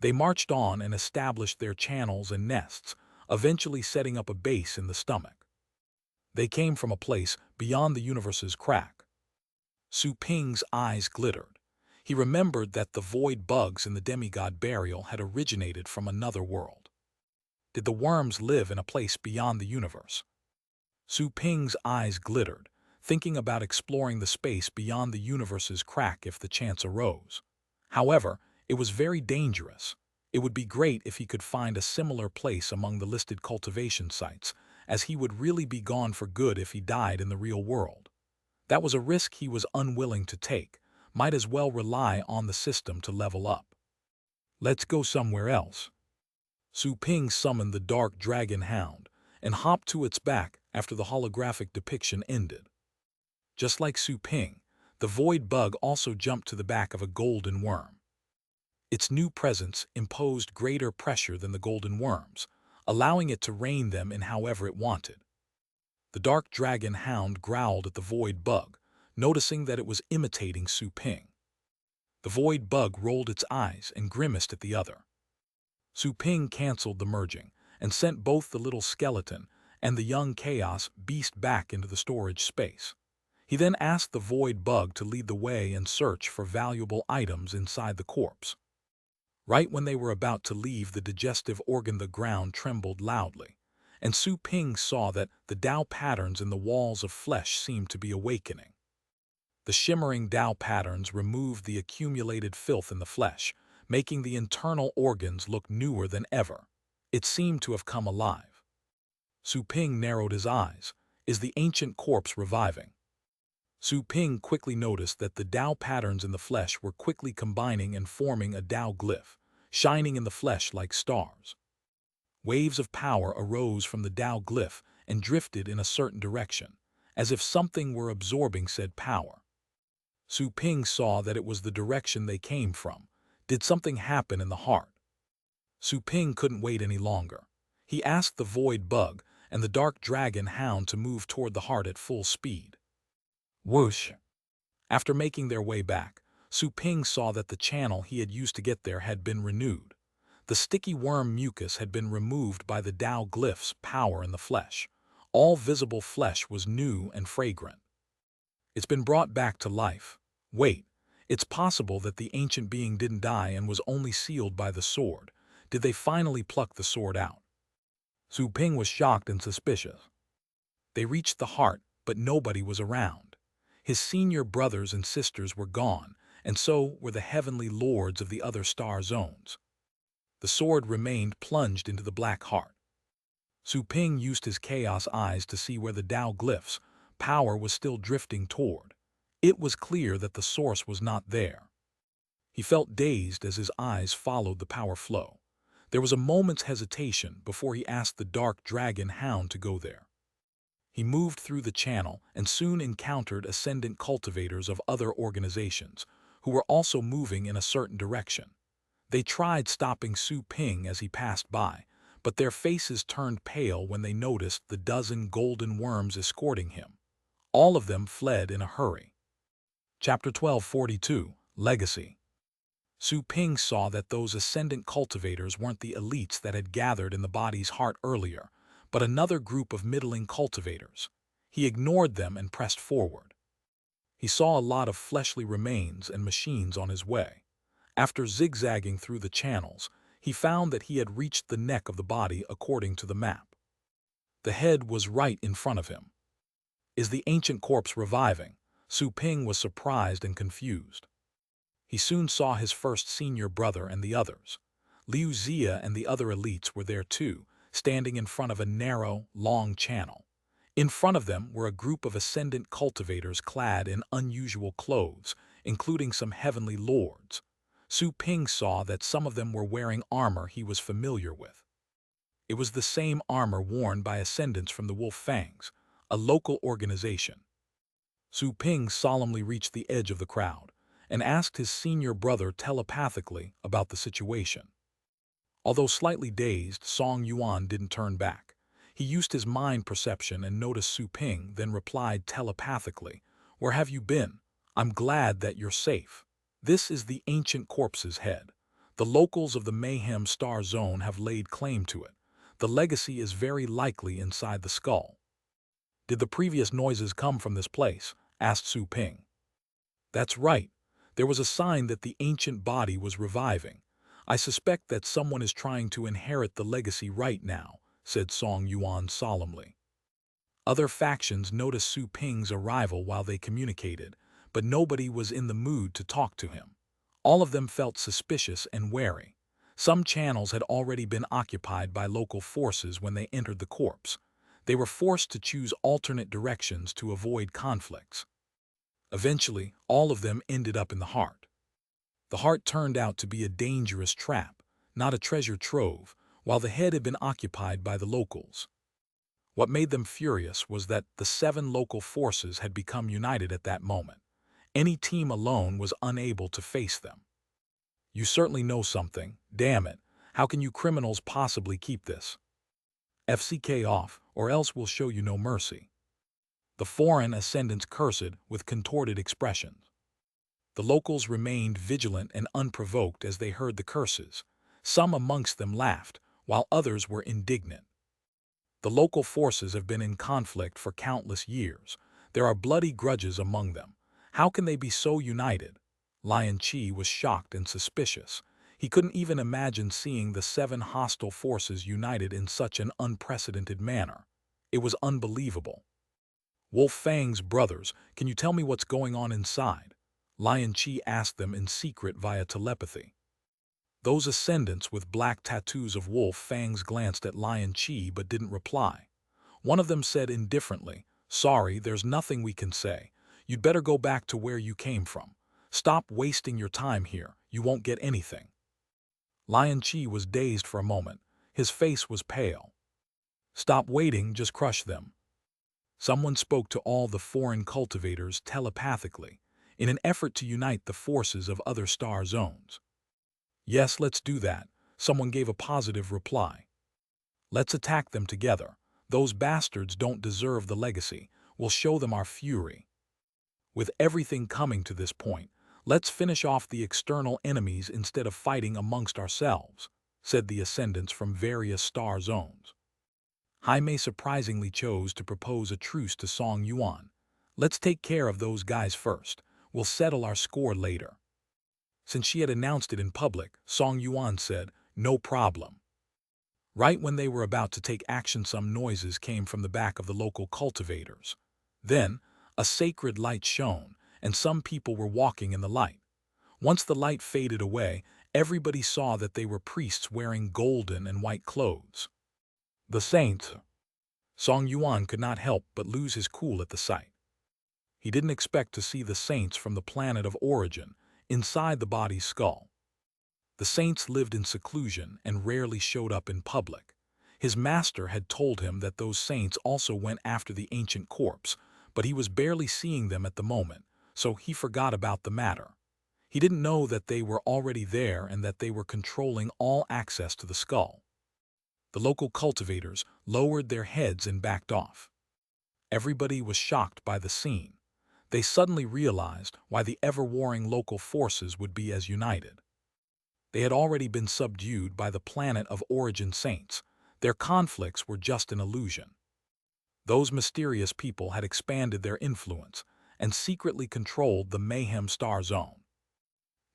They marched on and established their channels and nests, eventually setting up a base in the stomach. They came from a place beyond the universe's crack. Su Ping's eyes glittered. He remembered that the void bugs in the demigod burial had originated from another world. Did the worms live in a place beyond the universe? Su Ping's eyes glittered, thinking about exploring the space beyond the universe's crack if the chance arose. However, it was very dangerous. It would be great if he could find a similar place among the listed cultivation sites, as he would really be gone for good if he died in the real world. That was a risk he was unwilling to take. Might as well rely on the system to level up. "Let's go somewhere else." Su Ping summoned the dark dragon hound and hopped to its back after the holographic depiction ended. Just like Su Ping, the void bug also jumped to the back of a golden worm. Its new presence imposed greater pressure than the golden worms, allowing it to rein them in however it wanted. The dark dragon hound growled at the void bug, noticing that it was imitating Su Ping. The void bug rolled its eyes and grimaced at the other. Su Ping canceled the merging and sent both the little skeleton and the young chaos beast back into the storage space. He then asked the void bug to lead the way and search for valuable items inside the corpse. Right when they were about to leave the digestive organ, the ground trembled loudly, and Su Ping saw that the Tao patterns in the walls of flesh seemed to be awakening. The shimmering Tao patterns removed the accumulated filth in the flesh, making the internal organs look newer than ever. It seemed to have come alive. Su Ping narrowed his eyes. Is the ancient corpse reviving? Su Ping quickly noticed that the Tao patterns in the flesh were quickly combining and forming a Tao glyph, shining in the flesh like stars. Waves of power arose from the Tao glyph and drifted in a certain direction, as if something were absorbing said power. Su Ping saw that it was the direction they came from. Did something happen in the heart? Su Ping couldn't wait any longer. He asked the void bug and the dark dragon hound to move toward the heart at full speed. Whoosh! After making their way back, Su Ping saw that the channel he had used to get there had been renewed. The sticky worm mucus had been removed by the Tao glyph's power in the flesh. All visible flesh was new and fragrant. It's been brought back to life. Wait, it's possible that the ancient being didn't die and was only sealed by the sword. Did they finally pluck the sword out? Su Ping was shocked and suspicious. They reached the heart, but nobody was around. His senior brothers and sisters were gone, and so were the heavenly lords of the other star zones. The sword remained plunged into the black heart. Su Ping used his chaos eyes to see where the Tao glyphs, power was still drifting toward. It was clear that the source was not there. He felt dazed as his eyes followed the power flow. There was a moment's hesitation before he asked the dark dragon hound to go there. He moved through the channel and soon encountered ascendant cultivators of other organizations who were also moving in a certain direction. They tried stopping Su Ping as he passed by, but their faces turned pale when they noticed the dozen golden worms escorting him. All of them fled in a hurry. Chapter 1242, Legacy. Su Ping saw that those ascendant cultivators weren't the elites that had gathered in the body's heart earlier, but another group of middling cultivators. He ignored them and pressed forward. He saw a lot of fleshly remains and machines on his way. After zigzagging through the channels, he found that he had reached the neck of the body according to the map. The head was right in front of him. Is the ancient corpse reviving? Su Ping was surprised and confused. He soon saw his first senior brother and the others. Liu Xia and the other elites were there too, standing in front of a narrow, long channel. In front of them were a group of ascendant cultivators clad in unusual clothes, including some heavenly lords. Su Ping saw that some of them were wearing armor he was familiar with. It was the same armor worn by ascendants from the Wolf Fangs, a local organization. Su Ping solemnly reached the edge of the crowd and asked his senior brother telepathically about the situation. Although slightly dazed, Song Yuan didn't turn back. He used his mind perception and noticed Su Ping, then replied telepathically, "Where have you been? I'm glad that you're safe. This is the ancient corpse's head. The locals of the Mayhem Star Zone have laid claim to it. The legacy is very likely inside the skull." "Did the previous noises come from this place?" asked Su Ping. "That's right. There was a sign that the ancient body was reviving. I suspect that someone is trying to inherit the legacy right now," said Song Yuan solemnly. Other factions noticed Su Ping's arrival while they communicated, but nobody was in the mood to talk to him. All of them felt suspicious and wary. Some channels had already been occupied by local forces when they entered the corpse. They were forced to choose alternate directions to avoid conflicts. Eventually, all of them ended up in the heart. The heart turned out to be a dangerous trap, not a treasure trove, while the head had been occupied by the locals. What made them furious was that the 7 local forces had become united at that moment. Any team alone was unable to face them. "You certainly know something. Damn it. How can you criminals possibly keep this? FCK off, or else we'll show you no mercy." The foreign ascendants cursed with contorted expressions. The locals remained vigilant and unprovoked as they heard the curses. Some amongst them laughed, while others were indignant. The local forces have been in conflict for countless years. There are bloody grudges among them. How can they be so united? Lian Qi was shocked and suspicious. He couldn't even imagine seeing the 7 hostile forces united in such an unprecedented manner. It was unbelievable. "Wolf Fang's brothers, can you tell me what's going on inside?" Lian Qi asked them in secret via telepathy. Those ascendants with black tattoos of wolf fangs glanced at Lian Qi but didn't reply. One of them said indifferently, "Sorry, there's nothing we can say. You'd better go back to where you came from. Stop wasting your time here, you won't get anything." Lian Qi was dazed for a moment. His face was pale. "Stop waiting, just crush them." Someone spoke to all the foreign cultivators telepathically, in an effort to unite the forces of other star zones. "Yes, let's do that," someone gave a positive reply. "Let's attack them together. Those bastards don't deserve the legacy. We'll show them our fury." With everything coming to this point, let's finish off the external enemies instead of fighting amongst ourselves, said the ascendants from various star zones. Jaime surprisingly chose to propose a truce to Song Yuan. "Let's take care of those guys first. We'll settle our score later." Since she had announced it in public, Song Yuan said, "No problem." Right when they were about to take action, some noises came from the back of the local cultivators. Then, a sacred light shone, and some people were walking in the light. Once the light faded away, everybody saw that they were priests wearing golden and white clothes. "The saints." Song Yuan could not help but lose his cool at the sight. He didn't expect to see the saints from the planet of origin, inside the body's skull. The saints lived in seclusion and rarely showed up in public. His master had told him that those saints also went after the ancient corpse, but he was barely seeing them at the moment, so he forgot about the matter. He didn't know that they were already there and that they were controlling all access to the skull. The local cultivators lowered their heads and backed off. Everybody was shocked by the scene. They suddenly realized why the ever-warring local forces would be as united. They had already been subdued by the planet of origin saints. Their conflicts were just an illusion. Those mysterious people had expanded their influence and secretly controlled the Mayhem Star Zone.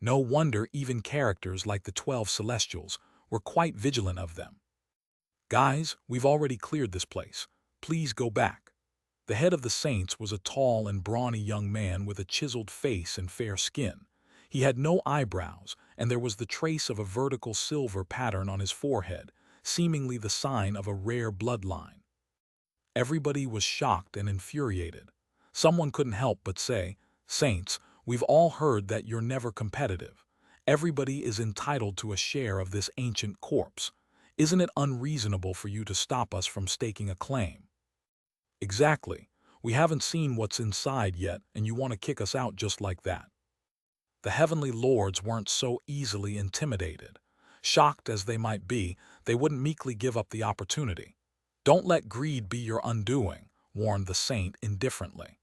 No wonder even characters like the 12 Celestials were quite vigilant of them. "Guys, we've already cleared this place. Please go back." The head of the saints was a tall and brawny young man with a chiseled face and fair skin. He had no eyebrows, and there was the trace of a vertical silver pattern on his forehead, seemingly the sign of a rare bloodline. Everybody was shocked and infuriated. Someone couldn't help but say, "Saints, we've all heard that you're never competitive. Everybody is entitled to a share of this ancient corpse. Isn't it unreasonable for you to stop us from staking a claim?" "Exactly. We haven't seen what's inside yet, and you want to kick us out just like that." The heavenly lords weren't so easily intimidated. Shocked as they might be, they wouldn't meekly give up the opportunity. "Don't let greed be your undoing," warned the saint indifferently.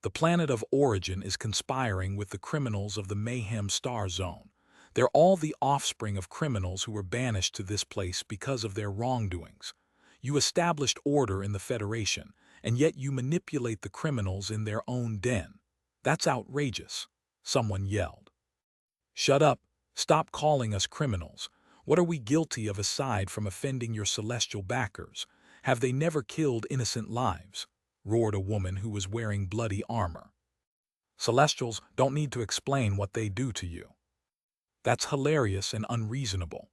"The planet of origin is conspiring with the criminals of the Mayhem Star Zone. They're all the offspring of criminals who were banished to this place because of their wrongdoings. You established order in the Federation, and yet you manipulate the criminals in their own den. That's outrageous," someone yelled. "Shut up. Stop calling us criminals. What are we guilty of aside from offending your celestial backers? Have they never killed innocent lives?" roared a woman who was wearing bloody armor. "Celestials don't need to explain what they do to you." "That's hilarious and unreasonable.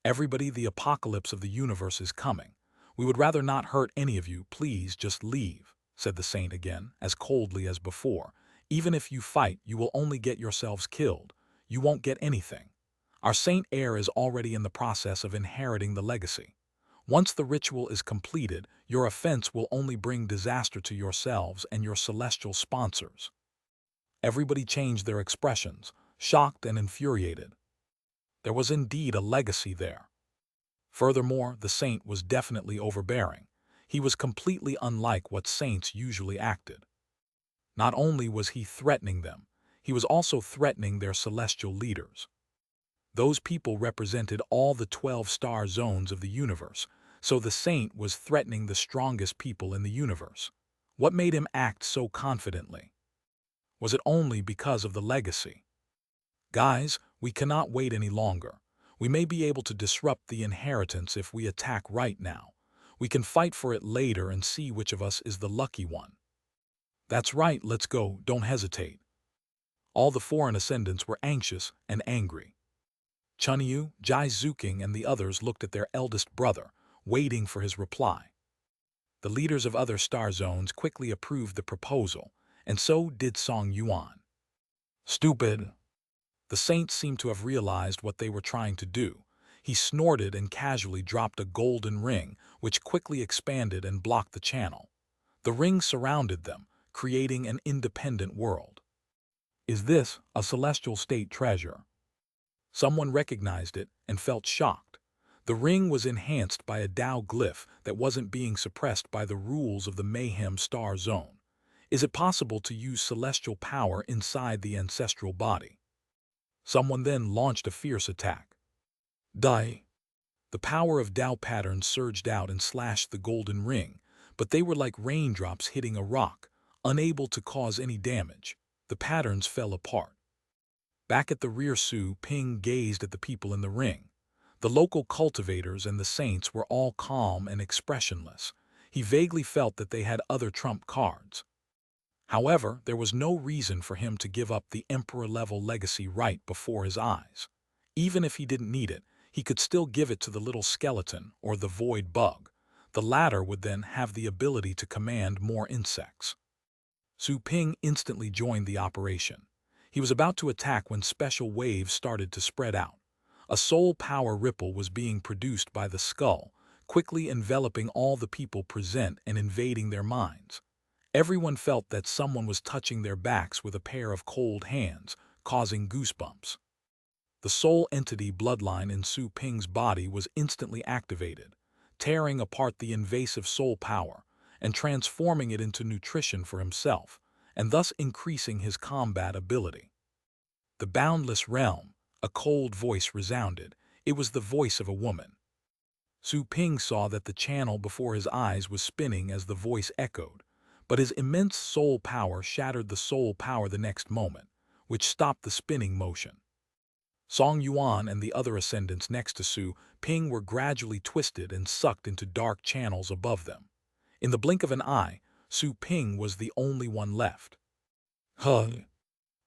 Everybody, the apocalypse of the universe is coming. We would rather not hurt any of you. Please just leave," said the saint again, as coldly as before. "Even if you fight, you will only get yourselves killed. You won't get anything. Our saint heir is already in the process of inheriting the legacy. Once the ritual is completed, your offense will only bring disaster to yourselves and your celestial sponsors." Everybody changed their expressions, shocked and infuriated. There was indeed a legacy there. Furthermore, the saint was definitely overbearing. He was completely unlike what saints usually acted. Not only was he threatening them, he was also threatening their celestial leaders. Those people represented all the 12 star zones of the universe, so the saint was threatening the strongest people in the universe. What made him act so confidently? Was it only because of the legacy? "Guys, we cannot wait any longer. We may be able to disrupt the inheritance if we attack right now. We can fight for it later and see which of us is the lucky one." "That's right, let's go, don't hesitate." All the foreign ascendants were anxious and angry. Chunyu, Jai Zuking, and the others looked at their eldest brother, waiting for his reply. The leaders of other star zones quickly approved the proposal, and so did Song Yuan. "Stupid." The saint seemed to have realized what they were trying to do. He snorted and casually dropped a golden ring, which quickly expanded and blocked the channel. The ring surrounded them, creating an independent world. "Is this a celestial state treasure?" Someone recognized it and felt shocked. The ring was enhanced by a Tao glyph that wasn't being suppressed by the rules of the Mayhem Star Zone. Is it possible to use celestial power inside the ancestral body? Someone then launched a fierce attack. Die! The power of Tao patterns surged out and slashed the golden ring, but they were like raindrops hitting a rock, unable to cause any damage. The patterns fell apart. Back at the rear, Su Ping gazed at the people in the ring. The local cultivators and the saints were all calm and expressionless. He vaguely felt that they had other trump cards. However, there was no reason for him to give up the emperor-level legacy right before his eyes. Even if he didn't need it, he could still give it to the little skeleton or the void bug. The latter would then have the ability to command more insects. Su Ping instantly joined the operation. He was about to attack when special waves started to spread out. A soul power ripple was being produced by the skull, quickly enveloping all the people present and invading their minds. Everyone felt that someone was touching their backs with a pair of cold hands, causing goosebumps. The soul entity bloodline in Su Ping's body was instantly activated, tearing apart the invasive soul power and transforming it into nutrition for himself, and thus increasing his combat ability. The boundless realm, a cold voice resounded. It was the voice of a woman. Su Ping saw that the channel before his eyes was spinning as the voice echoed, but his immense soul power shattered the soul power the next moment, which stopped the spinning motion. Song Yuan and the other ascendants next to Su Ping were gradually twisted and sucked into dark channels above them. In the blink of an eye, Su Ping was the only one left. Huh.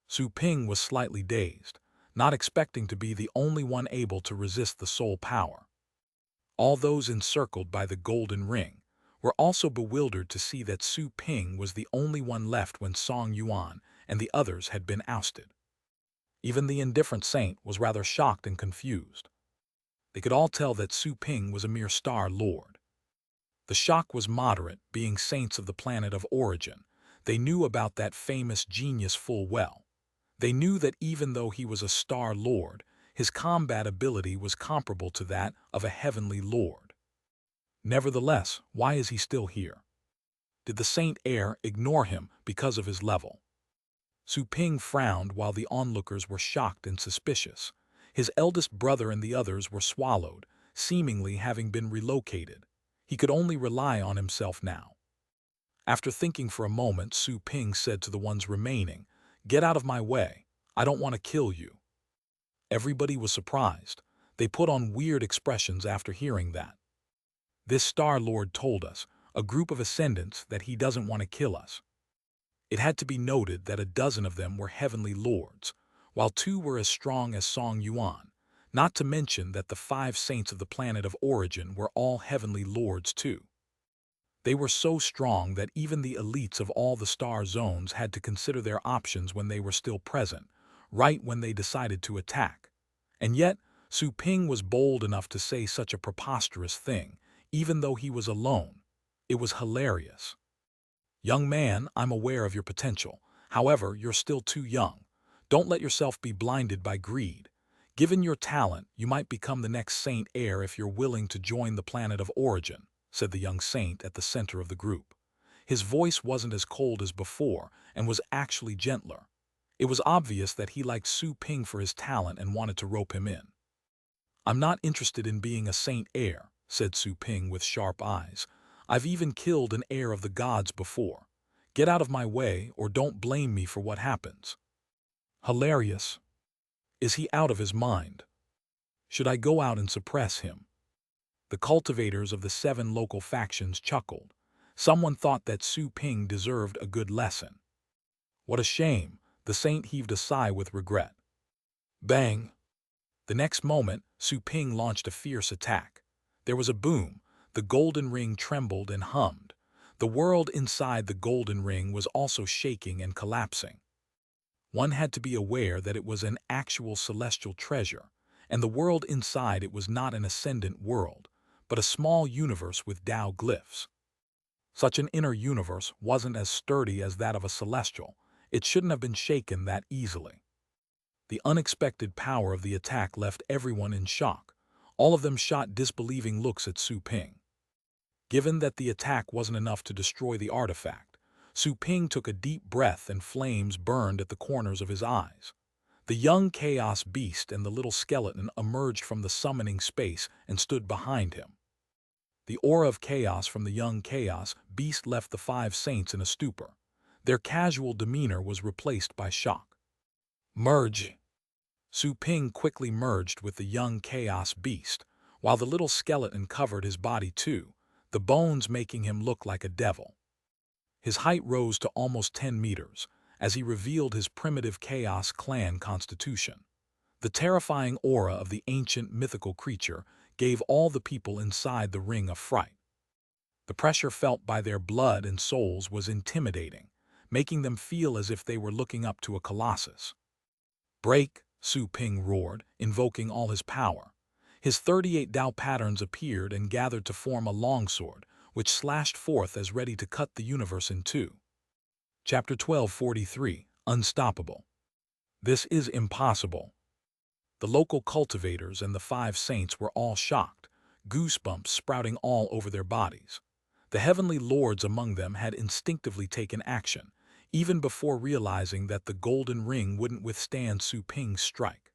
Su Ping was slightly dazed, not expecting to be the only one able to resist the soul power. All those encircled by the golden ring were also bewildered to see that Su Ping was the only one left when Song Yuan and the others had been ousted. Even the indifferent saint was rather shocked and confused. They could all tell that Su Ping was a mere star lord. The shock was moderate, being saints of the planet of origin. They knew about that famous genius full well. They knew that even though he was a star lord, his combat ability was comparable to that of a heavenly lord. Nevertheless, why is he still here? Did the saint heir ignore him because of his level? Su Ping frowned while the onlookers were shocked and suspicious. His eldest brother and the others were swallowed, seemingly having been relocated. He could only rely on himself now. After thinking for a moment, Su Ping said to the ones remaining, "Get out of my way. I don't want to kill you." Everybody was surprised. They put on weird expressions after hearing that. This Star Lord told us, a group of ascendants, that he doesn't want to kill us. It had to be noted that a dozen of them were heavenly lords, while 2 were as strong as Song Yuan, not to mention that the 5 saints of the planet of origin were all heavenly lords too. They were so strong that even the elites of all the star zones had to consider their options when they were still present, right when they decided to attack. And yet, Su Ping was bold enough to say such a preposterous thing, even though he was alone. It was hilarious. "Young man, I'm aware of your potential. However, you're still too young. Don't let yourself be blinded by greed. Given your talent, you might become the next saint heir if you're willing to join the planet of origin," said the young saint at the center of the group. His voice wasn't as cold as before and was actually gentler. It was obvious that he liked Su Ping for his talent and wanted to rope him in. "I'm not interested in being a saint heir," said Su Ping with sharp eyes. "I've even killed an heir of the gods before. Get out of my way or don't blame me for what happens." Hilarious. Is he out of his mind? Should I go out and suppress him? The cultivators of the 7 local factions chuckled. Someone thought that Su Ping deserved a good lesson. What a shame, the saint heaved a sigh with regret. Bang! The next moment, Su Ping launched a fierce attack. There was a boom. The golden ring trembled and hummed. The world inside the golden ring was also shaking and collapsing. One had to be aware that it was an actual celestial treasure, and the world inside it was not an ascendant world, but a small universe with Tao glyphs. Such an inner universe wasn't as sturdy as that of a celestial. It shouldn't have been shaken that easily. The unexpected power of the attack left everyone in shock. All of them shot disbelieving looks at Su Ping. Given that the attack wasn't enough to destroy the artifact, Su Ping took a deep breath and flames burned at the corners of his eyes. The young chaos beast and the little skeleton emerged from the summoning space and stood behind him. The aura of chaos from the young chaos beast left the 5 saints in a stupor. Their casual demeanor was replaced by shock. Merge! Su Ping quickly merged with the young chaos beast, while the little skeleton covered his body too, the bones making him look like a devil. His height rose to almost 10 meters, as he revealed his primitive chaos clan constitution. The terrifying aura of the ancient mythical creature gave all the people inside the ring a fright. The pressure felt by their blood and souls was intimidating, making them feel as if they were looking up to a colossus. "Break!" Su Ping roared, invoking all his power. His 38 Dao patterns appeared and gathered to form a longsword, which slashed forth as ready to cut the universe in two. Chapter 1243, Unstoppable. This is impossible. The local cultivators and the 5 saints were all shocked, goosebumps sprouting all over their bodies. The heavenly lords among them had instinctively taken action, even before realizing that the golden ring wouldn't withstand Su Ping's strike.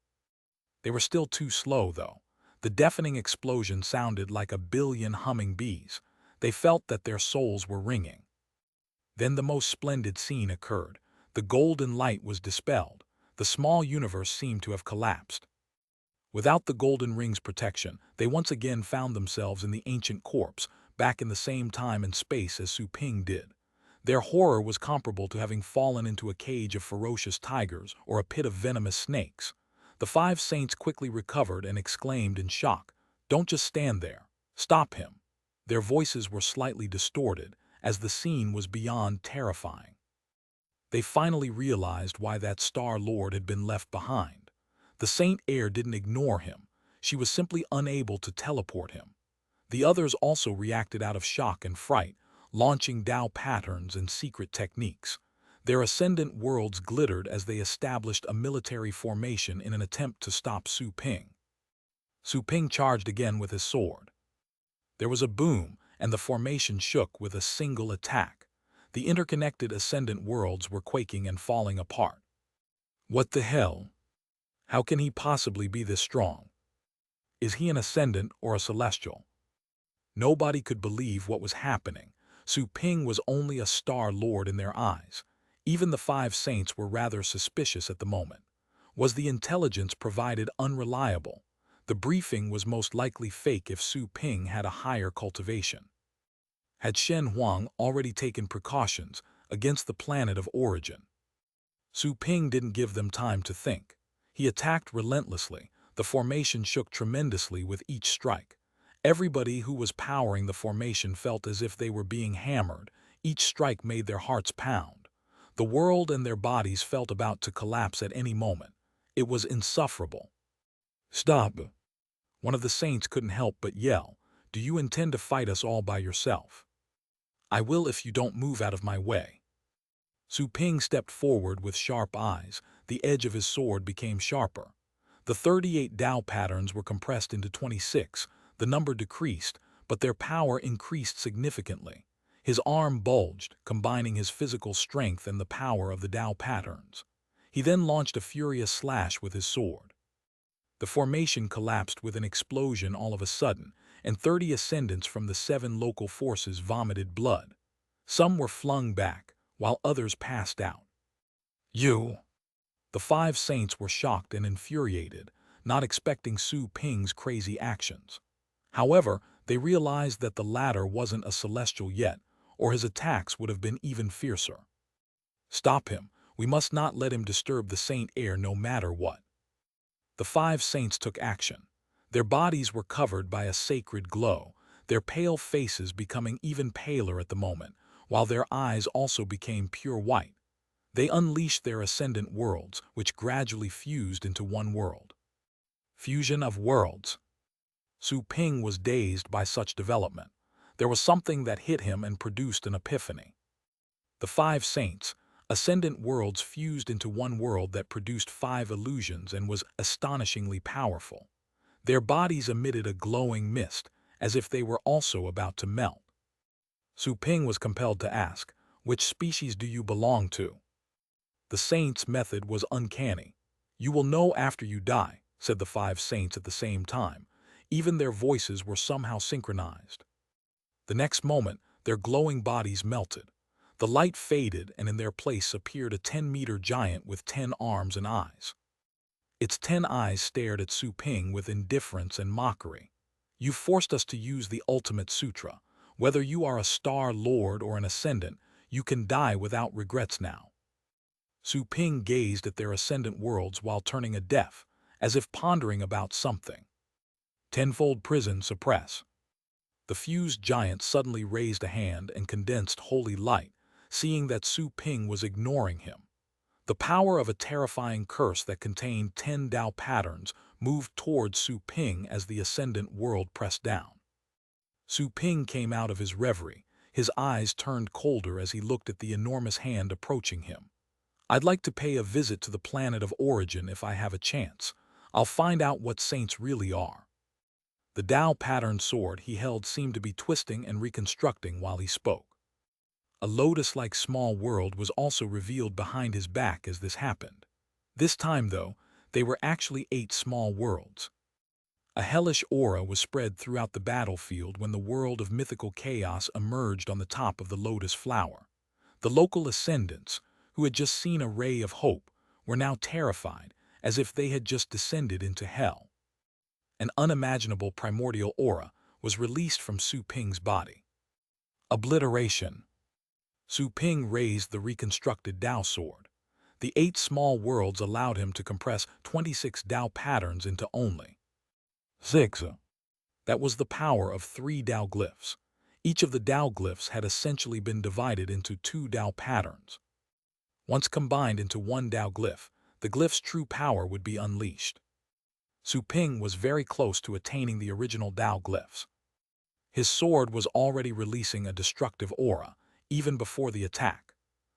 They were still too slow, though. The deafening explosion sounded like a billion humming bees. They felt that their souls were ringing. Then the most splendid scene occurred. The golden light was dispelled. The small universe seemed to have collapsed. Without the golden ring's protection, they once again found themselves in the ancient corpse, back in the same time and space as Su Ping did. Their horror was comparable to having fallen into a cage of ferocious tigers or a pit of venomous snakes. The 5 saints quickly recovered and exclaimed in shock, "Don't just stand there. Stop him." Their voices were slightly distorted, as the scene was beyond terrifying. They finally realized why that Star Lord had been left behind. The Saint Heir didn't ignore him. She was simply unable to teleport him. The others also reacted out of shock and fright, launching Dao patterns and secret techniques. Their ascendant worlds glittered as they established a military formation in an attempt to stop Su Ping. Su Ping charged again with his sword. There was a boom, and the formation shook with a single attack. The interconnected ascendant worlds were quaking and falling apart. What the hell? How can he possibly be this strong? Is he an ascendant or a celestial? Nobody could believe what was happening. Su Ping was only a Star Lord in their eyes. Even the 5 saints were rather suspicious at the moment. Was the intelligence provided unreliable? The briefing was most likely fake if Su Ping had a higher cultivation. Had Shen Huang already taken precautions against the planet of origin? Su Ping didn't give them time to think. He attacked relentlessly. The formation shook tremendously with each strike. Everybody who was powering the formation felt as if they were being hammered. Each strike made their hearts pound. The world and their bodies felt about to collapse at any moment. It was insufferable. "Stop!" One of the saints couldn't help but yell. "Do you intend to fight us all by yourself?" "I will if you don't move out of my way." Su Ping stepped forward with sharp eyes. The edge of his sword became sharper. The 38 Dao patterns were compressed into 26. The number decreased, but their power increased significantly. His arm bulged, combining his physical strength and the power of the Dao patterns. He then launched a furious slash with his sword. The formation collapsed with an explosion all of a sudden, and 30 ascendants from the 7 local forces vomited blood. Some were flung back, while others passed out. "You!" The 5 saints were shocked and infuriated, not expecting Su Ping's crazy actions. However, they realized that the latter wasn't a celestial yet, or his attacks would have been even fiercer. "Stop him. We must not let him disturb the Saint Heir no matter what." The 5 saints took action. Their bodies were covered by a sacred glow, their pale faces becoming even paler at the moment, while their eyes also became pure white. They unleashed their ascendant worlds, which gradually fused into one world. Fusion of worlds. Su Ping was dazed by such development. There was something that hit him and produced an epiphany. The 5 saints, ascendant worlds fused into one world that produced 5 illusions and was astonishingly powerful. Their bodies emitted a glowing mist, as if they were also about to melt. Su Ping was compelled to ask, "Which species do you belong to?" The saints' method was uncanny. "You will know after you die," said the 5 saints at the same time. Even their voices were somehow synchronized. The next moment, their glowing bodies melted. The light faded, and in their place appeared a 10-meter giant with 10 arms and eyes. Its 10 eyes stared at Su Ping with indifference and mockery. "You forced us to use the ultimate sutra. Whether you are a Star Lord or an Ascendant, you can die without regrets now." Su Ping gazed at their ascendant worlds while turning a deaf, as if pondering about something. "Tenfold prison suppress." The fused giant suddenly raised a hand and condensed holy light. seeing that Su Ping was ignoring him. The power of a terrifying curse that contained 10 Tao patterns moved towards Su Ping as the ascendant world pressed down. Su Ping came out of his reverie, his eyes turned colder as he looked at the enormous hand approaching him. "I'd like to pay a visit to the planet of origin if I have a chance. I'll find out what saints really are." The Tao patterned sword he held seemed to be twisting and reconstructing while he spoke. A lotus-like small world was also revealed behind his back as this happened. This time, though, they were actually 8 small worlds. A hellish aura was spread throughout the battlefield when the world of mythical chaos emerged on the top of the lotus flower. The local ascendants, who had just seen a ray of hope, were now terrified, as if they had just descended into hell. An unimaginable primordial aura was released from Su Ping's body. Obliteration. Su Ping raised the reconstructed Tao sword. The 8 small worlds allowed him to compress 26 Tao patterns into only 6. That was the power of 3 Tao glyphs. Each of the Tao glyphs had essentially been divided into 2 Tao patterns. Once combined into one Tao glyph, the glyph's true power would be unleashed. Su Ping was very close to attaining the original Tao glyphs. His sword was already releasing a destructive aura, even before the attack.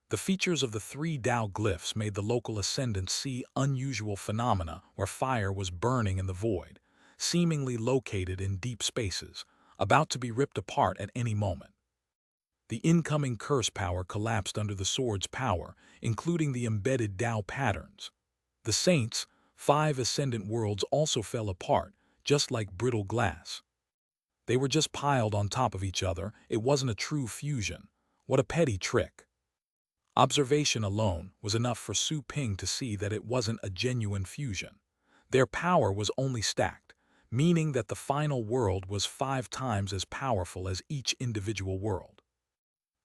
The features of the 3 Tao glyphs made the local ascendants see unusual phenomena where fire was burning in the void, seemingly located in deep spaces, about to be ripped apart at any moment. The incoming curse power collapsed under the sword's power, including the embedded Tao patterns. The saints, 5 ascendant worlds also fell apart, just like brittle glass. They were just piled on top of each other. It wasn't a true fusion. What a petty trick. Observation alone was enough for Su Ping to see that it wasn't a genuine fusion. Their power was only stacked, meaning that the final world was 5 times as powerful as each individual world.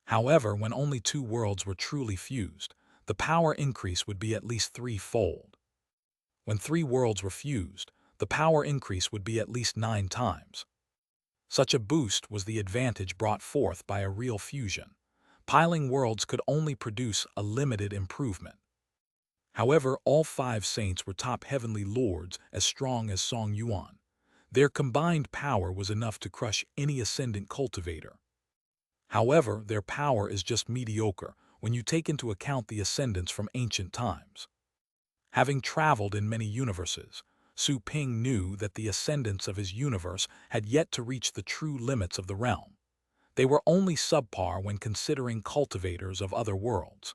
However, when only 2 worlds were truly fused, the power increase would be at least 3-fold. When 3 worlds were fused, the power increase would be at least 9 times. Such a boost was the advantage brought forth by a real fusion. Piling worlds could only produce a limited improvement. However, all 5 saints were top heavenly lords as strong as Song Yuan. Their combined power was enough to crush any ascendant cultivator. However, their power is just mediocre when you take into account the ascendants from ancient times. Having traveled in many universes, Su Ping knew that the ascendants of his universe had yet to reach the true limits of the realm. They were only subpar when considering cultivators of other worlds.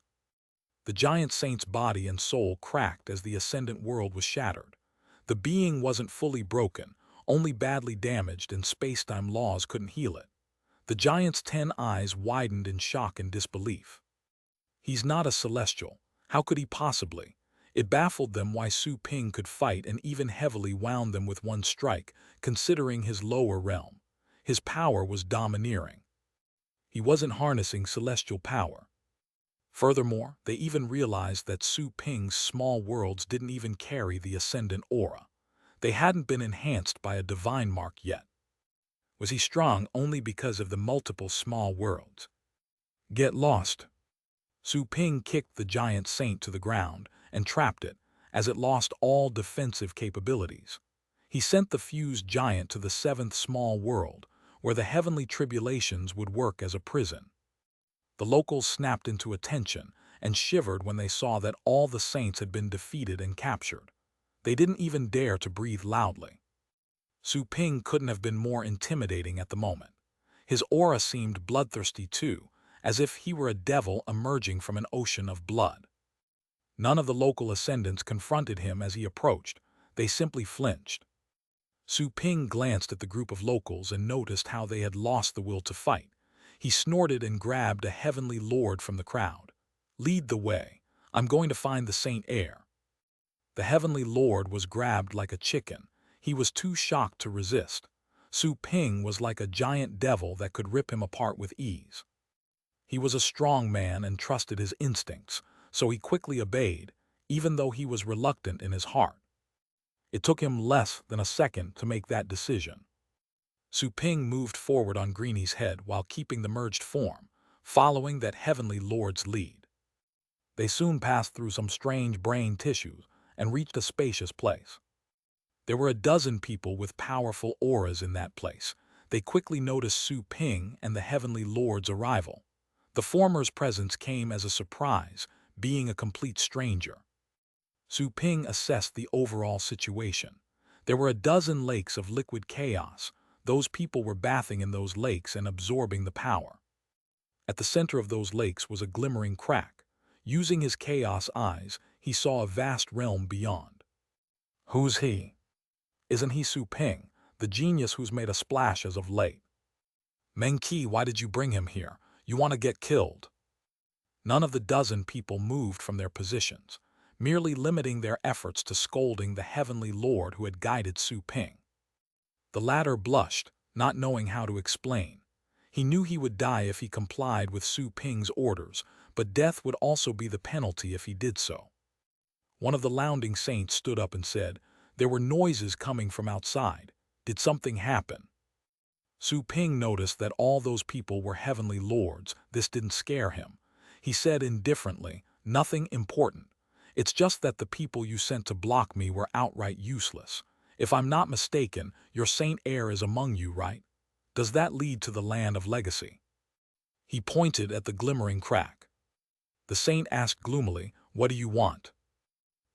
The giant saint's body and soul cracked as the ascendant world was shattered. The being wasn't fully broken, only badly damaged, and space-time laws couldn't heal it. The giant's 10 eyes widened in shock and disbelief. He's not a celestial. How could he possibly? It baffled them why Su Ping could fight and even heavily wound them with one strike, considering his lower realm. His power was domineering. He wasn't harnessing celestial power. Furthermore, they even realized that Su Ping's small worlds didn't even carry the ascendant aura. They hadn't been enhanced by a divine mark yet. Was he strong only because of the multiple small worlds? Get lost. Su Ping kicked the giant saint to the ground and trapped it, as it lost all defensive capabilities. He sent the fused giant to the 7th small world, where the heavenly tribulations would work as a prison. The locals snapped into attention and shivered when they saw that all the saints had been defeated and captured. They didn't even dare to breathe loudly. Su Ping couldn't have been more intimidating at the moment. His aura seemed bloodthirsty too, as if he were a devil emerging from an ocean of blood. None of the local ascendants confronted him as he approached. They simply flinched. Su Ping glanced at the group of locals and noticed how they had lost the will to fight. He snorted and grabbed a heavenly lord from the crowd. "Lead the way. I'm going to find the Saint Heir." The heavenly lord was grabbed like a chicken. He was too shocked to resist. Su Ping was like a giant devil that could rip him apart with ease. He was a strong man and trusted his instincts, so he quickly obeyed, even though he was reluctant in his heart. It took him less than a second to make that decision. Su Ping moved forward on Greeny's head while keeping the merged form, following that heavenly lord's lead. They soon passed through some strange brain tissues and reached a spacious place. There were a dozen people with powerful auras in that place. They quickly noticed Su Ping and the heavenly lord's arrival. The former's presence came as a surprise, being a complete stranger. Su Ping assessed the overall situation. There were a dozen lakes of liquid chaos. Those people were bathing in those lakes and absorbing the power. At the center of those lakes was a glimmering crack. Using his chaos eyes, he saw a vast realm beyond. Who's he? Isn't he Su Ping, the genius who's made a splash as of late? Meng Qi, why did you bring him here? You want to get killed? None of the dozen people moved from their positions, merely limiting their efforts to scolding the heavenly lord who had guided Su Ping. The latter blushed, not knowing how to explain. He knew he would die if he complied with Su Ping's orders, but death would also be the penalty if he did so. One of the lounging saints stood up and said, "There were noises coming from outside. Did something happen?" Su Ping noticed that all those people were heavenly lords. This didn't scare him. He said indifferently, "Nothing important. It's just that the people you sent to block me were outright useless. If I'm not mistaken, your saint heir is among you, right? Does that lead to the land of legacy?" He pointed at the glimmering crack. The saint asked gloomily, "What do you want?"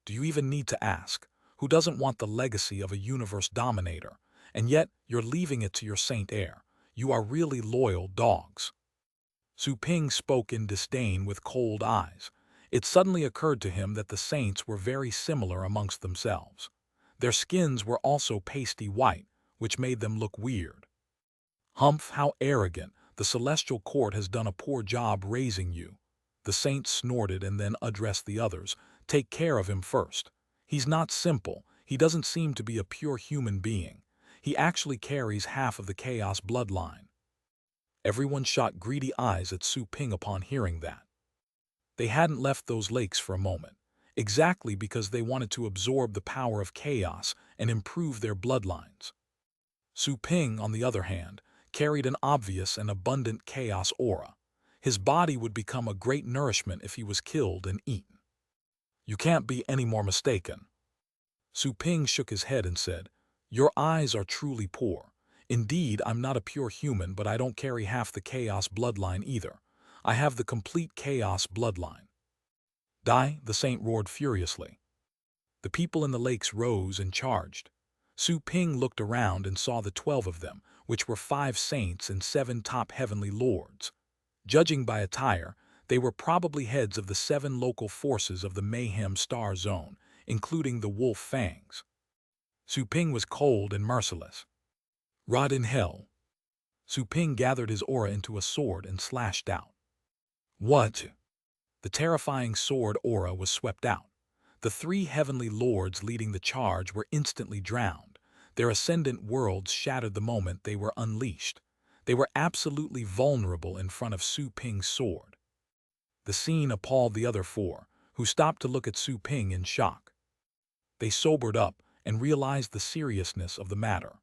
Do you even need to ask? Who doesn't want the legacy of a universe dominator? And yet, you're leaving it to your saint heir. You are really loyal dogs. Su Ping spoke in disdain with cold eyes. It suddenly occurred to him that the saints were very similar amongst themselves. Their skins were also pasty white, which made them look weird. Humph, how arrogant! The celestial court has done a poor job raising you. The saint snorted and then addressed the others. Take care of him first. He's not simple. He doesn't seem to be a pure human being. He actually carries half of the chaos bloodline. Everyone shot greedy eyes at Su Ping upon hearing that. They hadn't left those lakes for a moment, exactly because they wanted to absorb the power of chaos and improve their bloodlines. Su Ping, on the other hand, carried an obvious and abundant chaos aura. His body would become a great nourishment if he was killed and eaten. You can't be any more mistaken. Su Ping shook his head and said, "Your eyes are truly poor. Indeed, I'm not a pure human, but I don't carry half the chaos bloodline either. I have the complete chaos bloodline." Die, the saint roared furiously. The people in the lakes rose and charged. Su Ping looked around and saw the 12 of them, which were 5 saints and 7 top heavenly lords. Judging by attire, they were probably heads of the 7 local forces of the Mayhem Star Zone, including the Wolf Fangs. Su Ping was cold and merciless. Rot in hell. Su Ping gathered his aura into a sword and slashed out. What? The terrifying sword aura was swept out. The 3 heavenly lords leading the charge were instantly drowned. Their ascendant worlds shattered the moment they were unleashed. They were absolutely vulnerable in front of Su Ping's sword. The scene appalled the other 4, who stopped to look at Su Ping in shock. They sobered up and realized the seriousness of the matter.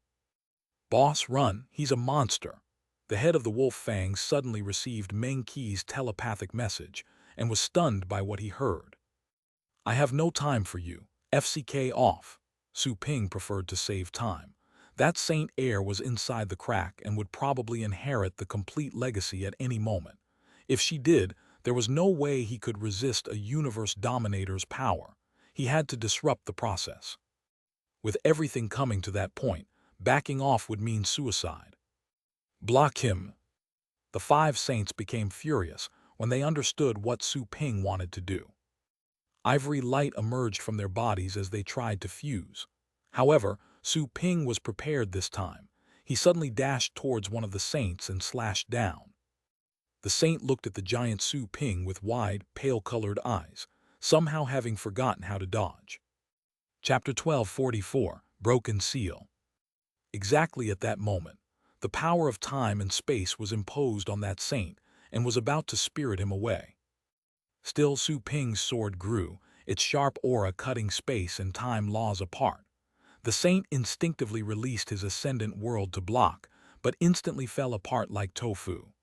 "Boss, run, he's a monster." The head of the Wolf Fangs suddenly received Meng Qi's telepathic message and was stunned by what he heard. "I have no time for you. FCK off." Su Ping preferred to save time. That saint heir was inside the crack and would probably inherit the complete legacy at any moment. If she did, there was no way he could resist a universe dominator's power. He had to disrupt the process. With everything coming to that point, backing off would mean suicide. Block him. The 5 saints became furious when they understood what Su Ping wanted to do. Ivory light emerged from their bodies as they tried to fuse. However, Su Ping was prepared this time. He suddenly dashed towards one of the saints and slashed down. The saint looked at the giant Su Ping with wide, pale-colored eyes, somehow having forgotten how to dodge. Chapter 1244, Broken Seal. Exactly at that moment, the power of time and space was imposed on that saint and was about to spirit him away. Still, Su Ping's sword grew, its sharp aura cutting space and time laws apart. The saint instinctively released his ascendant world to block, but instantly fell apart like tofu.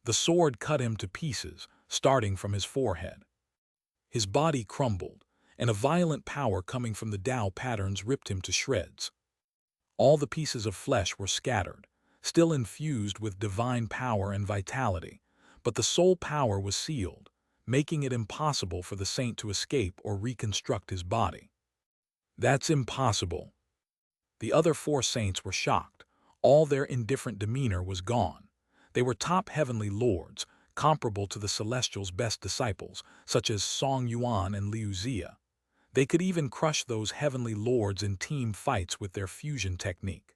The sword cut him to pieces, starting from his forehead. His body crumbled, and a violent power coming from the Tao patterns ripped him to shreds. All the pieces of flesh were scattered, still infused with divine power and vitality, but the soul power was sealed, making it impossible for the saint to escape or reconstruct his body. That's impossible. The other four saints were shocked. All their indifferent demeanor was gone. They were top heavenly lords, comparable to the Celestial's best disciples, such as Song Yuan and Liu Zia. They could even crush those heavenly lords in team fights with their fusion technique.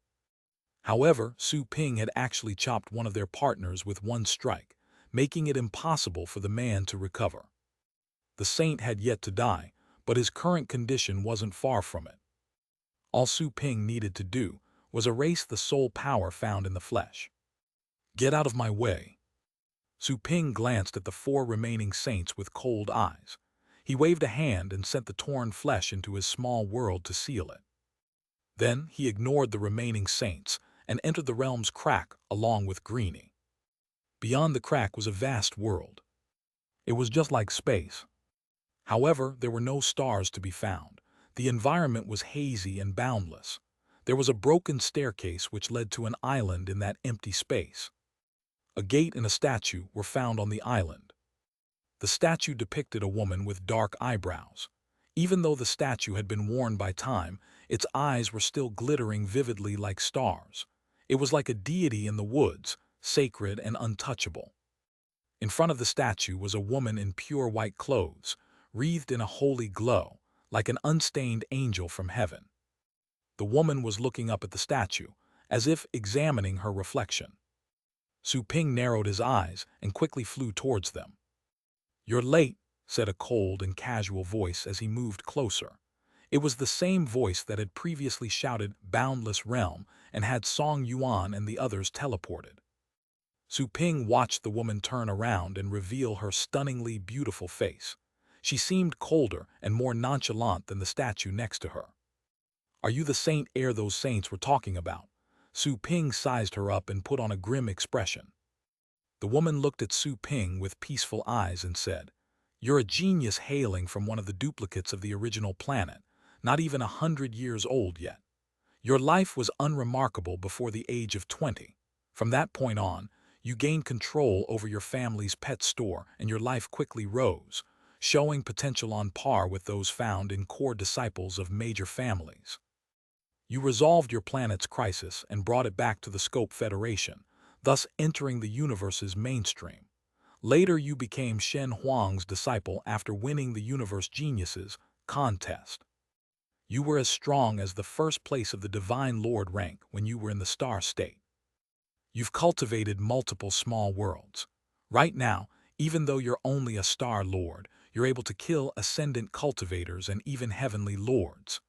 However, Su Ping had actually chopped one of their partners with one strike, making it impossible for the man to recover. The saint had yet to die, but his current condition wasn't far from it. All Su Ping needed to do was erase the soul power found in the flesh. Get out of my way. Su Ping glanced at the four remaining saints with cold eyes. He waved a hand and sent the torn flesh into his small world to seal it. Then he ignored the remaining saints and entered the realm's crack along with Greenie. Beyond the crack was a vast world. It was just like space. However, there were no stars to be found. The environment was hazy and boundless. There was a broken staircase which led to an island in that empty space. A gate and a statue were found on the island. The statue depicted a woman with dark eyebrows. Even though the statue had been worn by time, its eyes were still glittering vividly like stars. It was like a deity in the woods, sacred and untouchable. In front of the statue was a woman in pure white clothes, wreathed in a holy glow, like an unstained angel from heaven. The woman was looking up at the statue, as if examining her reflection. Su Ping narrowed his eyes and quickly flew towards them. "You're late," said a cold and casual voice as he moved closer. It was the same voice that had previously shouted "Boundless Realm" and had Song Yuan and the others teleported. Su Ping watched the woman turn around and reveal her stunningly beautiful face. She seemed colder and more nonchalant than the statue next to her. "Are you the saint heir those saints were talking about?" Su Ping sized her up and put on a grim expression. The woman looked at Su Ping with peaceful eyes and said, "You're a genius hailing from one of the duplicates of the original planet, not even 100 years old yet. Your life was unremarkable before the age of 20. From that point on, you gained control over your family's pet store and your life quickly rose, showing potential on par with those found in core disciples of major families. You resolved your planet's crisis and brought it back to the Scope Federation, thus entering the universe's mainstream. Later you became Shen Huang's disciple after winning the Universe Geniuses contest. You were as strong as the first place of the Divine Lord rank when you were in the star state. You've cultivated multiple small worlds. Right now, even though you're only a star lord, you're able to kill ascendant cultivators and even heavenly lords."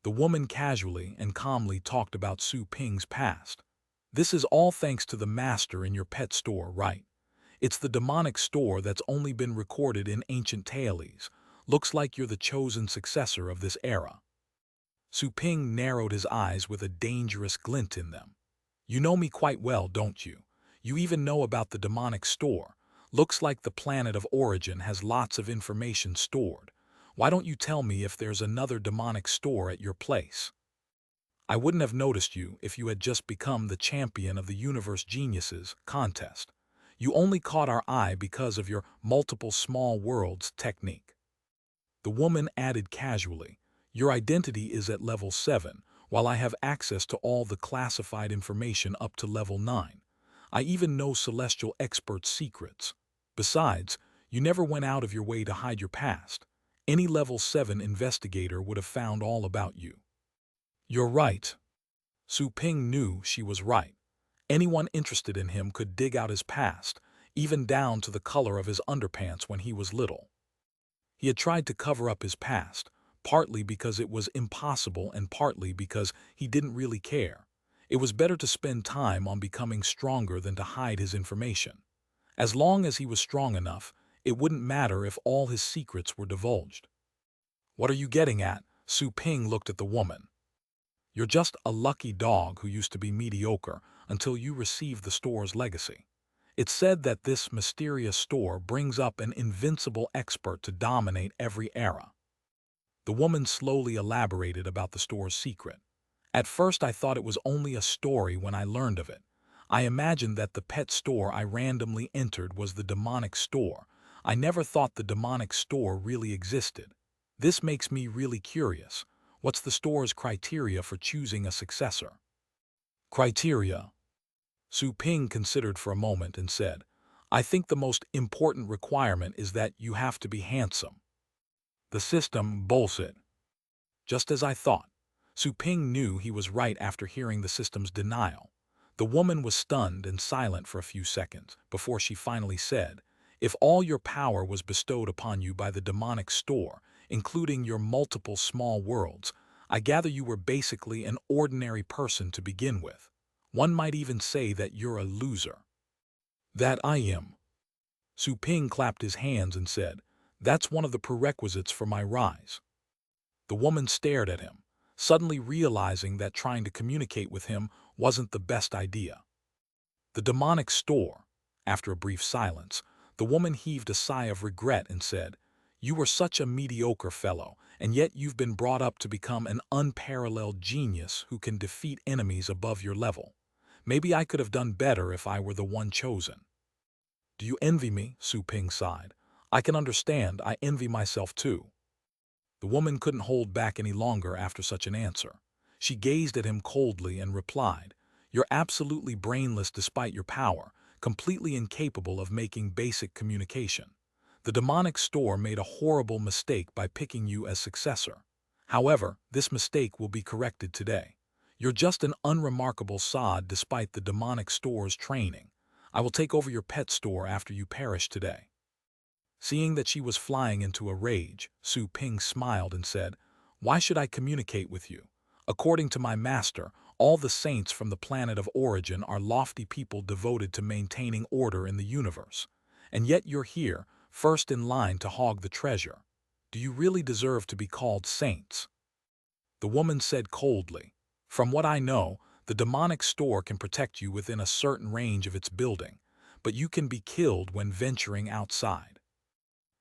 The woman casually and calmly talked about Su Ping's past. "This is all thanks to the master in your pet store, right? It's the demonic store that's only been recorded in ancient tales. Looks like you're the chosen successor of this era." Su Ping narrowed his eyes with a dangerous glint in them. "You know me quite well, don't you? You even know about the demonic store. Looks like the planet of origin has lots of information stored. Why don't you tell me if there's another demonic store at your place? I wouldn't have noticed you if you had just become the champion of the Universe Geniuses contest. You only caught our eye because of your multiple small worlds technique." The woman added casually, "Your identity is at level 7, while I have access to all the classified information up to level 9. I even know celestial experts' secrets. Besides, you never went out of your way to hide your past. Any level 7 investigator would have found all about you." "You're right." Su Ping knew she was right. Anyone interested in him could dig out his past, even down to the color of his underpants when he was little. He had tried to cover up his past, partly because it was impossible and partly because he didn't really care. It was better to spend time on becoming stronger than to hide his information. As long as he was strong enough, it wouldn't matter if all his secrets were divulged. "What are you getting at?" Su Ping looked at the woman. "You're just a lucky dog who used to be mediocre until you received the store's legacy. It's said that this mysterious store brings up an invincible expert to dominate every era. The woman slowly elaborated about the store's secret. At first I thought it was only a story when I learned of it. I imagined that the pet store I randomly entered was the demonic store. I never thought the demonic store really existed. This makes me really curious. What's the store's criteria for choosing a successor? Criteria. Su Ping considered for a moment and said, I think the most important requirement is that you have to be handsome. The system bullshit. Just as I thought. Su Ping knew he was right after hearing the system's denial. The woman was stunned and silent for a few seconds before she finally said, if all your power was bestowed upon you by the demonic store, including your multiple small worlds, I gather you were basically an ordinary person to begin with. One might even say that you're a loser. That I am. Su Ping clapped his hands and said, that's one of the prerequisites for my rise. The woman stared at him, suddenly realizing that trying to communicate with him wasn't the best idea. The demonic store. After a brief silence, the woman heaved a sigh of regret and said, you were such a mediocre fellow, and yet you've been brought up to become an unparalleled genius who can defeat enemies above your level. Maybe I could have done better if I were the one chosen. Do you envy me? Su Ping sighed. I can understand, I envy myself too. The woman couldn't hold back any longer after such an answer. She gazed at him coldly and replied, you're absolutely brainless despite your power, completely incapable of making basic communication. The demonic store made a horrible mistake by picking you as successor. However, this mistake will be corrected today. You're just an unremarkable sod despite the demonic store's training. I will take over your pet store after you perish today. Seeing that she was flying into a rage, Su Ping smiled and said, why should I communicate with you? According to my master, all the saints from the planet of origin are lofty people devoted to maintaining order in the universe. And yet you're here, first in line to hog the treasure. Do you really deserve to be called saints? The woman said coldly, from what I know, the demonic store can protect you within a certain range of its building, but you can be killed when venturing outside.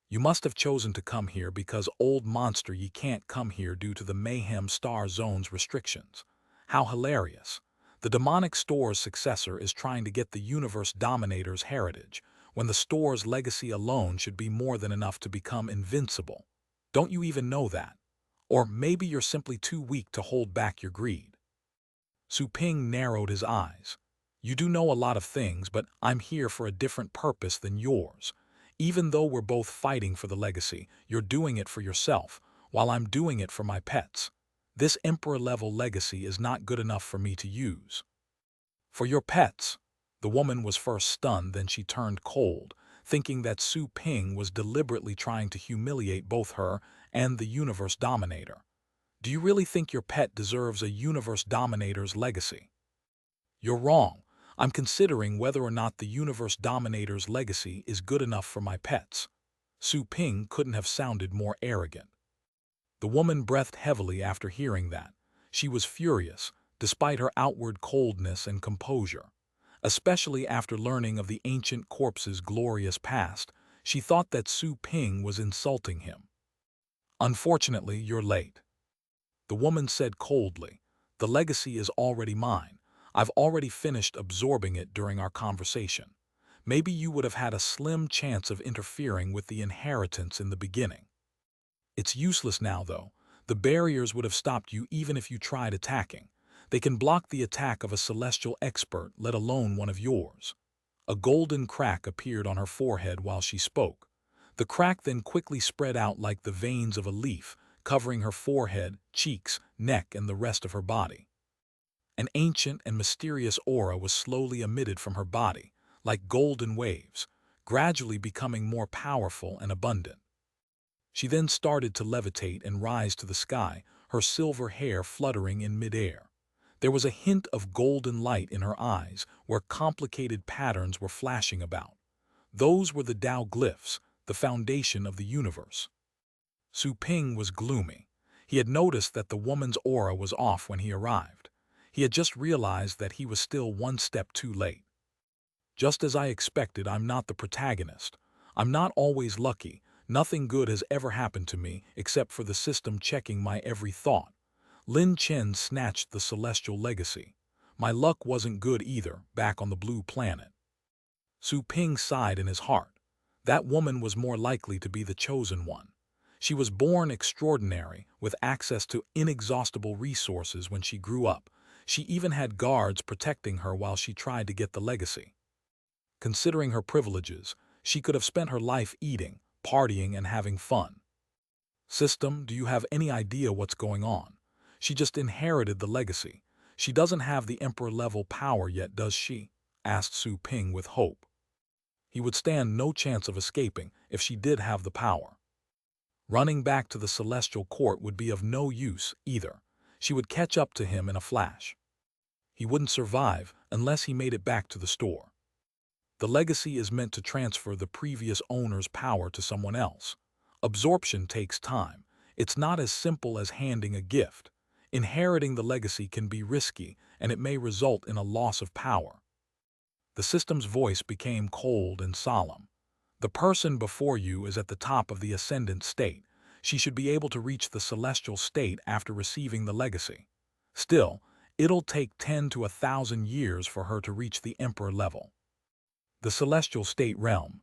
You must have chosen to come here because old monster ye can't come here due to the Mayhem Star Zone's restrictions. How hilarious. The demonic store's successor is trying to get the universe dominator's heritage, when the store's legacy alone should be more than enough to become invincible. Don't you even know that? Or maybe you're simply too weak to hold back your greed. Su Ping narrowed his eyes. You do know a lot of things, but I'm here for a different purpose than yours. Even though we're both fighting for the legacy, you're doing it for yourself, while I'm doing it for my pets. This emperor-level legacy is not good enough for me to use. For your pets. The woman was first stunned, then she turned cold, thinking that Su Ping was deliberately trying to humiliate both her and the universe dominator. Do you really think your pet deserves a universe dominator's legacy? You're wrong. I'm considering whether or not the universe dominator's legacy is good enough for my pets. Su Ping couldn't have sounded more arrogant. The woman breathed heavily after hearing that. She was furious, despite her outward coldness and composure. Especially after learning of the ancient corpse's glorious past, she thought that Su Ping was insulting him. Unfortunately, you're late. The woman said coldly, the legacy is already mine. I've already finished absorbing it during our conversation. Maybe you would have had a slim chance of interfering with the inheritance in the beginning. It's useless now, though. The barriers would have stopped you even if you tried attacking. They can block the attack of a celestial expert, let alone one of yours. A golden crack appeared on her forehead while she spoke. The crack then quickly spread out like the veins of a leaf, covering her forehead, cheeks, neck, and the rest of her body. An ancient and mysterious aura was slowly emitted from her body, like golden waves, gradually becoming more powerful and abundant. She then started to levitate and rise to the sky, her silver hair fluttering in midair. There was a hint of golden light in her eyes, where complicated patterns were flashing about. Those were the Tao glyphs, the foundation of the universe. Su Ping was gloomy. He had noticed that the woman's aura was off when he arrived. He had just realized that he was still one step too late. Just as I expected, I'm not the protagonist. I'm not always lucky. Nothing good has ever happened to me except for the system checking my every thought. Lin Chen snatched the celestial legacy. My luck wasn't good either, back on the blue planet. Su Ping sighed in his heart. That woman was more likely to be the chosen one. She was born extraordinary, with access to inexhaustible resources when she grew up. She even had guards protecting her while she tried to get the legacy. Considering her privileges, she could have spent her life eating, partying, and having fun. System, do you have any idea what's going on? She just inherited the legacy. She doesn't have the emperor-level power yet, does she? Asked Su Ping with hope. He would stand no chance of escaping if she did have the power. Running back to the celestial court would be of no use either. She would catch up to him in a flash. He wouldn't survive unless he made it back to the store. The legacy is meant to transfer the previous owner's power to someone else. Absorption takes time. It's not as simple as handing a gift. Inheriting the legacy can be risky, and it may result in a loss of power. The system's voice became cold and solemn. The person before you is at the top of the ascendant state. She should be able to reach the celestial state after receiving the legacy. Still, it'll take 10 to 1,000 years for her to reach the emperor level. The celestial state realm.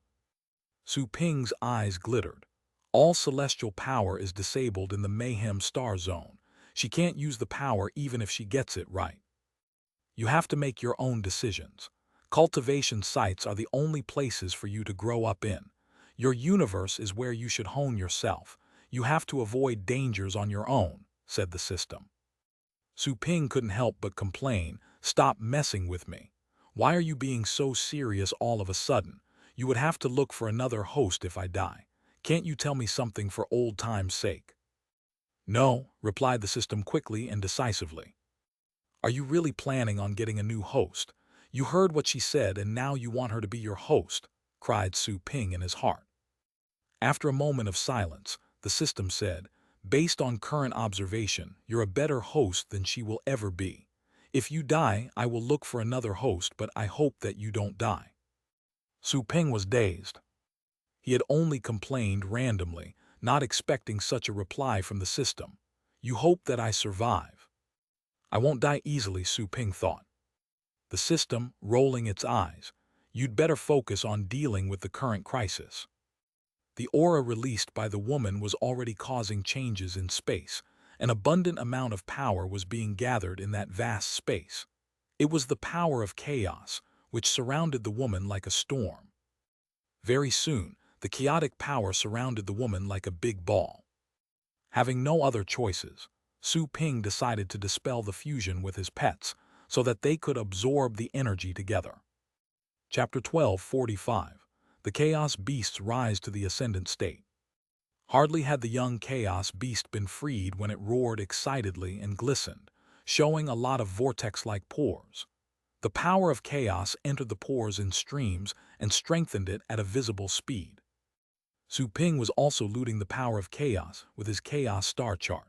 Su Ping's eyes glittered. All celestial power is disabled in the Mayhem Star Zone. She can't use the power even if she gets it right. You have to make your own decisions. Cultivation sites are the only places for you to grow up in. Your universe is where you should hone yourself. You have to avoid dangers on your own, said the system. Su Ping couldn't help but complain, "Stop messing with me. Why are you being so serious all of a sudden? You would have to look for another host if I die. Can't you tell me something for old time's sake?" "No," replied the system quickly and decisively. "Are you really planning on getting a new host? You heard what she said and now you want her to be your host," cried Su Ping in his heart. After a moment of silence, the system said, "Based on current observation, you're a better host than she will ever be. If you die, I will look for another host, but I hope that you don't die." Su Ping was dazed. He had only complained randomly, not expecting such a reply from the system. "You hope that I survive." "I won't die easily," Su Ping thought. The system, rolling its eyes, "You'd better focus on dealing with the current crisis." The aura released by the woman was already causing changes in space. An abundant amount of power was being gathered in that vast space. It was the power of chaos, which surrounded the woman like a storm. Very soon, the chaotic power surrounded the woman like a big ball. Having no other choices, Su Ping decided to dispel the fusion with his pets so that they could absorb the energy together. Chapter 12:45. The Chaos Beasts Rise to the Ascendant State. Hardly had the young Chaos Beast been freed when it roared excitedly and glistened, showing a lot of vortex-like pores. The power of chaos entered the pores in streams and strengthened it at a visible speed. Su Ping was also looting the power of chaos with his chaos star chart.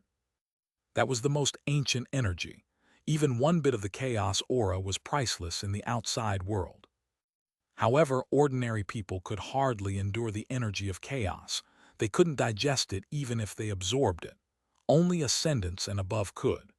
That was the most ancient energy. Even one bit of the chaos aura was priceless in the outside world. However, ordinary people could hardly endure the energy of chaos. They couldn't digest it even if they absorbed it. Only ascendants and above could.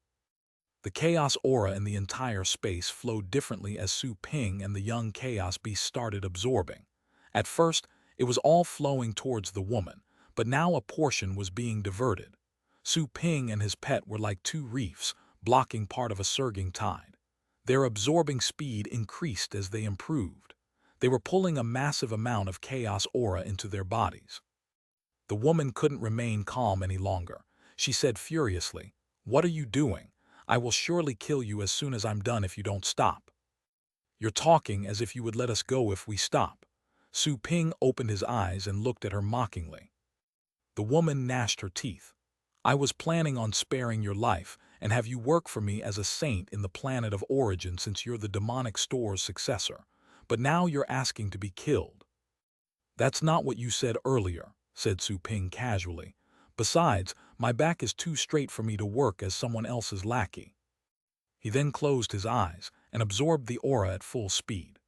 The chaos aura in the entire space flowed differently as Su Ping and the young chaos beast started absorbing. At first, it was all flowing towards the woman, but now a portion was being diverted. Su Ping and his pet were like two reefs, blocking part of a surging tide. Their absorbing speed increased as they improved. They were pulling a massive amount of chaos aura into their bodies. The woman couldn't remain calm any longer. She said furiously, "What are you doing? I will surely kill you as soon as I'm done if you don't stop." "You're talking as if you would let us go if we stop." Su Ping opened his eyes and looked at her mockingly. The woman gnashed her teeth. "I was planning on sparing your life and have you work for me as a saint in the planet of origin since you're the demonic store's successor. But now you're asking to be killed." "That's not what you said earlier," said Su Ping casually. "Besides, my back is too straight for me to work as someone else's lackey." He then closed his eyes and absorbed the aura at full speed.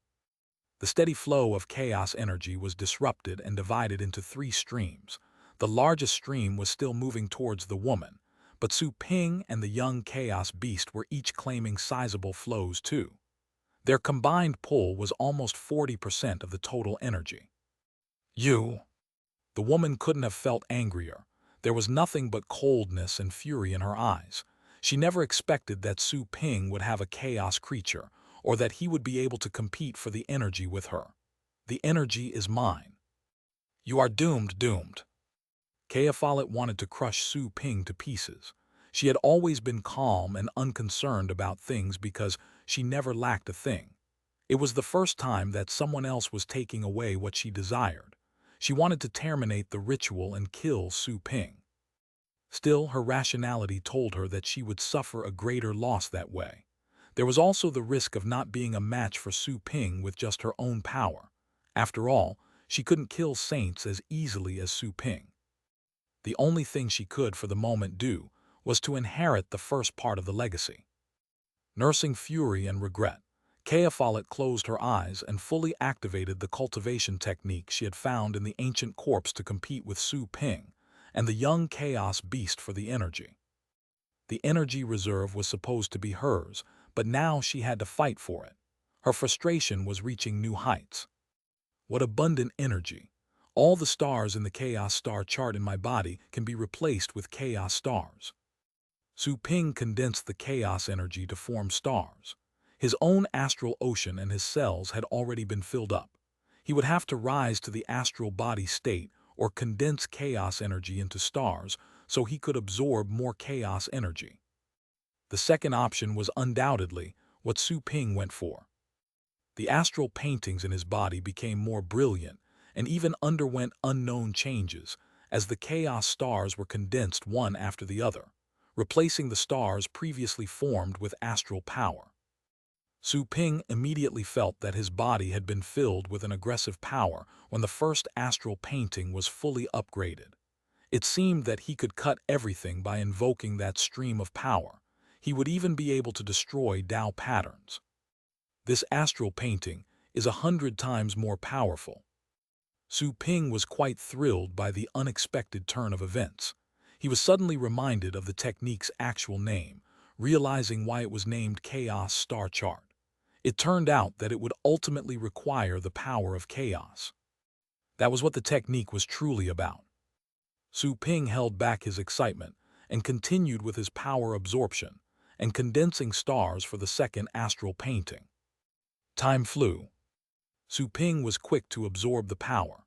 The steady flow of chaos energy was disrupted and divided into three streams. The largest stream was still moving towards the woman, but Su Ping and the young chaos beast were each claiming sizable flows too. Their combined pull was almost 40% of the total energy. You! The woman couldn't have felt angrier. There was nothing but coldness and fury in her eyes. She never expected that Su Ping would have a chaos creature, or that he would be able to compete for the energy with her. The energy is mine. You are doomed. Kea Follett wanted to crush Su Ping to pieces. She had always been calm and unconcerned about things because she never lacked a thing. It was the first time that someone else was taking away what she desired. She wanted to terminate the ritual and kill Su Ping. Still, her rationality told her that she would suffer a greater loss that way. There was also the risk of not being a match for Su Ping with just her own power. After all, she couldn't kill saints as easily as Su Ping. The only thing she could for the moment do was to inherit the first part of the legacy. Nursing fury and regret, Kea Follett closed her eyes and fully activated the cultivation technique she had found in the ancient corpse to compete with Su Ping and the young chaos beast for the energy. The energy reserve was supposed to be hers, but now she had to fight for it. Her frustration was reaching new heights. What abundant energy! All the stars in the chaos star chart in my body can be replaced with chaos stars. Su Ping condensed the chaos energy to form stars. His own astral ocean and his cells had already been filled up. He would have to rise to the astral body state or condense chaos energy into stars so he could absorb more chaos energy. The second option was undoubtedly what Su Ping went for. The astral paintings in his body became more brilliant and even underwent unknown changes as the chaos stars were condensed one after the other, replacing the stars previously formed with astral power. Su Ping immediately felt that his body had been filled with an aggressive power when the first astral painting was fully upgraded. It seemed that he could cut everything by invoking that stream of power. He would even be able to destroy Tao patterns. This astral painting is 100 times more powerful. Su Ping was quite thrilled by the unexpected turn of events. He was suddenly reminded of the technique's actual name, realizing why it was named Chaos Star Chart. It turned out that it would ultimately require the power of chaos. That was what the technique was truly about. Su Ping held back his excitement and continued with his power absorption and condensing stars for the second astral painting. Time flew. Su Ping was quick to absorb the power.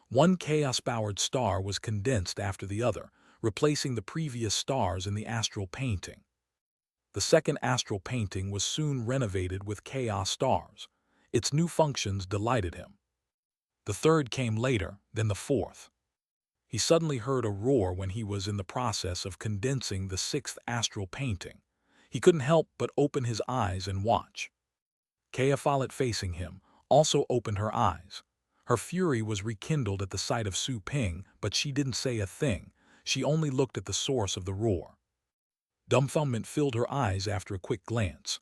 One chaos-powered star was condensed after the other, replacing the previous stars in the astral painting. The second astral painting was soon renovated with chaos stars. Its new functions delighted him. The third came later, then the fourth. He suddenly heard a roar when he was in the process of condensing the sixth astral painting. He couldn't help but open his eyes and watch. Kea Follett, facing him, also opened her eyes. Her fury was rekindled at the sight of Su Ping, but she didn't say a thing. She only looked at the source of the roar. Dumbfoundment filled her eyes after a quick glance.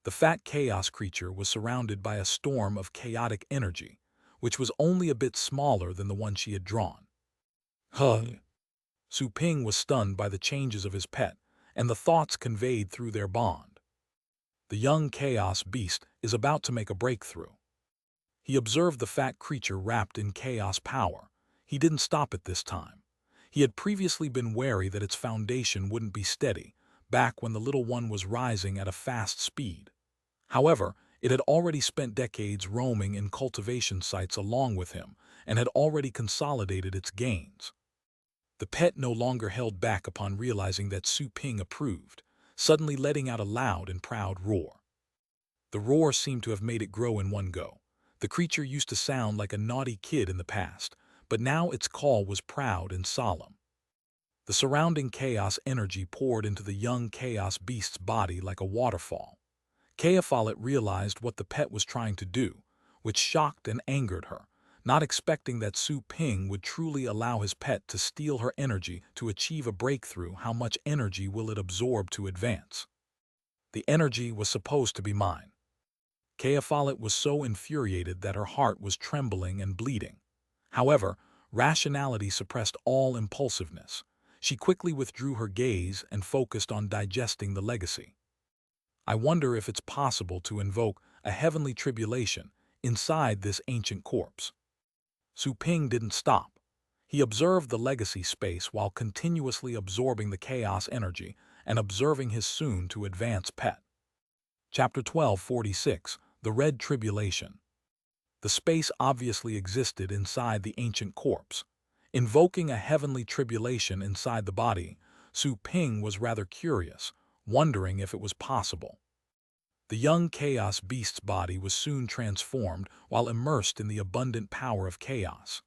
The fat chaos creature was surrounded by a storm of chaotic energy, which was only a bit smaller than the one she had drawn. Huh! Su Ping was stunned by the changes of his pet and the thoughts conveyed through their bond. The young chaos beast is about to make a breakthrough. He observed the fat creature wrapped in chaos power. He didn't stop it this time. He had previously been wary that its foundation wouldn't be steady, back when the little one was rising at a fast speed. However, it had already spent decades roaming in cultivation sites along with him and had already consolidated its gains. The pet no longer held back upon realizing that Su Ping approved, suddenly letting out a loud and proud roar. The roar seemed to have made it grow in one go. The creature used to sound like a naughty kid in the past, but now its call was proud and solemn. The surrounding chaos energy poured into the young chaos beast's body like a waterfall. Kea Follett realized what the pet was trying to do, which shocked and angered her, not expecting that Su Ping would truly allow his pet to steal her energy to achieve a breakthrough. How much energy will it absorb to advance? The energy was supposed to be mine. Follett was so infuriated that her heart was trembling and bleeding. However, rationality suppressed all impulsiveness. She quickly withdrew her gaze and focused on digesting the legacy. I wonder if it's possible to invoke a heavenly tribulation inside this ancient corpse. Su Ping didn't stop. He observed the legacy space while continuously absorbing the chaos energy and observing his soon-to-advance pet. Chapter 1246, The Red Tribulation. The space obviously existed inside the ancient corpse. Invoking a heavenly tribulation inside the body, Su Ping was rather curious, wondering if it was possible. The young chaos beast's body was soon transformed while immersed in the abundant power of chaos.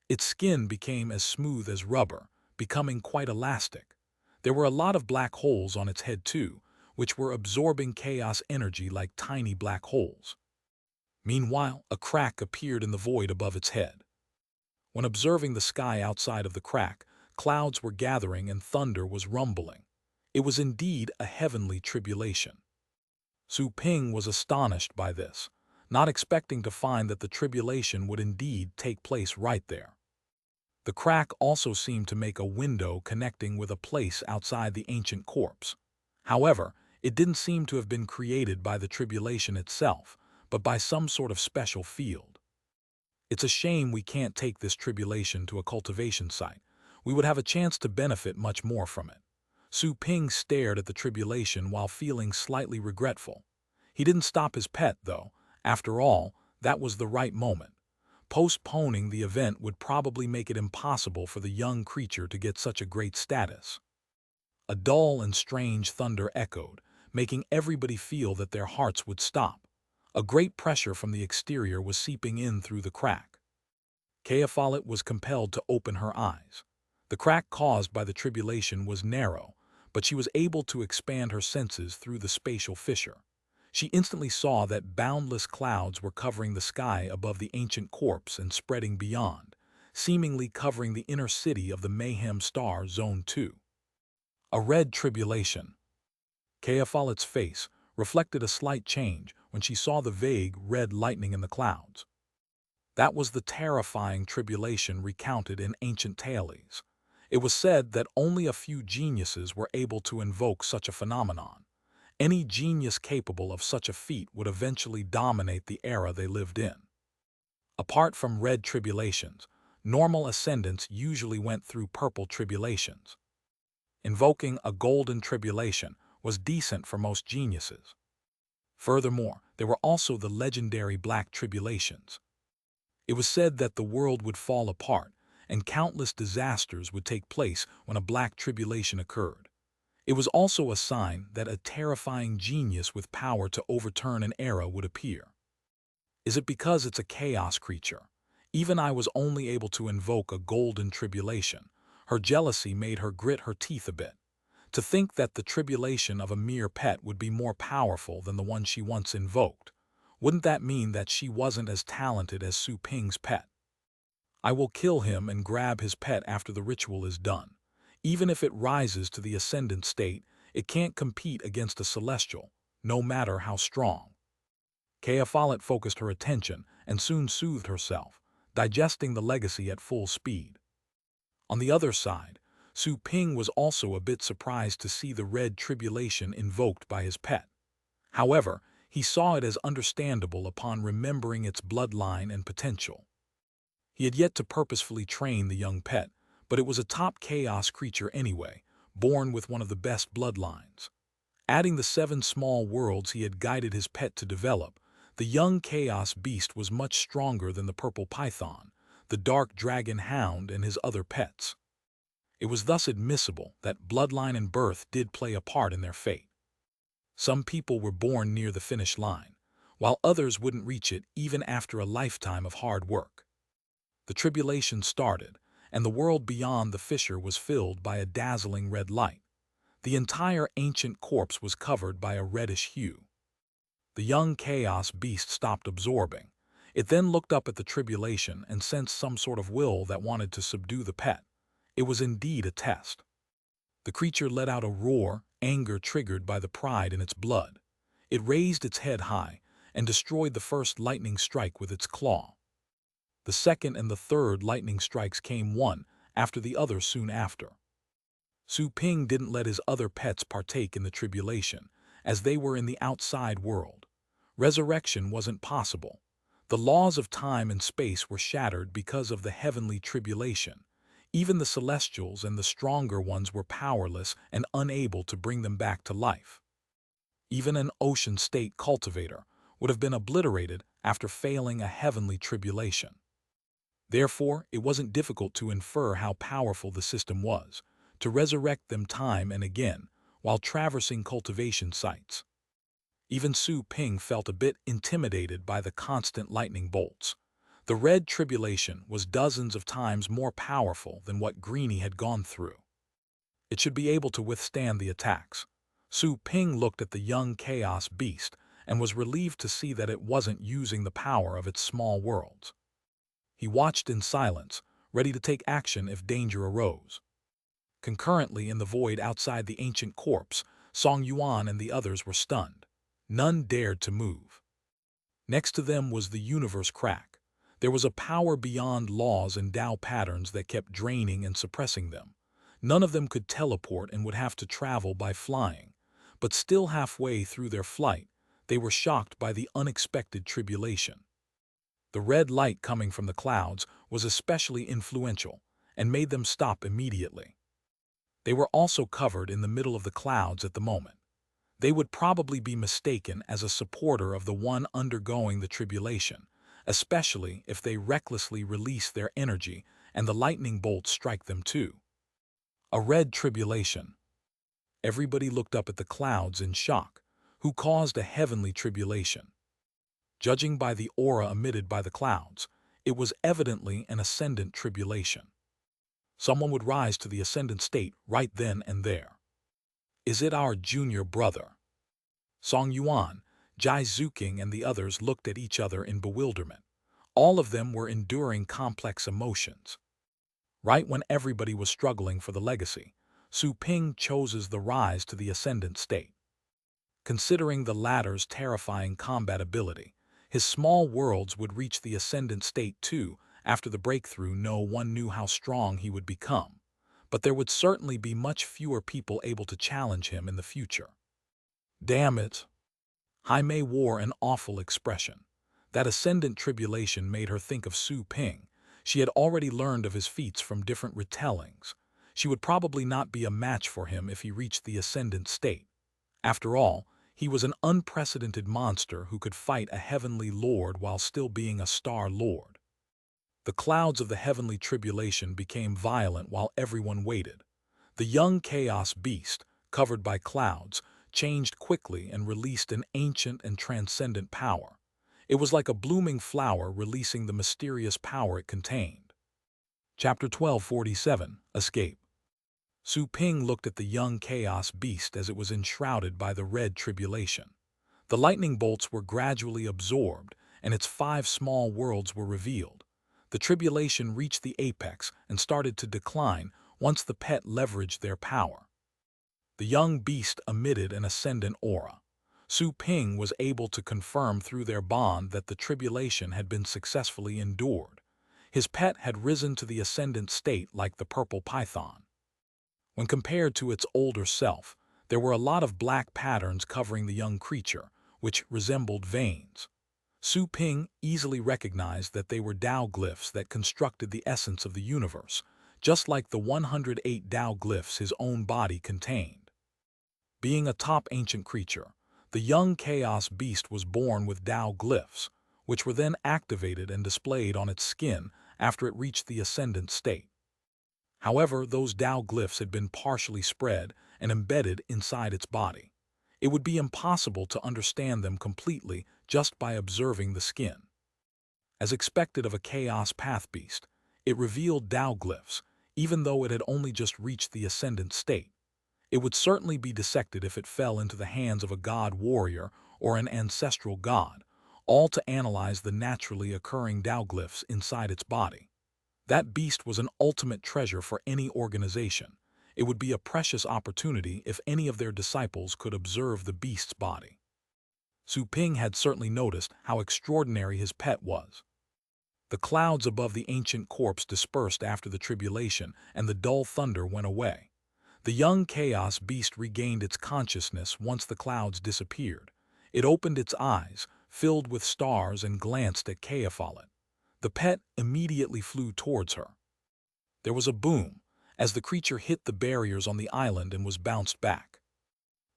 Its skin became as smooth as rubber, becoming quite elastic. There were a lot of black holes on its head too, which were absorbing chaos energy like tiny black holes. Meanwhile, a crack appeared in the void above its head. When observing the sky outside of the crack, clouds were gathering and thunder was rumbling. It was indeed a heavenly tribulation. Su Ping was astonished by this, not expecting to find that the tribulation would indeed take place right there. The crack also seemed to make a window connecting with a place outside the ancient corpse. However, it didn't seem to have been created by the tribulation itself, but by some sort of special field. It's a shame we can't take this tribulation to a cultivation site. We would have a chance to benefit much more from it. Su Ping stared at the tribulation while feeling slightly regretful. He didn't stop his pet, though. After all, that was the right moment. Postponing the event would probably make it impossible for the young creature to get such a great status. A dull and strange thunder echoed, making everybody feel that their hearts would stop. A great pressure from the exterior was seeping in through the crack. Follett was compelled to open her eyes. The crack caused by the tribulation was narrow, but she was able to expand her senses through the spatial fissure. She instantly saw that boundless clouds were covering the sky above the ancient corpse and spreading beyond, seemingly covering the inner city of the Mayhem Star Zone 2. A red tribulation. Follett's face reflected a slight change when she saw the vague red lightning in the clouds. That was the terrifying tribulation recounted in ancient tales. It was said that only a few geniuses were able to invoke such a phenomenon. Any genius capable of such a feat would eventually dominate the era they lived in. Apart from red tribulations, normal ascendants usually went through purple tribulations. Invoking a golden tribulation was decent for most geniuses. Furthermore, there were also the legendary black tribulations. It was said that the world would fall apart and countless disasters would take place when a black tribulation occurred. It was also a sign that a terrifying genius with power to overturn an era would appear. Is it because it's a chaos creature? Even I was only able to invoke a golden tribulation. Her jealousy made her grit her teeth a bit. To think that the tribulation of a mere pet would be more powerful than the one she once invoked. Wouldn't that mean that she wasn't as talented as Su Ping's pet? I will kill him and grab his pet after the ritual is done. Even if it rises to the ascendant state, it can't compete against a celestial, no matter how strong. Follett focused her attention and soon soothed herself, digesting the legacy at full speed. On the other side, Su Ping was also a bit surprised to see the red tribulation invoked by his pet. However, he saw it as understandable upon remembering its bloodline and potential. He had yet to purposefully train the young pet, but it was a top chaos creature anyway, born with one of the best bloodlines. Adding the 7 small worlds he had guided his pet to develop, the young chaos beast was much stronger than the purple python, the dark dragon hound, and his other pets. It was thus admissible that bloodline and birth did play a part in their fate. Some people were born near the finish line, while others wouldn't reach it even after a lifetime of hard work. The tribulation started, and the world beyond the fissure was filled by a dazzling red light. The entire ancient corpse was covered by a reddish hue. The young chaos beast stopped absorbing. It then looked up at the tribulation and sensed some sort of will that wanted to subdue the pet. It was indeed a test. The creature let out a roar, anger triggered by the pride in its blood. It raised its head high, and destroyed the first lightning strike with its claw. The second and the third lightning strikes came one after the other soon after. Su Ping didn't let his other pets partake in the tribulation, as they were in the outside world. Resurrection wasn't possible. The laws of time and space were shattered because of the heavenly tribulation. Even the celestials and the stronger ones were powerless and unable to bring them back to life. Even an ocean-state cultivator would have been obliterated after failing a heavenly tribulation. Therefore, it wasn't difficult to infer how powerful the system was, to resurrect them time and again while traversing cultivation sites. Even Su Ping felt a bit intimidated by the constant lightning bolts. The red tribulation was dozens of times more powerful than what Greenie had gone through. It should be able to withstand the attacks. Su Ping looked at the young chaos beast and was relieved to see that it wasn't using the power of its small worlds. He watched in silence, ready to take action if danger arose. Concurrently, in the void outside the ancient corpse, Song Yuan and the others were stunned. None dared to move. Next to them was the universe crack. There was a power beyond laws and Tao patterns that kept draining and suppressing them. None of them could teleport and would have to travel by flying. But still halfway through their flight, they were shocked by the unexpected tribulation. The red light coming from the clouds was especially influential and made them stop immediately. They were also covered in the middle of the clouds at the moment. They would probably be mistaken as a supporter of the one undergoing the tribulation, especially if they recklessly release their energy and the lightning bolts strike them too. A red tribulation. Everybody looked up at the clouds in shock. Who caused a heavenly tribulation? Judging by the aura emitted by the clouds, it was evidently an ascendant tribulation. Someone would rise to the ascendant state right then and there. Is it our junior brother? Song Yuan, Jai Zuking, and the others looked at each other in bewilderment. All of them were enduring complex emotions. Right when everybody was struggling for the legacy, Su Ping chooses the rise to the ascendant state. Considering the latter's terrifying combat ability, his small worlds would reach the ascendant state too. After the breakthrough, no one knew how strong he would become, but there would certainly be much fewer people able to challenge him in the future. Damn it! Jaime wore an awful expression. That ascendant tribulation made her think of Su Ping. She had already learned of his feats from different retellings. She would probably not be a match for him if he reached the ascendant state. After all, he was an unprecedented monster who could fight a heavenly lord while still being a star lord. The clouds of the heavenly tribulation became violent while everyone waited. The young chaos beast, covered by clouds, changed quickly and released an ancient and transcendent power. It was like a blooming flower releasing the mysterious power it contained. Chapter 1247, Escape. Su Ping looked at the young chaos beast as it was enshrouded by the red tribulation. The lightning bolts were gradually absorbed, and its 5 small worlds were revealed. The tribulation reached the apex and started to decline once the pet leveraged their power. The young beast emitted an ascendant aura. Su Ping was able to confirm through their bond that the tribulation had been successfully endured. His pet had risen to the ascendant state like the purple python. When compared to its older self, there were a lot of black patterns covering the young creature, which resembled veins. Su Ping easily recognized that they were Tao glyphs that constructed the essence of the universe, just like the 108 Tao glyphs his own body contained. Being a top ancient creature, the young chaos beast was born with Tao glyphs, which were then activated and displayed on its skin after it reached the ascendant state. However, those Tao glyphs had been partially spread and embedded inside its body. It would be impossible to understand them completely just by observing the skin. As expected of a chaos path beast, it revealed Tao glyphs, even though it had only just reached the ascendant state. It would certainly be dissected if it fell into the hands of a god warrior or an ancestral god, all to analyze the naturally occurring Tao glyphs inside its body. That beast was an ultimate treasure for any organization. It would be a precious opportunity if any of their disciples could observe the beast's body. Su Ping had certainly noticed how extraordinary his pet was. The clouds above the ancient corpse dispersed after the tribulation, and the dull thunder went away. The young chaos beast regained its consciousness once the clouds disappeared. It opened its eyes, filled with stars, and glanced at Kaophalet. The pet immediately flew towards her. There was a boom, as the creature hit the barriers on the island and was bounced back.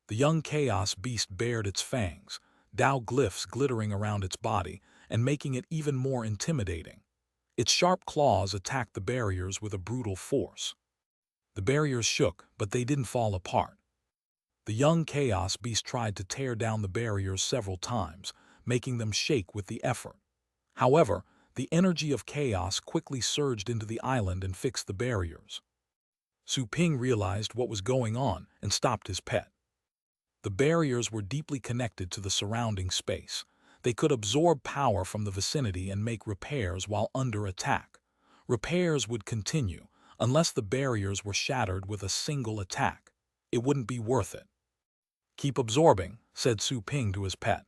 The young chaos beast bared its fangs, Tao glyphs glittering around its body and making it even more intimidating. Its sharp claws attacked the barriers with a brutal force. The barriers shook, but they didn't fall apart. The young chaos beast tried to tear down the barriers several times, making them shake with the effort. However, the energy of chaos quickly surged into the island and fixed the barriers. Su Ping realized what was going on and stopped his pet. The barriers were deeply connected to the surrounding space. They could absorb power from the vicinity and make repairs while under attack. Repairs would continue unless the barriers were shattered with a single attack. It wouldn't be worth it. "Keep absorbing," said Su Ping to his pet.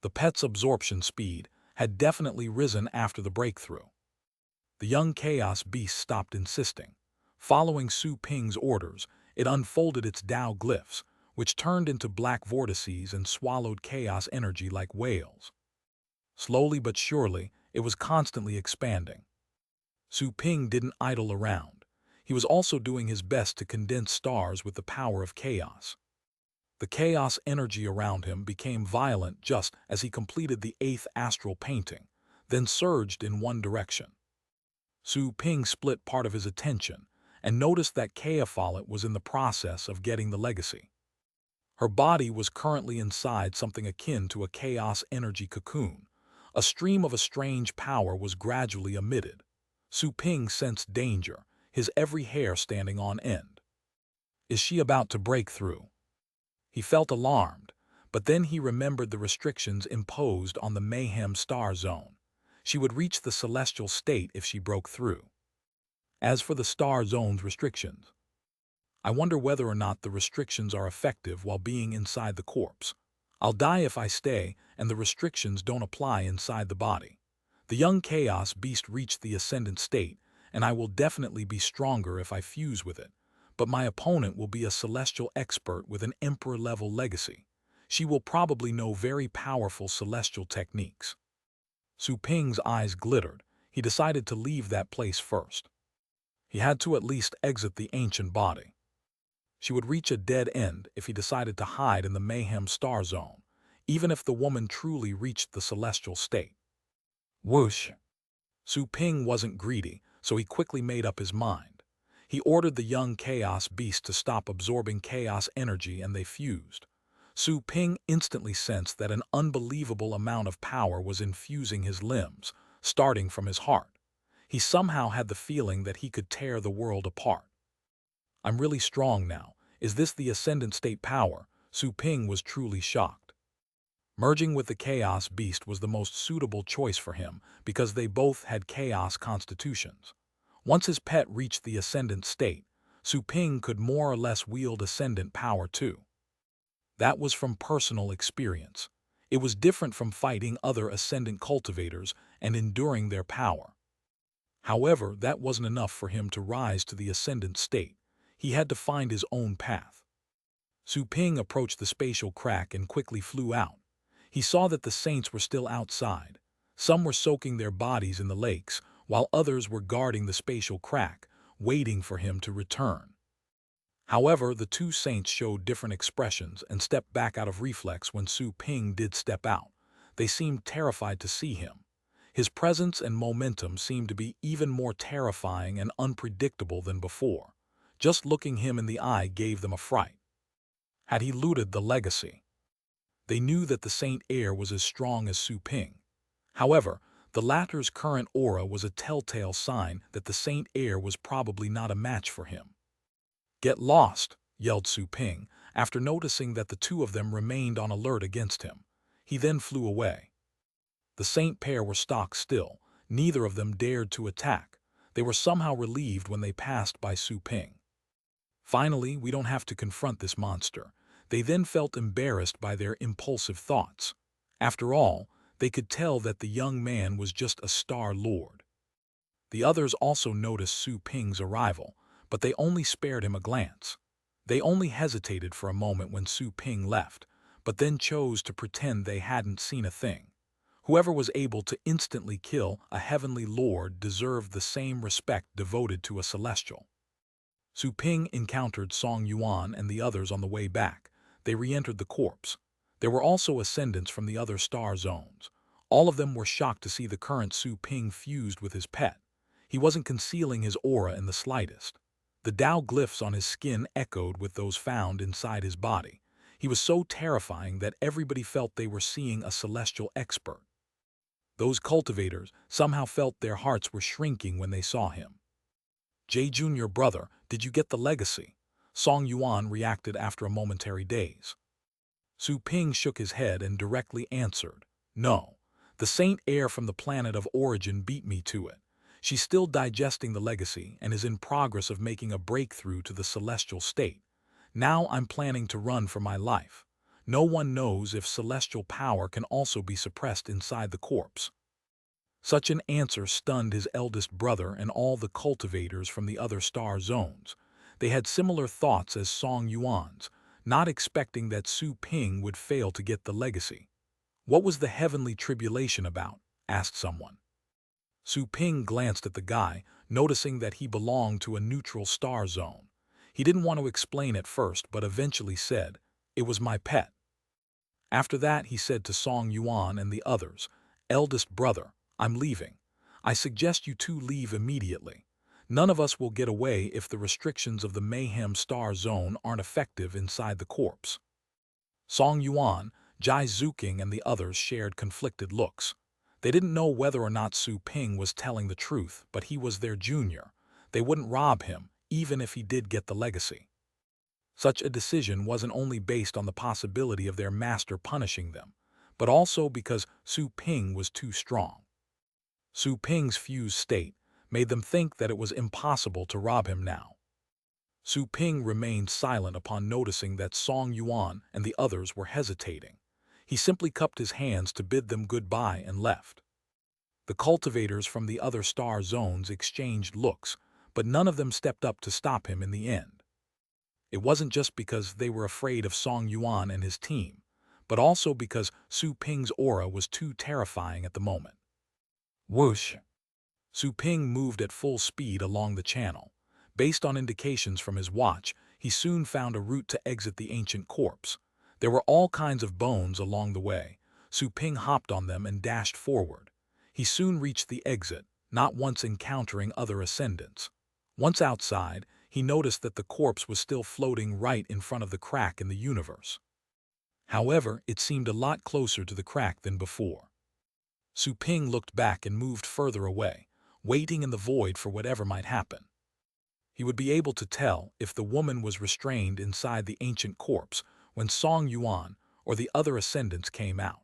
The pet's absorption speed had definitely risen after the breakthrough. The young chaos beast stopped insisting. Following Su Ping's orders, it unfolded its Tao glyphs, which turned into black vortices and swallowed chaos energy like whales. Slowly but surely, it was constantly expanding. Su Ping didn't idle around. He was also doing his best to condense stars with the power of chaos. The chaos energy around him became violent just as he completed the 8th astral painting, then surged in one direction. Su Ping split part of his attention and noticed that Kaophalet was in the process of getting the legacy. Her body was currently inside something akin to a chaos energy cocoon. A stream of a strange power was gradually emitted. Su Ping sensed danger, his every hair standing on end. Is she about to break through? He felt alarmed, but then he remembered the restrictions imposed on the Mayhem Star Zone. She would reach the celestial state if she broke through. As for the Star Zone's restrictions, I wonder whether or not the restrictions are effective while being inside the corpse. I'll die if I stay, and the restrictions don't apply inside the body. The young chaos beast reached the ascendant state, and I will definitely be stronger if I fuse with it. But my opponent will be a celestial expert with an emperor-level legacy. She will probably know very powerful celestial techniques. Su Ping's eyes glittered. He decided to leave that place first. He had to at least exit the ancient body. She would reach a dead end if he decided to hide in the Mayhem Star Zone, even if the woman truly reached the celestial state. Whoosh! Su Ping wasn't greedy, so he quickly made up his mind. He ordered the young chaos beast to stop absorbing chaos energy, and they fused. Su Ping instantly sensed that an unbelievable amount of power was infusing his limbs, starting from his heart. He somehow had the feeling that he could tear the world apart. I'm really strong now. Is this the ascendant state power? Su Ping was truly shocked. Merging with the chaos beast was the most suitable choice for him because they both had chaos constitutions. Once his pet reached the ascendant state, Su Ping could more or less wield ascendant power too. That was from personal experience. It was different from fighting other ascendant cultivators and enduring their power. However, that wasn't enough for him to rise to the ascendant state. He had to find his own path. Su Ping approached the spatial crack and quickly flew out. He saw that the saints were still outside. Some were soaking their bodies in the lakes, while others were guarding the spatial crack, waiting for him to return. However, the two saints showed different expressions and stepped back out of reflex when Su Ping did step out. They seemed terrified to see him. His presence and momentum seemed to be even more terrifying and unpredictable than before. Just looking him in the eye gave them a fright. Had he looted the legacy? They knew that the Saint Heir was as strong as Su Ping. However, the latter's current aura was a telltale sign that the Saint Heir was probably not a match for him. "Get lost," yelled Su Ping, after noticing that the two of them remained on alert against him. He then flew away. The Saint pair were stock still. Neither of them dared to attack. They were somehow relieved when they passed by Su Ping. Finally, we don't have to confront this monster. They then felt embarrassed by their impulsive thoughts. After all, they could tell that the young man was just a Star Lord. The others also noticed Su Ping's arrival, but they only spared him a glance. They only hesitated for a moment when Su Ping left, but then chose to pretend they hadn't seen a thing. Whoever was able to instantly kill a heavenly lord deserved the same respect devoted to a celestial. Su Ping encountered Song Yuan and the others on the way back. They re-entered the corpse. There were also ascendants from the other star zones. All of them were shocked to see the current Su Ping fused with his pet. He wasn't concealing his aura in the slightest. The Tao glyphs on his skin echoed with those found inside his body. He was so terrifying that everybody felt they were seeing a celestial expert. Those cultivators somehow felt their hearts were shrinking when they saw him. Jay Jr. brother, did you get the legacy? Song Yuan reacted after a momentary daze. Su Ping shook his head and directly answered, no. The Saint Heir from the planet of origin beat me to it. She's still digesting the legacy and is in progress of making a breakthrough to the celestial state. Now I'm planning to run for my life. No one knows if celestial power can also be suppressed inside the corpse. Such an answer stunned his eldest brother and all the cultivators from the other star zones. They had similar thoughts as Song Yuan's, not expecting that Su Ping would fail to get the legacy. What was the heavenly tribulation about? Asked someone. Su Ping glanced at the guy, noticing that he belonged to a neutral star zone. He didn't want to explain at first, but eventually said, it was my pet. After that, he said to Song Yuan and the others, eldest brother, I'm leaving. I suggest you two leave immediately. None of us will get away if the restrictions of the Mayhem Star Zone aren't effective inside the corpse. Song Yuan, Jai Zuking and the others shared conflicted looks. They didn't know whether or not Su Ping was telling the truth, but he was their junior. They wouldn't rob him, even if he did get the legacy. Such a decision wasn't only based on the possibility of their master punishing them, but also because Su Ping was too strong. Su Ping's fused state made them think that it was impossible to rob him now. Su Ping remained silent upon noticing that Song Yuan and the others were hesitating. He simply cupped his hands to bid them goodbye and left. The cultivators from the other star zones exchanged looks, but none of them stepped up to stop him in the end. It wasn't just because they were afraid of Song Yuan and his team, but also because Su Ping's aura was too terrifying at the moment. Whoosh! Su Ping moved at full speed along the channel. Based on indications from his watch, he soon found a route to exit the ancient corpse. There were all kinds of bones along the way. Su Ping hopped on them and dashed forward. He soon reached the exit, not once encountering other ascendants. Once outside, he noticed that the corpse was still floating right in front of the crack in the universe. However, it seemed a lot closer to the crack than before. Su Ping looked back and moved further away, waiting in the void for whatever might happen. He would be able to tell if the woman was restrained inside the ancient corpse when Song Yuan or the other ascendants came out.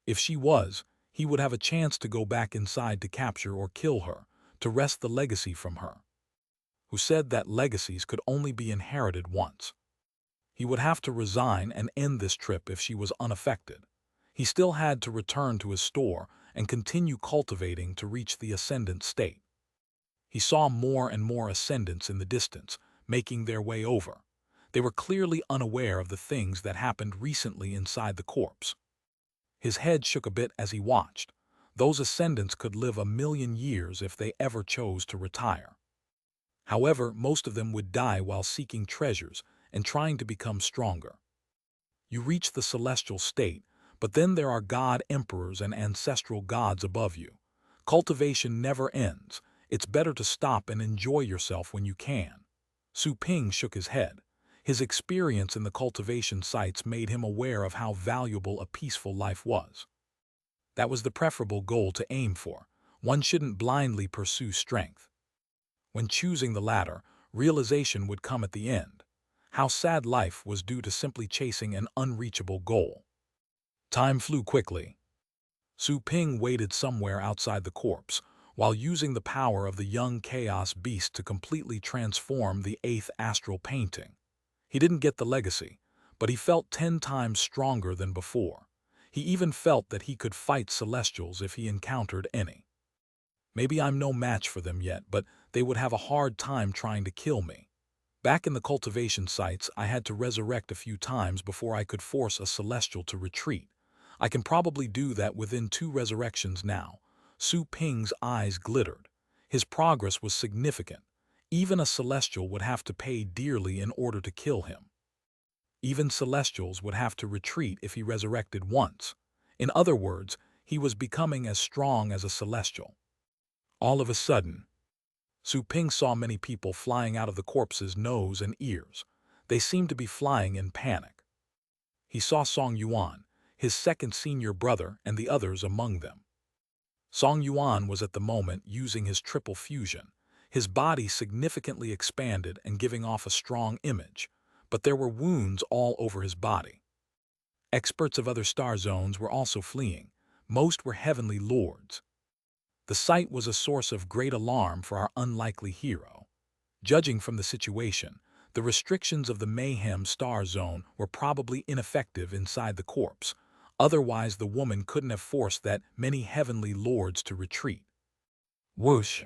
If she was, he would have a chance to go back inside to capture or kill her, to wrest the legacy from her. Who said that legacies could only be inherited once? He would have to resign and end this trip if she was unaffected. He still had to return to his store and continue cultivating to reach the ascendant state. He saw more and more ascendants in the distance, making their way over. They were clearly unaware of the things that happened recently inside the corpse. His head shook a bit as he watched. Those ascendants could live 1,000,000 years if they ever chose to retire. However, most of them would die while seeking treasures and trying to become stronger. You reach the celestial state, but then there are god emperors and ancestral gods above you. Cultivation never ends. It's better to stop and enjoy yourself when you can. Su Ping shook his head. His experience in the cultivation sites made him aware of how valuable a peaceful life was. That was the preferable goal to aim for. One shouldn't blindly pursue strength. When choosing the latter, realization would come at the end. How sad life was due to simply chasing an unreachable goal. Time flew quickly. Su Ping waited somewhere outside the corpse, while using the power of the young chaos beast to completely transform the 8th astral painting. He didn't get the legacy, but he felt 10 times stronger than before. He even felt that he could fight Celestials if he encountered any. Maybe I'm no match for them yet, but they would have a hard time trying to kill me. Back in the cultivation sites, I had to resurrect a few times before I could force a Celestial to retreat. I can probably do that within 2 resurrections now. Su Ping's eyes glittered. His progress was significant. Even a Celestial would have to pay dearly in order to kill him. Even Celestials would have to retreat if he resurrected once. In other words, he was becoming as strong as a Celestial. All of a sudden, Su Ping saw many people flying out of the corpse's nose and ears. They seemed to be flying in panic. He saw Song Yuan, his second senior brother, and the others among them. Song Yuan was at the moment using his triple fusion, his body significantly expanded and giving off a strong image, but there were wounds all over his body. Experts of other star zones were also fleeing. Most were heavenly lords. The sight was a source of great alarm for our unlikely hero. Judging from the situation, the restrictions of the Mayhem Star Zone were probably ineffective inside the corpse. Otherwise, the woman couldn't have forced that many heavenly lords to retreat. Whoosh!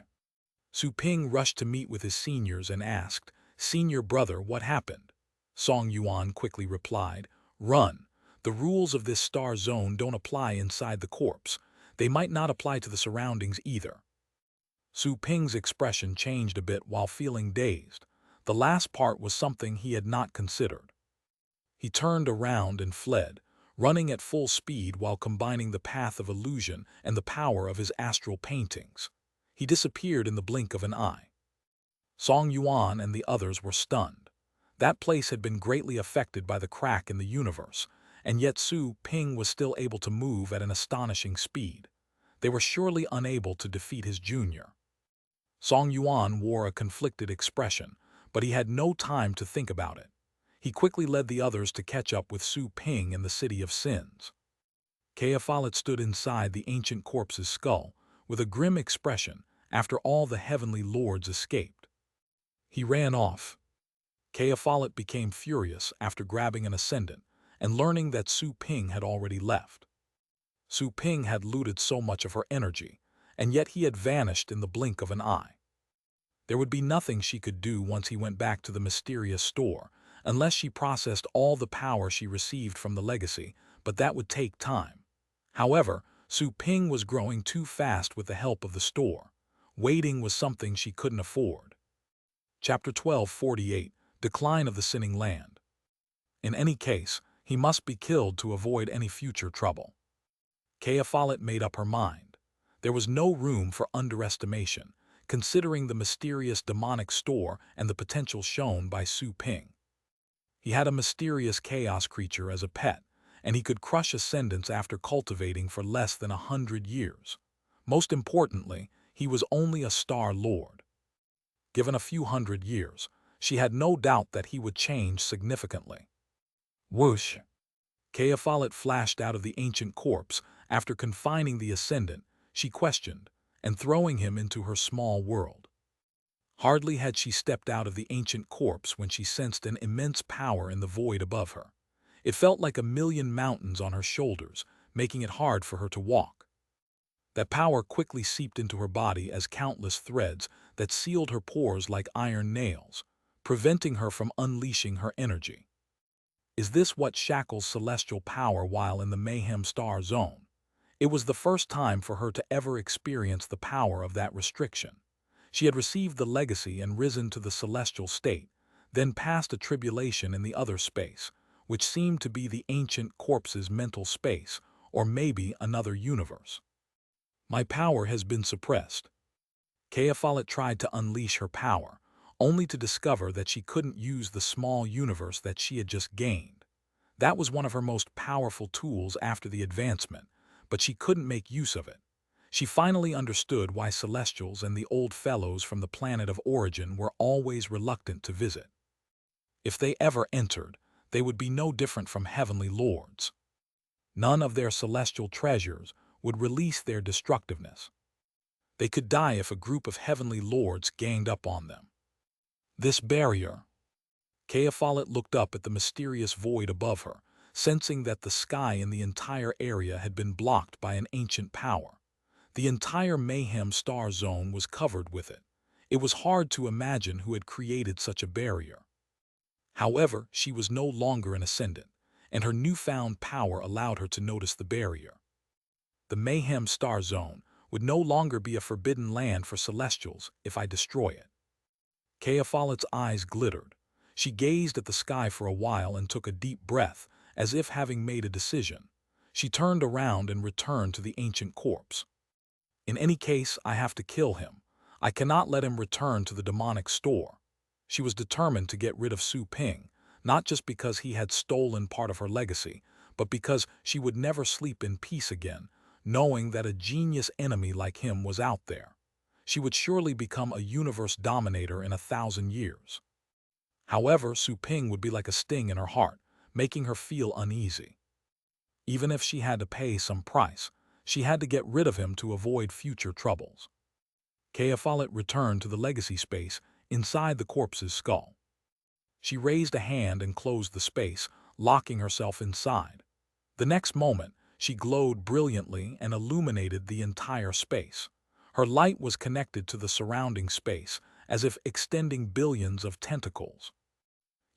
Su Ping rushed to meet with his seniors and asked, "Senior brother, what happened?" Song Yuan quickly replied, "Run. The rules of this star zone don't apply inside the corpse. They might not apply to the surroundings either." Su Ping's expression changed a bit while feeling dazed. The last part was something he had not considered. He turned around and fled, running at full speed while combining the path of illusion and the power of his astral paintings. He disappeared in the blink of an eye. Song Yuan and the others were stunned. That place had been greatly affected by the crack in the universe, and yet Su Ping was still able to move at an astonishing speed. They were surely unable to defeat his junior. Song Yuan wore a conflicted expression, but he had no time to think about it. He quickly led the others to catch up with Su Ping in the City of Sins. Follett stood inside the ancient corpse's skull, with a grim expression, after all the heavenly lords escaped. He ran off. Follett became furious after grabbing an ascendant and learning that Su Ping had already left. Su Ping had looted so much of her energy, and yet he had vanished in the blink of an eye. There would be nothing she could do once he went back to the mysterious store, unless she processed all the power she received from the legacy, but that would take time. However, Su Ping was growing too fast with the help of the store. Waiting was something she couldn't afford. Chapter 1248, Decline of the Sinning Land. In any case, he must be killed to avoid any future trouble. Follett made up her mind. There was no room for underestimation, considering the mysterious demonic store and the potential shown by Su Ping. He had a mysterious chaos creature as a pet, and he could crush ascendants after cultivating for less than 100 years. Most importantly, he was only a Star Lord. Given a few hundred years, she had no doubt that he would change significantly. Whoosh! Follett flashed out of the ancient corpse after confining the ascendant, she questioned, and throwing him into her small world. Hardly had she stepped out of the ancient corpse when she sensed an immense power in the void above her. It felt like a million mountains on her shoulders, making it hard for her to walk. That power quickly seeped into her body as countless threads that sealed her pores like iron nails, preventing her from unleashing her energy. Is this what shackles celestial power while in the Mayhem Star Zone? It was the first time for her to ever experience the power of that restriction. She had received the legacy and risen to the celestial state, then passed a tribulation in the other space, which seemed to be the ancient corpse's mental space, or maybe another universe. My power has been suppressed. Follett tried to unleash her power, only to discover that she couldn't use the small universe that she had just gained. That was one of her most powerful tools after the advancement, but she couldn't make use of it. She finally understood why Celestials and the old fellows from the planet of origin were always reluctant to visit. If they ever entered, they would be no different from heavenly lords. None of their celestial treasures would release their destructiveness. They could die if a group of heavenly lords ganged up on them. This barrier. Kea Follett looked up at the mysterious void above her, sensing that the sky in the entire area had been blocked by an ancient power. The entire Mayhem Star Zone was covered with it. It was hard to imagine who had created such a barrier. However, she was no longer an Ascendant, and her newfound power allowed her to notice the barrier. The Mayhem Star Zone would no longer be a forbidden land for Celestials if I destroy it. Kea Follett's eyes glittered. She gazed at the sky for a while and took a deep breath, as if having made a decision. She turned around and returned to the ancient corpse. In any case, I have to kill him. I cannot let him return to the demonic store. She was determined to get rid of Su Ping, not just because he had stolen part of her legacy, but because she would never sleep in peace again, knowing that a genius enemy like him was out there. She would surely become a universe dominator in 1,000 years. However, Su Ping would be like a sting in her heart, making her feel uneasy. Even if she had to pay some price, she had to get rid of him to avoid future troubles. Kea Follett returned to the legacy space inside the corpse's skull. She raised a hand and closed the space, locking herself inside. The next moment, she glowed brilliantly and illuminated the entire space. Her light was connected to the surrounding space, as if extending billions of tentacles.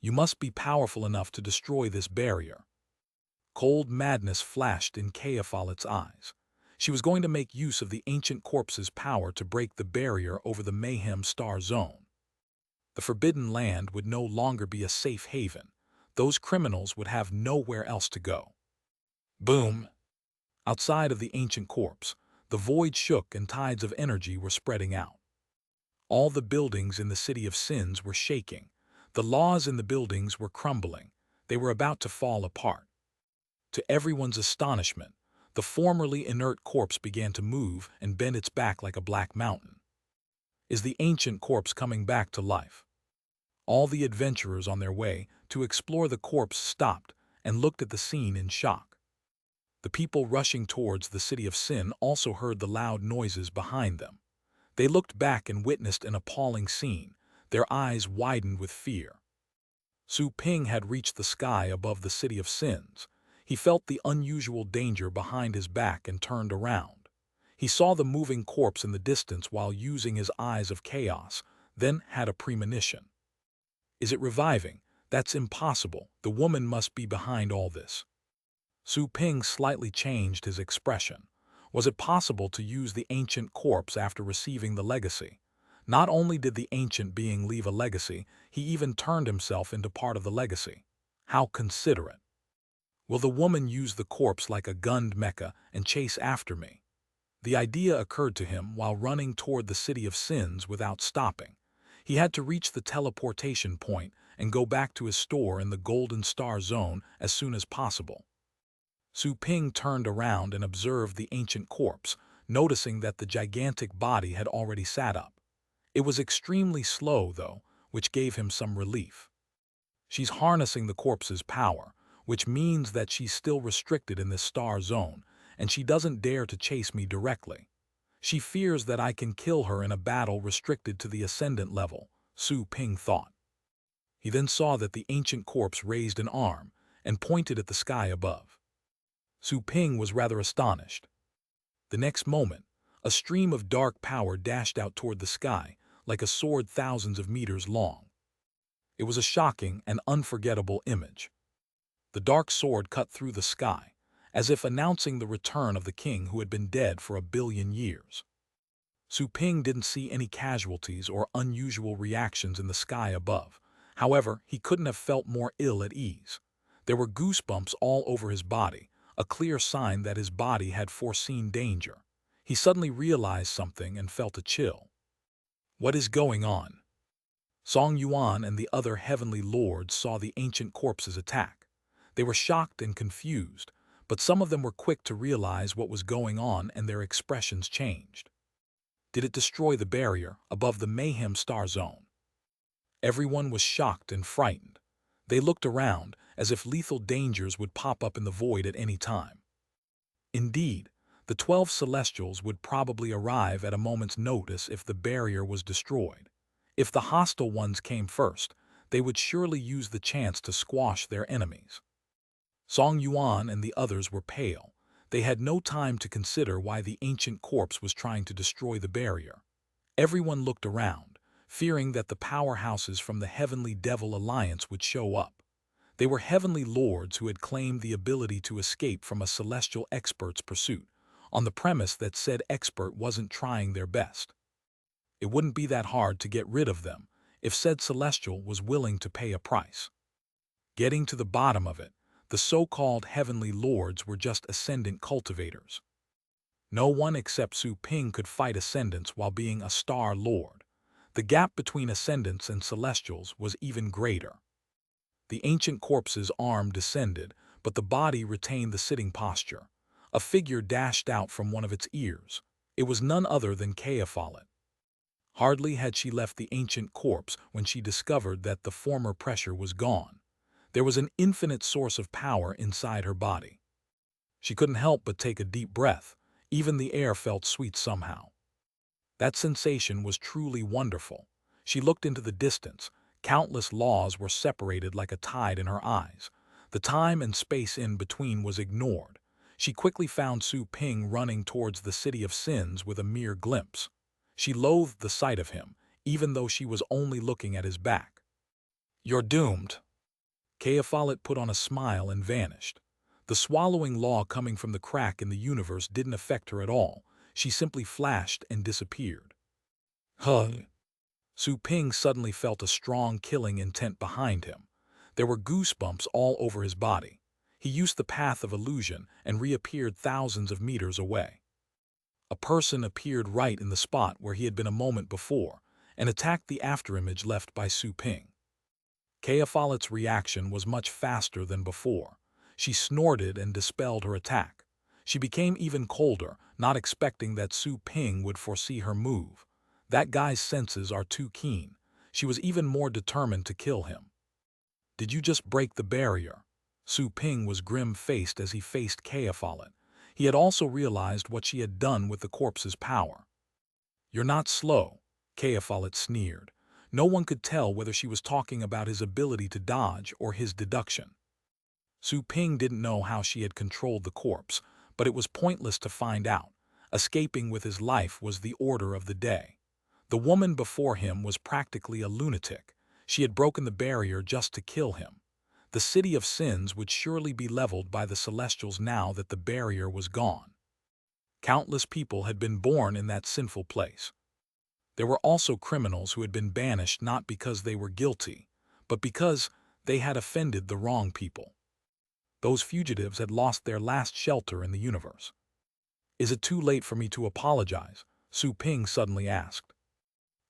You must be powerful enough to destroy this barrier. Cold madness flashed in Kea Follett's eyes. She was going to make use of the ancient corpse's power to break the barrier over the Mayhem Star Zone. The Forbidden Land would no longer be a safe haven. Those criminals would have nowhere else to go. Boom! Outside of the ancient corpse, the void shook and tides of energy were spreading out. All the buildings in the City of Sins were shaking. The laws in the buildings were crumbling. They were about to fall apart. To everyone's astonishment, the formerly inert corpse began to move and bend its back like a black mountain. Is the ancient corpse coming back to life? All the adventurers on their way to explore the corpse stopped and looked at the scene in shock. The people rushing towards the City of Sin also heard the loud noises behind them. They looked back and witnessed an appalling scene. Their eyes widened with fear. Su Ping had reached the sky above the City of Sins. He felt the unusual danger behind his back and turned around. He saw the moving corpse in the distance while using his eyes of chaos, then had a premonition. Is it reviving? That's impossible. The woman must be behind all this. Su Ping slightly changed his expression. Was it possible to use the ancient corpse after receiving the legacy? Not only did the ancient being leave a legacy, he even turned himself into part of the legacy. How considerate. Will the woman use the corpse like a gunned mecha and chase after me? The idea occurred to him while running toward the City of Sins without stopping. He had to reach the teleportation point and go back to his store in the Golden Star Zone as soon as possible. Su Ping turned around and observed the ancient corpse, noticing that the gigantic body had already sat up. It was extremely slow, though, which gave him some relief. She's harnessing the corpse's power, which means that she's still restricted in this star zone, and she doesn't dare to chase me directly. She fears that I can kill her in a battle restricted to the Ascendant level, Su Ping thought. He then saw that the ancient corpse raised an arm and pointed at the sky above. Su Ping was rather astonished. The next moment, a stream of dark power dashed out toward the sky, like a sword thousands of meters long. It was a shocking and unforgettable image. The dark sword cut through the sky, as if announcing the return of the king who had been dead for 1 billion years. Su Ping didn't see any casualties or unusual reactions in the sky above. However, he couldn't have felt more ill at ease. There were goosebumps all over his body, a clear sign that his body had foreseen danger. He suddenly realized something and felt a chill. What is going on? Song Yuan and the other heavenly lords saw the ancient corpse's attack. They were shocked and confused, but some of them were quick to realize what was going on and their expressions changed. Did it destroy the barrier above the Mayhem Star Zone? Everyone was shocked and frightened. They looked around as if lethal dangers would pop up in the void at any time. Indeed, the 12 Celestials would probably arrive at a moment's notice if the barrier was destroyed. If the hostile ones came first, they would surely use the chance to squash their enemies. Song Yuan and the others were pale. They had no time to consider why the ancient corpse was trying to destroy the barrier. Everyone looked around, fearing that the powerhouses from the Heavenly Devil Alliance would show up. They were heavenly lords who had claimed the ability to escape from a celestial expert's pursuit, on the premise that said expert wasn't trying their best. It wouldn't be that hard to get rid of them if said celestial was willing to pay a price. Getting to the bottom of it, the so-called heavenly lords were just ascendant cultivators. No one except Su Ping could fight ascendants while being a star lord. The gap between ascendants and celestials was even greater. The ancient corpse's arm descended, but the body retained the sitting posture. A figure dashed out from one of its ears. It was none other than Kaephalet. Hardly had she left the ancient corpse when she discovered that the former pressure was gone. There was an infinite source of power inside her body. She couldn't help but take a deep breath. Even the air felt sweet somehow. That sensation was truly wonderful. She looked into the distance. Countless laws were separated like a tide in her eyes. The time and space in between was ignored. She quickly found Su Ping running towards the City of Sins with a mere glimpse. She loathed the sight of him, even though she was only looking at his back. "You're doomed." Kaephalet put on a smile and vanished. The swallowing law coming from the crack in the universe didn't affect her at all. She simply flashed and disappeared. Su Ping suddenly felt a strong killing intent behind him. There were goosebumps all over his body. He used the path of illusion and reappeared thousands of meters away. A person appeared right in the spot where he had been a moment before and attacked the afterimage left by Su Ping. Kaephalet's reaction was much faster than before. She snorted and dispelled her attack. She became even colder, not expecting that Su Ping would foresee her move. That guy's senses are too keen. She was even more determined to kill him. "Did you just break the barrier?" Su Ping was grim-faced as he faced Kaephalet. He had also realized what she had done with the corpse's power. "You're not slow," Kaephalet sneered. No one could tell whether she was talking about his ability to dodge or his deduction. Su Ping didn't know how she had controlled the corpse, but it was pointless to find out. Escaping with his life was the order of the day. The woman before him was practically a lunatic. She had broken the barrier just to kill him. The City of Sins would surely be leveled by the Celestials now that the barrier was gone. Countless people had been born in that sinful place. There were also criminals who had been banished not because they were guilty, but because they had offended the wrong people. Those fugitives had lost their last shelter in the universe. "Is it too late for me to apologize?" Su Ping suddenly asked.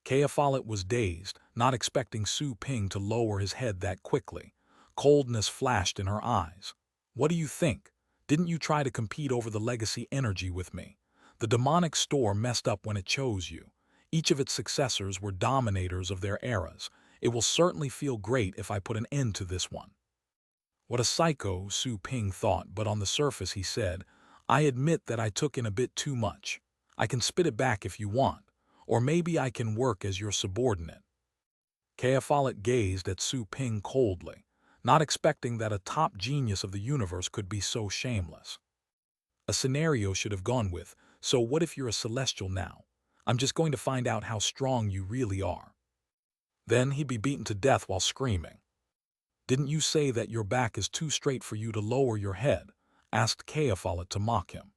Kaephalet was dazed, not expecting Su Ping to lower his head that quickly. Coldness flashed in her eyes. "What do you think? Didn't you try to compete over the legacy energy with me? The demonic store messed up when it chose you. Each of its successors were dominators of their eras. It will certainly feel great if I put an end to this one." What a psycho, Su Ping thought, but on the surface he said, "I admit that I took in a bit too much. I can spit it back if you want. Or maybe I can work as your subordinate." Kaephalet gazed at Su Ping coldly, not expecting that a top genius of the universe could be so shameless. A scenario should have gone with, "So what if you're a celestial now? I'm just going to find out how strong you really are." Then he'd be beaten to death while screaming. "Didn't you say that your back is too straight for you to lower your head?" asked Kaephalet to mock him.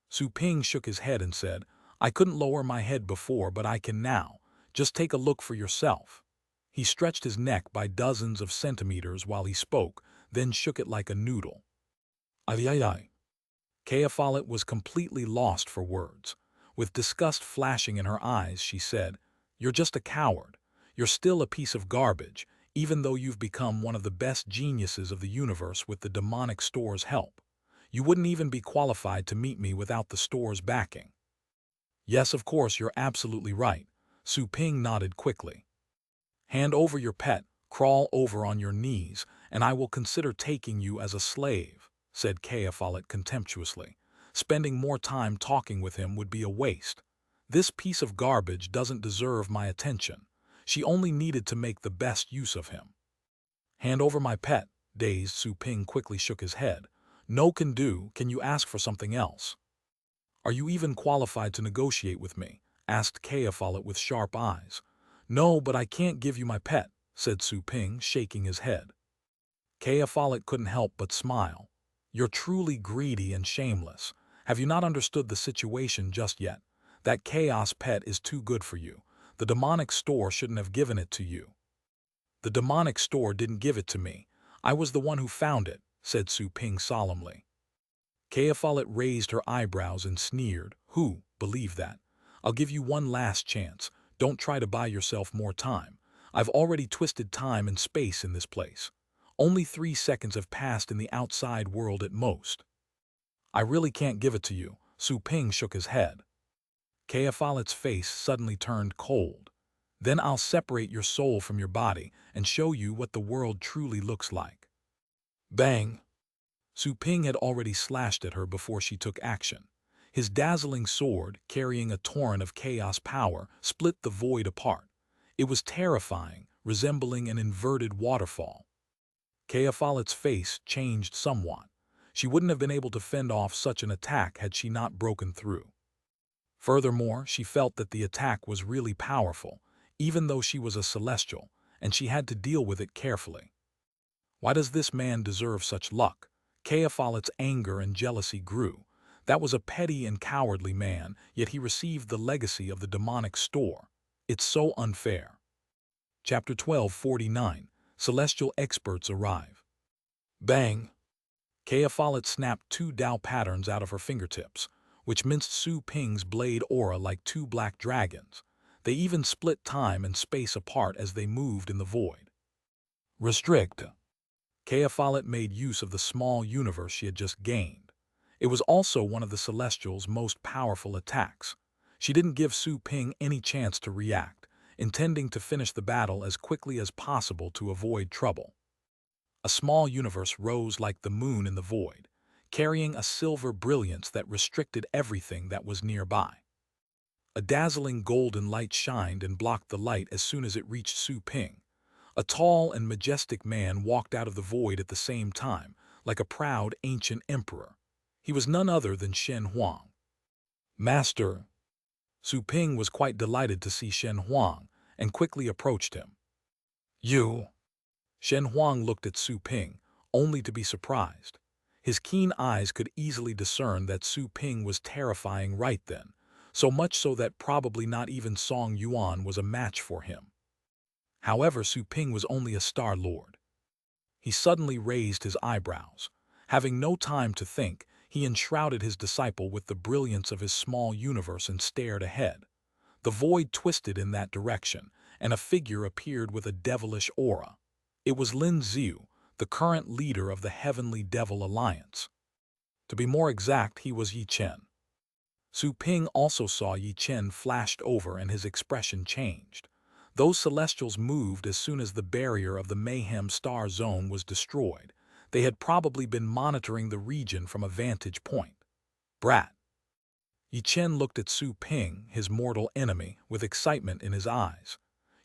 Su Ping shook his head and said, "I couldn't lower my head before, but I can now. Just take a look for yourself." He stretched his neck by dozens of centimeters while he spoke, then shook it like a noodle. Ay. Kaephalet was completely lost for words. With disgust flashing in her eyes, she said, "You're just a coward. You're still a piece of garbage, even though you've become one of the best geniuses of the universe with the demonic store's help. You wouldn't even be qualified to meet me without the store's backing." "Yes, of course, you're absolutely right." Su Ping nodded quickly. "Hand over your pet, crawl over on your knees, and I will consider taking you as a slave," said Kaephalet contemptuously. "Spending more time talking with him would be a waste. This piece of garbage doesn't deserve my attention." She only needed to make the best use of him. Hand over my pet. Dazed, Su Ping quickly shook his head. No can do. Can you ask for something else? Are you even qualified to negotiate with me? Asked Kea Follett with sharp eyes. No, but I can't give you my pet, said Su Ping, shaking his head. Kea Follett couldn't help but smile. You're truly greedy and shameless. Have you not understood the situation just yet? That chaos pet is too good for you. The demonic store shouldn't have given it to you. The demonic store didn't give it to me. I was the one who found it, said Su Ping solemnly. Kea Follett raised her eyebrows and sneered. Who believe that? I'll give you one last chance. Don't try to buy yourself more time. I've already twisted time and space in this place. Only 3 seconds have passed in the outside world at most. I really can't give it to you. Su Ping shook his head. Kea Follett's face suddenly turned cold. Then I'll separate your soul from your body and show you what the world truly looks like. Bang! Su Ping had already slashed at her before she took action. His dazzling sword, carrying a torrent of chaos power, split the void apart. It was terrifying, resembling an inverted waterfall. Kea Follett's face changed somewhat. She wouldn't have been able to fend off such an attack had she not broken through. Furthermore, she felt that the attack was really powerful, even though she was a celestial, and she had to deal with it carefully. Why does this man deserve such luck? Kea Follett's anger and jealousy grew. That was a petty and cowardly man, yet he received the legacy of the demonic store. It's so unfair. Chapter 1249. Celestial Experts Arrive. Bang! Kea Follett snapped 2 Dao patterns out of her fingertips, which minced Su Ping's blade aura like 2 black dragons. They even split time and space apart as they moved in the void. Restrict. Kea Follett made use of the small universe she had just gained. It was also one of the Celestial's most powerful attacks. She didn't give Su Ping any chance to react, intending to finish the battle as quickly as possible to avoid trouble. A small universe rose like the moon in the void, carrying a silver brilliance that restricted everything that was nearby. A dazzling golden light shined and blocked the light as soon as it reached Su Ping. A tall and majestic man walked out of the void at the same time, like a proud ancient emperor. He was none other than Shen Huang. Master. Su Ping was quite delighted to see Shen Huang and quickly approached him. You. Shen Huang looked at Su Ping, only to be surprised. His keen eyes could easily discern that Su Ping was terrifying right then, so much so that probably not even Song Yuan was a match for him. However, Su Ping was only a Star Lord. He suddenly raised his eyebrows. Having no time to think, he enshrouded his disciple with the brilliance of his small universe and stared ahead. The void twisted in that direction, and a figure appeared with a devilish aura. It was Lin Xiu, the current leader of the Heavenly Devil Alliance. To be more exact, he was Yi Chen. Su Ping also saw Yi Chen flashed over and his expression changed. Those Celestials moved as soon as the barrier of the Mayhem Star Zone was destroyed. They had probably been monitoring the region from a vantage point. Brat. Yi Chen looked at Su Ping, his mortal enemy, with excitement in his eyes.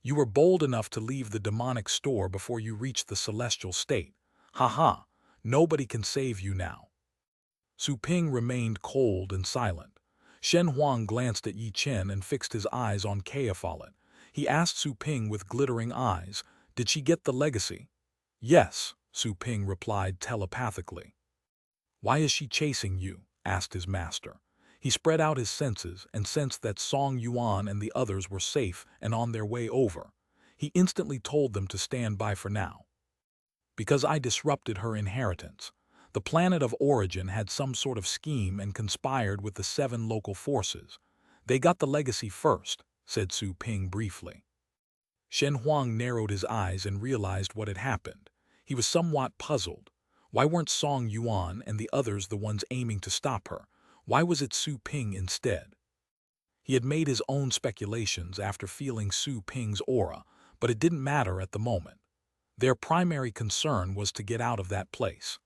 You were bold enough to leave the demonic store before you reached the celestial state. Ha! Nobody can save you now. Su Ping remained cold and silent. Shen Huang glanced at Yi Chen and fixed his eyes on Kea Follett. He asked Su Ping with glittering eyes, did she get the legacy? Yes, Su Ping replied telepathically. Why is she chasing you? Asked his master. He spread out his senses and sensed that Song Yuan and the others were safe and on their way over. He instantly told them to stand by for now. Because I disrupted her inheritance. The planet of origin had some sort of scheme and conspired with the 7 local forces. They got the legacy first, said Su Ping briefly. Shen Huang narrowed his eyes and realized what had happened. He was somewhat puzzled. Why weren't Song Yuan and the others the ones aiming to stop her? Why was it Su Ping instead? He had made his own speculations after feeling Su Ping's aura, but it didn't matter at the moment. Their primary concern was to get out of that place.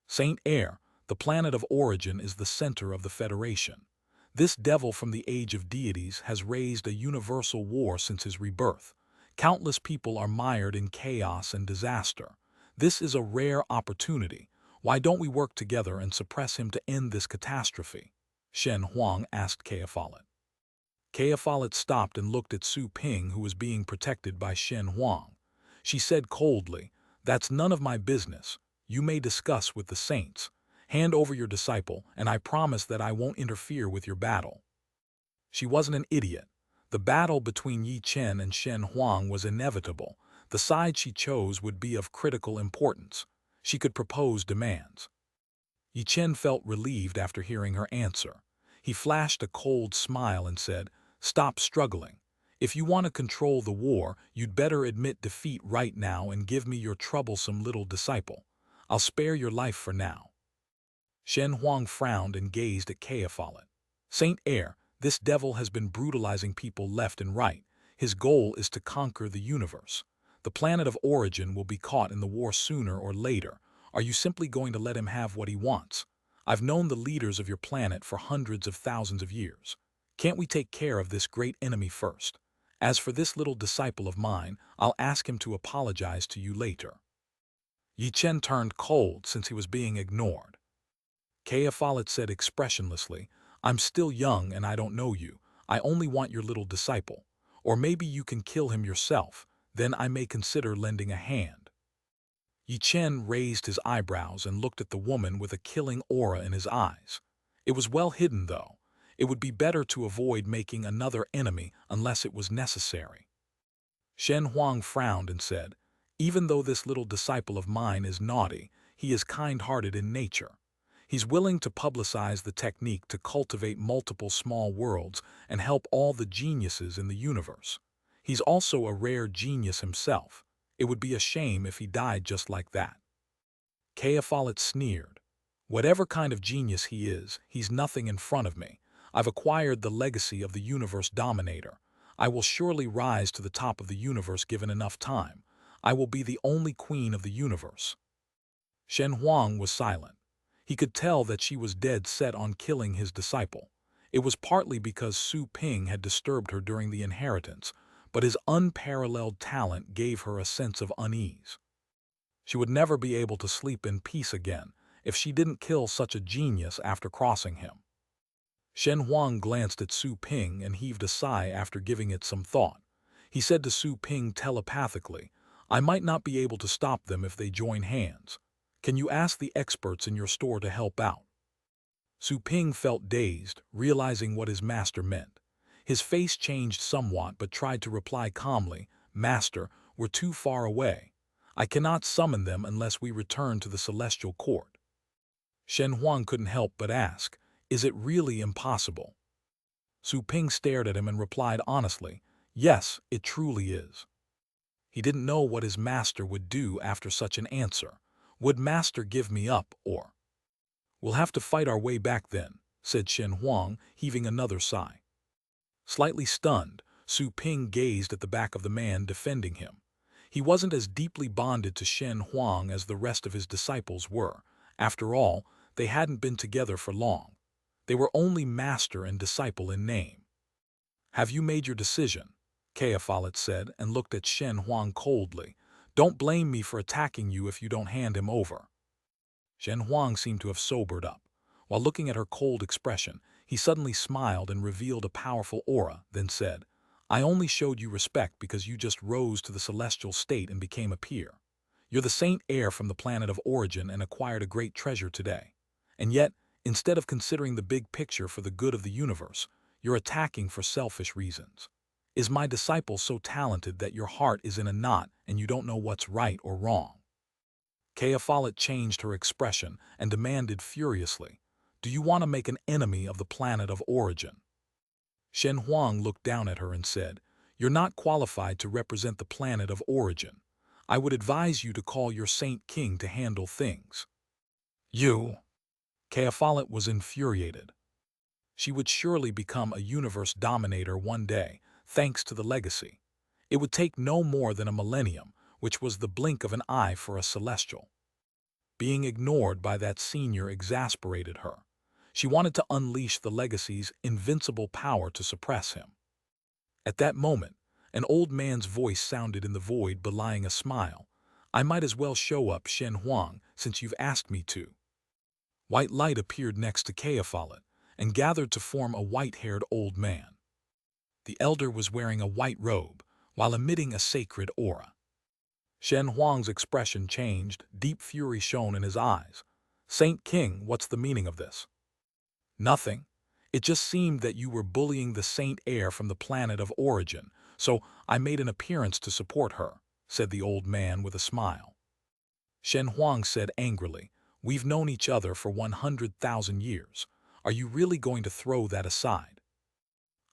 Saint Air, the planet of origin, is the center of the Federation. This devil from the age of deities has raised a universal war since his rebirth. Countless people are mired in chaos and disaster. This is a rare opportunity. Why don't we work together and suppress him to end this catastrophe? Shen Huang asked Kaophalet. Kaophalet stopped and looked at Su Ping, who was being protected by Shen Huang. She said coldly, "That's none of my business. You may discuss with the saints. Hand over your disciple, and I promise that I won't interfere with your battle." She wasn't an idiot. The battle between Yi Chen and Shen Huang was inevitable. The side she chose would be of critical importance. She could propose demands. Yi Chen felt relieved after hearing her answer. He flashed a cold smile and said, "Stop struggling. If you want to control the war, you'd better admit defeat right now and give me your troublesome little disciple. I'll spare your life for now." Shen Huang frowned and gazed at Kaophalet. "Saint Heir, this devil has been brutalizing people left and right. His goal is to conquer the universe. The planet of origin will be caught in the war sooner or later. Are you simply going to let him have what he wants? I've known the leaders of your planet for hundreds of thousands of years. Can't we take care of this great enemy first? As for this little disciple of mine, I'll ask him to apologize to you later." Yi Chen turned cold since he was being ignored. Kaophalet said expressionlessly, "I'm still young and I don't know you. I only want your little disciple. Or maybe you can kill him yourself. Then I may consider lending a hand." Yi Chen raised his eyebrows and looked at the woman with a killing aura in his eyes. It was well hidden, though. It would be better to avoid making another enemy unless it was necessary. Shen Huang frowned and said, "Even though this little disciple of mine is naughty, he is kind-hearted in nature. He's willing to publicize the technique to cultivate multiple small worlds and help all the geniuses in the universe. He's also a rare genius himself. It would be a shame if he died just like that." Kaophalet sneered. "Whatever kind of genius he is, he's nothing in front of me. I've acquired the legacy of the universe dominator. I will surely rise to the top of the universe given enough time. I will be the only queen of the universe." Shen Huang was silent. He could tell that she was dead set on killing his disciple. It was partly because Su Ping had disturbed her during the inheritance, but his unparalleled talent gave her a sense of unease. She would never be able to sleep in peace again if she didn't kill such a genius after crossing him. Shen Huang glanced at Su Ping and heaved a sigh after giving it some thought. He said to Su Ping telepathically, "I might not be able to stop them if they join hands. Can you ask the experts in your store to help out?" Su Ping felt dazed, realizing what his master meant. His face changed somewhat but tried to reply calmly, "Master, we're too far away. I cannot summon them unless we return to the celestial court." Shen Huang couldn't help but ask, "Is it really impossible?" Su Ping stared at him and replied honestly, "Yes, it truly is." He didn't know what his master would do after such an answer. Would master give me up, or? "We'll have to fight our way back then," said Shen Huang, heaving another sigh. Slightly stunned, Su Ping gazed at the back of the man defending him. He wasn't as deeply bonded to Shen Huang as the rest of his disciples were. After all, they hadn't been together for long. They were only master and disciple in name. "Have you made your decision?" Kaophalet said and looked at Shen Huang coldly. "Don't blame me for attacking you if you don't hand him over." Shen Huang seemed to have sobered up. While looking at her cold expression, he suddenly smiled and revealed a powerful aura, then said, "I only showed you respect because you just rose to the celestial state and became a peer. You're the Saint Heir from the planet of origin and acquired a great treasure today. And yet, instead of considering the big picture for the good of the universe, you're attacking for selfish reasons. Is my disciple so talented that your heart is in a knot and you don't know what's right or wrong?" Kaophalet changed her expression and demanded furiously, "Do you want to make an enemy of the planet of origin?" Shen Huang looked down at her and said, "You're not qualified to represent the planet of origin. I would advise you to call your Saint King to handle things." "You?" Kaophalet was infuriated. She would surely become a universe dominator one day, thanks to the legacy. It would take no more than a millennium, which was the blink of an eye for a celestial. Being ignored by that senior exasperated her. She wanted to unleash the legacy's invincible power to suppress him. At that moment, An old man's voice sounded in the void, belying a smile. I might as well show up, Shen Huang, since you've asked me to. White light appeared next to Kaophalet and gathered to form a white-haired old man. The elder was wearing a white robe while emitting a sacred aura. Shen Huang's expression changed, deep fury shone in his eyes. Saint King, what's the meaning of this? Nothing. It just seemed that you were bullying the Saint Heir from the planet of origin, so I made an appearance to support her, said the old man with a smile. Shen Huang said angrily, we've known each other for 100,000 years. Are you really going to throw that aside?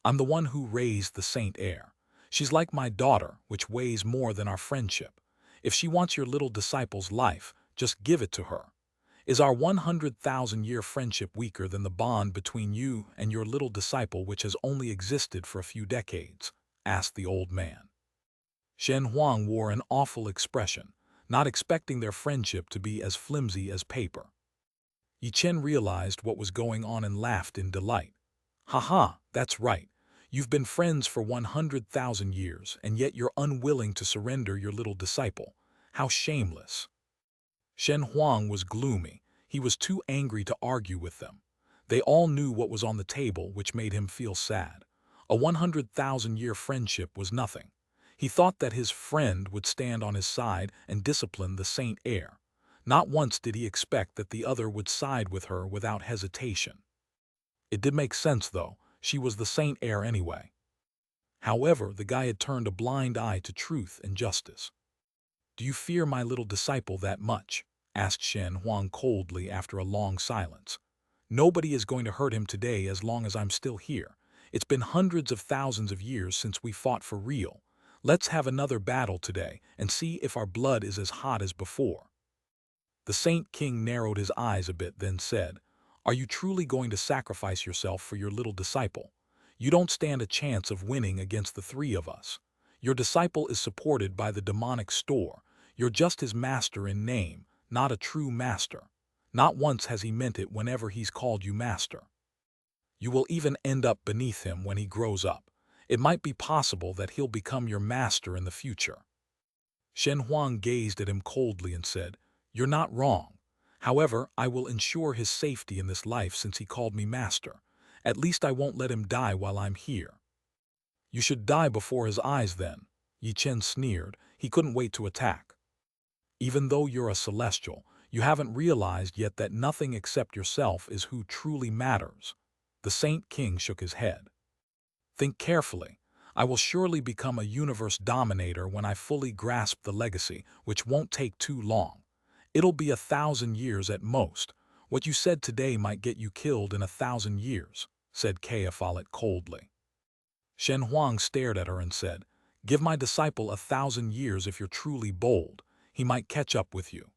I'm the one who raised the Saint Heir. She's like my daughter, which weighs more than our friendship. If she wants your little disciple's life, just give it to her. Is our 100,000-year friendship weaker than the bond between you and your little disciple, which has only existed for a few decades? Asked the old man. Shen Huang wore an awful expression, not expecting their friendship to be as flimsy as paper. Yi Chen realized what was going on and laughed in delight. Ha, that's right. You've been friends for 100,000 years, and yet you're unwilling to surrender your little disciple. How shameless. Shen Huang was gloomy. He was too angry to argue with them. They all knew what was on the table, which made him feel sad. A 100,000-year friendship was nothing. He thought that his friend would stand on his side and discipline the Saint Heir. Not once did he expect that the other would side with her without hesitation. It did make sense, though. She was the Saint Heir anyway. However, the guy had turned a blind eye to truth and justice. Do you fear my little disciple that much? Asked Shen Huang coldly after a long silence. Nobody is going to hurt him today as long as I'm still here. It's been hundreds of thousands of years since we fought for real. Let's have another battle today and see if our blood is as hot as before. The Saint King narrowed his eyes a bit, then said, Are you truly going to sacrifice yourself for your little disciple? You don't stand a chance of winning against the three of us. Your disciple is supported by the demonic store. You're just his master in name, not a true master. Not once has he meant it whenever he's called you master. You will even end up beneath him when he grows up. It might be possible that he'll become your master in the future. Shen Huang gazed at him coldly and said, You're not wrong. However, I will ensure his safety in this life since he called me master. At least I won't let him die while I'm here. You should die before his eyes then, Yi Chen sneered. He couldn't wait to attack. Even though you're a celestial, you haven't realized yet that nothing except yourself is who truly matters. The Saint King shook his head. Think carefully. I will surely become a universe dominator when I fully grasp the legacy, which won't take too long. It'll be 1,000 years at most. What you said today might get you killed in 1,000 years, said Kaophalet coldly. Shen Huang stared at her and said, Give my disciple 1,000 years if you're truly bold. He might catch up with you.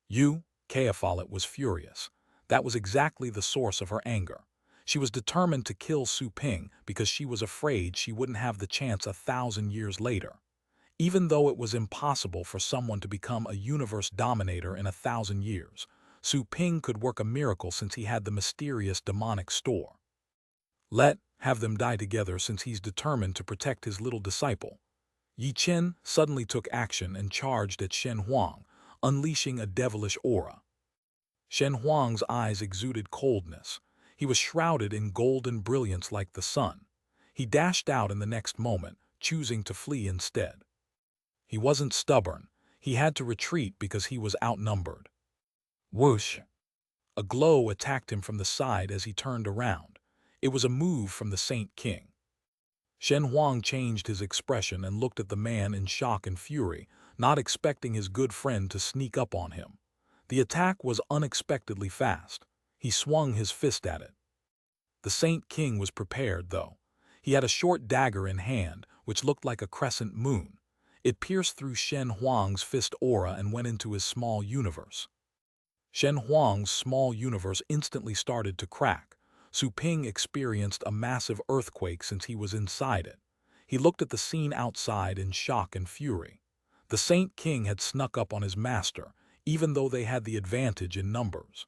You, Kaophalet was furious. That was exactly the source of her anger. She was determined to kill Su Ping because she was afraid she wouldn't have the chance 1,000 years later. Even though it was impossible for someone to become a universe dominator in 1,000 years, Su Ping could work a miracle since he had the mysterious demonic store. Have them die together since he's determined to protect his little disciple. Yi Chen suddenly took action and charged at Shen Huang, unleashing a devilish aura. Shen Huang's eyes exuded coldness. He was shrouded in golden brilliance like the sun. He dashed out in the next moment, choosing to flee instead. He wasn't stubborn. He had to retreat because he was outnumbered. Whoosh! A glow attacked him from the side as he turned around. It was a move from the Saint King. Shen Huang changed his expression and looked at the man in shock and fury, not expecting his good friend to sneak up on him. The attack was unexpectedly fast. He swung his fist at it. The Saint King was prepared, though. He had a short dagger in hand, which looked like a crescent moon. It pierced through Shen Huang's fist aura and went into his small universe. Shen Huang's small universe instantly started to crack. Su Ping experienced a massive earthquake since he was inside it. He looked at the scene outside in shock and fury. The Saint King had snuck up on his master, even though they had the advantage in numbers.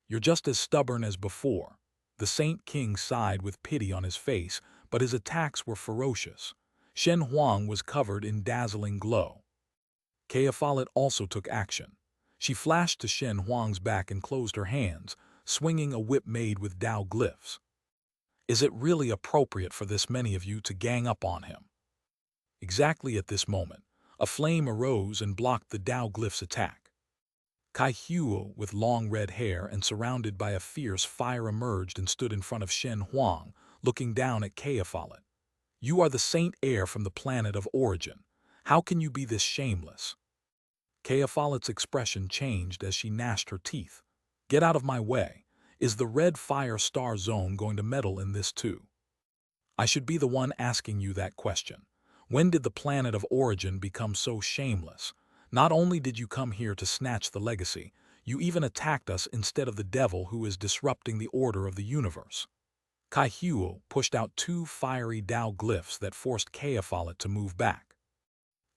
You're just as stubborn as before. The Saint King sighed with pity on his face, but his attacks were ferocious. Shen Huang was covered in dazzling glow. Kea Follett also took action. She flashed to Shen Huang's back and closed her hands, swinging a whip made with Tao glyphs. Is it really appropriate for this many of you to gang up on him? Exactly at this moment, a flame arose and blocked the Tao glyph's attack. Kai Huo, with long red hair and surrounded by a fierce fire, emerged and stood in front of Shen Huang, looking down at Kea Follett. You are the saint heir from the planet of origin. How can you be this shameless? Kea Follett's expression changed as she gnashed her teeth. Get out of my way. Is the red fire star zone going to meddle in this too? I should be the one asking you that question. When did the planet of origin become so shameless? Not only did you come here to snatch the legacy, you even attacked us instead of the devil who is disrupting the order of the universe. Kai Huo pushed out two fiery Tao glyphs that forced Kea Follett to move back.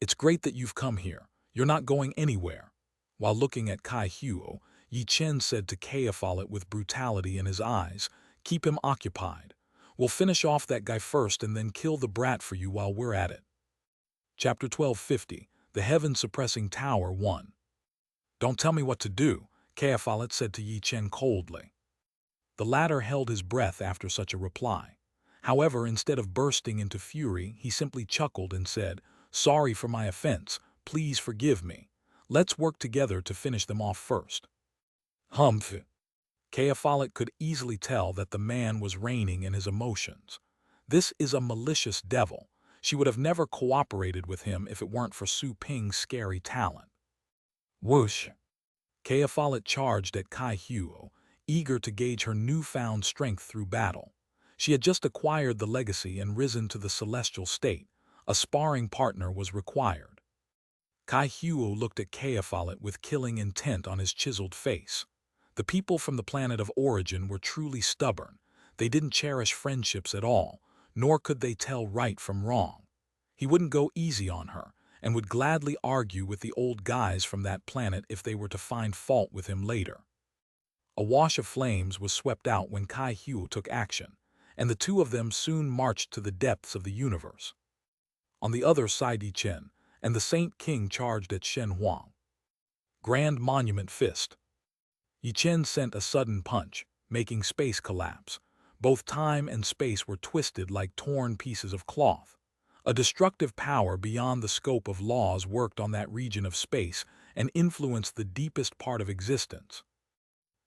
It's great that you've come here. You're not going anywhere. While looking at Kai Huo, Yi Chen said to Kea Follett with brutality in his eyes, keep him occupied. We'll finish off that guy first and then kill the brat for you while we're at it. Chapter 1250, The Heaven-Suppressing Tower 1. Don't tell me what to do, Kea Follett said to Yi Chen coldly. The latter held his breath after such a reply. However, instead of bursting into fury, he simply chuckled and said, sorry for my offense, please forgive me. Let's work together to finish them off first. Humph. Kea Follett could easily tell that the man was reigning in his emotions. This is a malicious devil. She would have never cooperated with him if it weren't for Su Ping's scary talent. Whoosh! Kea Follett charged at Kai Huo, eager to gauge her newfound strength through battle. She had just acquired the legacy and risen to the celestial state. A sparring partner was required. Kai Huo looked at Kea Follett with killing intent on his chiseled face. The people from the planet of origin were truly stubborn. They didn't cherish friendships at all, nor could they tell right from wrong. He wouldn't go easy on her, and would gladly argue with the old guys from that planet if they were to find fault with him later. A wash of flames was swept out when Kai Huo took action, and the two of them soon marched to the depths of the universe. On the other side, Yi Chen and the Saint King charged at Shen Huang. Grand Monument Fist. Yi Chen sent a sudden punch, making space collapse. Both time and space were twisted like torn pieces of cloth. A destructive power beyond the scope of laws worked on that region of space and influenced the deepest part of existence.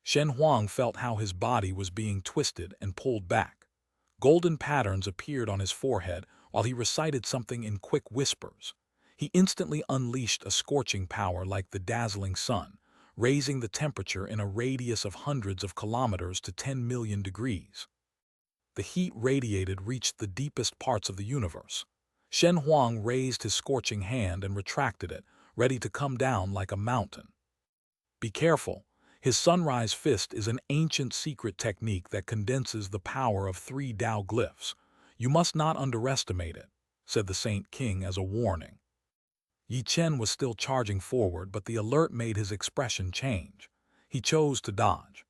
Shen Huang felt how his body was being twisted and pulled back. Golden patterns appeared on his forehead while he recited something in quick whispers. He instantly unleashed a scorching power like the dazzling sun, raising the temperature in a radius of hundreds of kilometers to 10 million degrees. The heat radiated reached the deepest parts of the universe. Shen Huang raised his scorching hand and retracted it, ready to come down like a mountain. Be careful. His sunrise fist is an ancient secret technique that condenses the power of 3 Tao glyphs. You must not underestimate it, said the Saint King as a warning. Yi Chen was still charging forward, but the alert made his expression change. He chose to dodge.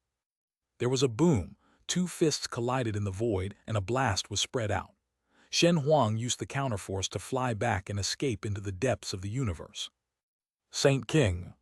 There was a boom, 2 fists collided in the void, and a blast was spread out. Shen Huang used the counterforce to fly back and escape into the depths of the universe. Saint King.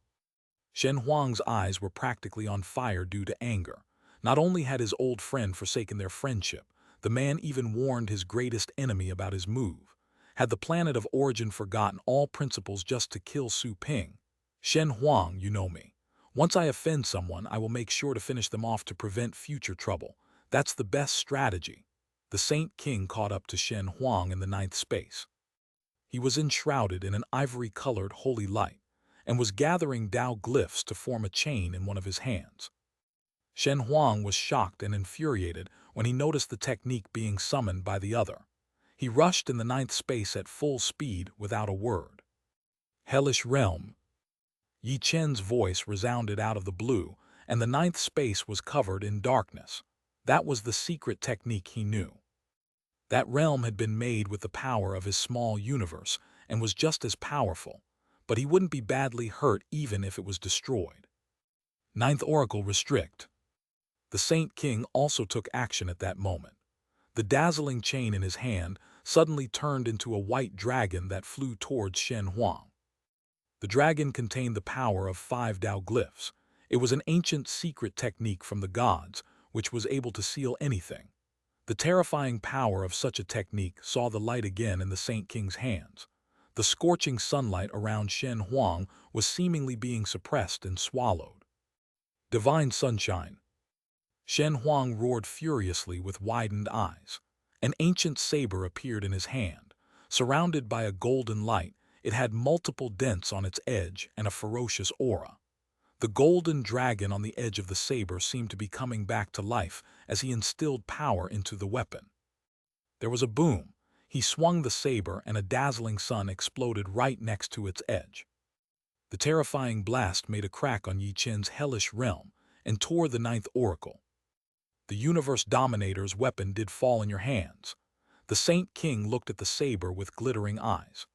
Shen Huang's eyes were practically on fire due to anger. Not only had his old friend forsaken their friendship, the man even warned his greatest enemy about his move. Had the planet of origin forgotten all principles just to kill Su Ping? Shen Huang, you know me. Once I offend someone, I will make sure to finish them off to prevent future trouble. That's the best strategy. The Saint King caught up to Shen Huang in the 9th space. He was enshrouded in an ivory-colored holy light, and was gathering Tao glyphs to form a chain in one of his hands. Shen Huang was shocked and infuriated when he noticed the technique being summoned by the other. He rushed in the 9th space at full speed without a word. Hellish Realm. Yi Chen's voice resounded out of the blue, and the 9th space was covered in darkness. That was the secret technique he knew. That realm had been made with the power of his small universe and was just as powerful, but he wouldn't be badly hurt even if it was destroyed. 9th Oracle Restrict. The Saint King also took action at that moment. The dazzling chain in his hand suddenly turned into a white dragon that flew towards Shen Huang. The dragon contained the power of 5 Tao glyphs. It was an ancient secret technique from the gods, which was able to seal anything. The terrifying power of such a technique saw the light again in the Saint King's hands. The scorching sunlight around Shen Huang was seemingly being suppressed and swallowed. Divine sunshine. Shen Huang roared furiously with widened eyes. An ancient saber appeared in his hand. Surrounded by a golden light, it had multiple dents on its edge and a ferocious aura. The golden dragon on the edge of the saber seemed to be coming back to life as he instilled power into the weapon. There was a boom. He swung the saber and a dazzling sun exploded right next to its edge. The terrifying blast made a crack on Yi Chen's hellish realm and tore the 9th oracle. The universe dominator's weapon did fall in your hands. The Saint King looked at the saber with glittering eyes.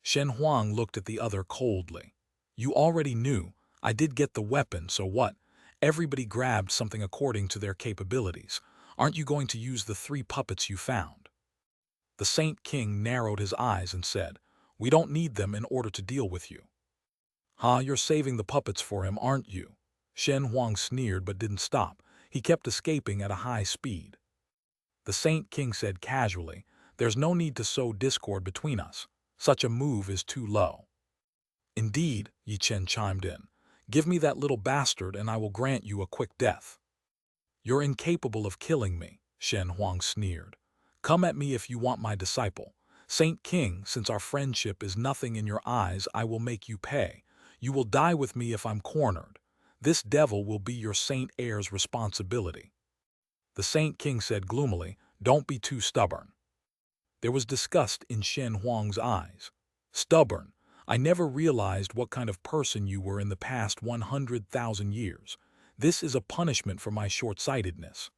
Shen Huang looked at the other coldly. You already knew. I did get the weapon, so what? Everybody grabbed something according to their capabilities. Aren't you going to use the 3 puppets you found? The Saint King narrowed his eyes and said, We don't need them in order to deal with you. You're saving the puppets for him, aren't you? Shen Huang sneered but didn't stop. He kept escaping at a high speed. The Saint King said casually, There's no need to sow discord between us. Such a move is too low. Indeed, Yi Chen chimed in. Give me that little bastard and I will grant you a quick death. You're incapable of killing me, Shen Huang sneered. Come at me if you want my disciple. Saint King, since our friendship is nothing in your eyes, I will make you pay. You will die with me if I'm cornered. This devil will be your Saint Heir's responsibility. The Saint King said gloomily, Don't be too stubborn. There was disgust in Shen Huang's eyes. Stubborn. I never realized what kind of person you were in the past 100,000 years. This is a punishment for my short-sightedness.